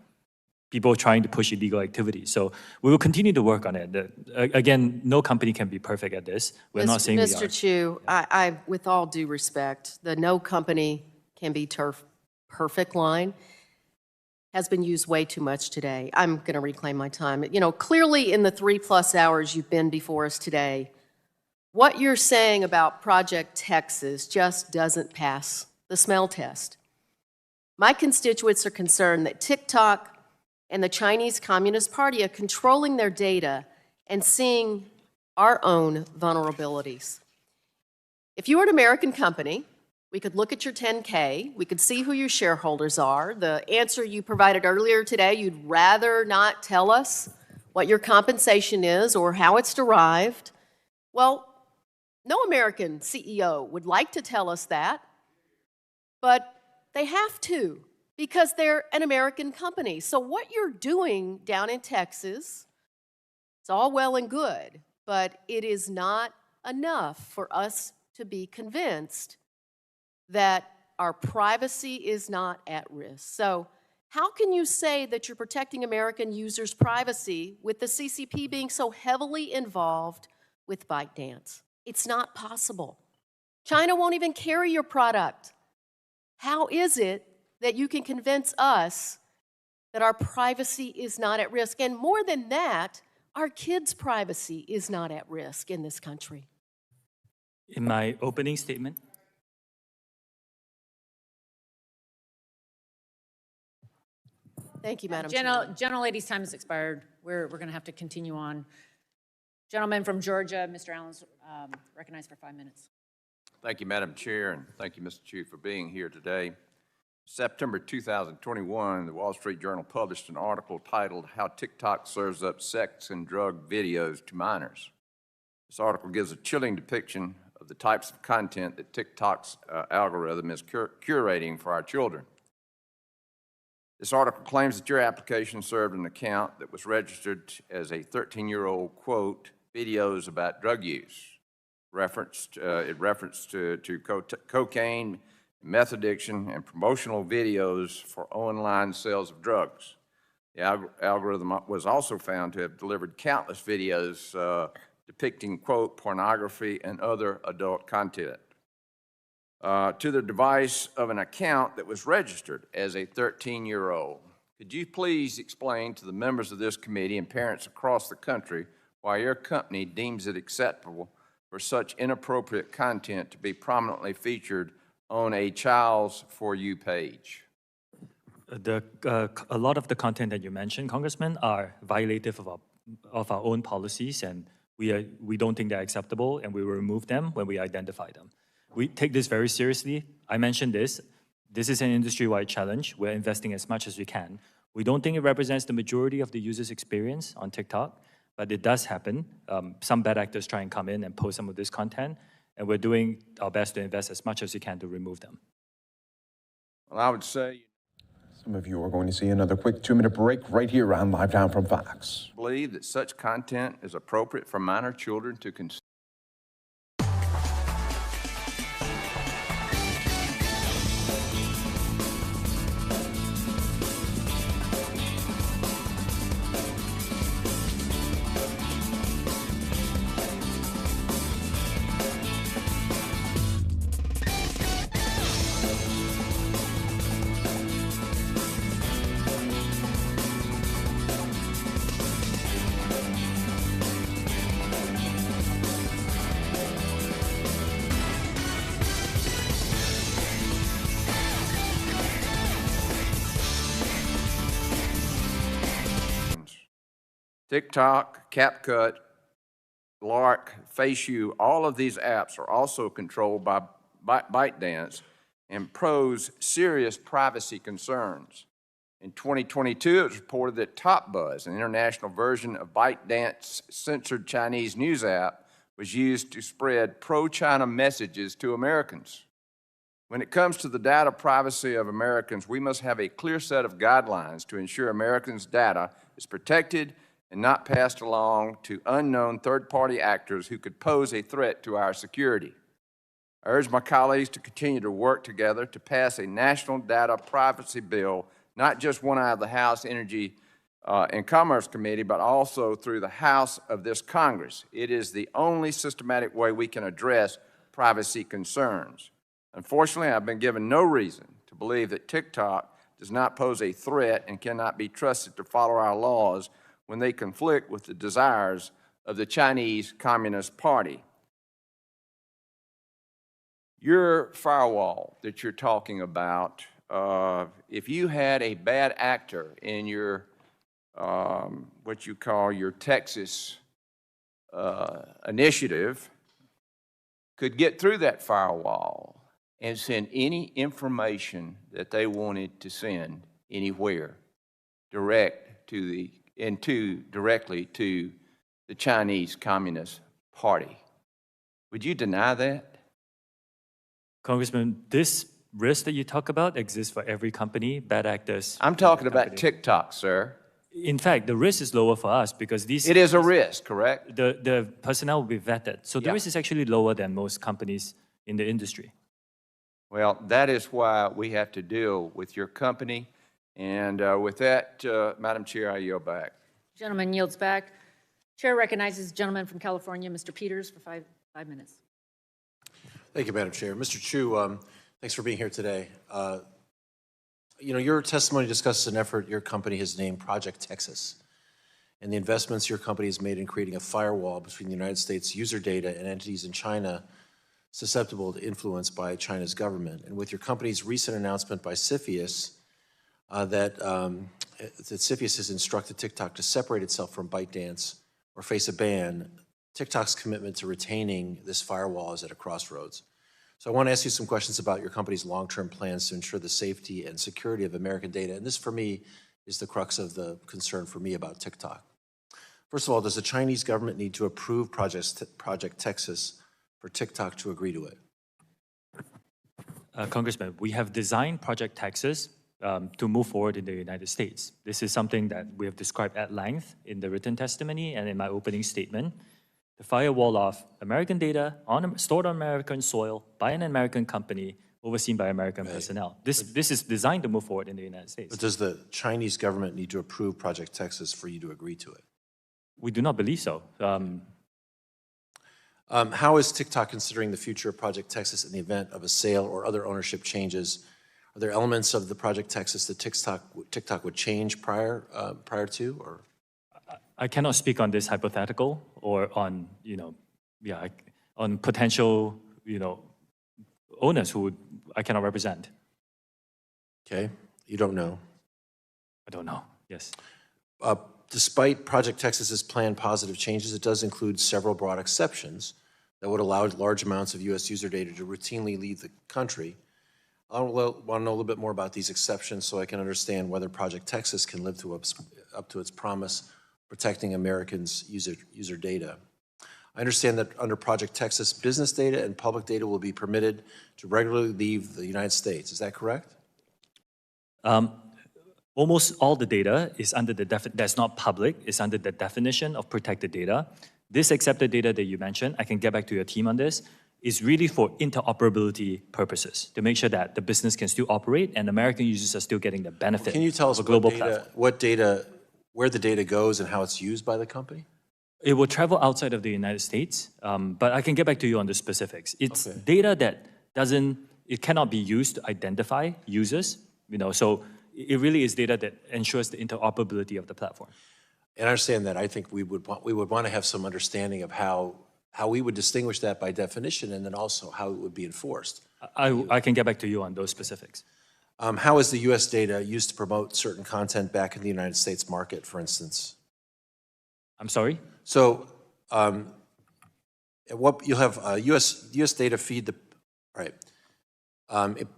people trying to push illegal activity. So we will continue to work on it. Again, no company can be perfect at this. We're not saying we are. Mr. Chu, I, with all due respect, the no company can be perfect line has been used way too much today. I'm going to reclaim my time. Clearly in the 3+ hours you've been before us today, what you're saying about Project Texas just doesn't pass the smell test. My constituents are concerned that TikTok and the Chinese Communist Party are controlling their data and seeing our own vulnerabilities. If you were an American company, we could look at your 10K, we could see who your shareholders are. The answer you provided earlier today, you'd rather not tell us what your compensation is or how it's derived. Well, no American CEO would like to tell us that, but they have to because they're an American company. So what you're doing down in Texas, it's all well and good, but it is not enough for us to be convinced that our privacy is not at risk. So how can you say that you're protecting American users' privacy with the CCP being so heavily involved with ByteDance? It's not possible. China won't even carry your product. How is it that you can convince us that our privacy is not at risk? And more than that, our kids' privacy is not at risk in this country. In my opening statement, Thank you, Madam Chair. Gentlelady's time has expired. We're going to have to continue on. Gentleman from Georgia, Mr. Allen's recognized for 5 minutes. Thank you, Madam Chair, and thank you, Mr. Chief, for being here today. September 2021, the Wall Street Journal published an article titled "How TikTok Serves Up Sex and Drug Videos to Minors." This article gives a chilling depiction of the types of content that TikTok's algorithm is curating for our children. This article claims that your application served an account that was registered as a 13-year-old, quote, videos about drug use. It referenced to cocaine, meth addiction, and promotional videos for online sales of drugs. The algorithm was also found to have delivered countless videos depicting, quote, pornography and other adult content to the device of an account that was registered as a 13-year-old. Could you please explain to the members of this committee and parents across the country why your company deems it acceptable for such inappropriate content to be prominently featured on a child's For You page? A lot of the content that you mentioned, Congressman, are violative of our own policies, and we don't think they're acceptable, and we will remove them when we identify them. We take this very seriously. I mentioned this. This is an industry-wide challenge. We're investing as much as we can. We don't think it represents the majority of the user's experience on TikTok, but it does happen. Some bad actors try and come in and post some of this content, and we're doing our best to invest as much as we can to remove them. Well, I would say, Some of you are going to see another quick 2-minute break right here on Live Town from Fox. believe that such content is appropriate for minor children to consume. TikTok, CapCut, Lark, FaceU, all of these apps are also controlled by ByteDance and pose serious privacy concerns. In 2022, it was reported that TopBuzz, an international version of ByteDance's censored Chinese news app, was used to spread pro-China messages to Americans. When it comes to the data privacy of Americans, we must have a clear set of guidelines to ensure Americans' data is protected and not passed along to unknown third-party actors who could pose a threat to our security. I urge my colleagues to continue to work together to pass a national data privacy bill, not just one out of the House Energy and Commerce Committee, but also through the House of this Congress. It is the only systematic way we can address privacy concerns. Unfortunately, I've been given no reason to believe that TikTok does not pose a threat and cannot be trusted to follow our laws when they conflict with the desires of the Chinese Communist Party. Your firewall that you're talking about, if you had a bad actor in your, what you call your Texas initiative, could get through that firewall and send any information that they wanted to send anywhere directly to the Chinese Communist Party. Would you deny that? Congressman, this risk that you talk about exists for every company, bad actors. I'm talking about TikTok, sir. In fact, the risk is lower for us because these... It is a risk, correct? The personnel will be vetted. So the risk is actually lower than most companies in the industry. Well, that is why we have to deal with your company. And with that, Madam Chair, I yield back. Gentleman yields back. Chair recognizes the gentleman from California, Mr. Peters, for five minutes. Thank you, Madam Chair. Mr. Chu, thanks for being here today. You know, your testimony discusses an effort your company has named Project Texas and the investments your company has made in creating a firewall between the United States user data and entities in China susceptible to influence by China's government. And with your company's recent announcement by CFIUS that CFIUS has instructed TikTok to separate itself from ByteDance or face a ban, TikTok's commitment to retaining this firewall is at a crossroads. So I want to ask you some questions about your company's long-term plans to ensure the safety and security of American data. And this, for me, is the crux of the concern for me about TikTok. First of all, does the Chinese government need to approve Project Texas for TikTok to agree to it? Congressman, we have designed Project Texas to move forward in the United States. This is something that we have described at length in the written testimony and in my opening statement. The firewall of American data stored on American soil by an American company overseen by American personnel. This is designed to move forward in the United States. But does the Chinese government need to approve Project Texas for you to agree to it? We do not believe so. How is TikTok considering the future of Project Texas in the event of a sale or other ownership changes? Are there elements of the Project Texas that TikTok would change prior to, or? I cannot speak on this hypothetical or on, on potential, owners who I cannot represent. Okay, you don't know. I don't know, yes. Despite Project Texas's planned positive changes, it does include several broad exceptions that would allow large amounts of U.S. user data to routinely leave the country. I want to know a little bit more about these exceptions so I can understand whether Project Texas can live up to its promise protecting Americans' user data. I understand that under Project Texas, business data and public data will be permitted to regularly leave the United States. Is that correct? Almost all the data is under the that's not public, is under the definition of protected data. This accepted data that you mentioned, I can get back to your team on this, is really for interoperability purposes, to make sure that the business can still operate and American users are still getting the benefit Can you tell us of a global platform. where the data goes and how it's used by the company? It will travel outside of the United States, but I can get back to you on the specifics. It's data that it cannot be used to identify users, so it really is data that ensures the interoperability of the platform. And I understand that. I think we would want to have some understanding of how we would distinguish that by definition and then also how it would be enforced. I can get back to you on those specifics. How is the U.S. data used to promote certain content back in the United States market, for instance? I'm sorry? So you'll have U.S. data feed the, right. Can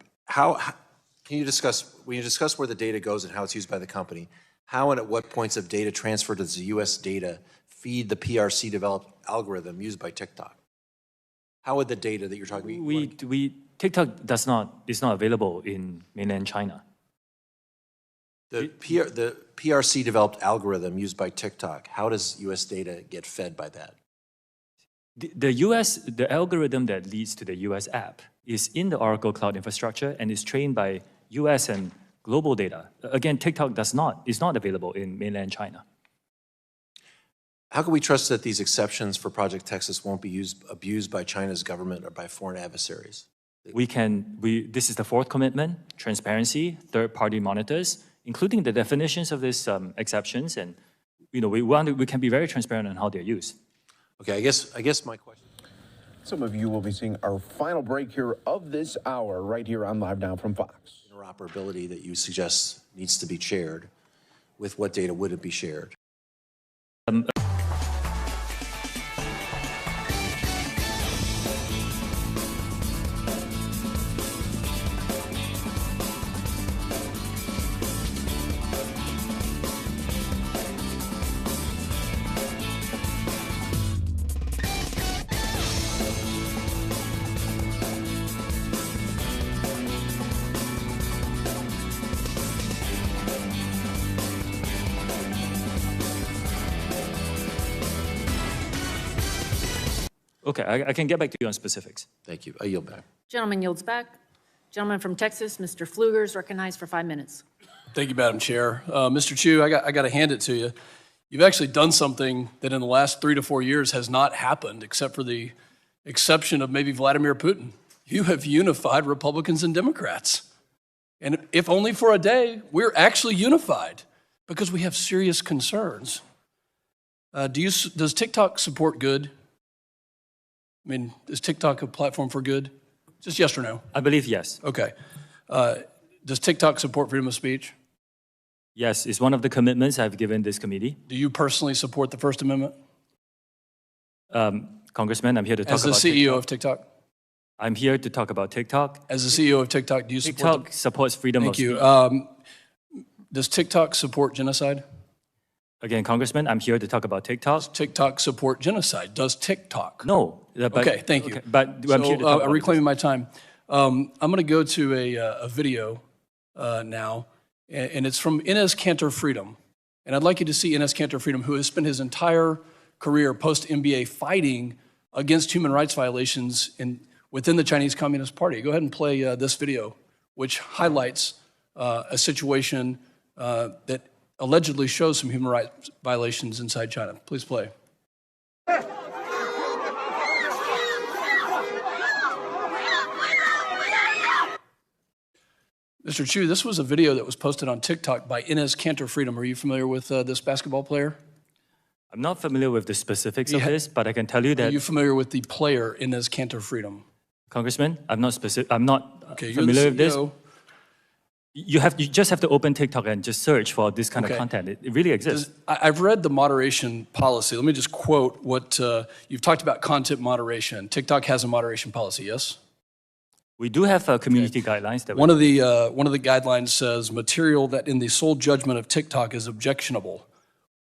you discuss, when you discuss where the data goes and how it's used by the company, how and at what points of data transfer does the U.S. data feed the PRC developed algorithm used by TikTok? How would the data that you're talking about? TikTok is not available in mainland China. The PRC developed algorithm used by TikTok, how does U.S. data get fed by that? The algorithm that leads to the US app is in the Oracle Cloud infrastructure and is trained by US and global data. Again, TikTok is not available in mainland China. How can we trust that these exceptions for Project Texas won't be abused by China's government or by foreign adversaries? This is the fourth commitment: transparency, third-party monitors, including the definitions of these exceptions, and we can be very transparent on how they're used. Okay, I guess my question. Some of you will be seeing our final break here of this hour right here on Live Now from Fox. Interoperability that you suggest needs to be shared, with what data would it be shared? Okay, I can get back to you on specifics. Thank you. I yield back. Gentleman yields back. Gentleman from Texas, Mr. Pfluger, is recognized for 5 minutes. Thank you, Madam Chair. Mr. Chu, I got to hand it to you. You've actually done something that in the last 3 to 4 years has not happened, except for the exception of maybe Vladimir Putin. You have unified Republicans and Democrats. And if only for a day, we're actually unified because we have serious concerns. Does TikTok support good? I mean, is TikTok a platform for good? Just yes or no? I believe yes. Okay. Does TikTok support freedom of speech? Yes, it's one of the commitments I've given this committee. Do you personally support the First Amendment? Congressman, I'm here to talk about As the CEO of TikTok? I'm here to talk about TikTok. As the CEO of TikTok, do you support TikTok supports freedom of speech. Thank you. Does TikTok support genocide? Again, Congressman, I'm here to talk about TikTok. Does TikTok support genocide? Does TikTok? No. Okay, thank you. Okay, but I'm here to talk about reclaiming my time. I'm going to go to a video now, and it's from Inez Cantor Freedom. And I'd like you to see Inez Cantor Freedom, who has spent his entire career post-MBA fighting against human rights violations within the Chinese Communist Party. Go ahead and play this video, which highlights a situation that allegedly shows some human rights violations inside China. Please play. Mr. Chu, this was a video that was posted on TikTok by Inez Cantor Freedom. Are you familiar with this basketball player? I'm not familiar with the specifics of this, but I can tell you that... Are you familiar with the player Inez Cantor Freedom? Congressman, I'm not Okay, you're the familiar with this. CEO. You just have to open TikTok and just search for this kind of content. It really exists. I've read the moderation policy. Let me just quote what you've talked about content moderation. TikTok has a moderation policy, yes? We do have community guidelines. That One of the guidelines says material that in the sole judgment of TikTok is objectionable.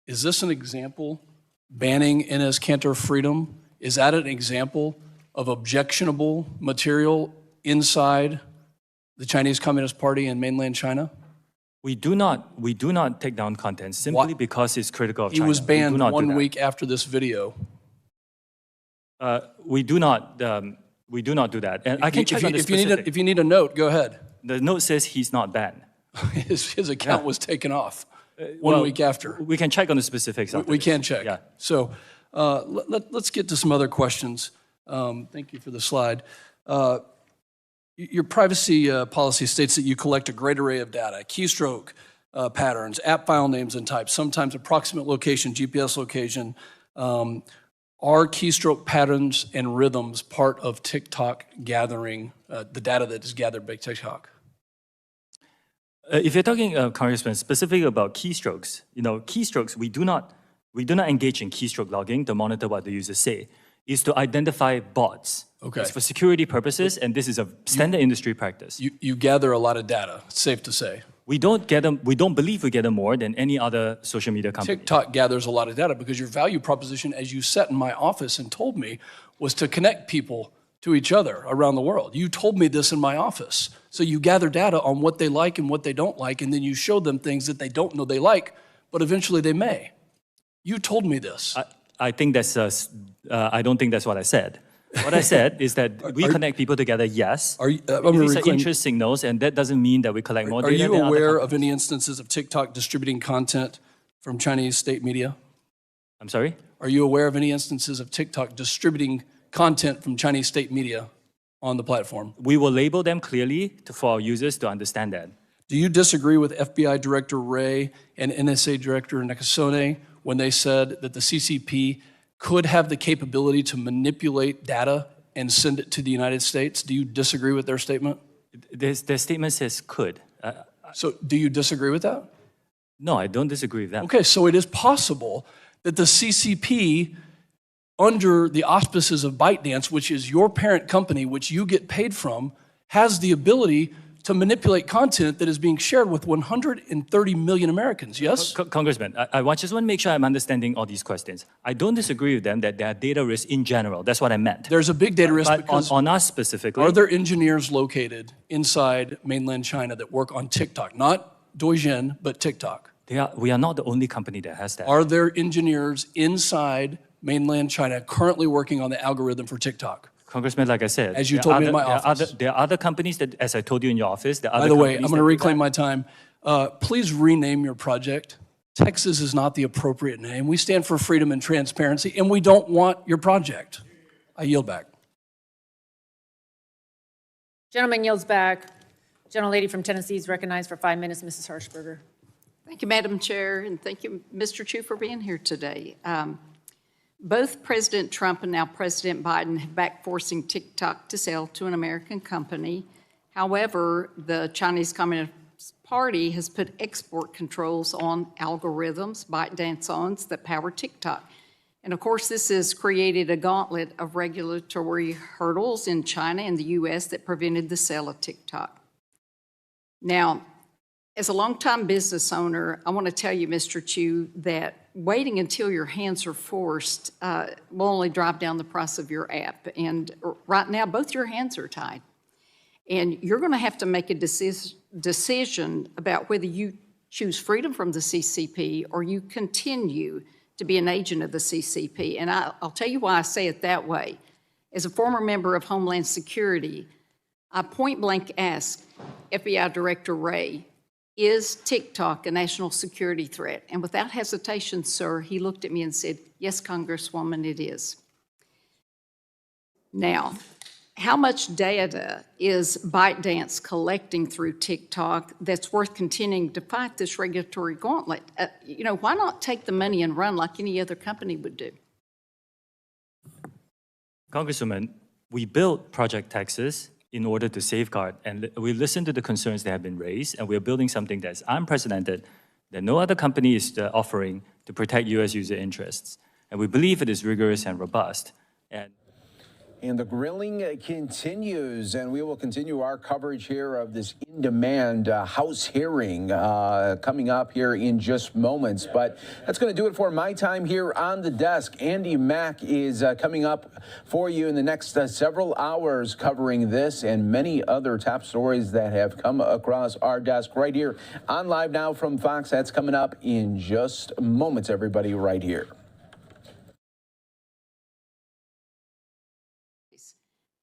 Is this an example? Banning Enes Kanter freedom, is that an example of objectionable material inside the Chinese Communist Party in mainland China? We do not take down content simply because it's critical of China. He was banned one 1 week after this video. We do not do that. And I can check on the specific. If you need a note, go ahead. The note says he's not banned. His account was taken off 1 week after. We can check on the specifics. We can check. Yeah. So let's get to some other questions. Thank you for the slide. Your privacy policy states that you collect a great array of data, keystroke patterns, app file names and types, sometimes approximate location, GPS location. Are keystroke patterns and rhythms part of TikTok gathering, the data that is gathered by TikTok? If you're talking, Congressman, specifically about keystrokes, keystrokes, we do not engage in keystroke logging to monitor what the users say. Is to identify bots. Okay. It's for security purposes, and this is a standard industry practice. You gather a lot of data, it's safe to say. We don't believe we gather more than any other social media company. TikTok gathers a lot of data because your value proposition, as you sat in my office and told me, was to connect people to each other around the world. You told me this in my office. So you gather data on what they like and what they don't like, and then you show them things that they don't know they like, but eventually they may. You told me this. I think that's, I don't think that's what I said. What I said is that we connect people together, yes. These are interest signals, and that doesn't mean that we collect more data. Are you aware of any instances of TikTok distributing content from Chinese state media? I'm sorry? Are you aware of any instances of TikTok distributing content from Chinese state media on the platform? We will label them clearly for our users to understand that. Do you disagree with FBI Director Wray and NSA Director Nakasone when they said that the CCP could have the capability to manipulate data and send it to the United States? Do you disagree with their statement? Their statement says could. So do you disagree with that? No, I don't disagree with that. Okay, so it is possible that the CCP, under the auspices of ByteDance, which is your parent company, which you get paid from, has the ability to manipulate content that is being shared with 130 million Americans, yes? Congressman, I just want to make sure I'm understanding all these questions. I don't disagree with them that there are data risks in general. That's what I meant. There's a big data risk but because on us specifically. Are there engineers located inside mainland China that work on TikTok? Not Douyin, but TikTok. We are not the only company that has that. Are there engineers inside mainland China currently working on the algorithm for TikTok? Congressman, like I said, as you told me in my office. There are other companies that, as I told you in your office, there are By the way, I'm going to reclaim my time. Please rename your project. Texas is not the appropriate name. We stand for freedom and transparency, and we don't want your project. I yield back. Gentleman yields back. Gentlelady from Tennessee is recognized for 5 minutes, Mrs. Harshberger. Thank you, Madam Chair, and thank you, Mr. Chu, for being here today. Both President Trump and now President Biden have backed forcing TikTok to sell to an American company. However, the Chinese Communist Party has put export controls on algorithms, ByteDance that power TikTok. And of course, this has created a gauntlet of regulatory hurdles in China and the U.S. that prevented the sale of TikTok. Now, as a longtime business owner, I want to tell you, Mr. Chu, that waiting until your hands are forced will only drive down the price of your app. And right now, both your hands are tied. And you're going to have to make a decision about whether you choose freedom from the CCP or you continue to be an agent of the CCP. And I'll tell you why I say it that way. As a former member of Homeland Security, I point blank asked FBI Director Wray, is TikTok a national security threat? And without hesitation, sir, he looked at me and said, yes, Congresswoman, it is. Now, how much data is ByteDance collecting through TikTok that's worth continuing to fight this regulatory gauntlet? Why not take the money and run like any other company would do? Congresswoman, we built Project Texas in order to safeguard, and we listened to the concerns that have been raised, and we're building something that's unprecedented, that no other company is offering to protect US user interests. And we believe it is rigorous and robust. And the grilling continues, and we will continue our coverage here of this in-demand House hearing coming up here in just moments. But that's going to do it for my time here on the desk. Andy Mack is coming up for you in the next several hours covering this and many other top stories that have come across our desk right here on Live Now from Fox. That's coming up in just moments, everybody, right here.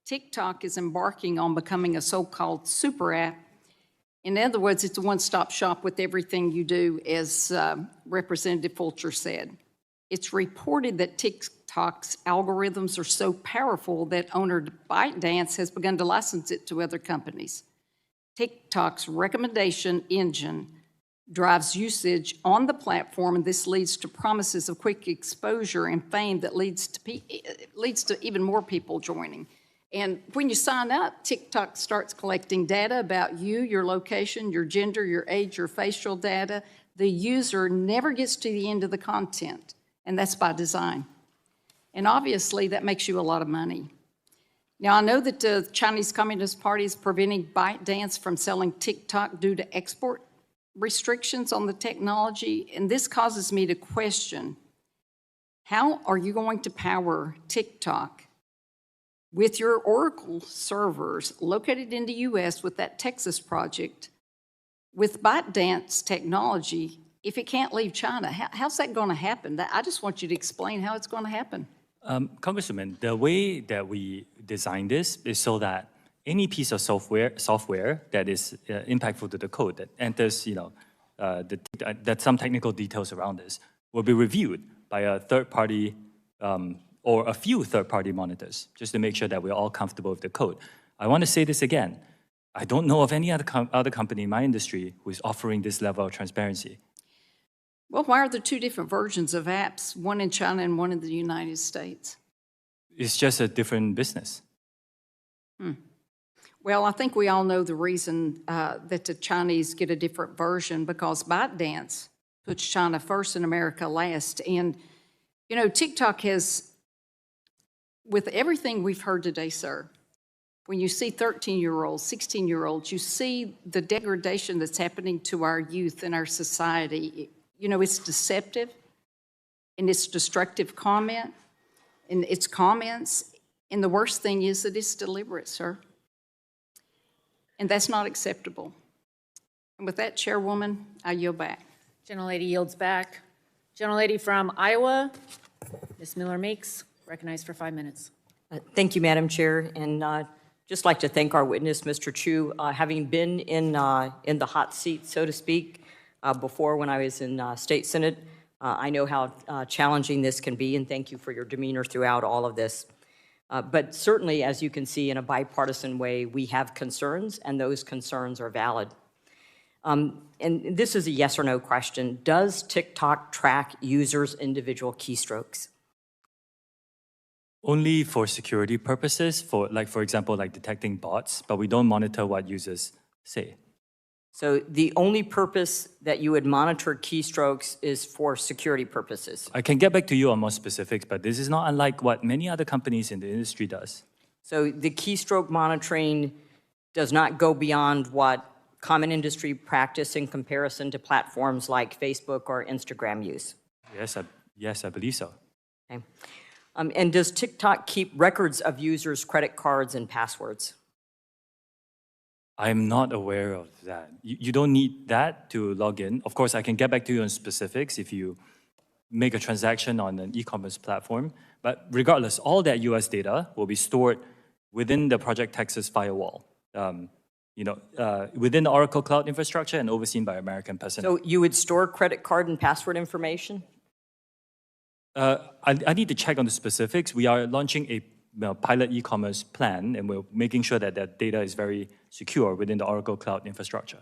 TikTok is embarking on becoming a so-called super app. In other words, it's a one-stop shop with everything you do, as Representative Fulcher said. It's reported that TikTok's algorithms are so powerful that owner ByteDance has begun to license it to other companies. TikTok's recommendation engine drives usage on the platform, and this leads to promises of quick exposure and fame that leads to even more people joining. And when you sign up, TikTok starts collecting data about you, your location, your gender, your age, your facial data. The user never gets to the end of the content, and that's by design. And obviously, that makes you a lot of money. Now, I know that the Chinese Communist Party is preventing ByteDance from selling TikTok due to export restrictions on the technology, and this causes me to question, how are you going to power TikTok with your Oracle servers located in the US with that Texas project, with ByteDance technology, if it can't leave China? How's that going to happen? I just want you to explain how it's going to happen. Congressman, the way that we designed this is so that any piece of software that is impactful to the code that enters, that some technical details around this will be reviewed by a third party or a few third-party monitors, just to make sure that we're all comfortable with the code. I want to say this again. I don't know of any other company in my industry who is offering this level of transparency. Well, why are there two different versions of apps, one in China and one in the United States? It's just a different business. Well, I think we all know the reason that the Chinese get a different version, because ByteDance puts China first and America last. And, you know, TikTok has, with everything we've heard today, sir, when you see 13-year-olds, 16-year-olds, you see the degradation that's happening to our youth and our society. You know, it's deceptive, and it's destructive comment, and it's comments, and the worst thing is that it's deliberate, sir. And that's not acceptable. And with that, Chairwoman, I yield back. Gentlelady yields back. Gentlelady from Iowa, Ms. Miller-Meeks, recognized for 5 minutes. Thank you, Madam Chair, and just like to thank our witness, Mr. Chu. Having been in the hot seat, so to speak, before when I was in State Senate, I know how challenging this can be, and thank you for your demeanor throughout all of this. But certainly, as you can see, in a bipartisan way, we have concerns, and those concerns are valid. And this is a yes or no question. Does TikTok track users' individual keystrokes? Only for security purposes, for example, detecting bots, but we don't monitor what users say. So the only purpose that you would monitor keystrokes is for security purposes? I can get back to you on more specifics, but this is not unlike what many other companies in the industry does. So the keystroke monitoring does not go beyond what common industry practice in comparison to platforms like Facebook or Instagram use? Yes, I believe so. Okay. And does TikTok keep records of users' credit cards and passwords? I'm not aware of that. You don't need that to log in. Of course, I can get back to you on specifics if you make a transaction on an e-commerce platform. But regardless, all that US data will be stored within the Project Texas firewall, within the Oracle Cloud infrastructure and overseen by American personnel. So you would store credit card and password information? I need to check on the specifics. We are launching a pilot e-commerce plan, and we're making sure that that data is very secure within the Oracle Cloud infrastructure.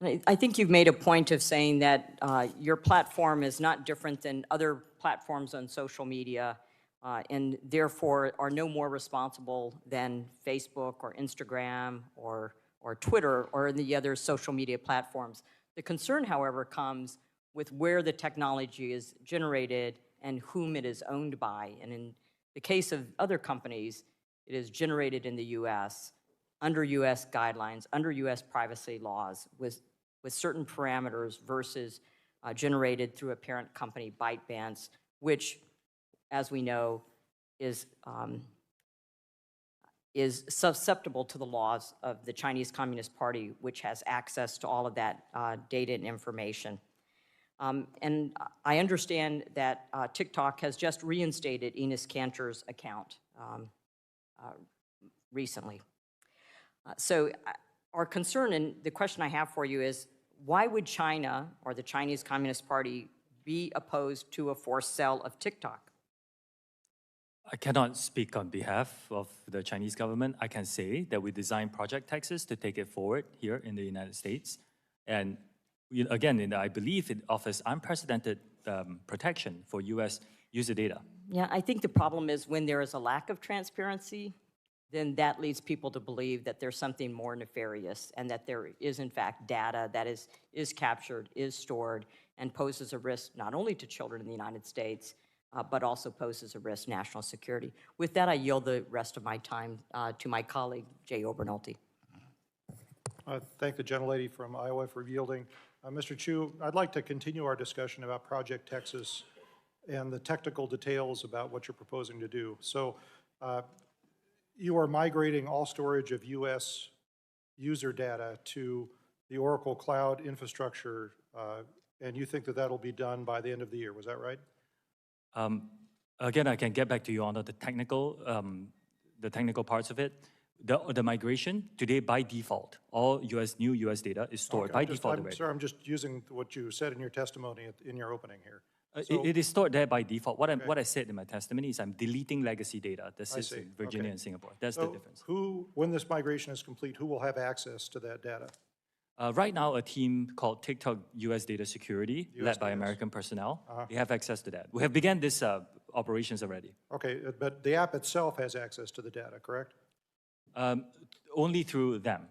I think you've made a point of saying that your platform is not different than other platforms on social media and therefore are no more responsible than Facebook or Instagram or Twitter or the other social media platforms. The concern, however, comes with where the technology is generated and whom it is owned by. And in the case of other companies, it is generated in the US, under US guidelines, under US privacy laws, with certain parameters versus generated through a parent company, ByteDance, which, as we know, is susceptible to the laws of the Chinese Communist Party, which has access to all of that data and information. And I understand that TikTok has just reinstated Enos Kanter's account recently. So our concern, and the question I have for you is, why would China or the Chinese Communist Party be opposed to a forced sale of TikTok? I cannot speak on behalf of the Chinese government. I can say that we designed Project Texas to take it forward here in the United States. And again, I believe it offers unprecedented protection for US user data. Yeah, I think the problem is when there is a lack of transparency, then that leads people to believe that there's something more nefarious and that there is, in fact, data that is captured, is stored, and poses a risk not only to children in the United States, but also poses a risk to national security. With that, I yield the rest of my time to my colleague, Jay Obernolte. I thank the gentlelady from Iowa for yielding. Mr. Chu, I'd like to continue our discussion about Project Texas and the technical details about what you're proposing to do. So you are migrating all storage of US user data to the Oracle Cloud infrastructure, and you think that that'll be done by the end of the year, was that right? Again, I can get back to you on the technical parts of it. The migration today, by default, all new US data is stored by default already. Sir, I'm just using what you said in your testimony in your opening here. It is stored there by default. What I said in my testimony is I'm deleting legacy data. This is in Virginia and Singapore. That's the difference. When this migration is complete, who will have access to that data? Right now, a team called TikTok US Data Security, led by American personnel, they have access to that. We have begun this operations already. Okay, but the app itself has access to the data, correct? Only through them.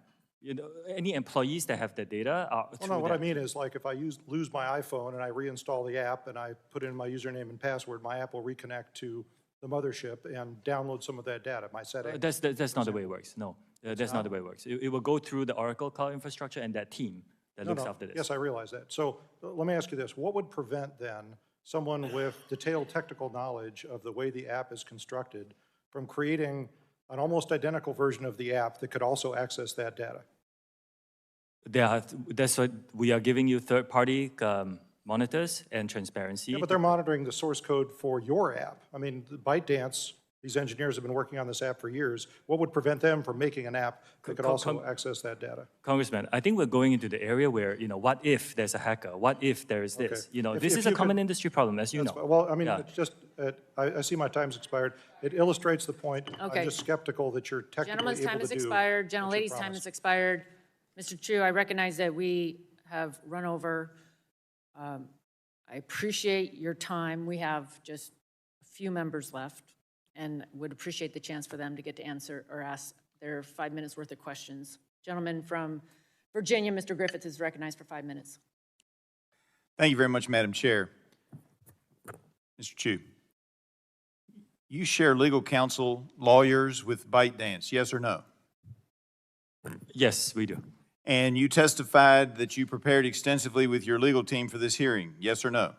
Any employees that have the data are through No, what them. I mean is, like, if I lose my iPhone and I reinstall the app and I put in my username and password, my app will reconnect to the mothership and download some of that data, my settings. That's not the way it works. No, that's not the way it works. It will go through the Oracle Cloud infrastructure and that team that looks after this. Yes, I realize that. So let me ask you this. What would prevent then someone with detailed technical knowledge of the way the app is constructed from creating an almost identical version of the app that could also access that data? That's what we are giving you third-party monitors and transparency. Yeah, but they're monitoring the source code for your app. I mean, ByteDance, these engineers have been working on this app for years. What would prevent them from making an app that could also access that data? Congressman, I think we're going into the area where, what if there's a hacker? What if there is this? This is a common industry problem, as you know. Well, I mean, it's just, I see my time's expired. It illustrates the point. Okay. I'm just skeptical that you're technically Gentleman's able time to has do expired. what you Gentlelady's time promised. has expired. Mr. Chu, I recognize that we have run over. I appreciate your time. We have just a few members left and would appreciate the chance for them to get to answer or ask their 5 minutes worth of questions. Gentleman from Virginia, Mr. Griffith, is recognized for 5 minutes. Thank you very much, Madam Chair. Mr. Chu, you share legal counsel, lawyers with ByteDance, yes or no? Yes, we do. And you testified that you prepared extensively with your legal team for this hearing, yes or no?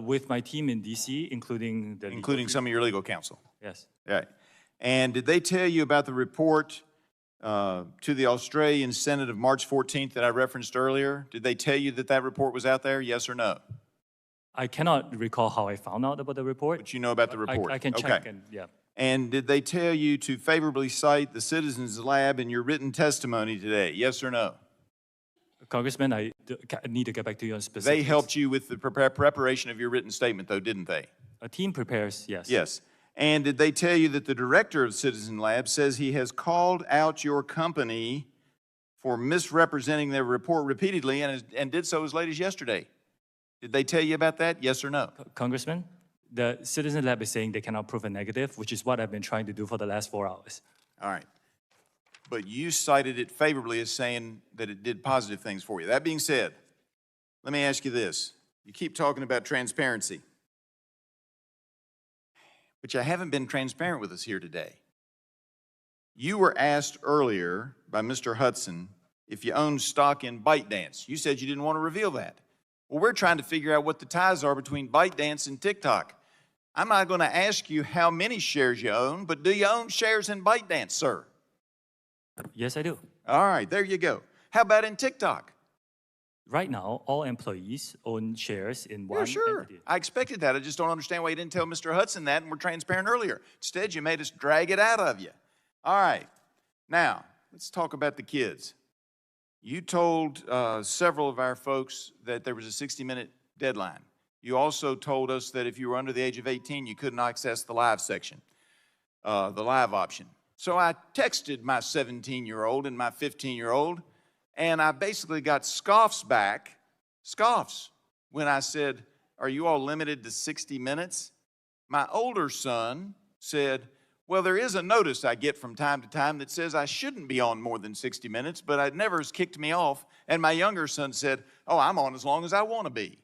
With my team in DC, including the some of your legal counsel? Yes. Right. And did they tell you about the report to the Australian Senate of March 14th that I referenced earlier? Did they tell you that that report was out there, yes or no? I cannot recall how I found out about the report. But you know about the report? I can check and, yeah. And did they tell you to favorably cite the Citizens Lab in your written testimony today, yes or no? Congressman, I need to get back to you on specifics. They helped you with the preparation of your written statement, though, didn't they? A team prepares, yes. Yes. And did they tell you that the director of Citizen Lab says he has called out your company for misrepresenting their report repeatedly and did so as late as yesterday? Did they tell you about that, yes or no? Congressman, The Citizen Lab is saying they cannot prove a negative, which is what I've been trying to do for the last 4 hours. All right. But you cited it favorably as saying that it did positive things for you. That being said, let me ask you this. You keep talking about transparency, but you haven't been transparent with us here today. You were asked earlier by Mr. Hudson if you own stock in ByteDance. You said you didn't want to reveal that. Well, we're trying to figure out what the ties are between ByteDance and TikTok. I'm not going to ask you how many shares you own, but do you own shares in ByteDance, sir? Yes, I do. All right, there you go. How about in TikTok? Right now, all employees own shares in one entity. I expected that. I just don't understand why you didn't tell Mr. Hudson that and were transparent earlier. Instead, you made us drag it out of you. All right. Now, let's talk about the kids. You told several of our folks that there was a 60-minute deadline. You also told us that if you were under the age of 18, you couldn't access the live section, the live option. So I texted my 17-year-old and my 15-year-old, and I basically got scoffs back, when I said, are you all limited to 60 minutes? My older son said, well, there is a notice I get from time to time that says I shouldn't be on more than 60 minutes, but it never has kicked me off. And my younger son said, oh, I'm on as long as I want to be.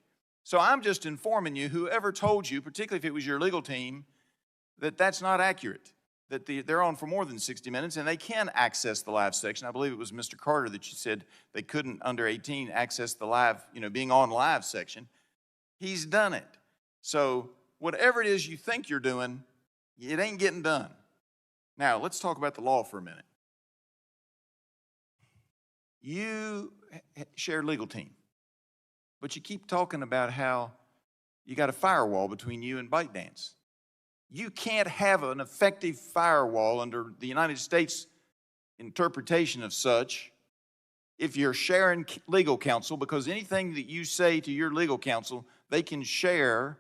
So I'm just informing you, whoever told you, particularly if it was your legal team, that that's not accurate, that they're on for more than 60 minutes and they can access the live section. I believe it was Mr. Carter that you said they couldn't, under 18, access the live, being on live section. He's done it. So whatever it is you think you're doing, it ain't getting done. Now, let's talk about the law for a minute. You share a legal team, but you keep talking about how you got a firewall between you and ByteDance. You can't have an effective firewall under the United States interpretation of such if you're sharing legal counsel, because anything that you say to your legal counsel, they can share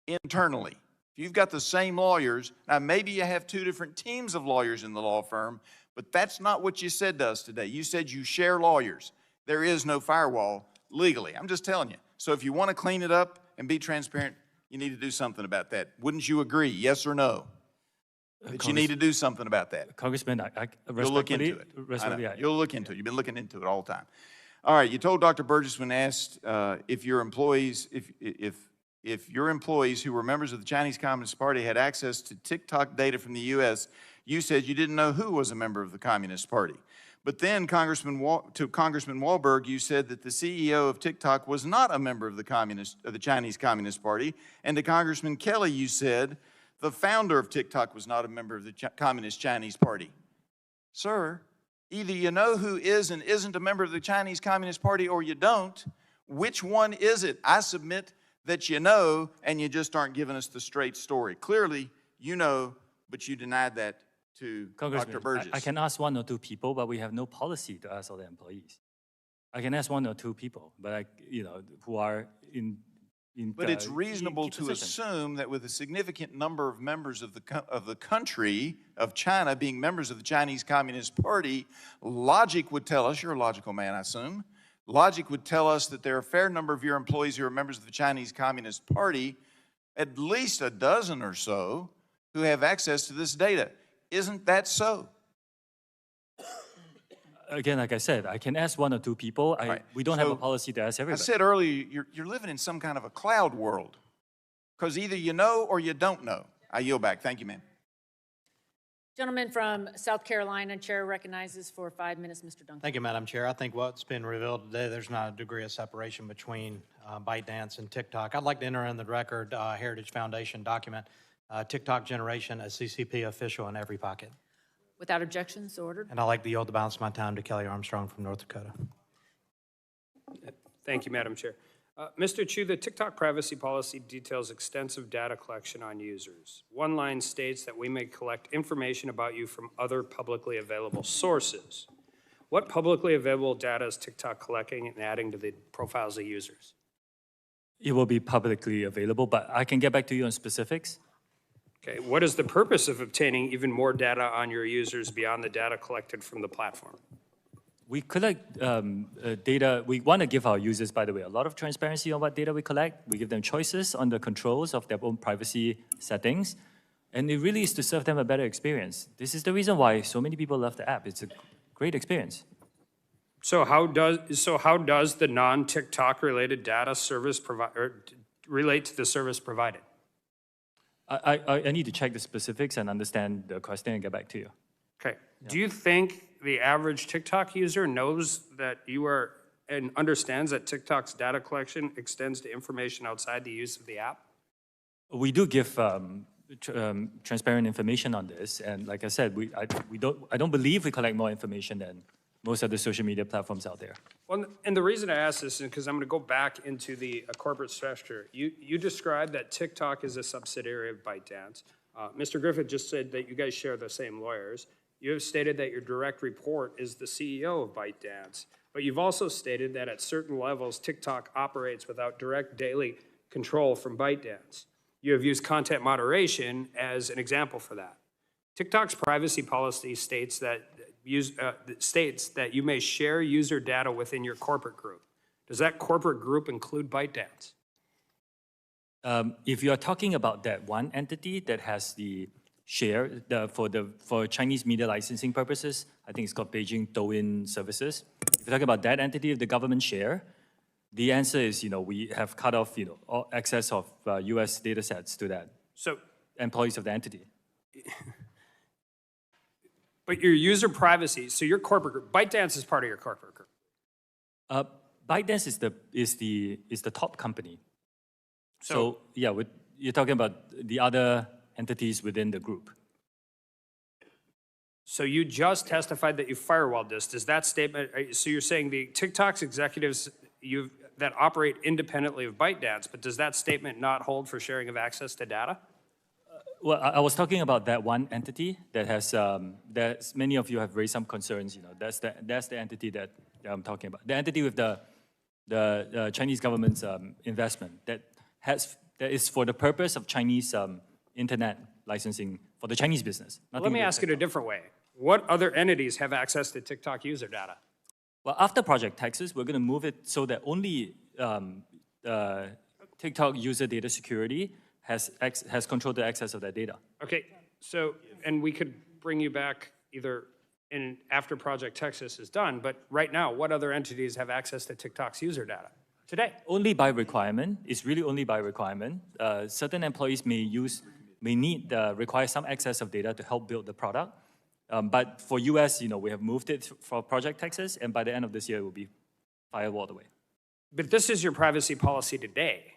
internally. If you've got the same lawyers, now maybe you have two different teams of lawyers in the law firm, but that's not what you said to us today. You said you share lawyers. There is no firewall legally. I'm just telling you. So if you want to clean it up and be transparent, you need to do something about that. Wouldn't you agree, yes or no? That you need to do something about that. Congressman, You'll look into it. You'll look into it. You've been looking into it all the time. All right, you told Dr. Burgess when asked if your employees who were members of the Chinese Communist Party had access to TikTok data from the U.S., you said you didn't know who was a member of the Communist Party. But then, to Congressman Wahlberg, you said that the CEO of TikTok was not a member of the Chinese Communist Party. And to Congressman Kelly, you said the founder of TikTok was not a member of the Communist Chinese Party. Sir, either you know who is and isn't a member of the Chinese Communist Party or you don't. Which one is it? I submit that you know, and you just aren't giving us the straight story. Clearly, you know, but you denied that to Dr. Burgess. I can ask one or two people, but we have no policy to ask all the employees. I can ask one or two people, but who are in But it's reasonable to assume that with a significant number of members of the country, of China, being members of the Chinese Communist Party, logic would tell us, you're a logical man, I assume, logic would tell us that there are a fair number of your employees who are members of the Chinese Communist Party, at least a dozen or so, who have access to this data. Isn't that so? Again, like I said, I can ask one or two people. We don't have a policy to ask everybody. I said earlier, you're living in some kind of a cloud world, because either you know or you don't know. I yield back. Thank you, ma'am. Gentleman from South Carolina, Chair recognizes for 5 minutes, Mr. Duncan. Thank you, Madam Chair. I think what's been revealed today, there's not a degree of separation between ByteDance and TikTok. I'd like to enter in the record Heritage Foundation document, TikTok generation, a CCP official in every pocket. Without objections, ordered. And I'd like to yield the balance of my time to Kelly Armstrong from North Dakota. Thank you, Madam Chair. Mr. Chu, the TikTok privacy policy details extensive data collection on users. One line states that we may collect information about you from other publicly available sources. What publicly available data is TikTok collecting and adding to the profiles of users? It will be publicly available, but I can get back to you on specifics. Okay, what is the purpose of obtaining even more data on your users beyond the data collected from the platform? We collect data. We want to give our users, by the way, a lot of transparency on what data we collect. We give them choices on the controls of their own privacy settings. And it really is to serve them a better experience. This is the reason why so many people love the app. It's a great experience. So how does the non-TikTok related data service relate to the service provided? I need to check the specifics and understand the question and get back to you. Okay. Do you think the average TikTok user knows that you are and understands that TikTok's data collection extends to information outside the use of the app? We do give transparent information on this, and like I said, I don't believe we collect more information than most of the social media platforms out there. Well, and the reason I ask this is because I'm going to go back into the corporate structure. You described that TikTok is a subsidiary of ByteDance. Mr. Griffith just said that you guys share the same lawyers. You have stated that your direct report is the CEO of ByteDance, but you've also stated that at certain levels, TikTok operates without direct daily control from ByteDance. You have used content moderation as an example for that. TikTok's privacy policy states that you may share user data within your corporate group. Does that corporate group include ByteDance? If you are talking about that one entity that has the share for Chinese media licensing purposes, I think it's called Beijing Douyin Services. If you're talking about that entity of the government share, the answer is, we have cut off, all access of U.S. data sets to that. So employees of the entity. But your user privacy, so your corporate group, ByteDance is part of your corporate group. ByteDance is the top company. So yeah, you're talking about the other entities within the group. So you just testified that you firewalled this. Does that statement, so you're saying the TikTok's executives that operate independently of ByteDance, but does that statement not hold for sharing of access to data? Well, I was talking about that one entity that has, many of you have raised some concerns, that's the entity that I'm talking about. The entity with the Chinese government's investment that is for the purpose of Chinese internet licensing for the Chinese business. Let me ask it a different way. What other entities have access to TikTok user data? Well, after Project Texas, we're going to move it so that only TikTok user data security has control the access of that data. Okay, so, and we could bring you back either after Project Texas is done, but right now, what other entities have access to TikTok's user data today? Only by requirement. It's really only by requirement. Certain employees require some access of data to help build the product. But for US, we have moved it for Project Texas, and by the end of this year, it will be firewalled away. But this is your privacy policy today.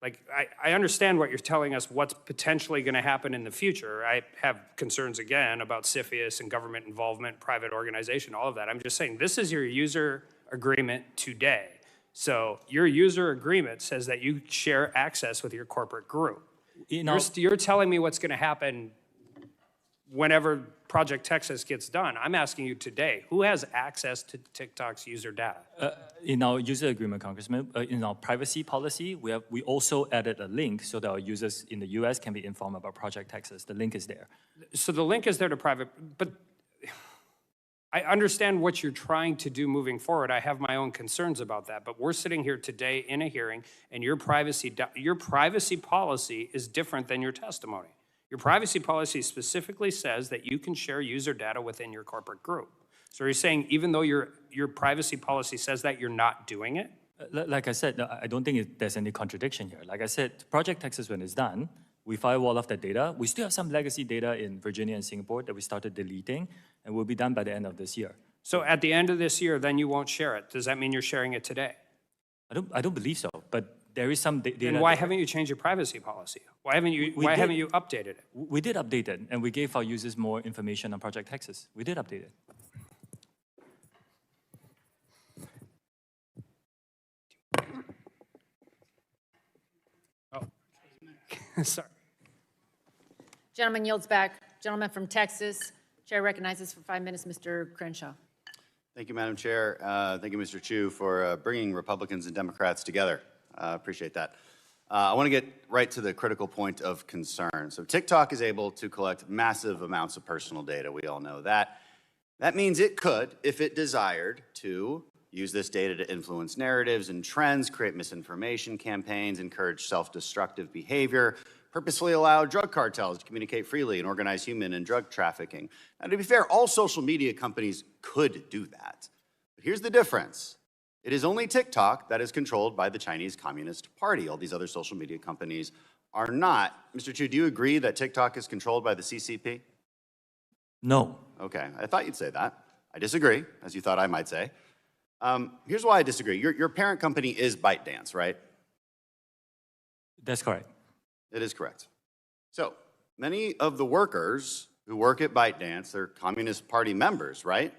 Like, I understand what you're telling us, what's potentially going to happen in the future. I have concerns, again, about CFIUS and government involvement, private organization, all of that. I'm just saying, this is your user agreement today. So your user agreement says that you share access with your corporate group. You're telling me what's going to happen whenever Project Texas gets done. I'm asking you today, who has access to TikTok's user data? In our user agreement, Congressman, in our privacy policy, we also added a link so that our users in the US can be informed about Project Texas. The link is there. So the link is there to private, but I understand what you're trying to do moving forward. I have my own concerns about that, but we're sitting here today in a hearing, and your privacy policy is different than your testimony. Your privacy policy specifically says that you can share user data within your corporate group. So are you saying even though your privacy policy says that, you're not doing it? Like I said, I don't think there's any contradiction here. Like I said, Project Texas, when it's done, we firewall off that data. We still have some legacy data in Virginia and Singapore that we started deleting, and will be done by the end of this year. So at the end of this year, then you won't share it. Does that mean you're sharing it today? I don't believe so, but there is some data. Then why haven't you changed your privacy policy? Why haven't you updated it? We did update it, and we gave our users more information on Project Texas. We did update it. Oh, sorry. Gentleman yields back. Gentleman from Texas. Chair recognizes for 5 minutes Mr. Crenshaw. Thank you, Madam Chair. Thank you, Mr. Chu, for bringing Republicans and Democrats together. Appreciate that. I want to get right to the critical point of concern. So TikTok is able to collect massive amounts of personal data. We all know that. That means it could, if it desired, to use this data to influence narratives and trends, create misinformation campaigns, encourage self-destructive behavior, purposefully allow drug cartels to communicate freely and organize human and drug trafficking. Now, to be fair, all social media companies could do that. But here's the difference. It is only TikTok that is controlled by the Chinese Communist Party. All these other social media companies are not. Mr. Chu, do you agree that TikTok is controlled by the CCP? No. Okay, I thought you'd say that. I disagree, as you thought I might say. Here's why I disagree. Your parent company is ByteDance, right? That's correct. It is correct. So, many of the workers who work at ByteDance, they're Communist Party members, right?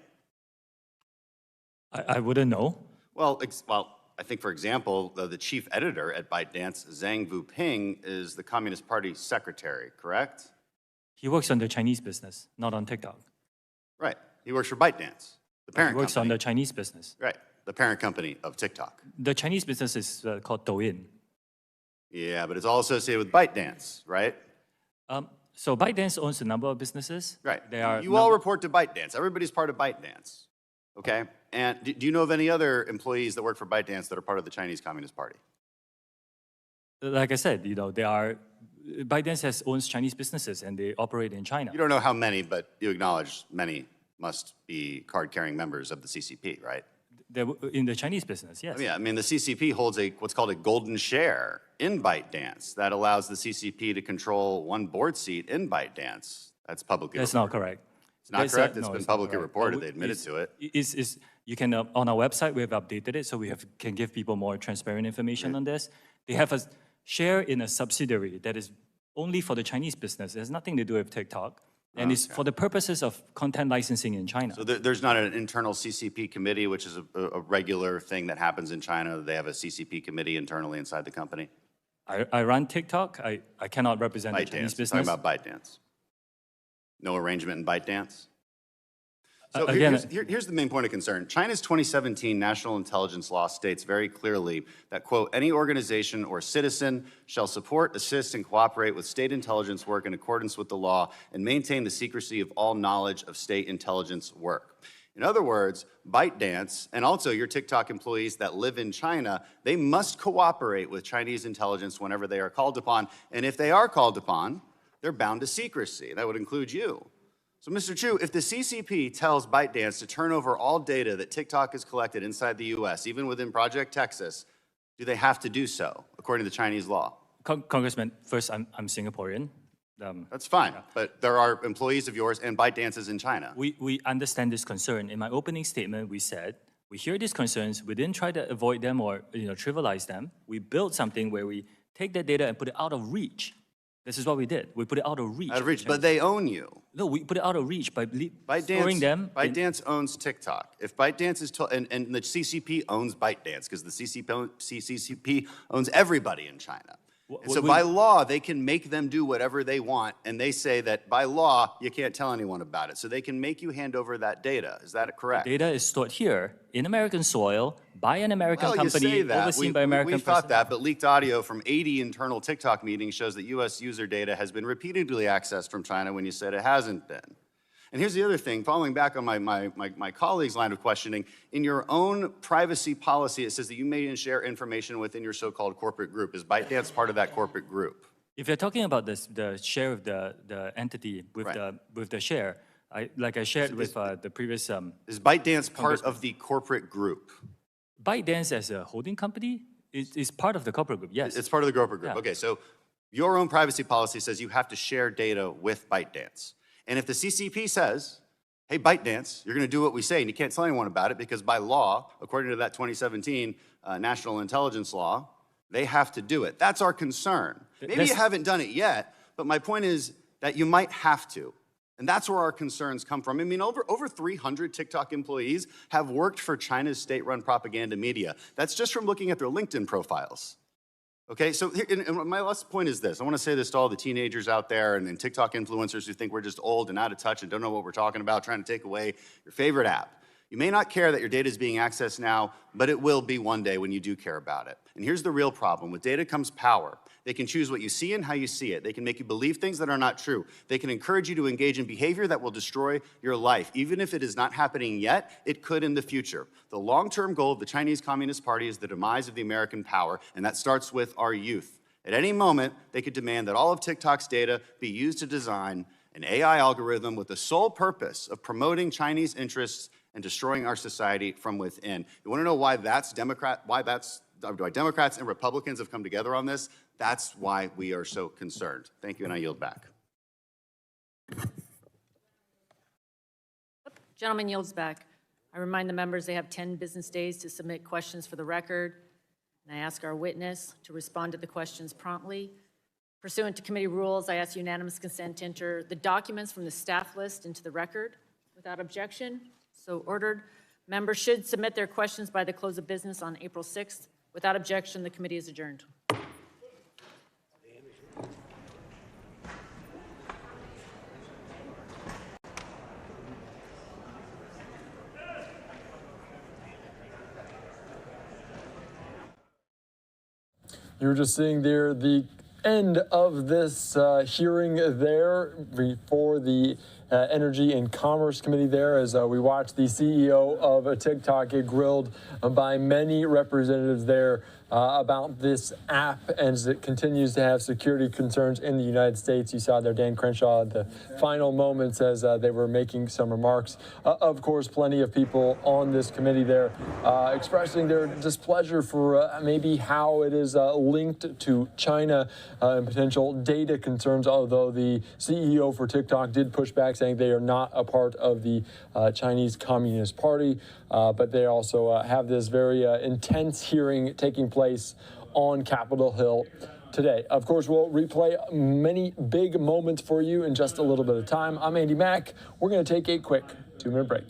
I wouldn't know. Well, I think, for example, the chief editor at ByteDance, Zhang Vuping, is the Communist Party secretary, correct? He works on the Chinese business, not on TikTok. Right. He works for ByteDance, the parent He works company. on the Chinese business. Right. The parent company of TikTok. The Chinese business is called Douyin. Yeah, but it's all associated with ByteDance, right? So ByteDance owns a number of businesses. Right. They are You all report to ByteDance. Everybody's part of ByteDance. Okay? And do you know of any other employees that work for ByteDance that are part of the Chinese Communist Party? Like I said, ByteDance owns Chinese businesses and they operate in China. You don't know how many, but you acknowledge many must be card-carrying members of the CCP, right? They're in the Chinese business, yes. Yeah, I mean, the CCP holds what's called a golden share in ByteDance that allows the CCP to control one board seat in ByteDance. That's publicly That's reported. not correct. It's not correct? It's No, been it's not publicly correct. reported. They admitted to it. You can, on our website, we have updated it, so we can give people more transparent information on this. They have a share in a subsidiary that is only for the Chinese business. It has nothing to do with TikTok. And it's for the purposes of content licensing in China. So there's not an internal CCP committee, which is a regular thing that happens in China. They have a CCP committee internally inside the company. I run TikTok. I cannot represent the Chinese ByteDance. business. Talking about ByteDance. No arrangement in ByteDance? So Again, here's the main point of concern. China's 2017 national intelligence law states very clearly that, quote, any organization or citizen shall support, assist, and cooperate with state intelligence work in accordance with the law and maintain the secrecy of all knowledge of state intelligence work. In other words, ByteDance, and also your TikTok employees that live in China, they must cooperate with Chinese intelligence whenever they are called upon. And if they are called upon, they're bound to secrecy. That would include you. So, Mr. Chu, if the CCP tells ByteDance to turn over all data that TikTok has collected inside the U.S., even within Project Texas, do they have to do so, according to Chinese law? Congressman, first, I'm Singaporean. That's fine, but there are employees of yours and ByteDance is in China. We understand this concern. In my opening statement, we said, we hear these concerns, we didn't try to avoid them or trivialize them. We built something where we take that data and put it out of reach. This is what we did. We put it out of reach. Out of reach, but they own you. No, we put it out of reach by storing them. ByteDance owns TikTok. If ByteDance is, and the CCP owns ByteDance because the CCP owns everybody in China. And so by law, they can make them do whatever they want, and they say that by law, you can't tell anyone about it. So they can make you hand over that data. Is that correct? The data is stored here in American soil by an American company, you say that. overseen by American We thought that, but leaked audio from 80 internal TikTok meetings shows that U.S. user data has been repeatedly accessed from China when you said it hasn't been. And here's the other thing, following back on my colleague's line of questioning, in your own privacy policy, it says that you may share information within your so-called corporate group. Is ByteDance part of that corporate group? If you're talking about the share of the entity with the share, like I shared with the previous. Is ByteDance part of the corporate group? ByteDance as a holding company is part of the corporate group, yes. It's part of the corporate group. Yeah. Okay, so your own privacy policy says you have to share data with ByteDance. And if the CCP says, hey, ByteDance, you're going to do what we say, and you can't tell anyone about it because by law, according to that 2017 national intelligence law, they have to do it. That's our concern. Maybe you haven't done it yet, but my point is that you might have to. And that's where our concerns come from. I mean, over 300 TikTok employees have worked for China's state-run propaganda media. That's just from looking at their LinkedIn profiles. Okay, so and my last point is this. I want to say this to all the teenagers out there and TikTok influencers who think we're just old and out of touch and don't know what we're talking about, trying to take away your favorite app. You may not care that your data is being accessed now, but it will be one day when you do care about it. And here's the real problem. With data comes power. They can choose what you see and how you see it. They can make you believe things that are not true. They can encourage you to engage in behavior that will destroy your life. Even if it is not happening yet, it could in the future. The long-term goal of the Chinese Communist Party is the demise of the American power, and that starts with our youth. At any moment, they could demand that all of TikTok's data be used to design an AI algorithm with the sole purpose of promoting Chinese interests and destroying our society from within. You want to know why Democrats and Republicans have come together on this? That's why we are so concerned. Thank you, and I yield back. Gentleman yields back. I remind the members they have 10 business days to submit questions for the record, and I ask our witness to respond to the questions promptly. Pursuant to committee rules, I ask unanimous consent to enter the documents from the staff list into the record. Without objection, so ordered. Members should submit their questions by the close of business on April 6th. Without objection, the committee is adjourned. You were just seeing there the end of this hearing there before the Energy and Commerce Committee there as we watched the CEO of TikTok get grilled by many representatives there about this app as it continues to have security concerns in the United States. You saw there Dan Crenshaw at the final moments as they were making some remarks. Of course, plenty of people on this committee there expressing their displeasure for maybe how it is linked to China and potential data concerns, although the CEO for TikTok did push back saying they are not a part of the Chinese Communist Party, but they also have this very intense hearing taking place on Capitol Hill today. Of course, we'll replay many big moments for you in just a little bit of time. I'm Andy Mack. We're going to take a quick 2-minute break.